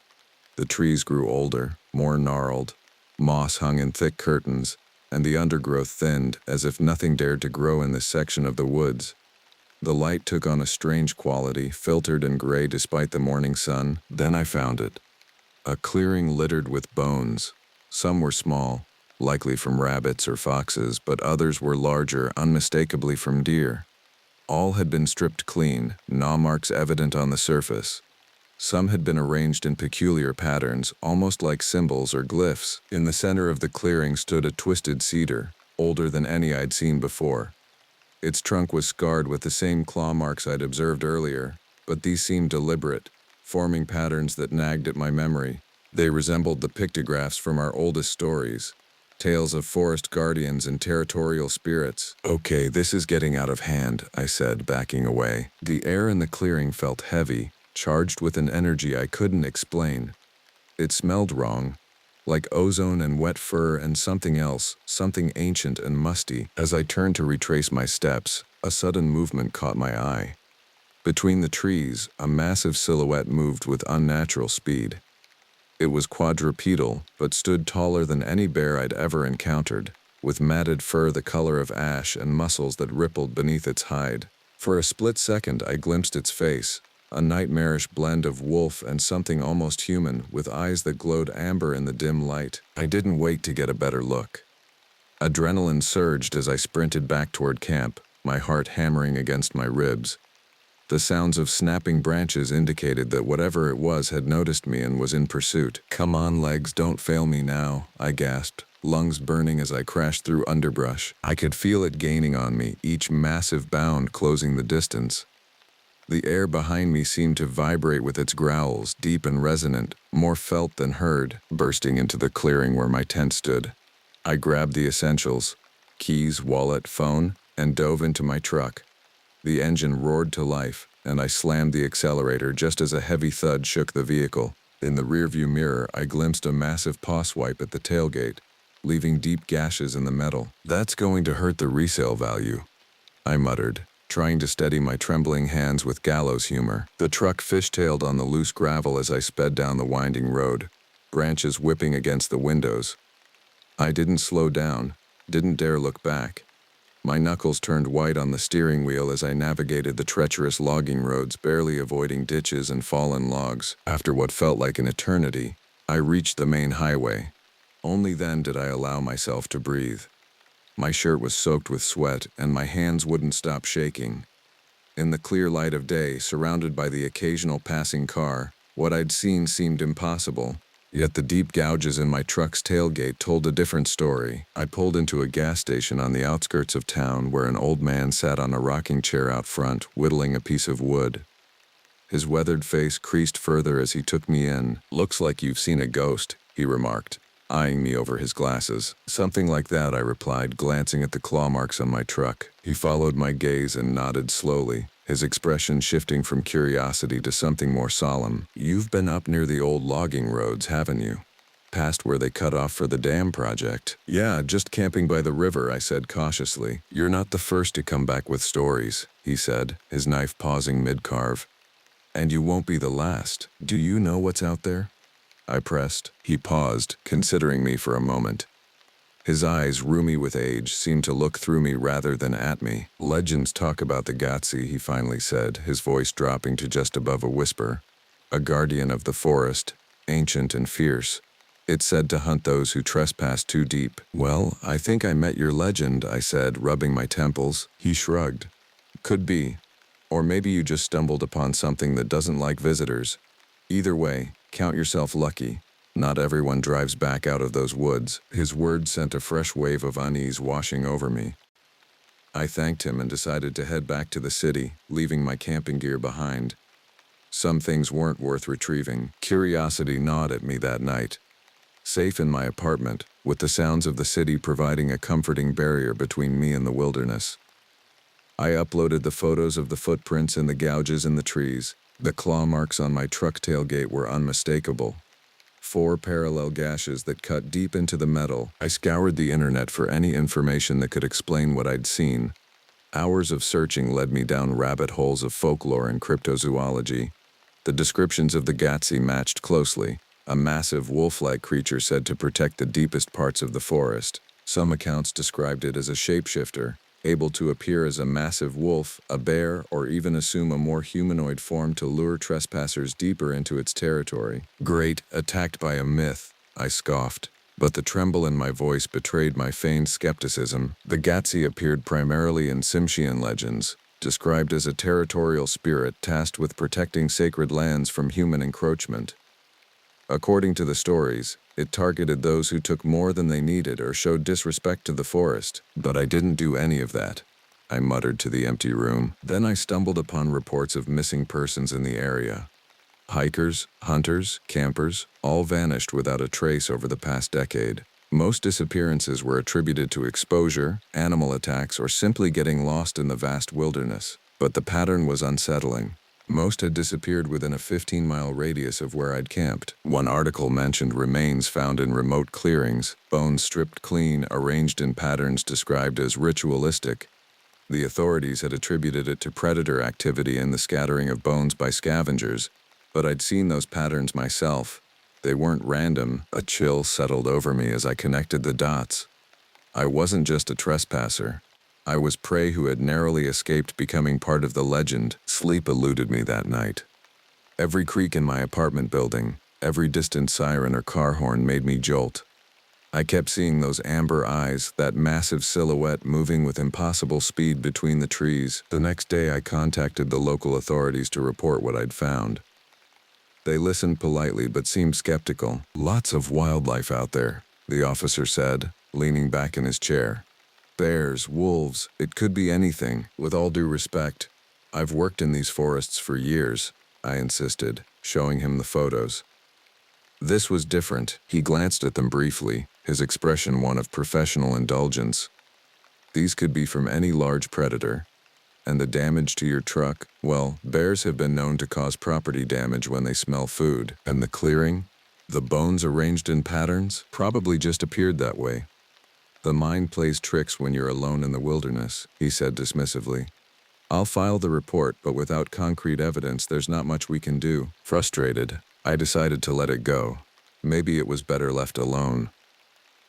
The trees grew older, more gnarled. Moss hung in thick curtains, and the undergrowth thinned, as if nothing dared to grow in this section of the woods. The light took on a strange quality, filtered and gray despite the morning sun. Then I found it. A clearing littered with bones. Some were small, likely from rabbits or foxes, but others were larger, unmistakably from deer. All had been stripped clean, gnaw marks evident on the surface. Some had been arranged in peculiar patterns, almost like symbols or glyphs. In the center of the clearing stood a twisted cedar, older than any I'd seen before. Its trunk was scarred with the same claw marks I'd observed earlier, but these seemed deliberate, forming patterns that nagged at my memory. They resembled the pictographs from our oldest stories, tales of forest guardians and territorial spirits. "Okay, this is getting out of hand," I said, backing away. The air in the clearing felt heavy, charged with an energy I couldn't explain. It smelled wrong, like ozone and wet fur and something else, something ancient and musty. As I turned to retrace my steps, a sudden movement caught my eye. Between the trees, a massive silhouette moved with unnatural speed. It was quadrupedal, but stood taller than any bear I'd ever encountered, with matted fur the color of ash and muscles that rippled beneath its hide. For a split second, I glimpsed its face, a nightmarish blend of wolf and something almost human, with eyes that glowed amber in the dim light. I didn't wait to get a better look. Adrenaline surged as I sprinted back toward camp, my heart hammering against my ribs. The sounds of snapping branches indicated that whatever it was had noticed me and was in pursuit. "Come on, legs, don't fail me now," I gasped, lungs burning as I crashed through underbrush. I could feel it gaining on me, each massive bound closing the distance. The air behind me seemed to vibrate with its growls, deep and resonant, more felt than heard, bursting into the clearing where my tent stood. I grabbed the essentials, keys, wallet, phone, and dove into my truck. The engine roared to life, and I slammed the accelerator just as a heavy thud shook the vehicle. In the rearview mirror, I glimpsed a massive paw swipe at the tailgate, leaving deep gashes in the metal. "That's going to hurt the resale value," I muttered, trying to steady my trembling hands with gallows humor. The truck fishtailed on the loose gravel as I sped down the winding road, branches whipping against the windows. I didn't slow down, didn't dare look back. My knuckles turned white on the steering wheel as I navigated the treacherous logging roads, barely avoiding ditches and fallen logs. After what felt like an eternity, I reached the main highway. Only then did I allow myself to breathe. My shirt was soaked with sweat, and my hands wouldn't stop shaking. In the clear light of day, surrounded by the occasional passing car, what I'd seen seemed impossible. Yet the deep gouges in my truck's tailgate told a different story. I pulled into a gas station on the outskirts of town where an old man sat on a rocking chair out front, whittling a piece of wood. His weathered face creased further as he took me in. "Looks like you've seen a ghost," he remarked, eyeing me over his glasses. "Something like that," I replied, glancing at the claw marks on my truck. He followed my gaze and nodded slowly, his expression shifting from curiosity to something more solemn. "You've been up near the old logging roads, haven't you? Past where they cut off for the dam project?" "Yeah, just camping by the river," I said cautiously. "You're not the first to come back with stories," he said, his knife pausing mid-carve. "And you won't be the last. Do you know what's out there?" I pressed. He paused, considering me for a moment. His eyes, rheumy with age, seemed to look through me rather than at me. "Legends talk about the Gotsi," he finally said, his voice dropping to just above a whisper. "A guardian of the forest, ancient and fierce. It's said to hunt those who trespass too deep." "Well, I think I met your legend," I said, rubbing my temples. He shrugged. "Could be. Or maybe you just stumbled upon something that doesn't like visitors. Either way, count yourself lucky. Not everyone drives back out of those woods." His words sent a fresh wave of unease washing over me. I thanked him and decided to head back to the city, leaving my camping gear behind. Some things weren't worth retrieving. Curiosity gnawed at me that night. Safe in my apartment, with the sounds of the city providing a comforting barrier between me and the wilderness. I uploaded the photos of the footprints and the gouges in the trees. The claw marks on my truck tailgate were unmistakable. 4 parallel gashes that cut deep into the metal. I scoured the internet for any information that could explain what I'd seen. Hours of searching led me down rabbit holes of folklore and cryptozoology. The descriptions of the Gotsi matched closely. A massive wolf-like creature said to protect the deepest parts of the forest. Some accounts described it as a shapeshifter, able to appear as a massive wolf, a bear, or even assume a more humanoid form to lure trespassers deeper into its territory. "Great, attacked by a myth," I scoffed, but the tremble in my voice betrayed my feigned skepticism. The Gotsi appeared primarily in Tsimshian legends, described as a territorial spirit tasked with protecting sacred lands from human encroachment. According to the stories, it targeted those who took more than they needed or showed disrespect to the forest. But I didn't do any of that, I muttered to the empty room. Then I stumbled upon reports of missing persons in the area. Hikers, hunters, campers, all vanished without a trace over the past decade. Most disappearances were attributed to exposure, animal attacks, or simply getting lost in the vast wilderness. But the pattern was unsettling. Most had disappeared within a 15-mile radius of where I'd camped. One article mentioned remains found in remote clearings, bones stripped clean, arranged in patterns described as ritualistic. The authorities had attributed it to predator activity and the scattering of bones by scavengers, but I'd seen those patterns myself. They weren't random. A chill settled over me as I connected the dots. I wasn't just a trespasser. I was prey who had narrowly escaped becoming part of the legend. Sleep eluded me that night. Every creak in my apartment building, every distant siren or car horn made me jolt. I kept seeing those amber eyes, that massive silhouette moving with impossible speed between the trees. The next day I contacted the local authorities to report what I'd found. They listened politely but seemed skeptical. "Lots of wildlife out there," the officer said, leaning back in his chair. "Bears, wolves, it could be anything. With all due respect, I've worked in these forests for years," I insisted, showing him the photos. This was different. He glanced at them briefly, his expression one of professional indulgence. "These could be from any large predator. And the damage to your truck, well, bears have been known to cause property damage when they smell food. And the clearing? The bones arranged in patterns? Probably just appeared that way. The mind plays tricks when you're alone in the wilderness," he said dismissively. "I'll file the report, but without concrete evidence, there's not much we can do." Frustrated, I decided to let it go. Maybe it was better left alone.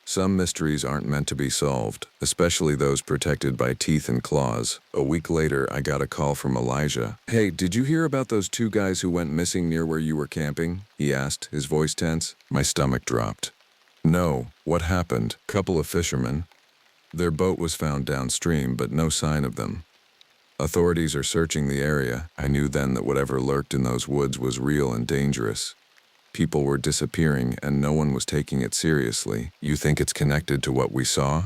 Some mysteries aren't meant to be solved, especially those protected by teeth and claws. A week later, I got a call from Elijah. "Hey, did you hear about those 2 guys who went missing near where you were camping?" he asked, his voice tense. My stomach dropped. "No, what happened?" "Couple of fishermen. Their boat was found downstream, but no sign of them. Authorities are searching the area." I knew then that whatever lurked in those woods was real and dangerous. People were disappearing and no one was taking it seriously. You think it's connected to what we saw?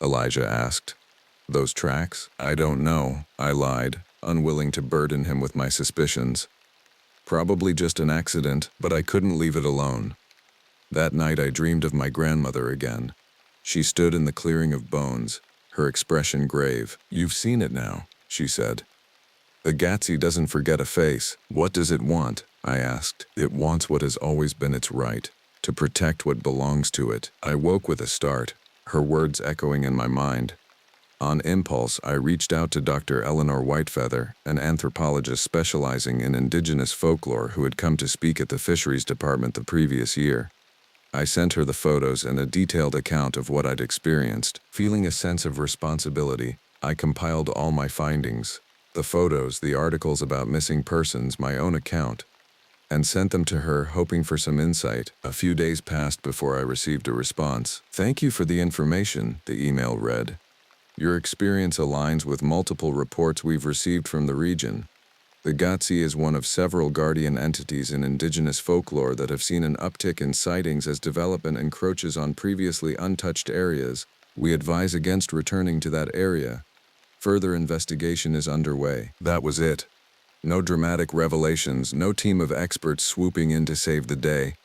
Elijah asked. Those tracks? I don't know, I lied, unwilling to burden him with my suspicions. Probably just an accident, but I couldn't leave it alone. That night I dreamed of my grandmother again. She stood in the clearing of bones, her expression grave. You've seen it now, she said. The Gatsy doesn't forget a face. What does it want? I asked. It wants what has always been its right, to protect what belongs to it. I woke with a start, her words echoing in my mind. On impulse, I reached out to Dr. Eleanor Whitefeather, an anthropologist specializing in indigenous folklore who had come to speak at the fisheries department the previous year. I sent her the photos and a detailed account of what I'd experienced. Feeling a sense of responsibility, I compiled all my findings, the photos, the articles about missing persons, my own account, and sent them to her, hoping for some insight. A few days passed before I received a response. Thank you for the information, the email read. Your experience aligns with multiple reports we've received from the region. The Gatsy is one of several guardian entities in indigenous folklore that have seen an uptick in sightings as development encroaches on previously untouched areas. We advise against returning to that area. Further investigation is underway. That was it. No dramatic revelations, no team of experts swooping in to save the day.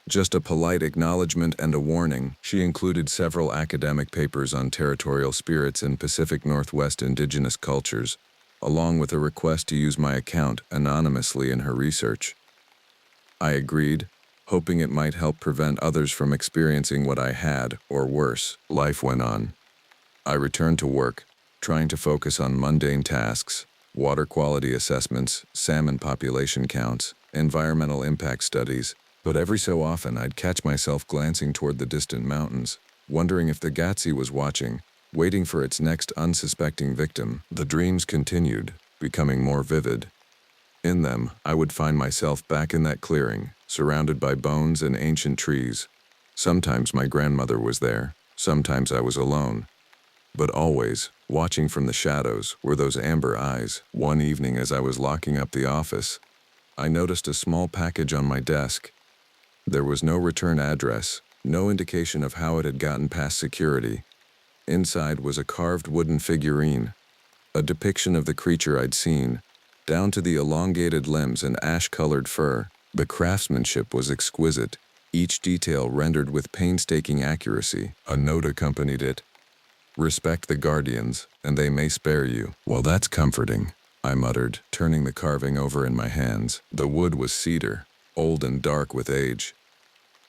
Just a polite acknowledgement and a warning. She included several academic papers on territorial spirits and Pacific Northwest indigenous cultures, along with a request to use my account anonymously in her research. I agreed, hoping it might help prevent others from experiencing what I had, or worse. Life went on. I returned to work, trying to focus on mundane tasks, water quality assessments, salmon population counts, environmental impact studies, but every so often I'd catch myself glancing toward the distant mountains, wondering if the Gatsy was watching, waiting for its next unsuspecting victim. The dreams continued, becoming more vivid. In them, I would find myself back in that clearing, surrounded by bones and ancient trees. Sometimes my grandmother was there, sometimes I was alone. But always, watching from the shadows, were those amber eyes. One evening as I was locking up the office, I noticed a small package on my desk. There was no return address, no indication of how it had gotten past security. Inside was a carved wooden figurine, a depiction of the creature I'd seen, down to the elongated limbs and ash-colored fur. The craftsmanship was exquisite, each detail rendered with painstaking accuracy. A note accompanied it. Respect the guardians, and they may spare you. Well, that's comforting, I muttered, turning the carving over in my hands. The wood was cedar, old and dark with age.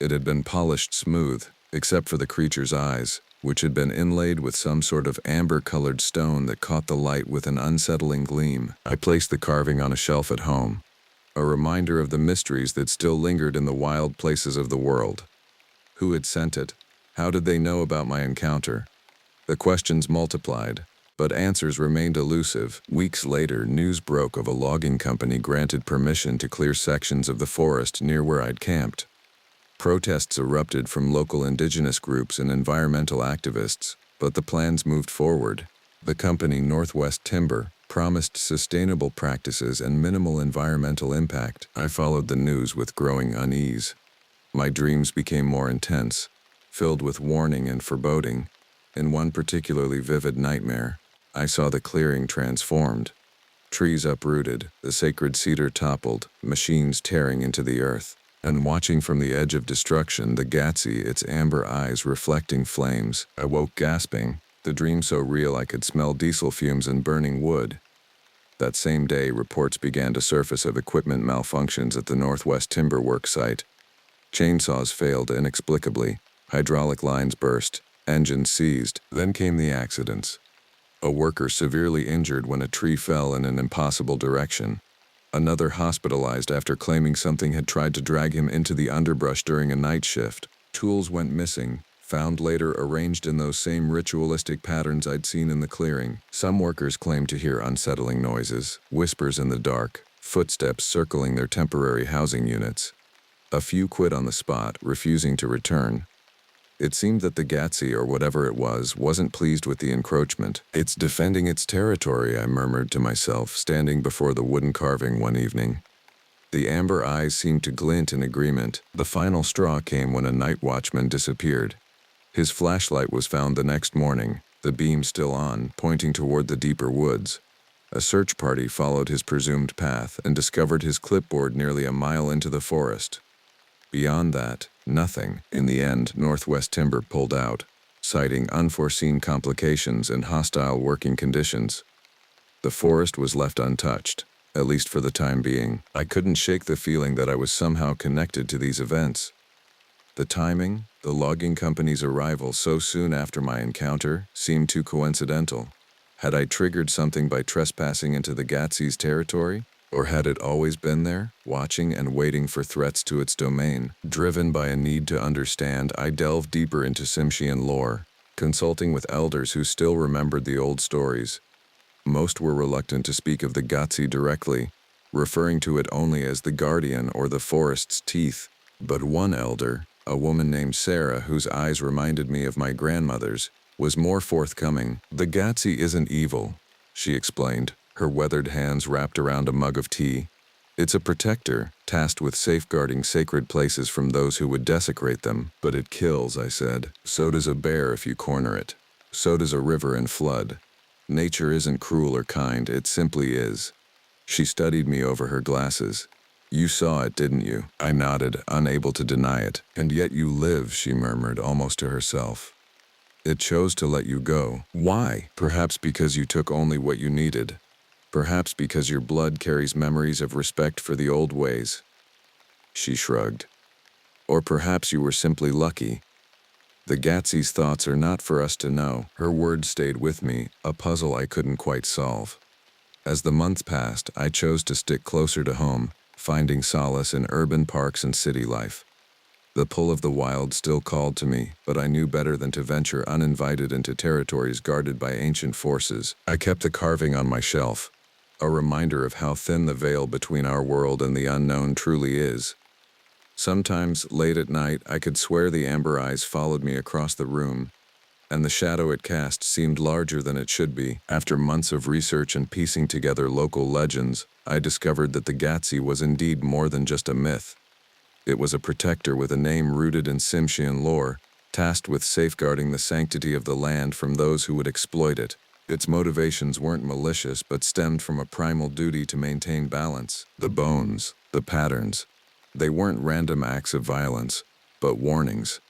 It had been polished smooth, except for the creature's eyes, which had been inlaid with some sort of amber-colored stone that caught the light with an unsettling gleam. I placed the carving on a shelf at home, a reminder of the mysteries that still lingered in the wild places of the world. Who had sent it? How did they know about my encounter? The questions multiplied, but answers remained elusive. Weeks later, news broke of a logging company granted permission to clear sections of the forest near where I'd camped. Protests erupted from local indigenous groups and environmental activists, but the plans moved forward. The company, Northwest Timber, promised sustainable practices and minimal environmental impact. I followed the news with growing unease. My dreams became more intense, filled with warning and foreboding. In one particularly vivid nightmare, I saw the clearing transformed. Trees uprooted, the sacred cedar toppled, machines tearing into the earth. And watching from the edge of destruction, the Gatsy, its amber eyes reflecting flames. I woke gasping, the dream so real I could smell diesel fumes and burning wood. That same day, reports began to surface of equipment malfunctions at the Northwest Timber Works site. Chainsaws failed inexplicably, hydraulic lines burst, engines seized. Then came the accidents. A worker severely injured when a tree fell in an impossible direction. Another hospitalized after claiming something had tried to drag him into the underbrush during a night shift. Tools went missing, found later arranged in those same ritualistic patterns I'd seen in the clearing. Some workers claimed to hear unsettling noises, whispers in the dark, footsteps circling their temporary housing units. A few quit on the spot, refusing to return. It seemed that the Gatsy, or whatever it was, wasn't pleased with the encroachment. It's defending its territory, I murmured to myself, standing before the wooden carving one evening. The amber eyes seemed to glint in agreement. The final straw came when a night watchman disappeared. His flashlight was found the next morning, the beam still on, pointing toward the deeper woods. A search party followed his presumed path and discovered his clipboard nearly a mile into the forest. Beyond that, nothing. In the end, Northwest Timber pulled out, citing unforeseen complications and hostile working conditions. The forest was left untouched, at least for the time being. I couldn't shake the feeling that I was somehow connected to these events. The timing, the logging company's arrival so soon after my encounter, seemed too coincidental. Had I triggered something by trespassing into the Gatsi's territory? Or had it always been there, watching and waiting for threats to its domain? Driven by a need to understand, I delved deeper into Tsimshian lore, consulting with elders who still remembered the old stories. Most were reluctant to speak of the Gatsi directly, referring to it only as the guardian or the forest's teeth. But one elder, a woman named Sarah whose eyes reminded me of my grandmother's, was more forthcoming. "The Gatsi isn't evil," she explained, her weathered hands wrapped around a mug of tea. "It's a protector, tasked with safeguarding sacred places from those who would desecrate them." "But it kills," I said. "So does a bear if you corner it. So does a river in flood. Nature isn't cruel or kind, it simply is." She studied me over her glasses. "You saw it, didn't you?" I nodded, unable to deny it. "And yet you live," she murmured, almost to herself. "It chose to let you go. Why? Perhaps because you took only what you needed. Perhaps because your blood carries memories of respect for the old ways." She shrugged. "Or perhaps you were simply lucky. The Gatsi's thoughts are not for us to know." Her words stayed with me, a puzzle I couldn't quite solve. As the months passed, I chose to stick closer to home, finding solace in urban parks and city life. The pull of the wild still called to me, but I knew better than to venture uninvited into territories guarded by ancient forces. I kept the carving on my shelf, a reminder of how thin the veil between our world and the unknown truly is. Sometimes, late at night, I could swear the amber eyes followed me across the room, and the shadow it cast seemed larger than it should be. After months of research and piecing together local legends, I discovered that the Gatsi was indeed more than just a myth. It was a protector with a name rooted in Tsimshian lore, tasked with safeguarding the sanctity of the land from those who would exploit it. Its motivations weren't malicious but stemmed from a primal duty to maintain balance. The bones, the patterns, they weren't random acts of violence, but warnings.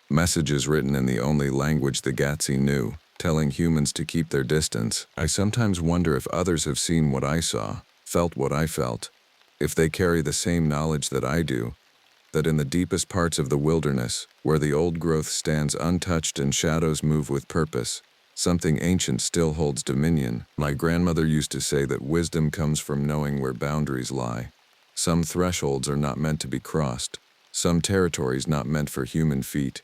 Messages written in the only language the Gatsi knew, telling humans to keep their distance. I sometimes wonder if others have seen what I saw, felt what I felt, if they carry the same knowledge that I do, that in the deepest parts of the wilderness, where the old growth stands untouched and shadows move with purpose, something ancient still holds dominion. My grandmother used to say that wisdom comes from knowing where boundaries lie. Some thresholds are not meant to be crossed, some territories not meant for human feet.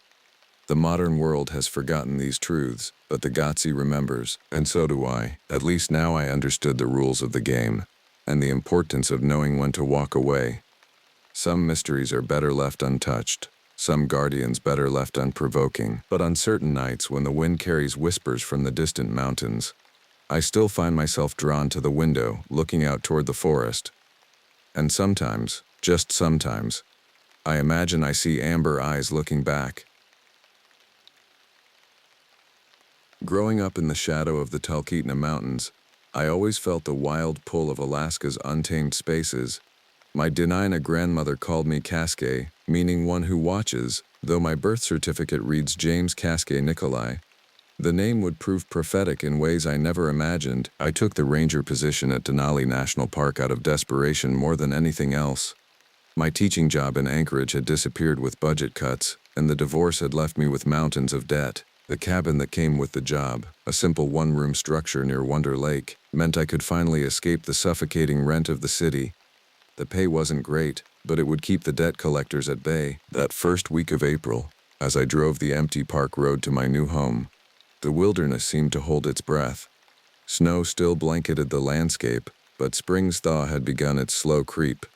The modern world has forgotten these truths, but the Gatsi remembers, and so do I. At least now I understood the rules of the game, and the importance of knowing when to walk away. Some mysteries are better left untouched, some guardians better left unprovoking. But on certain nights when the wind carries whispers from the distant mountains, I still find myself drawn to the window, looking out toward the forest. And sometimes, just sometimes, I imagine I see amber eyes looking back. Growing up in the shadow of the Talkeetna Mountains, I always felt the wild pull of Alaska's untamed spaces. My Dena'ina grandmother called me Casquet, meaning one who watches, though my birth certificate reads James Casquet Nicolai. The name would prove prophetic in ways I never imagined. I took the ranger position at Denali National Park out of desperation more than anything else. My teaching job in Anchorage had disappeared with budget cuts, and the divorce had left me with mountains of debt. The cabin that came with the job, a simple one-room structure near Wonder Lake, meant I could finally escape the suffocating rent of the city. The pay wasn't great, but it would keep the debt collectors at bay. That first week of April, as I drove the empty park road to my new home, the wilderness seemed to hold its breath. Snow still blanketed the landscape, but spring's thaw had begun its slow creep.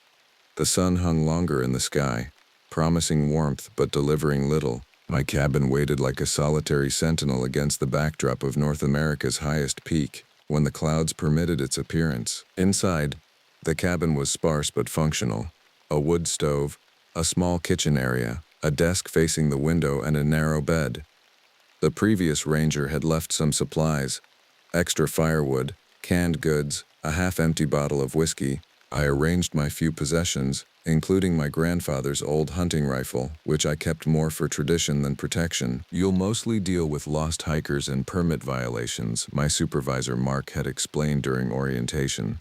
The sun hung longer in the sky, promising warmth but delivering little. My cabin waited like a solitary sentinel against the backdrop of North America's highest peak, when the clouds permitted its appearance. Inside, The cabin was sparse but functional. A wood stove, a small kitchen area, a desk facing the window, and a narrow bed. The previous ranger had left some supplies, extra firewood, canned goods, a half-empty bottle of whiskey. I arranged my few possessions, including my grandfather's old hunting rifle, which I kept more for tradition than protection. "You'll mostly deal with lost hikers and permit violations," my supervisor Mark had explained during orientation.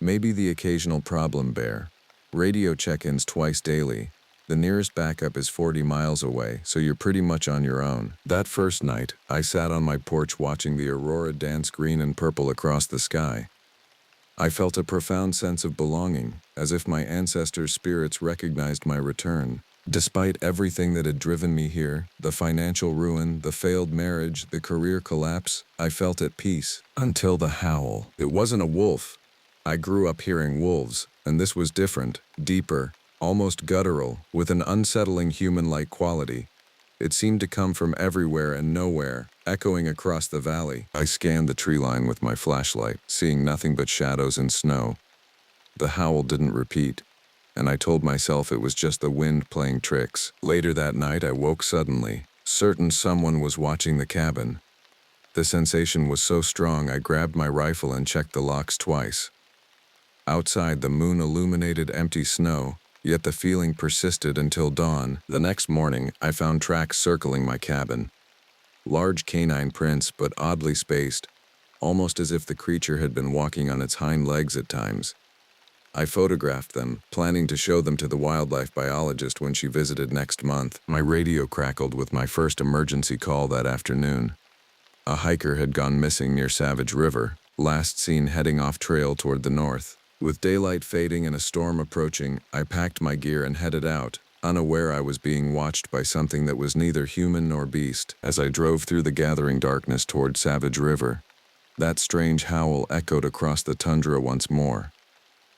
"Maybe the occasional problem bear. Radio check-ins twice daily. The nearest backup is 40 miles away, so you're pretty much on your own." That first night, I sat on my porch watching the aurora dance green and purple across the sky. I felt a profound sense of belonging, as if my ancestors' spirits recognized my return. Despite everything that had driven me here, the financial ruin, the failed marriage, the career collapse, I felt at peace. Until the howl. It wasn't a wolf. I grew up hearing wolves, and this was different, deeper, almost guttural, with an unsettling human-like quality. It seemed to come from everywhere and nowhere, echoing across the valley. I scanned the tree line with my flashlight, seeing nothing but shadows and snow. The howl didn't repeat, and I told myself it was just the wind playing tricks. Later that night, I woke suddenly, certain someone was watching the cabin. The sensation was so strong I grabbed my rifle and checked the locks twice. Outside, the moon illuminated empty snow, yet the feeling persisted until dawn. The next morning, I found tracks circling my cabin. Large canine prints, but oddly spaced, almost as if the creature had been walking on its hind legs at times. I photographed them, planning to show them to the wildlife biologist when she visited next month. My radio crackled with my first emergency call that afternoon. A hiker had gone missing near Savage River, last seen heading off trail toward the north. With daylight fading and a storm approaching, I packed my gear and headed out, unaware I was being watched by something that was neither human nor beast. As I drove through the gathering darkness toward Savage River, that strange howl echoed across the tundra once more.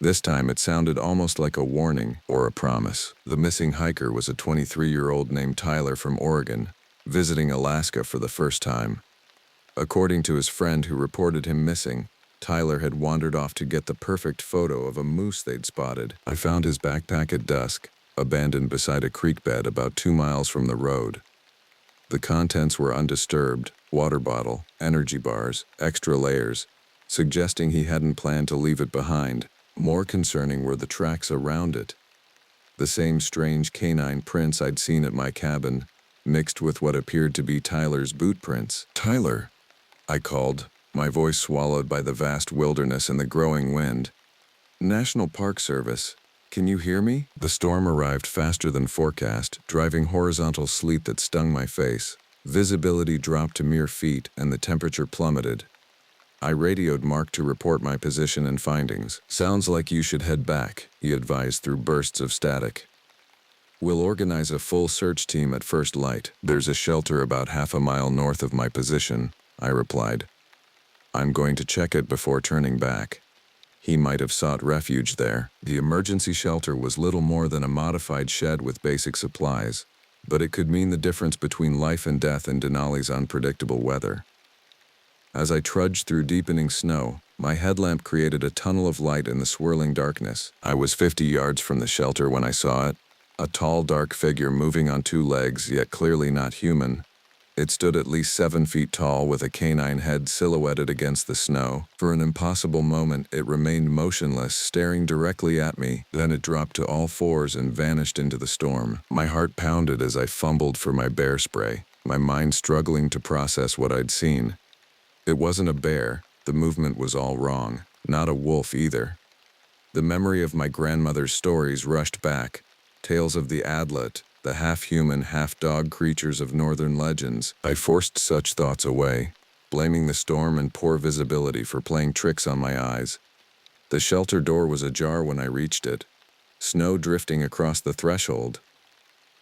This time it sounded almost like a warning or a promise. The missing hiker was a 23-year-old named Tyler from Oregon, visiting Alaska for the first time. According to his friend who reported him missing, Tyler had wandered off to get the perfect photo of a moose they'd spotted. I found his backpack at dusk, abandoned beside a creek bed about 2 miles from the road. The contents were undisturbed: water bottle, energy bars, extra layers, suggesting he hadn't planned to leave it behind. More concerning were the tracks around it. The same strange canine prints I'd seen at my cabin, mixed with what appeared to be Tyler's boot prints. "Tyler," I called, my voice swallowed by the vast wilderness and the growing wind. "National Park Service, can you hear me?" The storm arrived faster than forecast, driving horizontal sleet that stung my face. Visibility dropped to mere feet, and the temperature plummeted. I radioed Mark to report my position and findings. "Sounds like you should head back," he advised through bursts of static. "We'll organize a full search team at first light. There's a shelter about half a mile north of my position," I replied. "I'm going to check it before turning back." He might have sought refuge there. The emergency shelter was little more than a modified shed with basic supplies, but it could mean the difference between life and death in Denali's unpredictable weather. As I trudged through deepening snow, my headlamp created a tunnel of light in the swirling darkness. I was 50 yards from the shelter when I saw it, a tall, dark figure moving on 2 legs, yet clearly not human. It stood at least 7 feet tall, with a canine head silhouetted against the snow. For an impossible moment, it remained motionless, staring directly at me. Then it dropped to all fours and vanished into the storm. My heart pounded as I fumbled for my bear spray, my mind struggling to process what I'd seen. It wasn't a bear. The movement was all wrong. Not a wolf either. The memory of my grandmother's stories rushed back. Tales of the adlet, the half-human, half-dog creatures of northern legends. I forced such thoughts away, blaming the storm and poor visibility for playing tricks on my eyes. The shelter door was ajar when I reached it, snow drifting across the threshold.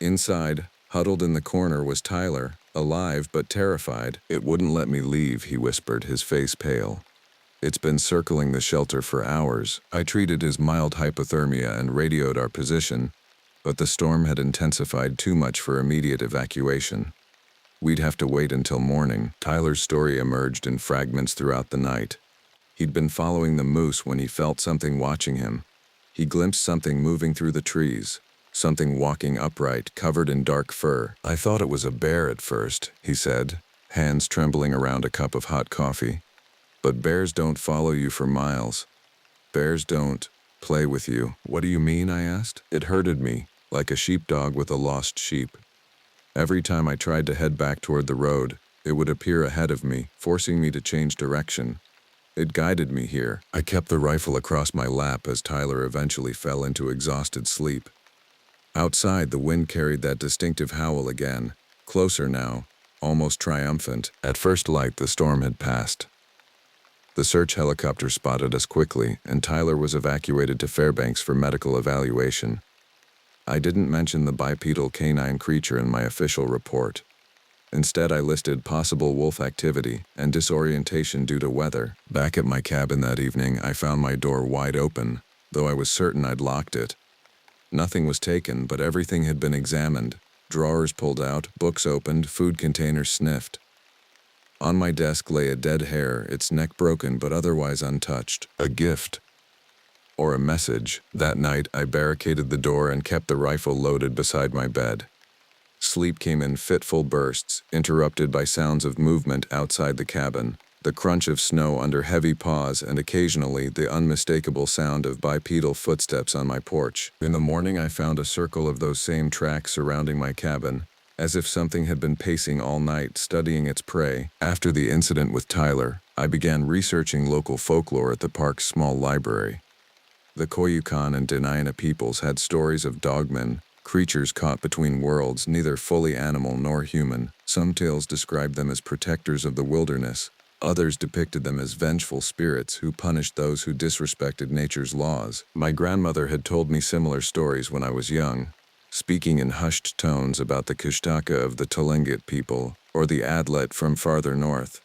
Inside, huddled in the corner, was Tyler, alive but terrified. "It wouldn't let me leave," he whispered, his face pale. "It's been circling the shelter for hours." I treated his mild hypothermia and radioed our position, but the storm had intensified too much for immediate evacuation. We'd have to wait until morning. Tyler's story emerged in fragments throughout the night. He'd been following the moose when he felt something watching him. He glimpsed something moving through the trees, something walking upright, covered in dark fur. "I thought it was a bear at first," he said, hands trembling around a cup of hot coffee. "But bears don't follow you for miles. Bears don't play with you." "What do you mean?" I asked. "It herded me, like a sheepdog with a lost sheep. Every time I tried to head back toward the road, it would appear ahead of me, forcing me to change direction. It guided me here." I kept the rifle across my lap as Tyler eventually fell into exhausted sleep. Outside, the wind carried that distinctive howl again, closer now, almost triumphant. At first light, the storm had passed. The search helicopter spotted us quickly, and Tyler was evacuated to Fairbanks for medical evaluation. I didn't mention the bipedal canine creature in my official report. Instead, I listed possible wolf activity and disorientation due to weather. Back at my cabin that evening, I found my door wide open, though I was certain I'd locked it. Nothing was taken, but everything had been examined. Drawers pulled out, books opened, food containers sniffed. On my desk lay a dead hare, its neck broken but otherwise untouched. A gift. Or a message. That night, I barricaded the door and kept the rifle loaded beside my bed. Sleep came in fitful bursts, interrupted by sounds of movement outside the cabin, the crunch of snow under heavy paws, and occasionally the unmistakable sound of bipedal footsteps on my porch. In the morning, I found a circle of those same tracks surrounding my cabin, as if something had been pacing all night, studying its prey. After the incident with Tyler, I began researching local folklore at the park's small library. The Koyukon and Dena'ina peoples had stories of dogmen, creatures caught between worlds, neither fully animal nor human. Some tales described them as protectors of the wilderness. Others depicted them as vengeful spirits who punished those who disrespected nature's laws. My grandmother had told me similar stories when I was young, speaking in hushed tones about the Kushtaka of the Tlingit people or the Adlet from farther north.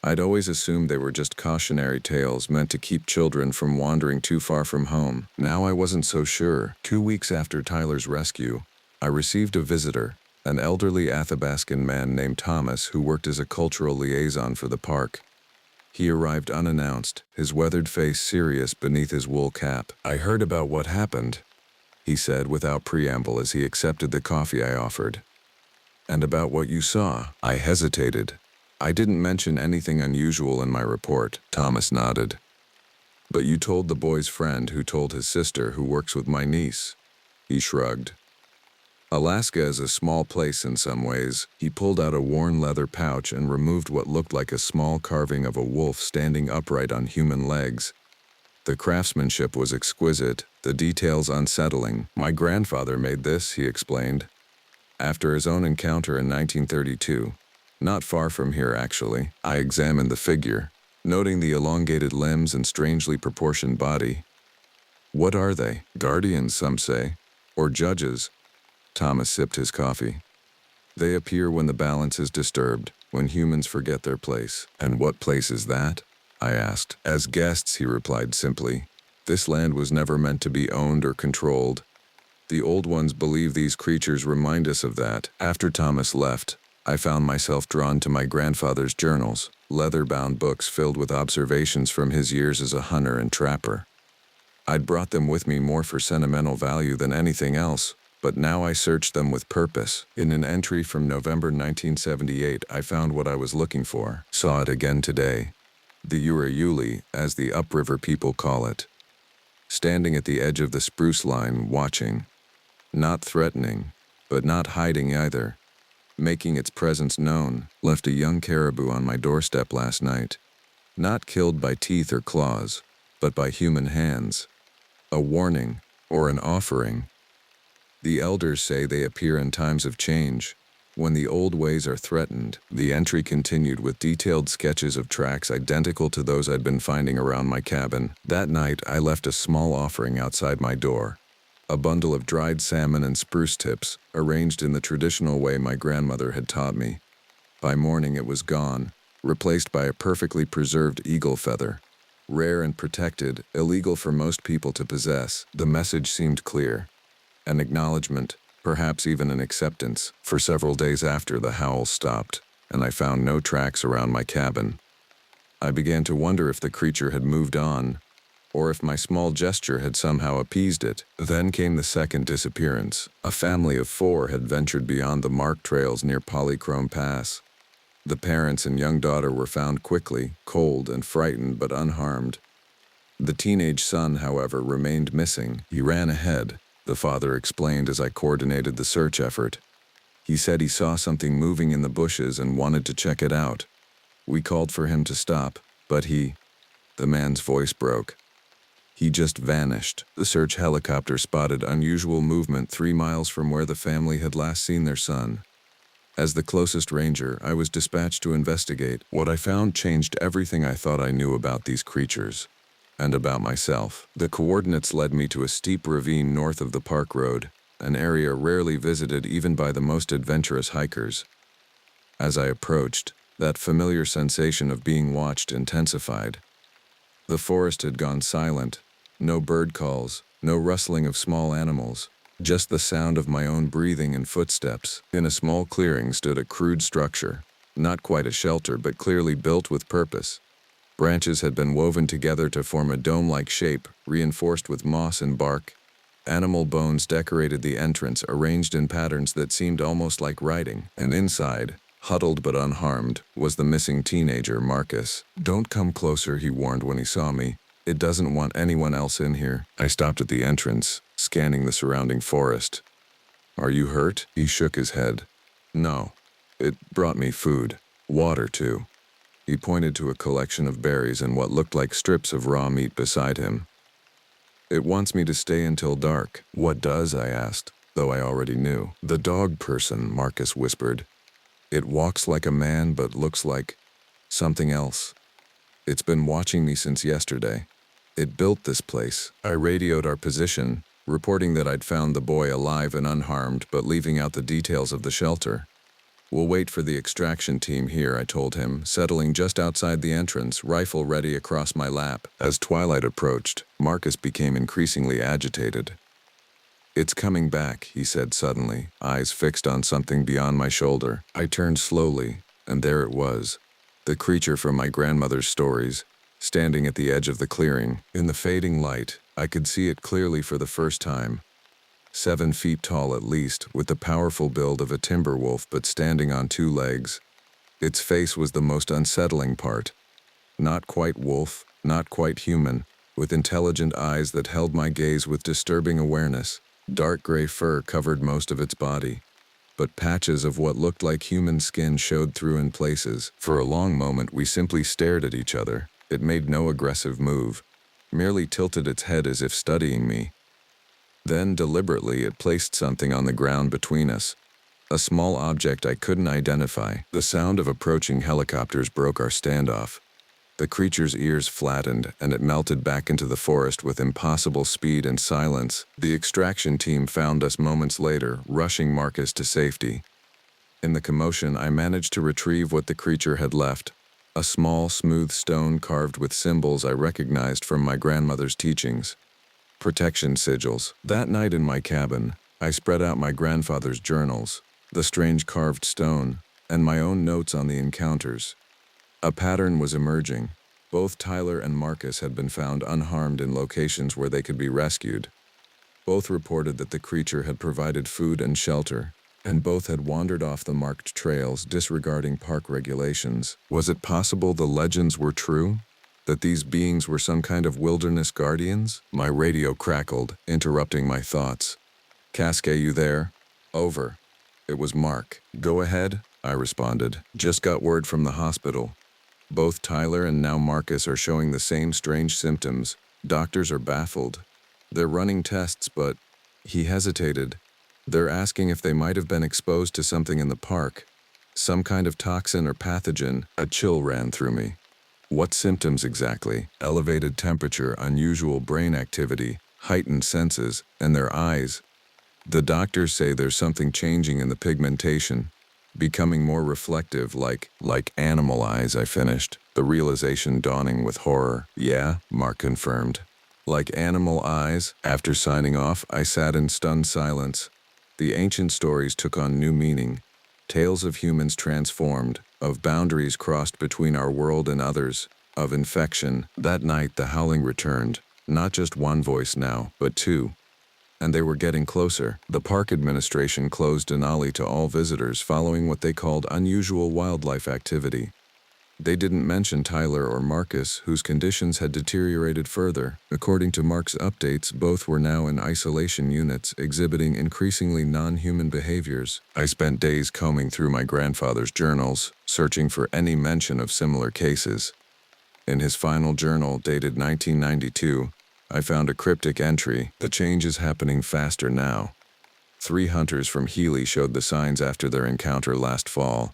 I'd always assumed they were just cautionary tales meant to keep children from wandering too far from home. Now I wasn't so sure. 2 weeks after Tyler's rescue, I received a visitor, an elderly Athabascan man named Thomas who worked as a cultural liaison for the park. He arrived unannounced, his weathered face serious beneath his wool cap. "I heard about what happened," he said without preamble as he accepted the coffee I offered. "And about what you saw." I hesitated. "I didn't mention anything unusual in my report." Thomas nodded. "But you told the boy's friend who told his sister who works with my niece." He shrugged. "Alaska is a small place in some ways." He pulled out a worn leather pouch and removed what looked like a small carving of a wolf standing upright on human legs. The craftsmanship was exquisite, the details unsettling. "My grandfather made this," he explained, "after his own encounter in 1932. Not far from here, actually." I examined the figure, noting the elongated limbs and strangely proportioned body. "What are they? Guardians, some say. Or judges?" Thomas sipped his coffee. "They appear when the balance is disturbed, when humans forget their place." "And what place is that?" I asked. "As guests," he replied simply. "This land was never meant to be owned or controlled. The old ones believe these creatures remind us of that." After Thomas left, I found myself drawn to my grandfather's journals, leather-bound books filled with observations from his years as a hunter and trapper. I'd brought them with me more for sentimental value than anything else, but now I searched them with purpose. In an entry from November 1978, I found what I was looking for. Saw it again today. The Urayuli, as the upriver people call it. Standing at the edge of the spruce line, watching. Not threatening, but not hiding either. Making its presence known. Left a young caribou on my doorstep last night. Not killed by teeth or claws, but by human hands. A warning, or an offering. The elders say they appear in times of change, when the old ways are threatened. The entry continued with detailed sketches of tracks identical to those I'd been finding around my cabin. That night, I left a small offering outside my door. A bundle of dried salmon and spruce tips, arranged in the traditional way my grandmother had taught me. By morning it was gone, replaced by a perfectly preserved eagle feather. Rare and protected, illegal for most people to possess. The message seemed clear. An acknowledgement, perhaps even an acceptance. For several days after, the howl stopped, and I found no tracks around my cabin. I began to wonder if the creature had moved on, or if my small gesture had somehow appeased it. Then came the second disappearance. A family of 4 had ventured beyond the marked trails near Polychrome Pass. The parents and young daughter were found quickly, cold and frightened but unharmed. The teenage son, however, remained missing. He ran ahead, the father explained as I coordinated the search effort. He said he saw something moving in the bushes and wanted to check it out. We called for him to stop, but the man's voice broke. He just vanished. The search helicopter spotted unusual movement 3 miles from where the family had last seen their son. As the closest ranger, I was dispatched to investigate. What I found changed everything I thought I knew about these creatures, and about myself. The coordinates led me to a steep ravine north of the park road, an area rarely visited even by the most adventurous hikers. As I approached, that familiar sensation of being watched intensified. The forest had gone silent. No bird calls, no rustling of small animals, just the sound of my own breathing and footsteps. In a small clearing stood a crude structure, not quite a shelter but clearly built with purpose. Branches had been woven together to form a dome-like shape, reinforced with moss and bark. Animal bones decorated the entrance, arranged in patterns that seemed almost like writing. And inside, huddled but unharmed, was the missing teenager, Marcus. "Don't come closer," he warned when he saw me. "It doesn't want anyone else in here." I stopped at the entrance, scanning the surrounding forest. "Are you hurt?" He shook his head. "No. It brought me food. Water, too." He pointed to a collection of berries and what looked like strips of raw meat beside him. "It wants me to stay until dark." "What does?" I asked, though I already knew. "The dog person," Marcus whispered. "It walks like a man but looks like something else. It's been watching me since yesterday. It built this place." I radioed our position, reporting that I'd found the boy alive and unharmed but leaving out the details of the shelter. "We'll wait for the extraction team here," I told him, settling just outside the entrance, rifle ready across my lap. As twilight approached, Marcus became increasingly agitated. "It's coming back," he said suddenly, eyes fixed on something beyond my shoulder. I turned slowly, and there it was, the creature from my grandmother's stories, standing at the edge of the clearing. In the fading light, I could see it clearly for the first time. 7 feet tall at least, with the powerful build of a timber wolf but standing on 2 legs. Its face was the most unsettling part. Not quite wolf, not quite human, with intelligent eyes that held my gaze with disturbing awareness. Dark gray fur covered most of its body, but patches of what looked like human skin showed through in places. For a long moment we simply stared at each other. It made no aggressive move, merely tilted its head as if studying me. Then, deliberately, it placed something on the ground between us, a small object I couldn't identify. The sound of approaching helicopters broke our standoff. The creature's ears flattened, and it melted back into the forest with impossible speed and silence. The extraction team found us moments later, rushing Marcus to safety. In the commotion, I managed to retrieve what the creature had left, a small, smooth stone carved with symbols I recognized from my grandmother's teachings. Protection sigils. That night in my cabin, I spread out my grandfather's journals, the strange carved stone, and my own notes on the encounters. A pattern was emerging. Both Tyler and Marcus had been found unharmed in locations where they could be rescued. Both reported that the creature had provided food and shelter, and both had wandered off the marked trails, disregarding park regulations. Was it possible the legends were true? That these beings were some kind of wilderness guardians? My radio crackled, interrupting my thoughts. "Casquet, you there?" "Over." It was Mark. "Go ahead," I responded. "Just got word from the hospital. Both Tyler and now Marcus are showing the same strange symptoms. Doctors are baffled. They're running tests, but..." He hesitated. "They're asking if they might have been exposed to something in the park. Some kind of toxin or pathogen." A chill ran through me. "What symptoms exactly?" "Elevated temperature, unusual brain activity, heightened senses, and their eyes. The doctors say there's something changing in the pigmentation, becoming more reflective, like animal eyes," I finished, the realization dawning with horror. "Yeah," Mark confirmed. "Like animal eyes?" After signing off, I sat in stunned silence. The ancient stories took on new meaning. Tales of humans transformed, of boundaries crossed between our world and others. of infection. That night, the howling returned. Not just one voice now, but two. And they were getting closer. The park administration closed Denali to all visitors following what they called unusual wildlife activity. They didn't mention Tyler or Marcus, whose conditions had deteriorated further. According to Mark's updates, both were now in isolation units, exhibiting increasingly non-human behaviors. I spent days combing through my grandfather's journals, searching for any mention of similar cases. In his final journal, dated 1992, I found a cryptic entry: "The change is happening faster now." 3 hunters from Healy showed the signs after their encounter last fall.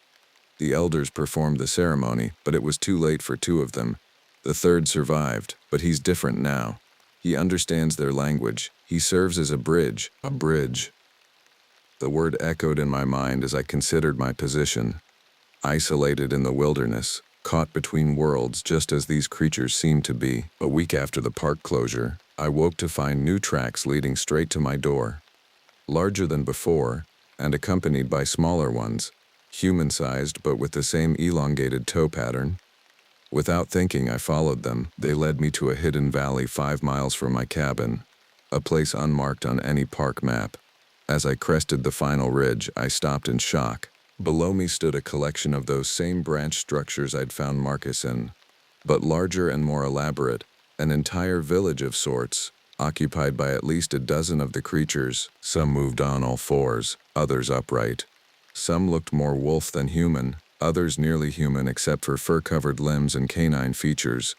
The elders performed the ceremony, but it was too late for 2 of them. The third survived, but he's different now. He understands their language. He serves as a bridge. A bridge. The word echoed in my mind as I considered my position. Isolated in the wilderness, caught between worlds just as these creatures seemed to be. A week after the park closure, I woke to find new tracks leading straight to my door. Larger than before, and accompanied by smaller ones. Human-sized, but with the same elongated toe pattern. Without thinking, I followed them. They led me to a hidden valley 5 miles from my cabin, a place unmarked on any park map. As I crested the final ridge, I stopped in shock. Below me stood a collection of those same branch structures I'd found Marcus in, but larger and more elaborate, an entire village of sorts, occupied by at least a dozen of the creatures. Some moved on all fours, others upright. Some looked more wolf than human, others nearly human except for fur-covered limbs and canine features.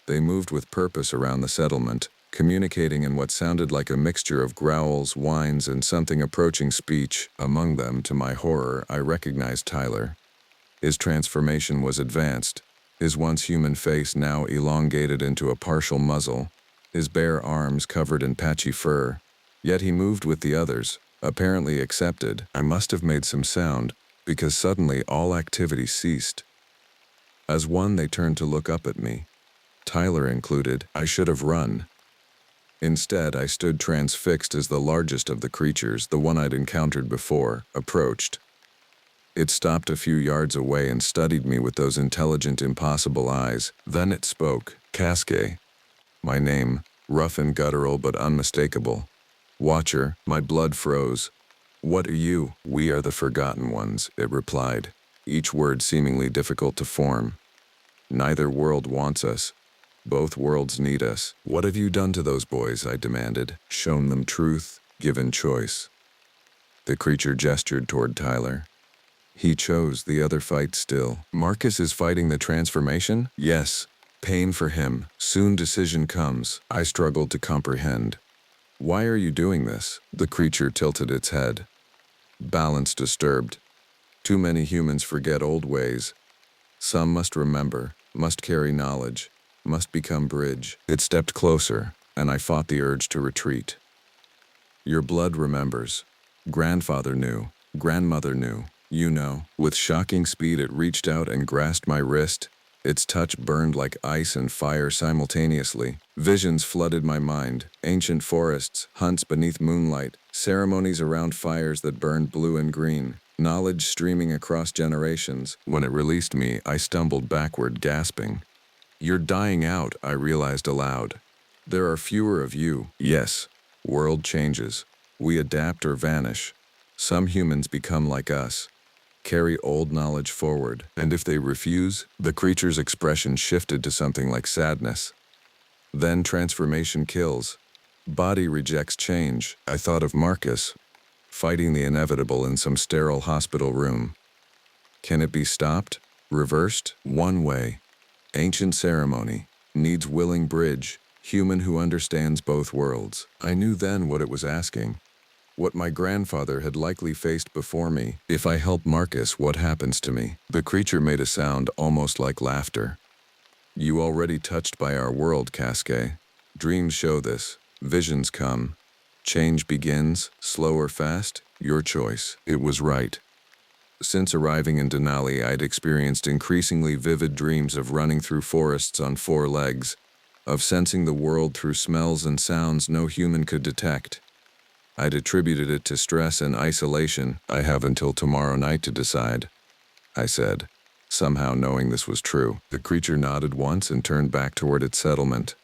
They moved with purpose around the settlement, communicating in what sounded like a mixture of growls, whines, and something approaching speech. Among them, to my horror, I recognized Tyler. His transformation was advanced, his once human face now elongated into a partial muzzle, his bare arms covered in patchy fur. Yet he moved with the others, apparently accepted. I must have made some sound, because suddenly all activity ceased. As one, they turned to look up at me. Tyler included. I should have run. Instead, I stood transfixed as the largest of the creatures, the one I'd encountered before, approached. It stopped a few yards away and studied me with those intelligent, impossible eyes. Then it spoke. Casque. My name, rough and guttural but unmistakable. Watcher. My blood froze. What are you? We are the Forgotten Ones, it replied, each word seemingly difficult to form. Neither world wants us. Both worlds need us. What have you done to those boys? I demanded. Shown them truth, given choice. The creature gestured toward Tyler. He chose, the other fight still. Marcus is fighting the transformation? Yes. Pain for him. Soon decision comes. I struggled to comprehend. Why are you doing this? The creature tilted its head. Balance disturbed. Too many humans forget old ways. Some must remember, must carry knowledge, must become bridge. It stepped closer, and I fought the urge to retreat. Your blood remembers. Grandfather knew. Grandmother knew. You know. With shocking speed, it reached out and grasped my wrist. Its touch burned like ice and fire simultaneously. Visions flooded my mind. Ancient forests, hunts beneath moonlight, ceremonies around fires that burned blue and green. Knowledge streaming across generations. When it released me, I stumbled backward, gasping. You're dying out, I realized aloud. There are fewer of you. Yes. World changes. We adapt or vanish. Some humans become like us. Carry old knowledge forward, and if they refuse, the creature's expression shifted to something like sadness. Then transformation kills. Body rejects change. I thought of Marcus, fighting the inevitable in some sterile hospital room. Can it be stopped? Reversed? One way. Ancient ceremony. Needs willing bridge. Human who understands both worlds. I knew then what it was asking. What my grandfather had likely faced before me. If I help Marcus, what happens to me? The creature made a sound almost like laughter. You already touched by our world, Casque. Dreams show this. Visions come. Change begins, slow or fast, your choice. It was right. Since arriving in Denali, I'd experienced increasingly vivid dreams of running through forests on 4 legs, of sensing the world through smells and sounds no human could detect. I'd attributed it to stress and isolation. I have until tomorrow night to decide, I said, somehow knowing this was true. The creature nodded once and turned back toward its settlement.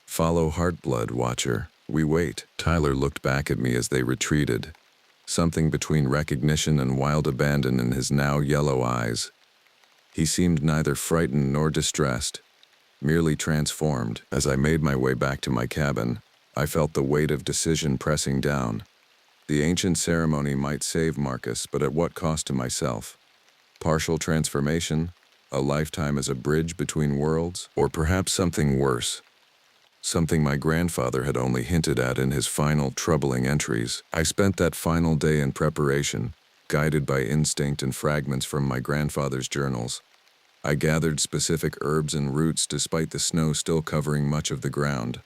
Follow Heartblood, Watcher. We wait. Tyler looked back at me as they retreated, something between recognition and wild abandon in his now yellow eyes. He seemed neither frightened nor distressed, merely transformed. As I made my way back to my cabin, I felt the weight of decision pressing down. The ancient ceremony might save Marcus, but at what cost to myself? Partial transformation, a lifetime as a bridge between worlds, or perhaps something worse, something my grandfather had only hinted at in his final troubling entries. I spent that final day in preparation, guided by instinct and fragments from my grandfather's journals. I gathered specific herbs and roots despite the snow still covering much of the ground.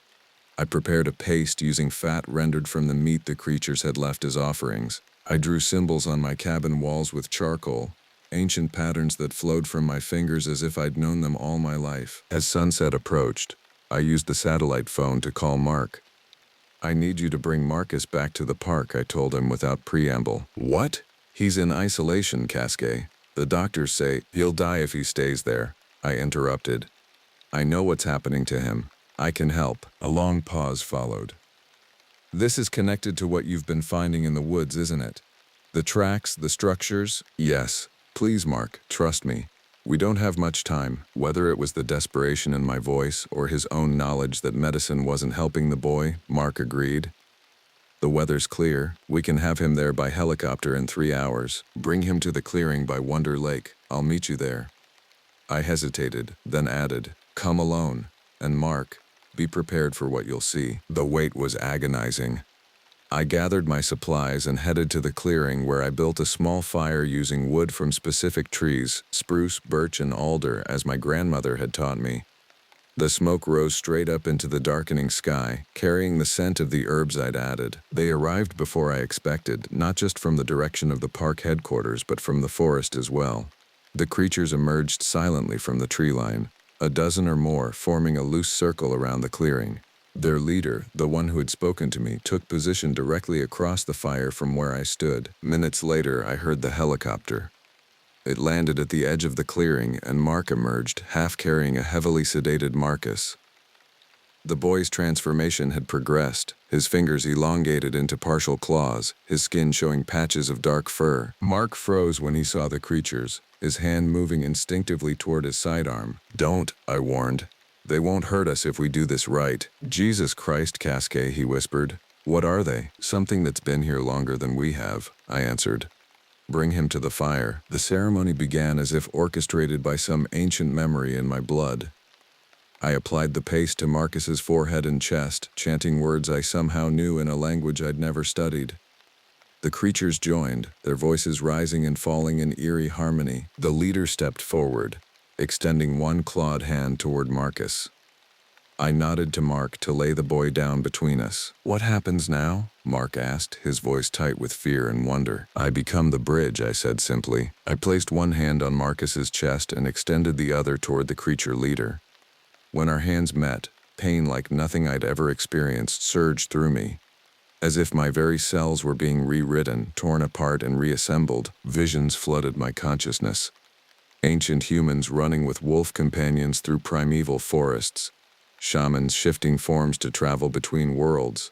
I prepared a paste using fat rendered from the meat the creatures had left as offerings. I drew symbols on my cabin walls with charcoal, ancient patterns that flowed from my fingers as if I'd known them all my life. As sunset approached, I used the satellite phone to call Mark. "I need you to bring Marcus back to the park," I told him without preamble. "What?" "He's in isolation, Casquet. The doctors say he'll die if he stays there," I interrupted. "I know what's happening to him. I can help." A long pause followed. "This is connected to what you've been finding in the woods, isn't it? The tracks, the structures?" "Yes. Please, Mark, trust me. We don't have much time." Whether it was the desperation in my voice or his own knowledge that medicine wasn't helping the boy, Mark agreed. "The weather's clear. We can have him there by helicopter in 3 hours. Bring him to the clearing by Wonder Lake. I'll meet you there." I hesitated, then added, "Come alone. And Mark, be prepared for what you'll see." The wait was agonizing. I gathered my supplies and headed to the clearing, where I built a small fire using wood from specific trees, spruce, birch, and alder, as my grandmother had taught me. The smoke rose straight up into the darkening sky, carrying the scent of the herbs I'd added. They arrived before I expected, not just from the direction of the park headquarters, but from the forest as well. The creatures emerged silently from the tree line, a dozen or more, forming a loose circle around the clearing. Their leader, the one who had spoken to me, took position directly across the fire from where I stood. Minutes later, I heard the helicopter. It landed at the edge of the clearing, and Mark emerged, half carrying a heavily sedated Marcus. The boy's transformation had progressed, his fingers elongated into partial claws, his skin showing patches of dark fur. Mark froze when he saw the creatures, his hand moving instinctively toward his sidearm. "Don't," I warned. "They won't hurt us if we do this right." "Jesus Christ, Casquet," he whispered. "What are they?" "Something that's been here longer than we have," I answered. "Bring him to the fire." The ceremony began as if orchestrated by some ancient memory in my blood. I applied the paste to Marcus's forehead and chest, chanting words I somehow knew in a language I'd never studied. The creatures joined, their voices rising and falling in eerie harmony. The leader stepped forward, extending one clawed hand toward Marcus. I nodded to Mark to lay the boy down between us. "What happens now?" Mark asked, his voice tight with fear and wonder. "I become the bridge," I said simply. I placed one hand on Marcus's chest and extended the other toward the creature leader. When our hands met, pain like nothing I'd ever experienced surged through me. As if my very cells were being rewritten, torn apart and reassembled, visions flooded my consciousness. Ancient humans running with wolf companions through primeval forests, shamans shifting forms to travel between worlds,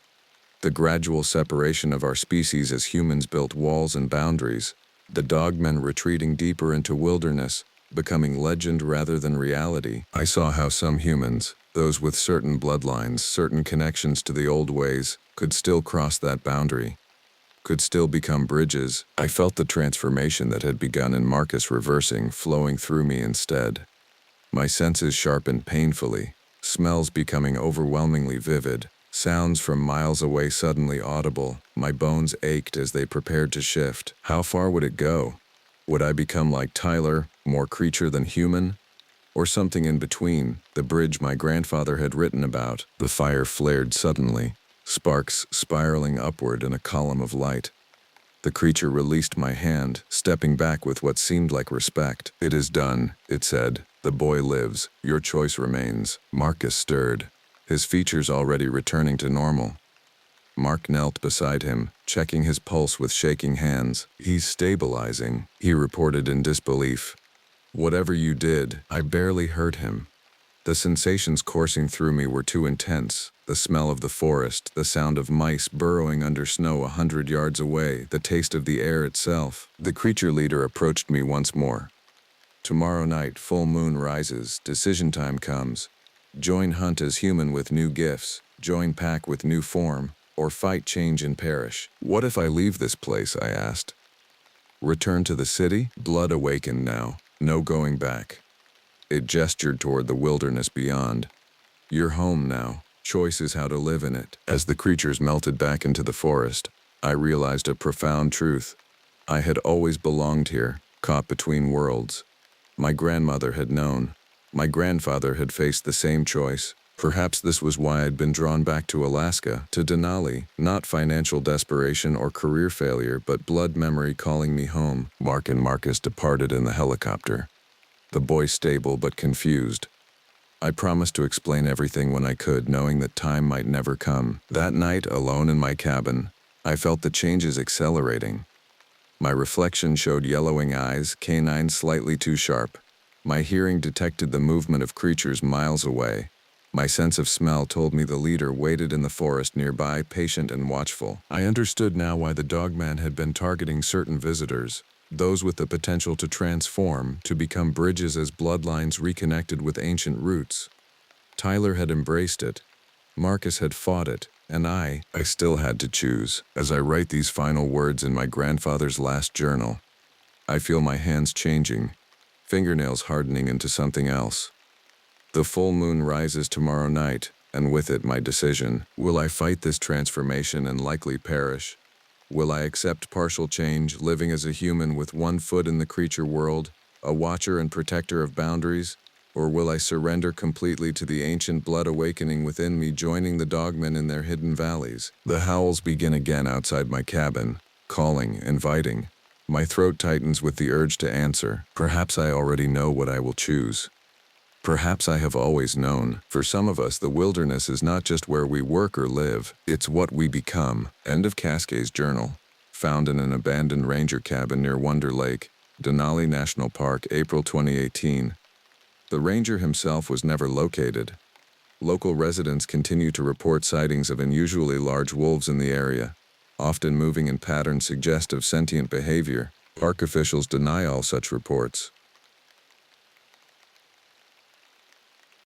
the gradual separation of our species as humans built walls and boundaries, the dogmen retreating deeper into wilderness, becoming legend rather than reality. I saw how some humans, those with certain bloodlines, certain connections to the old ways, could still cross that boundary, could still become bridges. I felt the transformation that had begun in Marcus reversing, flowing through me instead. My senses sharpened painfully, smells becoming overwhelmingly vivid, sounds from miles away suddenly audible. My bones ached as they prepared to shift. How far would it go? Would I become like Tyler, more creature than human? Or something in between, the bridge my grandfather had written about? The fire flared suddenly, sparks spiraling upward in a column of light. The creature released my hand, stepping back with what seemed like respect. "It is done," it said. "The boy lives. Your choice remains." Marcus stirred, his features already returning to normal. Mark knelt beside him, checking his pulse with shaking hands. "He's stabilizing," he reported in disbelief. Whatever you did, I barely heard him. The sensations coursing through me were too intense. The smell of the forest, the sound of mice burrowing under snow 100 yards away, the taste of the air itself. The creature leader approached me once more. Tomorrow night, full moon rises, decision time comes. Join hunt as human with new gifts, join pack with new form, or fight change and perish. What if I leave this place, I asked. Return to the city? Blood awakened now, no going back. It gestured toward the wilderness beyond. You're home now. Choice is how to live in it. As the creatures melted back into the forest, I realized a profound truth. I had always belonged here, caught between worlds. My grandmother had known. My grandfather had faced the same choice. Perhaps this was why I'd been drawn back to Alaska, to Denali, not financial desperation or career failure, but blood memory calling me home. Mark and Marcus departed in the helicopter. The boy stable but confused. I promised to explain everything when I could, knowing that time might never come. That night, alone in my cabin, I felt the changes accelerating. My reflection showed yellowing eyes, canines slightly too sharp. My hearing detected the movement of creatures miles away. My sense of smell told me the leader waited in the forest nearby, patient and watchful. I understood now why the dogman had been targeting certain visitors, those with the potential to transform, to become bridges as bloodlines reconnected with ancient roots. Tyler had embraced it. Marcus had fought it. And I still had to choose. As I write these final words in my grandfather's last journal, I feel my hands changing, fingernails hardening into something else. The full moon rises tomorrow night, and with it my decision. Will I fight this transformation and likely perish? Will I accept partial change, living as a human with one foot in the creature world, a watcher and protector of boundaries? Or will I surrender completely to the ancient blood awakening within me, joining the dogmen in their hidden valleys? The howls begin again outside my cabin, calling, inviting. My throat tightens with the urge to answer. Perhaps I already know what I will choose. Perhaps I have always known. For some of us, the wilderness is not just where we work or live, it's what we become. End of Cascay's journal. Found in an abandoned ranger cabin near Wonder Lake, Denali National Park, April 2018. The ranger himself was never located. Local residents continue to report sightings of unusually large wolves in the area, often moving in patterns suggestive of sentient behavior. Park officials deny all such reports.